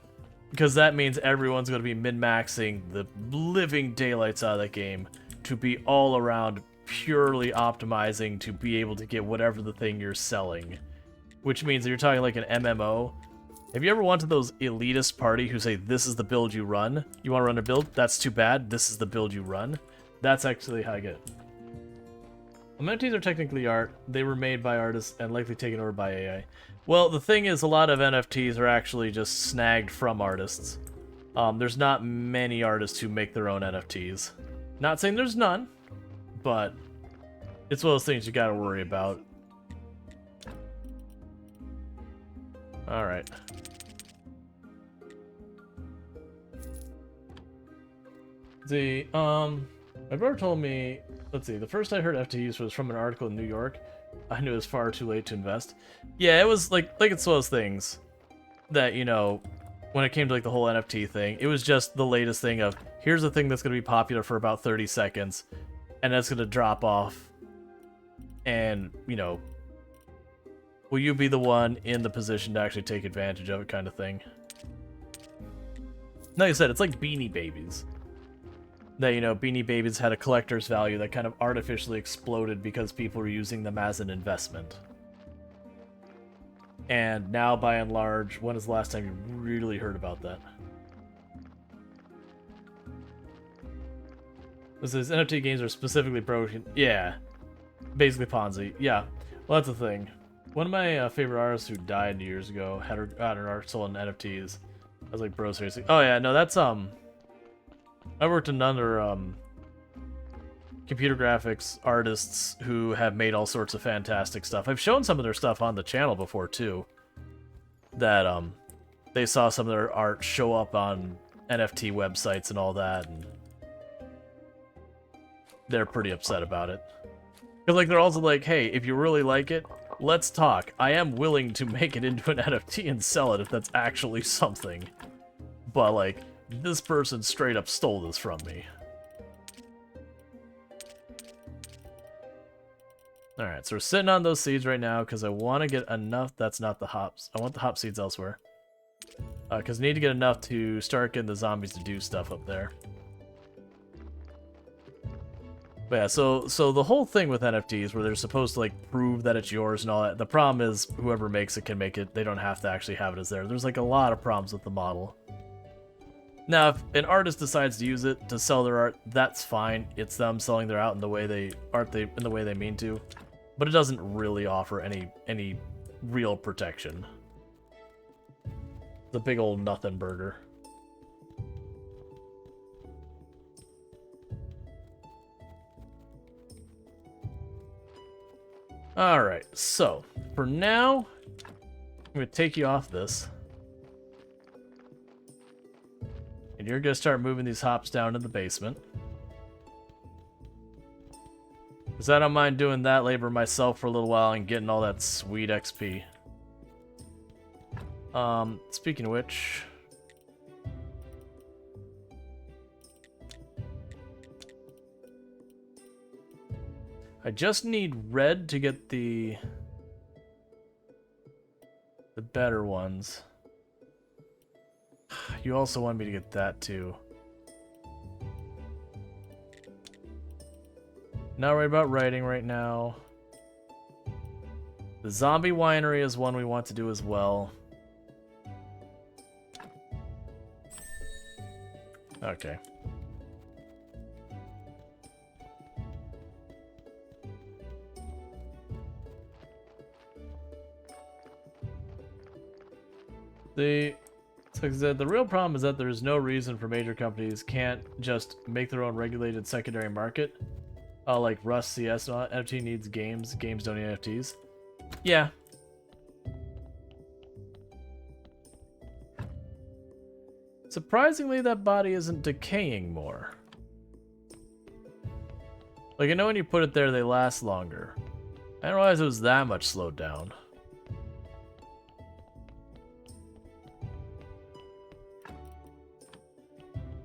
because that means everyone's going to be min-maxing the living daylights out of that game to be all around purely optimizing to be able to get whatever the thing you're selling. Which means that you're talking like an MMO. Have you ever went to those elitist party who say, "This is the build you run"? You want to run a build? That's too bad. This is the build you run. That's actually how I get it. NFTs are technically art. They were made by artists and likely taken over by AI. Well, the thing is, a lot of NFTs are actually just snagged from artists. There's not many artists who make their own NFTs. Not saying there's none, but it's one of those things you gotta worry about. Alright. My brother told me, let's see, the first I heard FTUs was from an article in New York. I knew it was far too late to invest. Yeah, it was like it's one of those things that, you know, when it came to like the whole NFT thing, it was just the latest thing of, here's a thing that's going to be popular for about 30 seconds, and that's going to drop off. And, you know, will you be the one in the position to actually take advantage of it, kind of thing? Like I said, it's like Beanie Babies. That, you know, Beanie Babies had a collector's value that kind of artificially exploded because people were using them as an investment. And now, by and large, when is the last time you really heard about that? This is NFT games are specifically broken. Yeah. Basically Ponzi. Yeah. Well, that's the thing. One of my favorite artists who died years ago had an art sold in NFTs. I was like, bro, seriously. Oh, yeah, no, that's, I worked in another, computer graphics artists who have made all sorts of fantastic stuff. I've shown some of their stuff on the channel before, too. That, they saw some of their art show up on NFT websites and all that, and they're pretty upset about it. Because, like, they're also like, hey, if you really like it, let's talk. I am willing to make it into an NFT and sell it if that's actually something. But, like, this person straight up stole this from me. Alright, so we're sitting on those seeds right now because I want to get enough. That's not the hops. I want the hop seeds elsewhere. Because I need to get enough to start getting the zombies to do stuff up there. But yeah, so the whole thing with NFTs where they're supposed to like prove that it's yours and all that, the problem is whoever makes it can make it. They don't have to actually have it as there. There's like a lot of problems with the model. Now, if an artist decides to use it to sell their art, that's fine. It's them selling their art in the way they mean to. But it doesn't really offer any real protection. The big old nothing burger. Alright, so for now, I'm going to take you off this. And you're going to start moving these hops down in the basement. Because I don't mind doing that labor myself for a little while and getting all that sweet XP. Speaking of which... I just need red to get the better ones. You also want me to get that too. Not worried about writing right now. The zombie winery is one we want to do as well. Okay. Like I said, the real problem is that there's no reason for major companies can't just make their own regulated secondary market. Like Rust, CS, and all that. NFT needs games. Games don't need NFTs. Yeah. Surprisingly, that body isn't decaying more. Like, I know when you put it there, they last longer. I didn't realize it was that much slowed down.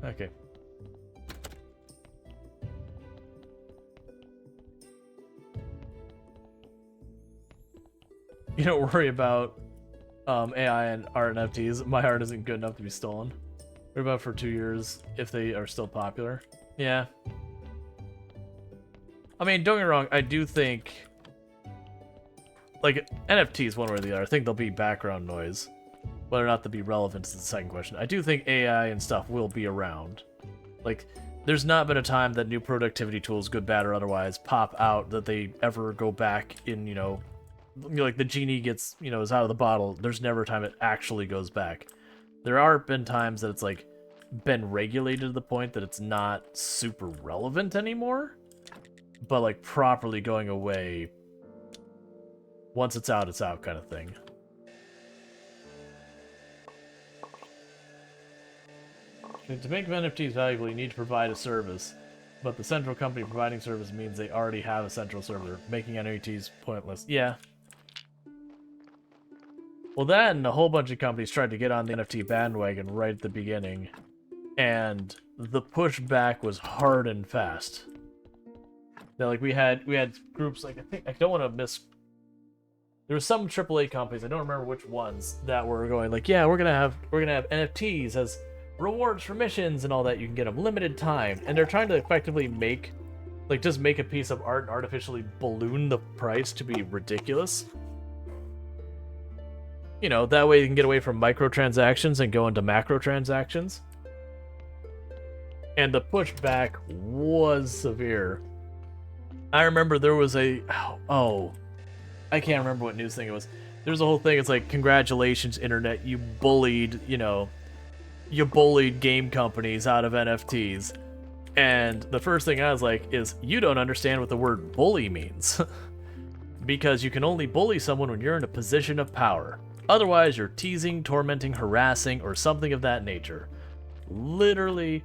Okay. You don't worry about AI and art NFTs. My art isn't good enough to be stolen. What about for 2 years if they are still popular? Yeah. I mean, don't get me wrong, I do think like NFTs one way or the other. I think they'll be background noise. Whether or not they'll be relevant is the second question. I do think AI and stuff will be around. Like, there's not been a time that new productivity tools, good, bad, or otherwise, pop out that they ever go back in, you know, like the genie gets, you know, is out of the bottle. There's never a time it actually goes back. There are been times that it's like been regulated to the point that it's not super relevant anymore, but like properly going away once it's out kind of thing. To make NFTs valuable, you need to provide a service, but the central company providing service means they already have a central server, making NFTs pointless. Yeah. Well, that and a whole bunch of companies tried to get on the NFT bandwagon right at the beginning, and the pushback was hard and fast. Now, like we had groups like I don't want to miss. There were some AAA companies, I don't remember which ones, that were going like, yeah, we're gonna have NFTs as rewards for missions and all that. You can get them limited time, and they're trying to effectively make, like, just make a piece of art and artificially balloon the price to be ridiculous. You know, that way you can get away from microtransactions and go into macrotransactions. And the pushback was severe. I remember there was I can't remember what news thing it was. There's a whole thing, it's like, congratulations, internet, you bullied, you bullied game companies out of NFTs. And the first thing I was like is, you don't understand what the word bully means. Because you can only bully someone when you're in a position of power. Otherwise, you're teasing, tormenting, harassing, or something of that nature. Literally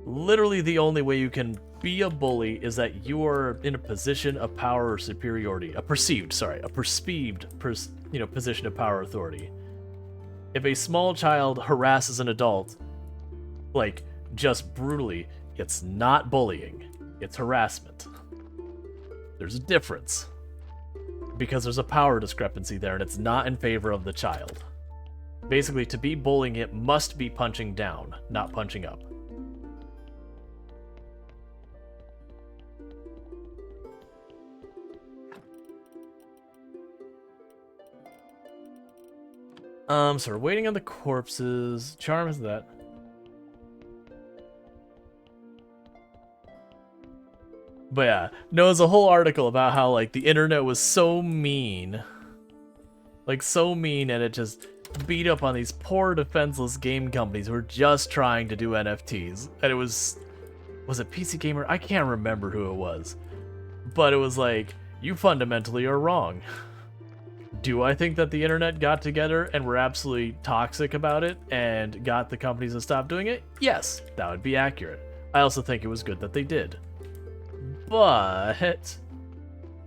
Literally the only way you can be a bully is that you are in a position of power or superiority. A perceived position of power or authority. If a small child harasses an adult, like, just brutally, it's not bullying. It's harassment. There's a difference. Because there's a power discrepancy there, and it's not in favor of the child. Basically, to be bullying, it must be punching down, not punching up. So we're waiting on the corpses. Charm is that. But yeah, no, there's a whole article about how, like, the internet was so mean. Like, so mean, and it just beat up on these poor, defenseless game companies who were just trying to do NFTs. And it was it PC Gamer? I can't remember who it was. But it was like, you fundamentally are wrong. Do I think that the internet got together and were absolutely toxic about it and got the companies to stop doing it? Yes, that would be accurate. I also think it was good that they did. But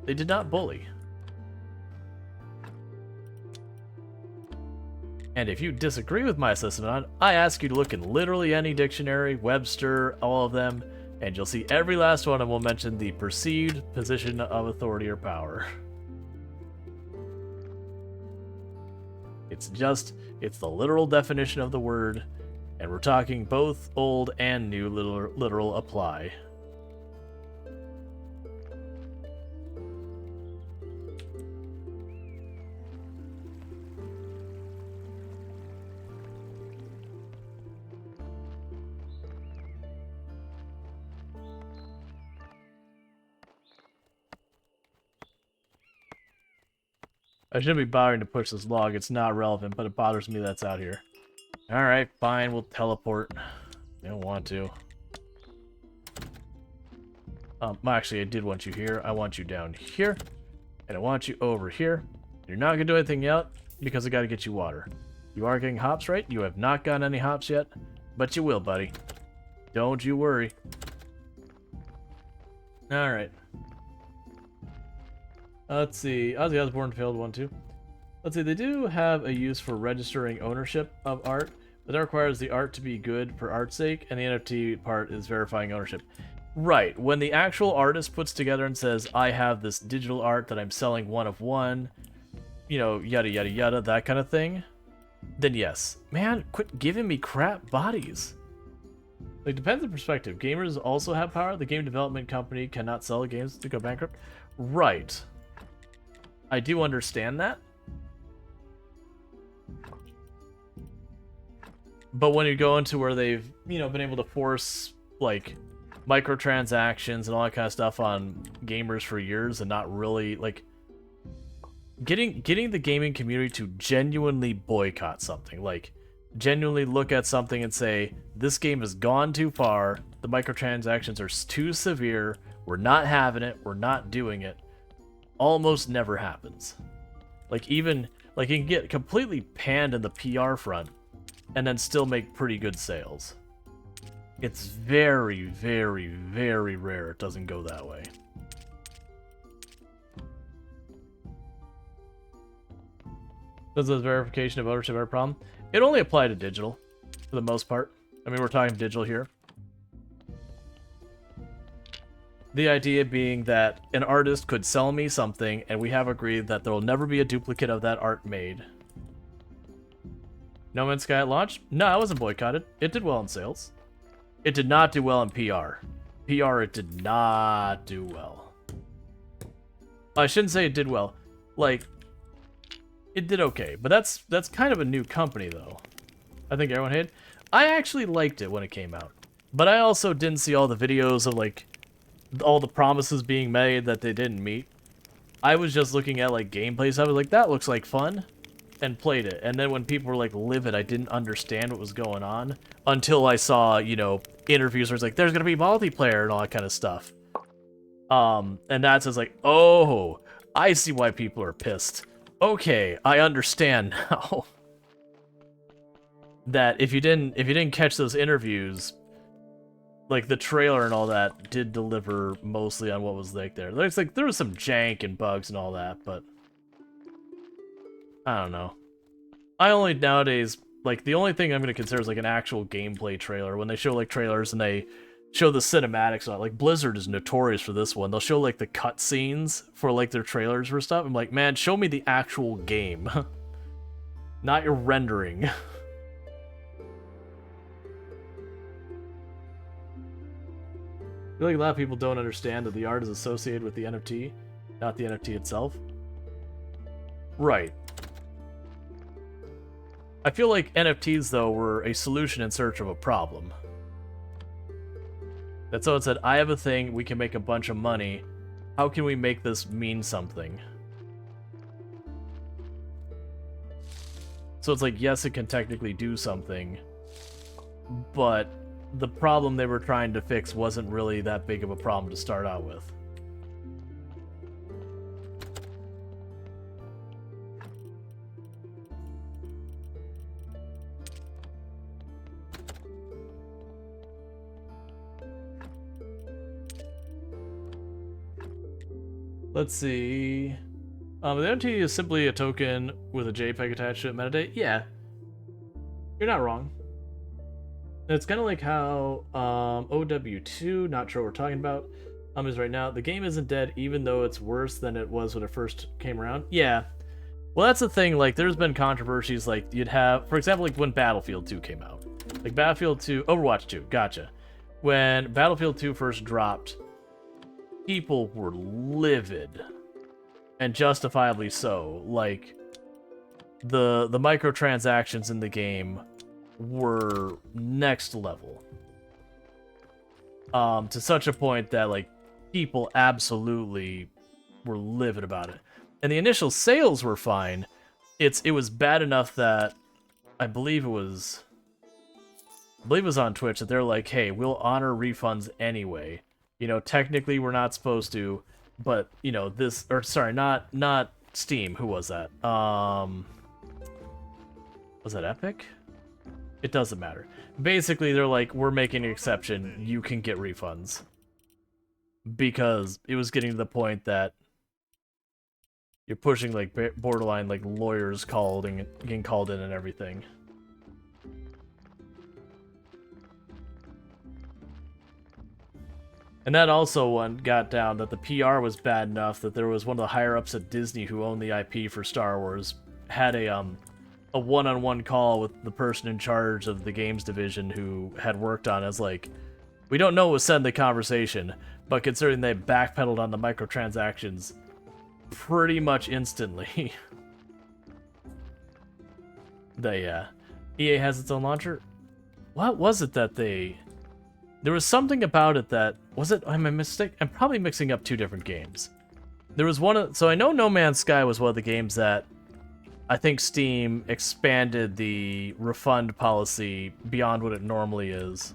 they did not bully. And if you disagree with my assessment, I ask you to look in literally any dictionary, Webster, all of them, and you'll see every last one of them will mention the perceived position of authority or power. It's the literal definition of the word, and we're talking both old and new literal apply. I shouldn't be bothering to push this log. It's not relevant, but it bothers me that's out here. Alright, fine. We'll teleport. I don't want to. Actually, I did want you here. I want you down here. And I want you over here. You're not going to do anything yet because I got to get you water. You are getting hops, right? You have not gotten any hops yet, but you will, buddy. Don't you worry. Alright. Let's see. Ozzy Osbourne failed one too. Let's see. They do have a use for registering ownership of art, but that requires the art to be good for art's sake, and the NFT part is verifying ownership. Right. When the actual artist puts together and says, I have this digital art that I'm selling one of one, you know, yada yada yada, that kind of thing, then yes. Man, quit giving me crap bodies. Like, depends on perspective. Gamers also have power. The game development company cannot sell games to go bankrupt. Right. I do understand that. But when you go into where they've, you know, been able to force, like, microtransactions and all that kind of stuff on gamers for years and not really, like, getting the gaming community to genuinely boycott something, like, genuinely look at something and say, this game has gone too far, the microtransactions are too severe, we're not having it, we're not doing it, almost never happens. Like, even, like, you can get completely panned in the PR front and then still make pretty good sales. It's very, very, very rare it doesn't go that way. Does the verification of ownership have a problem? It only applied to digital, for the most part. I mean, we're talking digital here. The idea being that an artist could sell me something, and we have agreed that there will never be a duplicate of that art made. No Man's Sky at launch? No, it wasn't boycotted. It did well in sales. It did not do well in PR. PR, it did not do well. I shouldn't say it did well. Like, it did okay. But that's kind of a new company, though. I think everyone hated. I actually liked it when it came out. But I also didn't see all the videos of, like, all the promises being made that they didn't meet. I was just looking at, like, gameplay stuff. I was like, that looks like fun. And played it. And then when people were, like, livid, I didn't understand what was going on. Until I saw, you know, interviews where it's like, there's gonna be multiplayer and all that kind of stuff. And that's just like, oh, I see why people are pissed. Okay, I understand now. That if you didn't catch those interviews, like the trailer and all that did deliver mostly on what was like there. There's like there was some jank and bugs and all that, but I don't know. I only nowadays like the only thing I'm gonna consider is like an actual gameplay trailer. When they show like trailers and they show the cinematics on it, like Blizzard is notorious for this one. They'll show like the cutscenes for like their trailers for stuff. I'm like, man, show me the actual game, not your rendering. I feel like a lot of people don't understand that the art is associated with the NFT, not the NFT itself. Right. I feel like NFTs, though, were a solution in search of a problem. That's how it said, I have a thing, we can make a bunch of money. How can we make this mean something? So it's like, yes, it can technically do something, but the problem they were trying to fix wasn't really that big of a problem to start out with. Let's see. The NFT is simply a token with a JPEG attached to it. Metadata? Yeah. You're not wrong. It's kind of like how OW2, not sure what we're talking about, is right now. The game isn't dead, even though it's worse than it was when it first came around. Yeah. Well, that's the thing. Like, there's been controversies. Like, you'd have, for example, like when Battlefield 2 came out. Like, Battlefield 2, Overwatch 2, gotcha. When Battlefield 2 first dropped, people were livid. And justifiably so. Like, the microtransactions in the game were next level, to such a point that like people absolutely were livid about it. And the initial sales were fine. It was bad enough that I believe it was on Twitch that they're like, hey, we'll honor refunds anyway. You know, technically we're not supposed to, but you know this, or sorry, not Steam. Who was that? Was that Epic? It doesn't matter. Basically, they're like, we're making an exception. You can get refunds. Because it was getting to the point that you're pushing, like, borderline, like, lawyers getting called in and everything. And that also got down that the PR was bad enough that there was one of the higher-ups at Disney who owned the IP for Star Wars, had a one-on-one call with the person in charge of the games division who had worked on it. As like, we don't know what was said in the conversation, but considering they backpedaled on the microtransactions pretty much instantly. EA has its own launcher? What was it that they... There was something about it that... Was it... Am I mistaken? I'm probably mixing up two different games. There was one... So I know No Man's Sky was one of the games that I think Steam expanded the refund policy beyond what it normally is.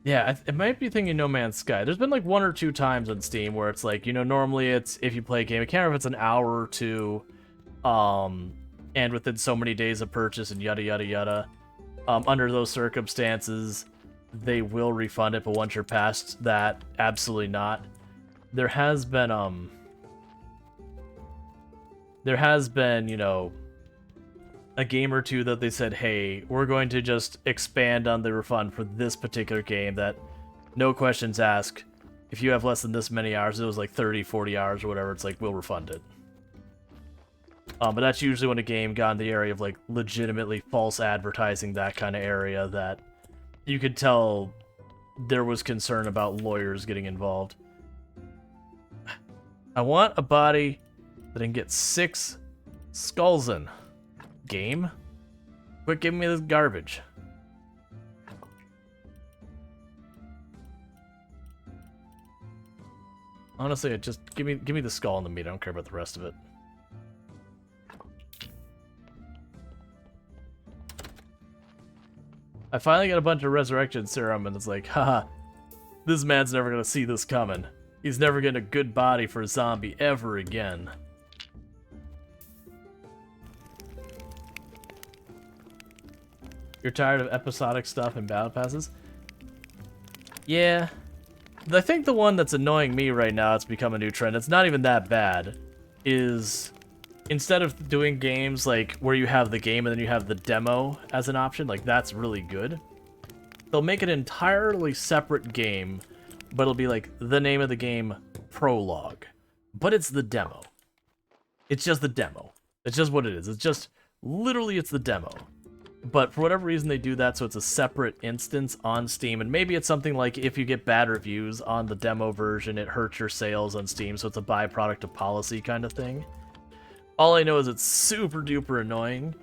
Yeah, it might be thinking No Man's Sky. There's been like one or two times on Steam where it's like, you know, normally it's if you play a game, I can't remember if it's an hour or two, and within so many days of purchase and yada yada yada. Under those circumstances, they will refund it, but once you're past that, absolutely not. There has been, you know, a game or two that they said, hey, we're going to just expand on the refund for this particular game that no questions asked. If you have less than this many hours, it was like 30, 40 hours or whatever, it's like, we'll refund it. But that's usually when a game got in the area of like legitimately false advertising, that kind of area, that you could tell there was concern about lawyers getting involved. I want a body that I can get 6 skulls in. Game? Quit giving me this garbage. Honestly, just give me the skull and the meat. I don't care about the rest of it. I finally got a bunch of resurrection serum, and it's like, haha, this man's never gonna see this coming. He's never getting a good body for a zombie ever again. You're tired of episodic stuff and battle passes? Yeah. I think the one that's annoying me right now, it's become a new trend, it's not even that bad, is instead of doing games like where you have the game and then you have the demo as an option, like that's really good. They'll make an entirely separate game, but it'll be like the name of the game prologue. But it's the demo. It's just the demo. It's just what it is. It's just, literally it's the demo. But for whatever reason they do that, so it's a separate instance on Steam, and maybe it's something like if you get bad reviews on the demo version, it hurts your sales on Steam, so it's a byproduct of policy kind of thing. All I know is it's super duper annoying.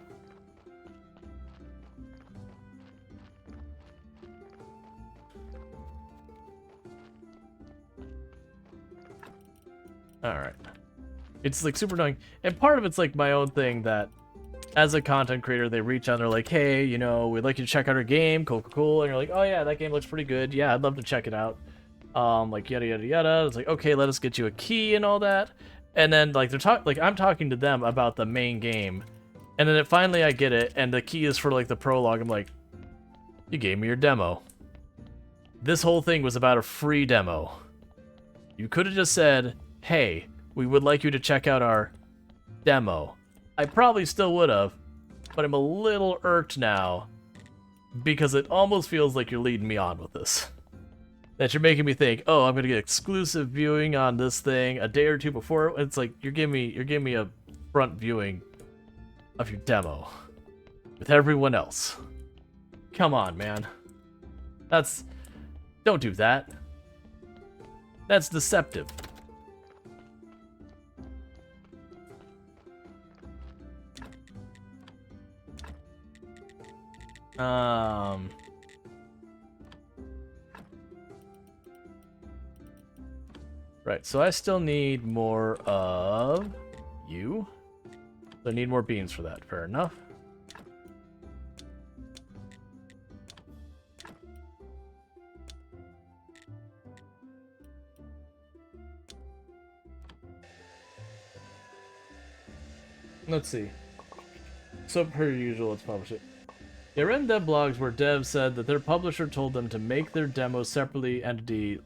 Alright. It's like super annoying. And part of it's like my own thing that as a content creator, they reach out and they're like, hey, you know, we'd like you to check out our game, cool. And you're like, oh yeah, that game looks pretty good. Yeah, I'd love to check it out. Like yada yada yada. It's like, okay, let us get you a key and all that. And then like I'm talking to them about the main game. And then finally I get it, and the key is for like the prologue. I'm like, you gave me your demo. This whole thing was about a free demo. You could have just said, hey, we would like you to check out our demo. I probably still would have, but I'm a little irked now because it almost feels like you're leading me on with this. That you're making me think, oh, I'm gonna get exclusive viewing on this thing a day or two before. It's like you're giving me a front viewing of your demo with everyone else. Come on, man. Don't do that. That's deceptive. Right, so I still need more of you. So I need more beans for that, fair enough. Let's see. So per usual, let's publish it. I read dev blogs where devs said that their publisher told them to make their demos separately entity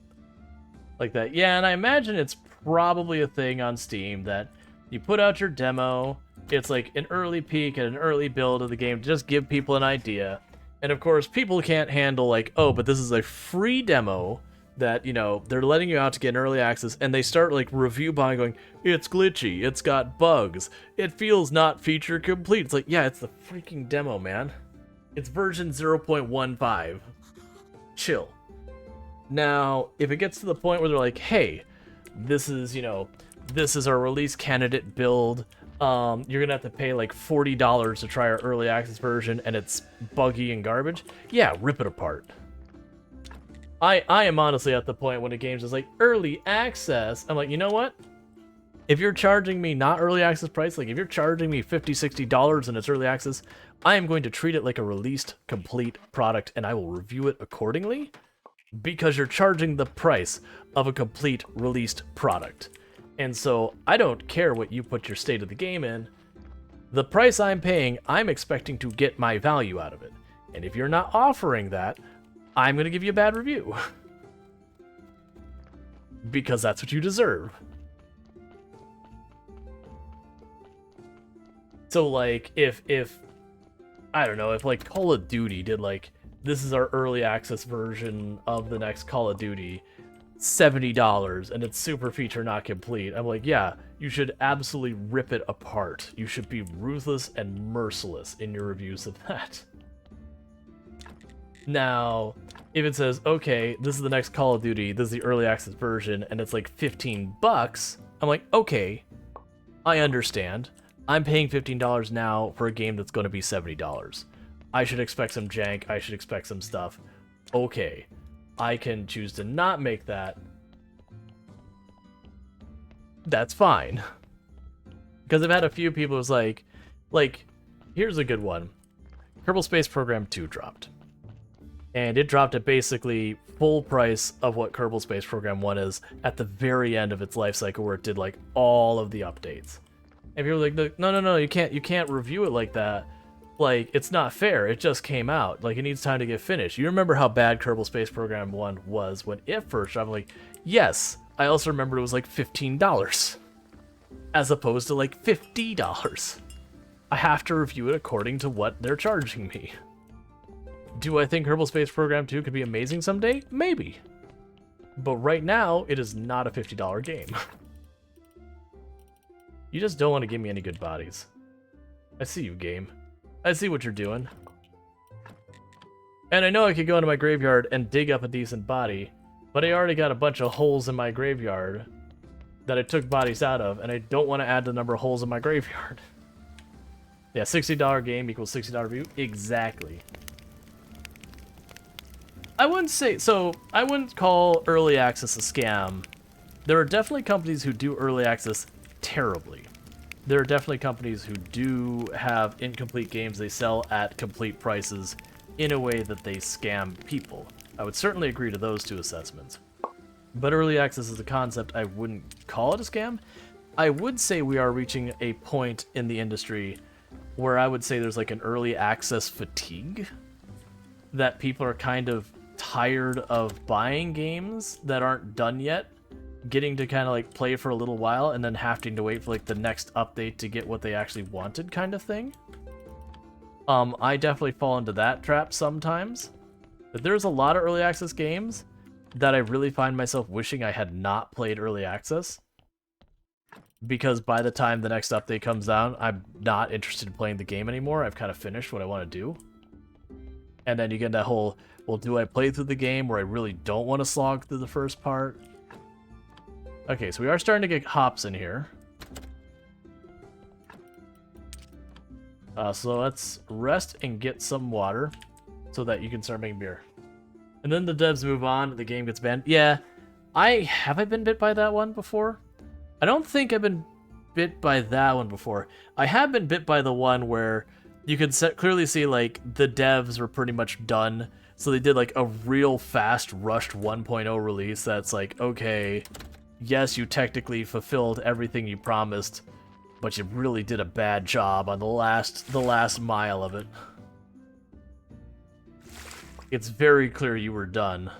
like that. Yeah, and I imagine it's probably a thing on Steam that you put out your demo, it's like an early peek and an early build of the game to just give people an idea. And of course, people can't handle like, oh, but this is a free demo that, you know, they're letting you out to get an early access, and they start like review bombing going, it's glitchy, it's got bugs, it feels not feature complete. It's like, yeah, it's the freaking demo, man. It's version 0.15. Chill. Now, if it gets to the point where they're like, hey, this is, you know, this is our release candidate build, you're gonna have to pay like $40 to try our early access version, and it's buggy and garbage, yeah, rip it apart. I am honestly at the point when a game's just like, early access, I'm like, you know what? If you're charging me not early access price, like if you're charging me $50, $60 and it's early access, I am going to treat it like a released, complete product, and I will review it accordingly, because you're charging the price of a complete, released product. And so, I don't care what you put your state of the game in. The price I'm paying, I'm expecting to get my value out of it. And if you're not offering that, I'm going to give you a bad review. Because that's what you deserve. So, like, if I don't know, if like Call of Duty did like, this is our early access version of the next Call of Duty, $70, and it's super feature not complete, I'm like, yeah, you should absolutely rip it apart. You should be ruthless and merciless in your reviews of that. Now, if it says, okay, this is the next Call of Duty, this is the early access version, and it's like $15, I'm like, okay, I understand. I'm paying $15 now for a game that's going to be $70. I should expect some jank, I should expect some stuff. Okay, I can choose to not make that. That's fine. Because I've had a few people who's like, here's a good one. Kerbal Space Program 2 dropped. and it dropped at basically full price of what Kerbal Space Program 1 is at the very end of its life cycle, where it did like all of the updates. And people were like, no, you can't review it like that. Like, it's not fair. It just came out. Like, it needs time to get finished. You remember how bad Kerbal Space Program 1 was when it first dropped? I'm like, yes. I also remember it was like $15 as opposed to like $50. I have to review it according to what they're charging me. Do I think Kerbal Space Program 2 could be amazing someday? Maybe. But right now, it is not a $50 game. You just don't want to give me any good bodies. I see you, game. I see what you're doing. And I know I could go into my graveyard and dig up a decent body, but I already got a bunch of holes in my graveyard that I took bodies out of, and I don't want to add the number of holes in my graveyard. Yeah, $60 game equals $60 view. Exactly. I wouldn't call early access a scam. There are definitely companies who do early access terribly. There are definitely companies who do have incomplete games they sell at complete prices in a way that they scam people. I would certainly agree to those two assessments. But early access as a concept, I wouldn't call it a scam. I would say we are reaching a point in the industry where I would say there's like an early access fatigue, that people are kind of tired of buying games that aren't done yet, getting to kind of like play for a little while and then having to wait for like the next update to get what they actually wanted, kind of thing. I definitely fall into that trap sometimes. But there's a lot of early access games that I really find myself wishing I had not played early access, because by the time the next update comes down, I'm not interested in playing the game anymore. I've kind of finished what I want to do. And then you get that whole, well, do I play through the game where I really don't want to slog through the first part? Okay, so we are starting to get hops in here. So let's rest and get some water so that you can start making beer. And then the devs move on, the game gets banned. Yeah, have I been bit by that one before? I don't think I've been bit by that one before. I have been bit by the one where you could clearly see like the devs were pretty much done. So they did like a real fast rushed 1.0 release that's like, okay, yes, you technically fulfilled everything you promised, but you really did a bad job on the last mile of it. It's very clear you were done.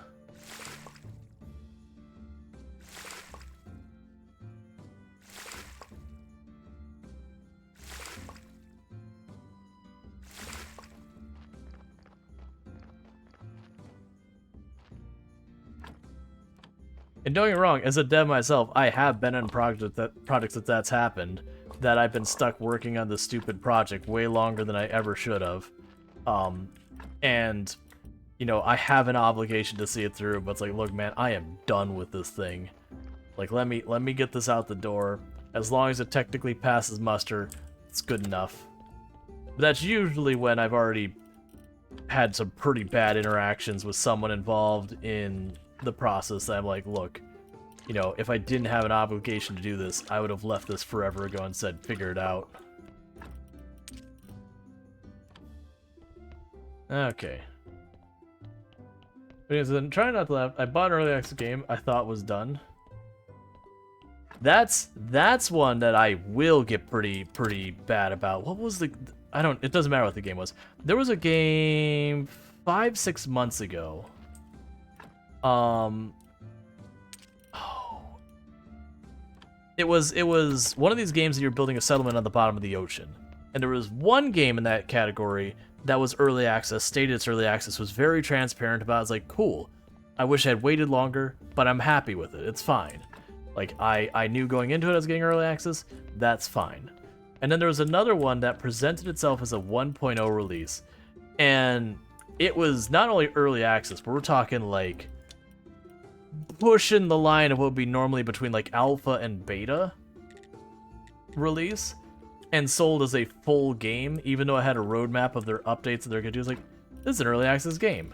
And don't get me wrong, as a dev myself, I have been in projects that's happened, that I've been stuck working on this stupid project way longer than I ever should have. And, you know, I have an obligation to see it through, but it's like, look, man, I am done with this thing. Like, let me get this out the door. As long as it technically passes muster, it's good enough. But that's usually when I've already had some pretty bad interactions with someone involved in the process. I'm like, look, you know, if I didn't have an obligation to do this, I would have left this forever ago and said, figure it out. Okay. Because then trying not to laugh, I bought an early access game I thought was done. That's one that I will get pretty bad about. What was the... it doesn't matter what the game was. There was a game 5-6 months ago. It was one of these games that you're building a settlement on the bottom of the ocean. And there was one game in that category that was early access, stated its early access, was very transparent about it. I was like, cool. I wish I had waited longer, but I'm happy with it. It's fine. Like, I knew going into it I was getting early access. That's fine. And then there was another one that presented itself as a 1.0 release. And it was not only early access, but we're talking like pushing the line of what would be normally between like alpha and beta release, and sold as a full game, even though it had a roadmap of their updates that they're gonna do. It's like, this is an early access game.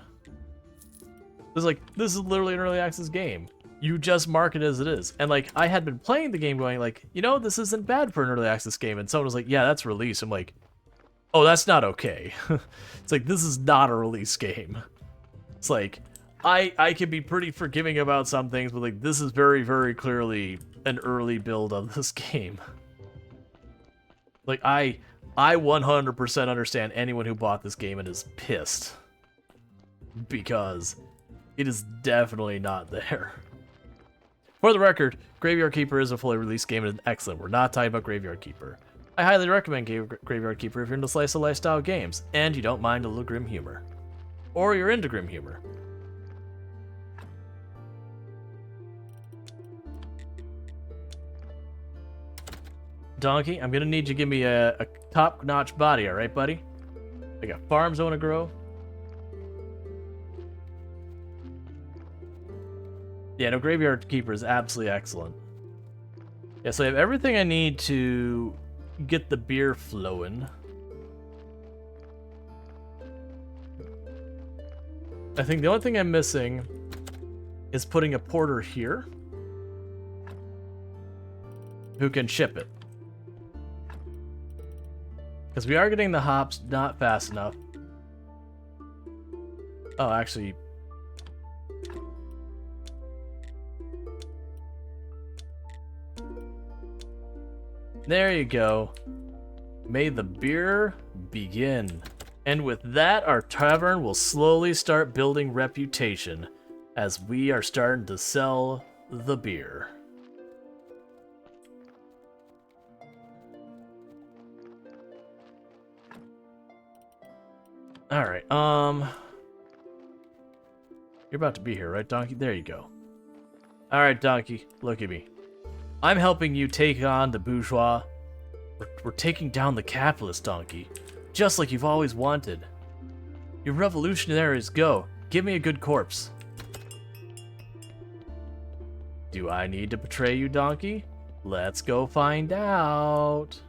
This is literally an early access game. You just mark it as it is. And like, I had been playing the game going like, you know, this isn't bad for an early access game. And someone was like, yeah, that's release. I'm like, oh, that's not okay. It's like, this is not a release game. It's like, I can be pretty forgiving about some things, but like this is very, very clearly an early build of this game. Like I 100% understand anyone who bought this game and is pissed. Because it is definitely not there. For the record, Graveyard Keeper is a fully released game and is excellent. We're not talking about Graveyard Keeper. I highly recommend Graveyard Keeper if you're into slice of life style games and you don't mind a little grim humor. Or you're into grim humor. Donkey, I'm gonna need you to give me a top-notch body, alright, buddy? I got farms I want to grow. Yeah, no, Graveyard Keeper is absolutely excellent. Yeah, so I have everything I need to get the beer flowing. I think the only thing I'm missing is putting a porter here who can ship it. Because we are getting the hops not fast enough. Oh, actually... There you go. May the beer begin. And with that, our tavern will slowly start building reputation as we are starting to sell the beer. Alright, you're about to be here, right, Donkey? There you go. Alright, Donkey, look at me. I'm helping you take on the bourgeois. We're taking down the capitalist, Donkey. Just like you've always wanted. You revolutionaries, go. Give me a good corpse. Do I need to betray you, Donkey? Let's go find out.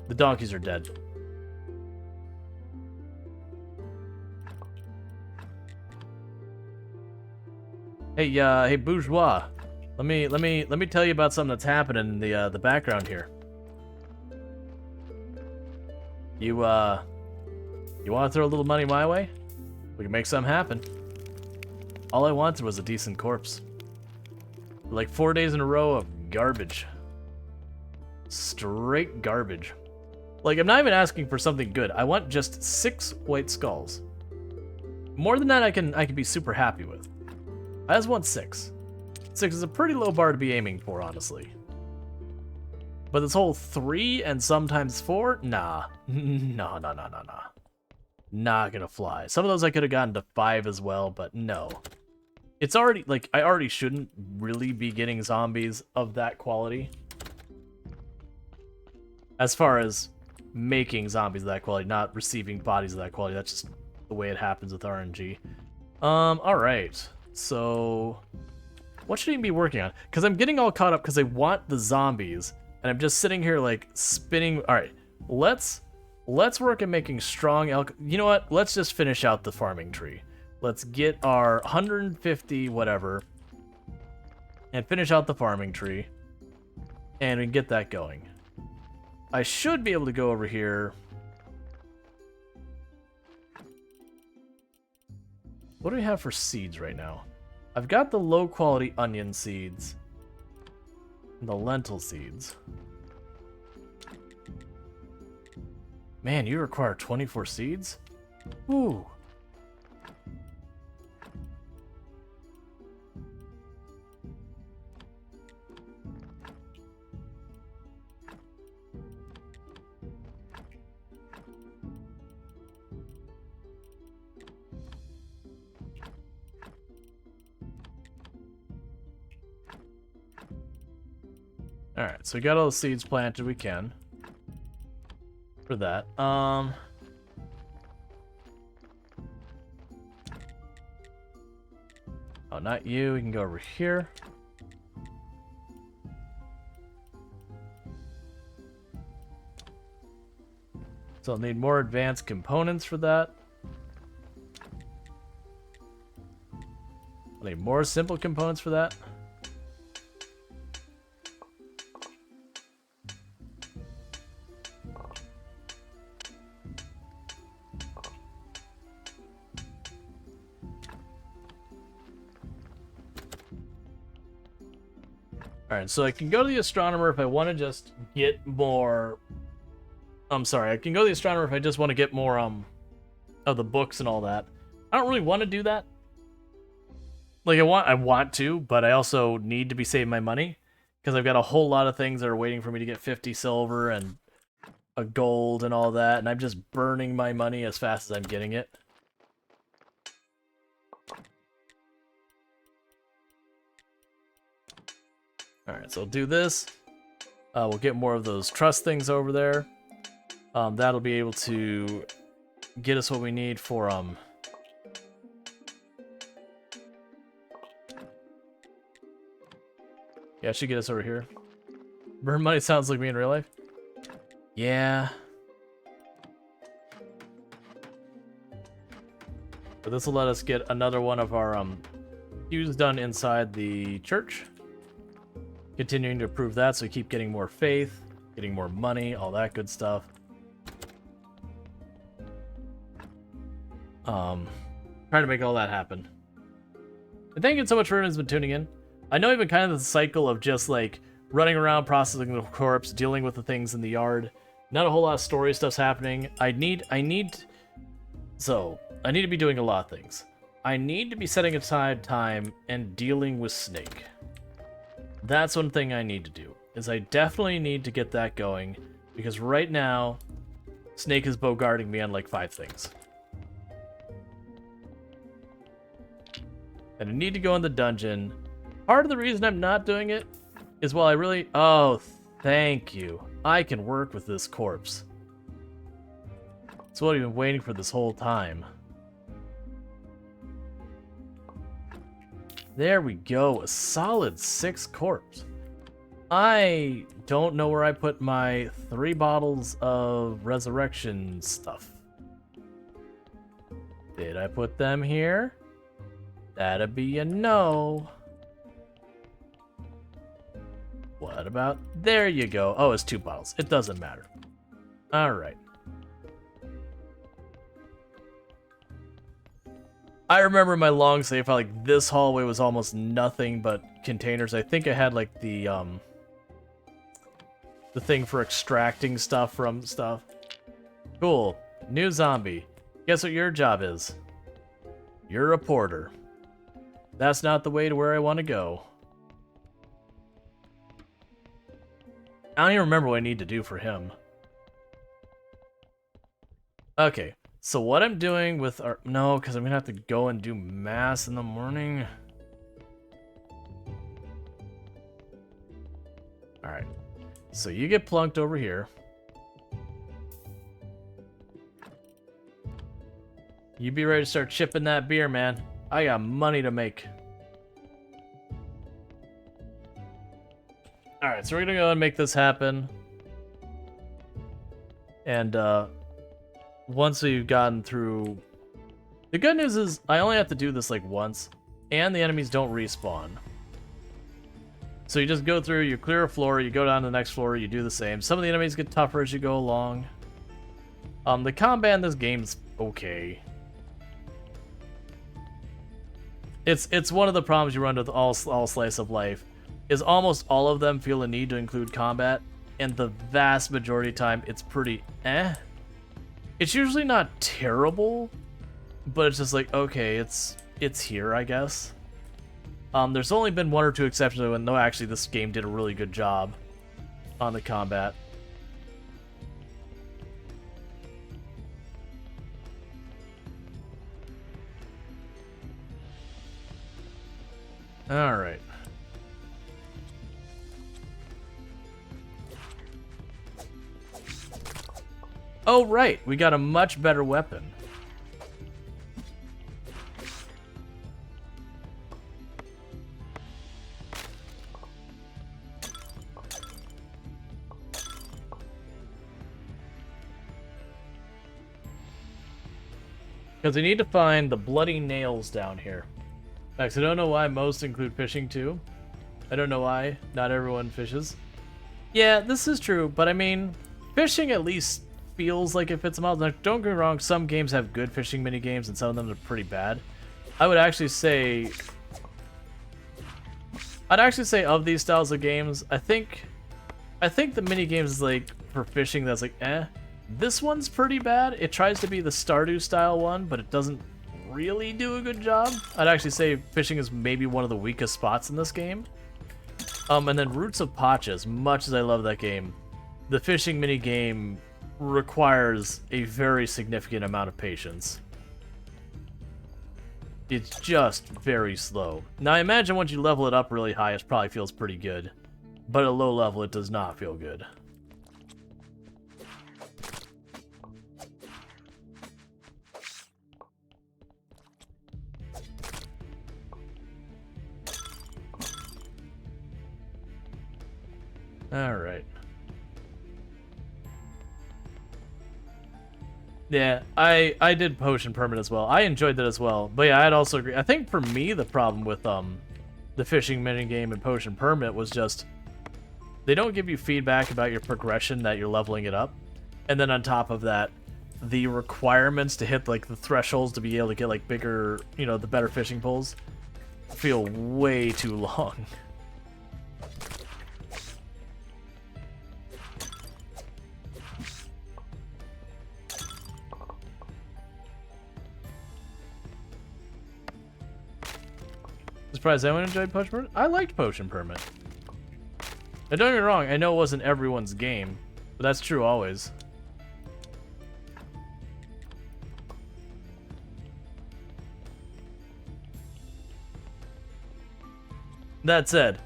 The donkeys are dead. Hey, bourgeois. Let me tell you about something that's happening in the background here. You want to throw a little money my way? We can make something happen. All I wanted was a decent corpse. Like 4 days in a row of garbage. Straight garbage. Like, I'm not even asking for something good. I want just 6 white skulls. More than that, I can be super happy with. I just want 6. 6 is a pretty low bar to be aiming for, honestly. But this whole 3 and sometimes 4? Nah. No. Not gonna fly. Some of those I could have gotten to 5 as well, but no. It's already, like, I already shouldn't really be getting zombies of that quality. As far as making zombies of that quality, not receiving bodies of that quality. That's just the way it happens with RNG. Alright. So, what should I be working on? Because I'm getting all caught up because I want the zombies, and I'm just sitting here like spinning. All right, let's work at making strong elk. You know what? Let's just finish out the farming tree. Let's get our 150 whatever, and finish out the farming tree, and we can get that going. I should be able to go over here. What do we have for seeds right now? I've got the low quality onion seeds and the lentil seeds. Man, you require 24 seeds? Ooh. Alright, so we got all the seeds planted we can. For that. Oh, not you. We can go over here. So I'll need more advanced components for that. I'll need more simple components for that. Alright, so I can go to the astronomer if I want to just get more... I'm sorry, I can go to the astronomer if I just want to get more, of the books and all that. I don't really want to do that. Like, I want to, but I also need to be saving my money. Because I've got a whole lot of things that are waiting for me to get 50 silver and a gold and all that. And I'm just burning my money as fast as I'm getting it. Alright, so I'll do this. We'll get more of those trust things over there. That'll be able to get us what we need for, yeah, it should get us over here. Burn money sounds like me in real life. Yeah. But this will let us get another one of our queues done inside the church. Continuing to improve that, so we keep getting more faith, getting more money, all that good stuff. Trying to make all that happen. And thank you so much for everyone who's been tuning in. I know I've been kind of the cycle of just like running around processing the corpse, dealing with the things in the yard. Not a whole lot of story stuff's happening. I need to be doing a lot of things. I need to be setting aside time and dealing with Snake. That's one thing I need to do, is I definitely need to get that going, because right now, Snake is bogarting me on like 5 things. And I need to go in the dungeon. Part of the reason I'm not doing it is while I really... Oh, thank you. I can work with this corpse. That's what I've been waiting for this whole time. There we go. A solid 6 corpse. I don't know where I put my 3 bottles of resurrection stuff. Did I put them here? That'd be a no. What about... There you go. Oh, it's 2 bottles. It doesn't matter. Alright. I remember my long save file, like, this hallway was almost nothing but containers. I think I had, like, the thing for extracting stuff from stuff. Cool. New zombie. Guess what your job is? You're a porter. That's not the way to where I want to go. I don't even remember what I need to do for him. Okay, so what I'm doing with our... No, because I'm going to have to go and do mass in the morning. Alright, so you get plunked over here. You be ready to start chipping that beer, man. I got money to make. Alright, so we're gonna go and make this happen. And, once we've gotten through... The good news is, I only have to do this, like, once. And the enemies don't respawn. So you just go through, you clear a floor, you go down to the next floor, you do the same. Some of the enemies get tougher as you go along. The combat in this game's okay. It's one of the problems you run with all slice of life, is almost all of them feel a need to include combat, and the vast majority of the time it's pretty eh. It's usually not terrible, but it's just like, okay, it's here, I guess. There's only been 1 or 2 exceptions when, no, actually this game did a really good job on the combat. Alright. Oh, right. We got a much better weapon. Because we need to find the bloody nails down here. In fact, I don't know why most include fishing too. I don't know why not everyone fishes. Yeah, this is true, but I mean, fishing at least feels like it fits them out. Now, don't get me wrong, some games have good fishing mini games and some of them are pretty bad. I would actually say I'd actually say of these styles of games, I think the mini games is like for fishing that's like This one's pretty bad. It tries to be the Stardew style one, but it doesn't really do a good job. I'd actually say fishing is maybe one of the weakest spots in this game. And then Roots of Pacha, as much as I love that game, the fishing mini game requires a very significant amount of patience. It's just very slow. Now I imagine once you level it up really high, it probably feels pretty good. But at a low level, it does not feel good. Alright. Yeah, I did Potion Permit as well. I enjoyed that as well. But yeah, I'd also agree. I think for me, the problem with the fishing minigame and Potion Permit was just they don't give you feedback about your progression that you're leveling it up. And then on top of that, the requirements to hit like the thresholds to be able to get like bigger, you know, the better fishing poles feel way too long. Surprised anyone enjoyed Potion Permit? I liked Potion Permit. And don't get me wrong, I know it wasn't everyone's game, but that's true always. That said,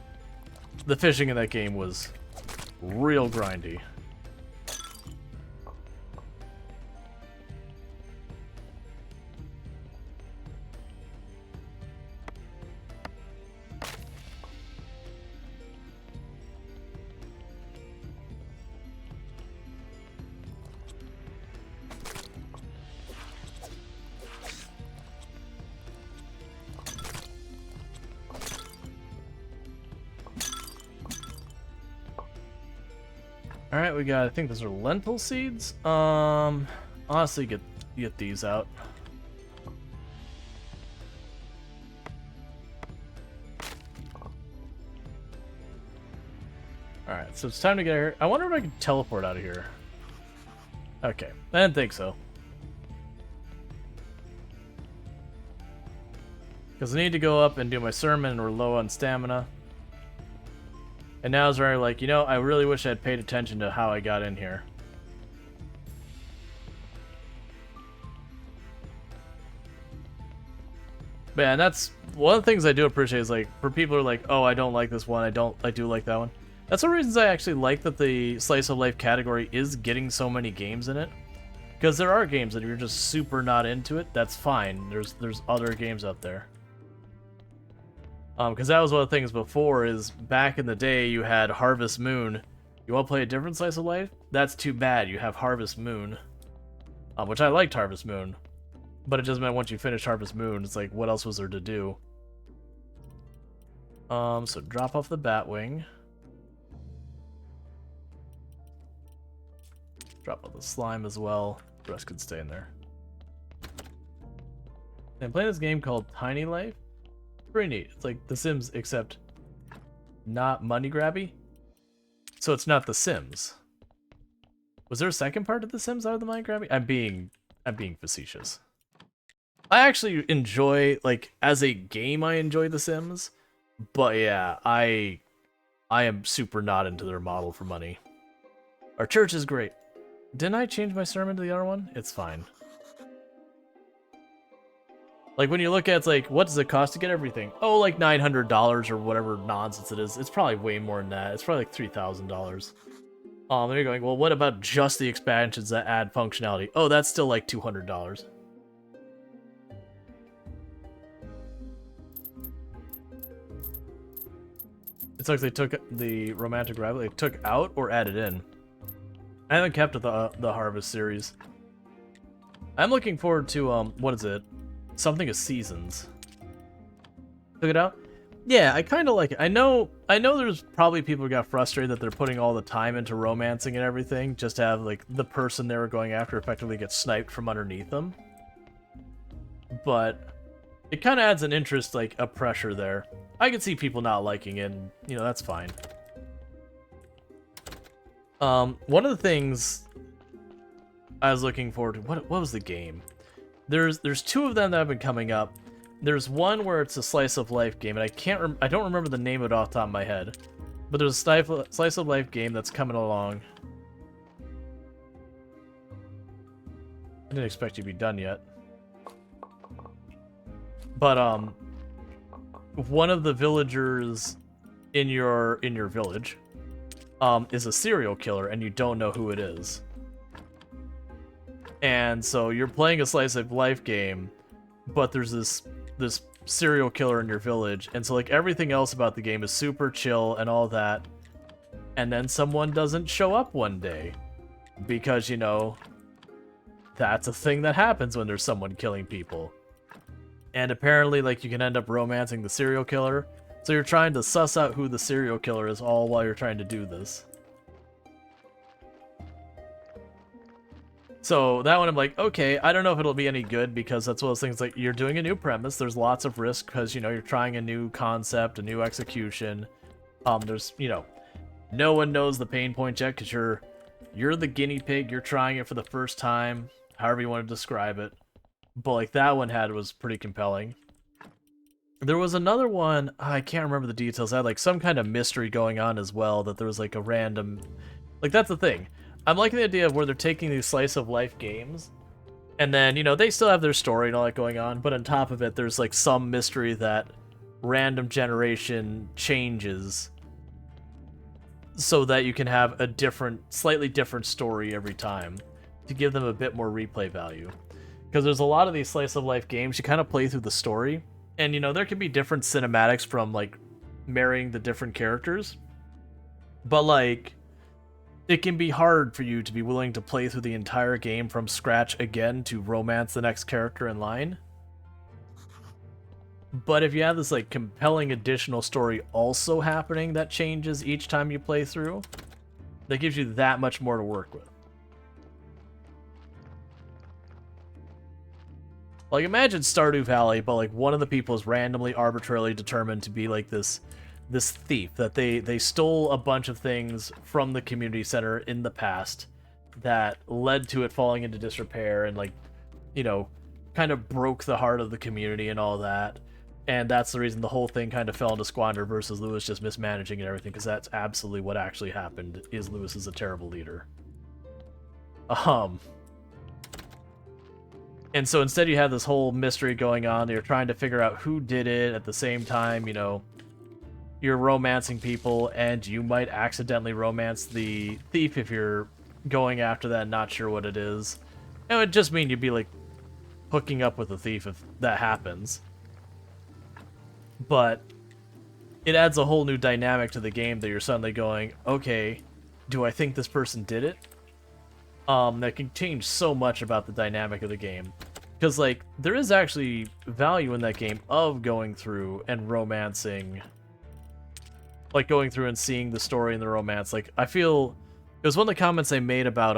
the fishing in that game was real grindy. Alright, we got, I think those are lentil seeds. Honestly, get these out. Alright, so it's time to get here. I wonder if I can teleport out of here. Okay, I didn't think so. Because I need to go up and do my sermon, and we're low on stamina. And now it's very like, you know, I really wish I had paid attention to how I got in here. But yeah, and that's one of the things I do appreciate is like, for people who are like, oh, I don't like this one, I do like that one. That's one of the reasons I actually like that the slice of life category is getting so many games in it. Because there are games that if you're just super not into it, that's fine. There's other games out there. Because that was one of the things before, is back in the day you had Harvest Moon. You want to play a different slice of life? That's too bad, you have Harvest Moon. Which I liked Harvest Moon. But it just meant once you finish Harvest Moon, it's like, what else was there to do? So drop off the Batwing. Drop off the slime as well. The rest could stay in there. And I'm playing this game called Tiny Life. Pretty neat. It's like The Sims, except not money grabby. So it's not The Sims. Was there a second part of The Sims out of the money grabby? I'm being facetious. I actually enjoy, like, as a game I enjoy The Sims, but yeah, I am super not into their model for money. Our church is great. Didn't I change my sermon to the other one? It's fine. Like, when you look at it, it's like, what does it cost to get everything? Oh, like $900 or whatever nonsense it is. It's probably way more than that. It's probably like $3,000. Then you're going, well, what about just the expansions that add functionality? Oh, that's still like $200. It's like they took the romantic rival, they took out or added in. I haven't kept the Harvest series. I'm looking forward to, what is it? Something of Seasons. Took it out? Yeah, I kind of like it. I know there's probably people who got frustrated that they're putting all the time into romancing and everything just to have, like, the person they were going after effectively get sniped from underneath them. But it kind of adds an interest, like, a pressure there. I can see people not liking it, and, you know, that's fine. One of the things I was looking forward to, what was the game? There's two of them that have been coming up. There's one where it's a slice of life game, and I don't remember the name of it off the top of my head. But there's a slice of life game that's coming along. I didn't expect you to be done yet. But one of the villagers in your village is a serial killer, and you don't know who it is. And so you're playing a slice of life game, but there's this serial killer in your village, and so like everything else about the game is super chill and all that, and then someone doesn't show up one day because, you know, that's a thing that happens when there's someone killing people. And apparently, like, you can end up romancing the serial killer, so you're trying to suss out who the serial killer is all while you're trying to do this. So that one I'm like, okay, I don't know if it'll be any good, because that's one of those things, like, you're doing a new premise, there's lots of risk because, you know, you're trying a new concept, a new execution. There's, you know, no one knows the pain point yet because you're the guinea pig, you're trying it for the first time, however you want to describe it. But like that one was pretty compelling. There was another one, I can't remember the details, I had like some kind of mystery going on as well, that there was like a random, like that's the thing. I'm liking the idea of where they're taking these slice of life games, and then, you know, they still have their story and all that going on, but on top of it, there's like some mystery that random generation changes so that you can have a slightly different story every time to give them a bit more replay value. Because there's a lot of these slice of life games, you kind of play through the story, and, you know, there can be different cinematics from like marrying the different characters, but like, it can be hard for you to be willing to play through the entire game from scratch again to romance the next character in line. But if you have this like compelling additional story also happening that changes each time you play through, that gives you that much more to work with. Like, imagine Stardew Valley, but like one of the people is randomly, arbitrarily determined to be like this thief, that they stole a bunch of things from the community center in the past that led to it falling into disrepair and, like, you know, kind of broke the heart of the community and all that. And that's the reason the whole thing kind of fell into squander versus Lewis just mismanaging and everything, because that's absolutely what actually happened, is Lewis is a terrible leader. And so instead you have this whole mystery going on, you're trying to figure out who did it, at the same time, you know, you're romancing people, and you might accidentally romance the thief if you're going after that and not sure what it is. It would just mean you'd be, like, hooking up with the thief if that happens. But it adds a whole new dynamic to the game that you're suddenly going, okay, do I think this person did it? That can change so much about the dynamic of the game. Because, like, there is actually value in that game of going through and romancing, like, going through and seeing the story and the romance. Like, I feel, it was one of the comments I made about,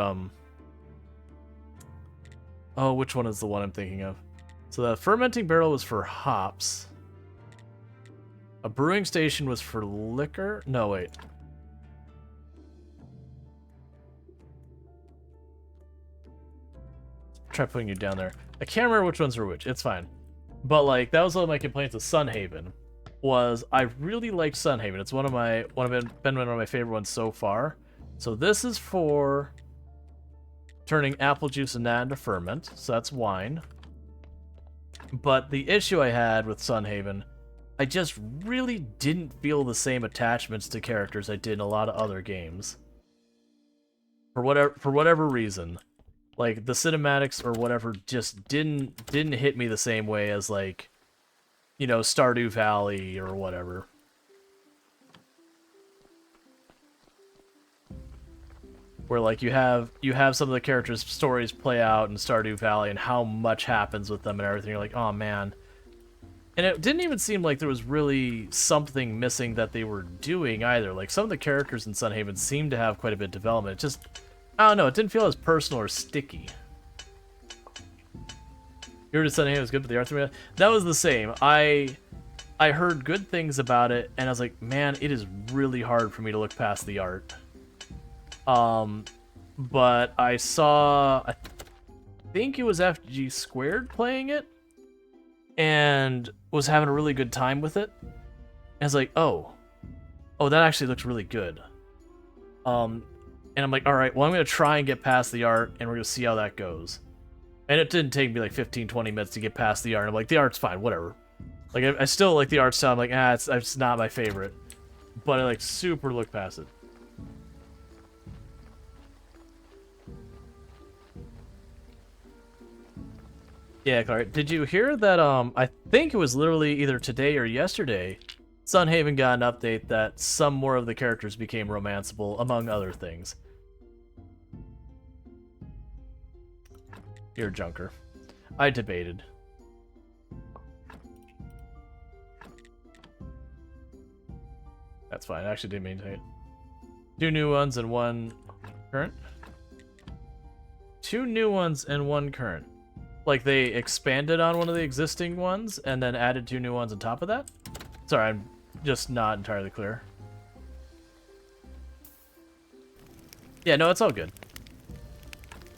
oh, which one is the one I'm thinking of? So the fermenting barrel was for hops. A brewing station was for liquor? No, wait. Try putting you down there. I can't remember which ones were which. It's fine. But, like, that was one of my complaints with Sunhaven. Was I really like Sunhaven. It's been one of my favorite ones so far. So this is for turning apple juice and that into ferment. So that's wine. But the issue I had with Sunhaven, I just really didn't feel the same attachments to characters I did in a lot of other games. For whatever reason. Like, the cinematics or whatever just didn't hit me the same way as, like, you know, Stardew Valley or whatever. Where, like, you have some of the characters' stories play out in Stardew Valley and how much happens with them and everything. You're like, oh man. And it didn't even seem like there was really something missing that they were doing either. Like, some of the characters in Sunhaven seemed to have quite a bit of development. It just, I don't know, it didn't feel as personal or sticky. You heard Sunhaven was good, but the art, that was the same. I I heard good things about it, and I was like, man, it is really hard for me to look past the art. But I saw, I think it was FG Squared playing it, and was having a really good time with it. And I was like, oh, that actually looks really good. And I'm like, all right, well, I'm going to try and get past the art, and we're going to see how that goes. And it didn't take me like 15, 20 minutes to get past the art. I'm like, the art's fine, whatever. Like, I still like the art style. I'm like, it's not my favorite. But I like super look past it. Yeah, Clark, did you hear that, I think it was literally either today or yesterday, Sunhaven got an update that some more of the characters became romanceable, among other things. You're a junker. I debated. That's fine, I actually did maintain it. 2 new ones and 1 current? 2 new ones and 1 current. Like, they expanded on one of the existing ones and then added 2 new ones on top of that? Sorry, I'm just not entirely clear. Yeah, no, it's all good.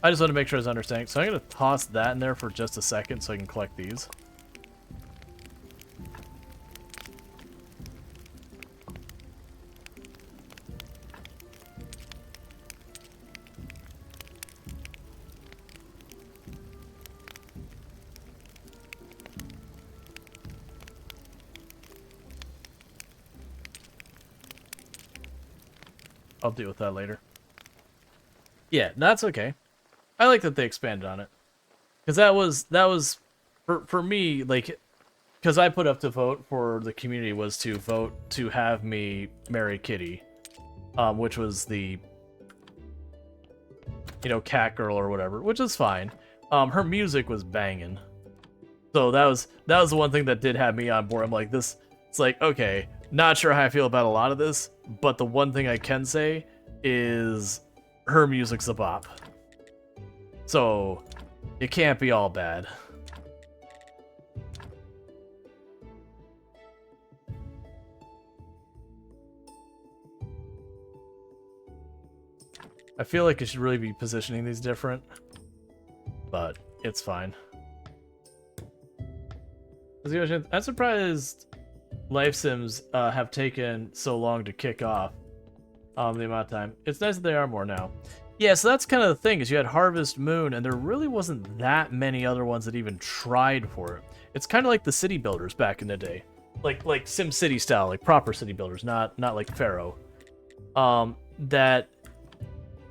I just want to make sure I was understanding. So I'm going to toss that in there for just a second so I can collect these. I'll deal with that later. Yeah, that's okay. I like that they expanded on it. Because that was for me, like, because I put up to vote for the community was to vote to have me marry Kitty, which was the, you know, cat girl or whatever, which is fine. Her music was banging. So that was the one thing that did have me on board. I'm like, this, it's like, okay, not sure how I feel about a lot of this, but the one thing I can say is her music's a bop. So it can't be all bad. I feel like I should really be positioning these different, but it's fine. I'm surprised life sims have taken so long to kick off. The amount of time. It's nice that they are more now. Yeah, so that's kind of the thing, is you had Harvest Moon, and there really wasn't that many other ones that even tried for it. It's kind of like the city builders back in the day. Like SimCity style, like proper city builders, not like Pharaoh. That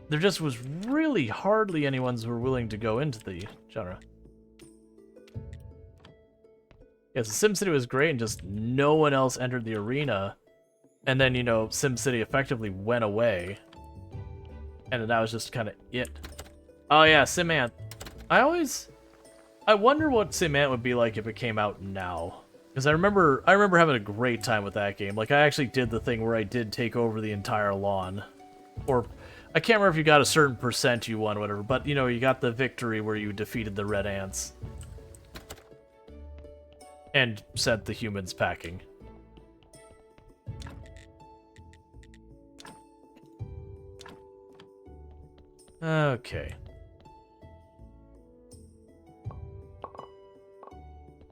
there just was really hardly anyone's who were willing to go into the genre. Yeah, so SimCity was great, and just no one else entered the arena. And then, you know, SimCity effectively went away. And that was just kind of it. Oh yeah, SimAnt. I wonder what SimAnt would be like if it came out now. Because I remember having a great time with that game. Like, I actually did the thing where I did take over the entire lawn. Or, I can't remember if you got a certain percent you won, whatever. But, you know, you got the victory where you defeated the red ants. And sent the humans packing. Okay.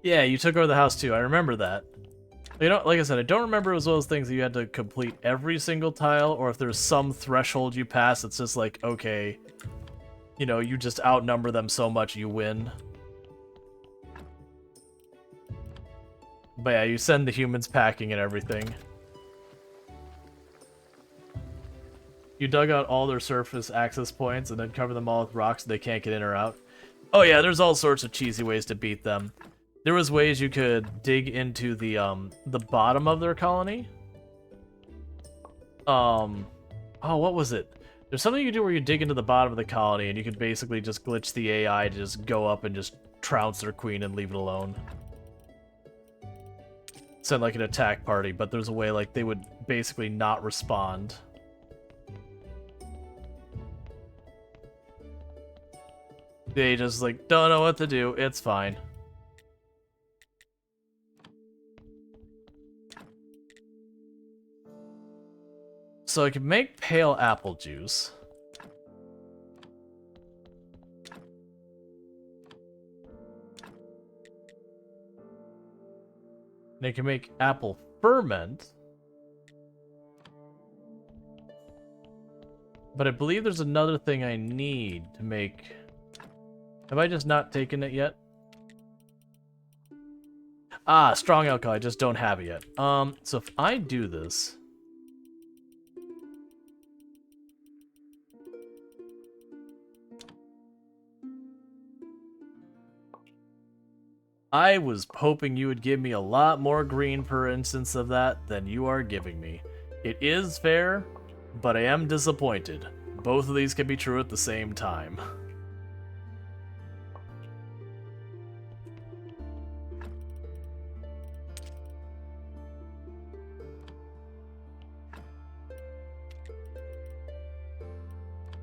Yeah, you took over the house too. I remember that. You know, like I said, I don't remember it was one of those things that you had to complete every single tile, or if there's some threshold you pass, it's just like, okay, you know, you just outnumber them so much you win. But yeah, you send the humans packing and everything. You dug out all their surface access points and then cover them all with rocks so they can't get in or out. Oh yeah, there's all sorts of cheesy ways to beat them. There was ways you could dig into the bottom of their colony. Oh, what was it? There's something you can do where you dig into the bottom of the colony and you could basically just glitch the AI to just go up and just trounce their queen and leave it alone. Send like an attack party, but there's a way like they would basically not respond. They just like don't know what to do. It's fine. So I can make pale apple juice. And I can make apple ferment. But I believe there's another thing I need to make. Have I just not taken it yet? Ah, strong alcohol. I just don't have it yet. So if I do this... I was hoping you would give me a lot more green per instance of that than you are giving me. It is fair, but I am disappointed. Both of these can be true at the same time.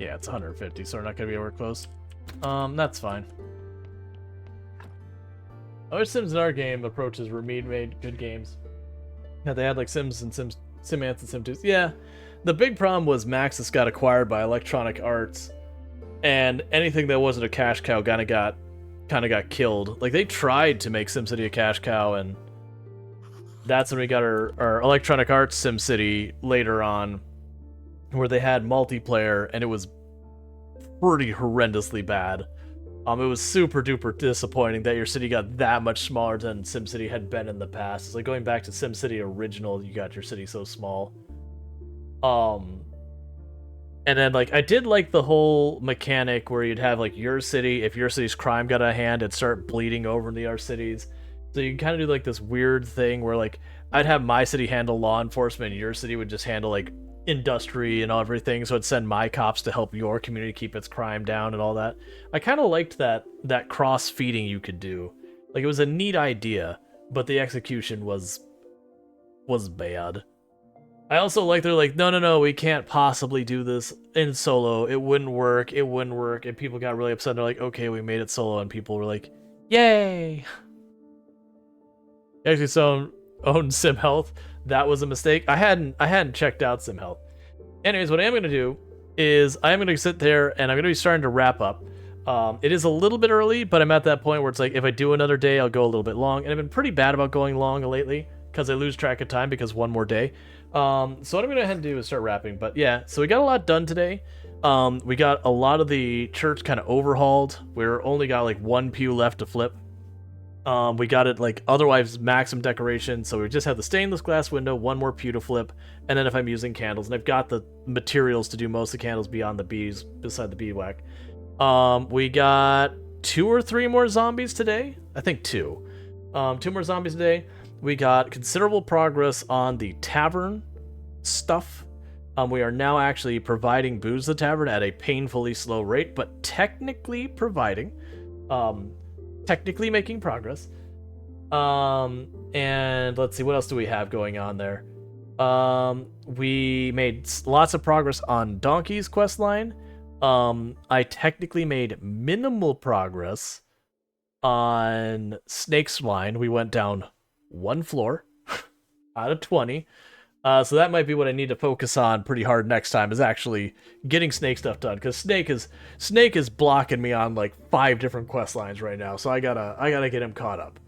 Yeah, it's 150, so we're not going to be anywhere close. That's fine. I wish Sims in our game approaches Remede made good games. Yeah, they had like Sims and Sim Ants and Sim 2s. Yeah, the big problem was Maxis got acquired by Electronic Arts, and anything that wasn't a cash cow kind of got killed. Like they tried to make SimCity a cash cow, and that's when we got our Electronic Arts SimCity later on, where they had multiplayer, and it was pretty horrendously bad. It was super duper disappointing that your city got that much smaller than SimCity had been in the past. It's like going back to SimCity original, you got your city so small. And then like I did like the whole mechanic where you'd have like your city, if your city's crime got out of hand, it'd start bleeding over into our cities. So you can kind of do like this weird thing where like I'd have my city handle law enforcement, and your city would just handle like industry and everything, so it'd send my cops to help your community keep its crime down and all that. I kind of liked that cross feeding you could do. Like it was a neat idea, but the execution was bad. I also like they're like, no, we can't possibly do this in solo. It wouldn't work. And people got really upset. They're like, okay, we made it solo, and people were like, yay. Actually, so own Sim Health. That was a mistake. I hadn't checked out Sim Health. Anyways, what I am going to do is I am going to sit there and I'm going to be starting to wrap up. It is a little bit early, but I'm at that point where it's like if I do another day, I'll go a little bit long. And I've been pretty bad about going long lately because I lose track of time because one more day. So what I'm going to go ahead and do is start wrapping. But yeah, so we got a lot done today. We got a lot of the church kind of overhauled. We're only got like one pew left to flip. We got it like otherwise maximum decoration, so we just have the stainless glass window, one more pew to flip, and then if I'm using candles, and I've got the materials to do most of the candles beyond the bees, beside the beadwax. We got 2 or 3 more zombies today. I think 2. 2 more zombies today. We got considerable progress on the tavern stuff. We are now actually providing booze to the tavern at a painfully slow rate, but technically providing. Technically making progress. And let's see, what else do we have going on there? We made lots of progress on Donkey's quest line. I technically made minimal progress on Snake's line. We went down 1 floor out of 20. So that might be what I need to focus on pretty hard next time, is actually getting Snake stuff done, because Snake is blocking me on like 5 different quest lines right now, so I gotta get him caught up.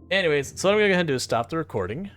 Anyways, so what I'm gonna go ahead and do is stop the recording.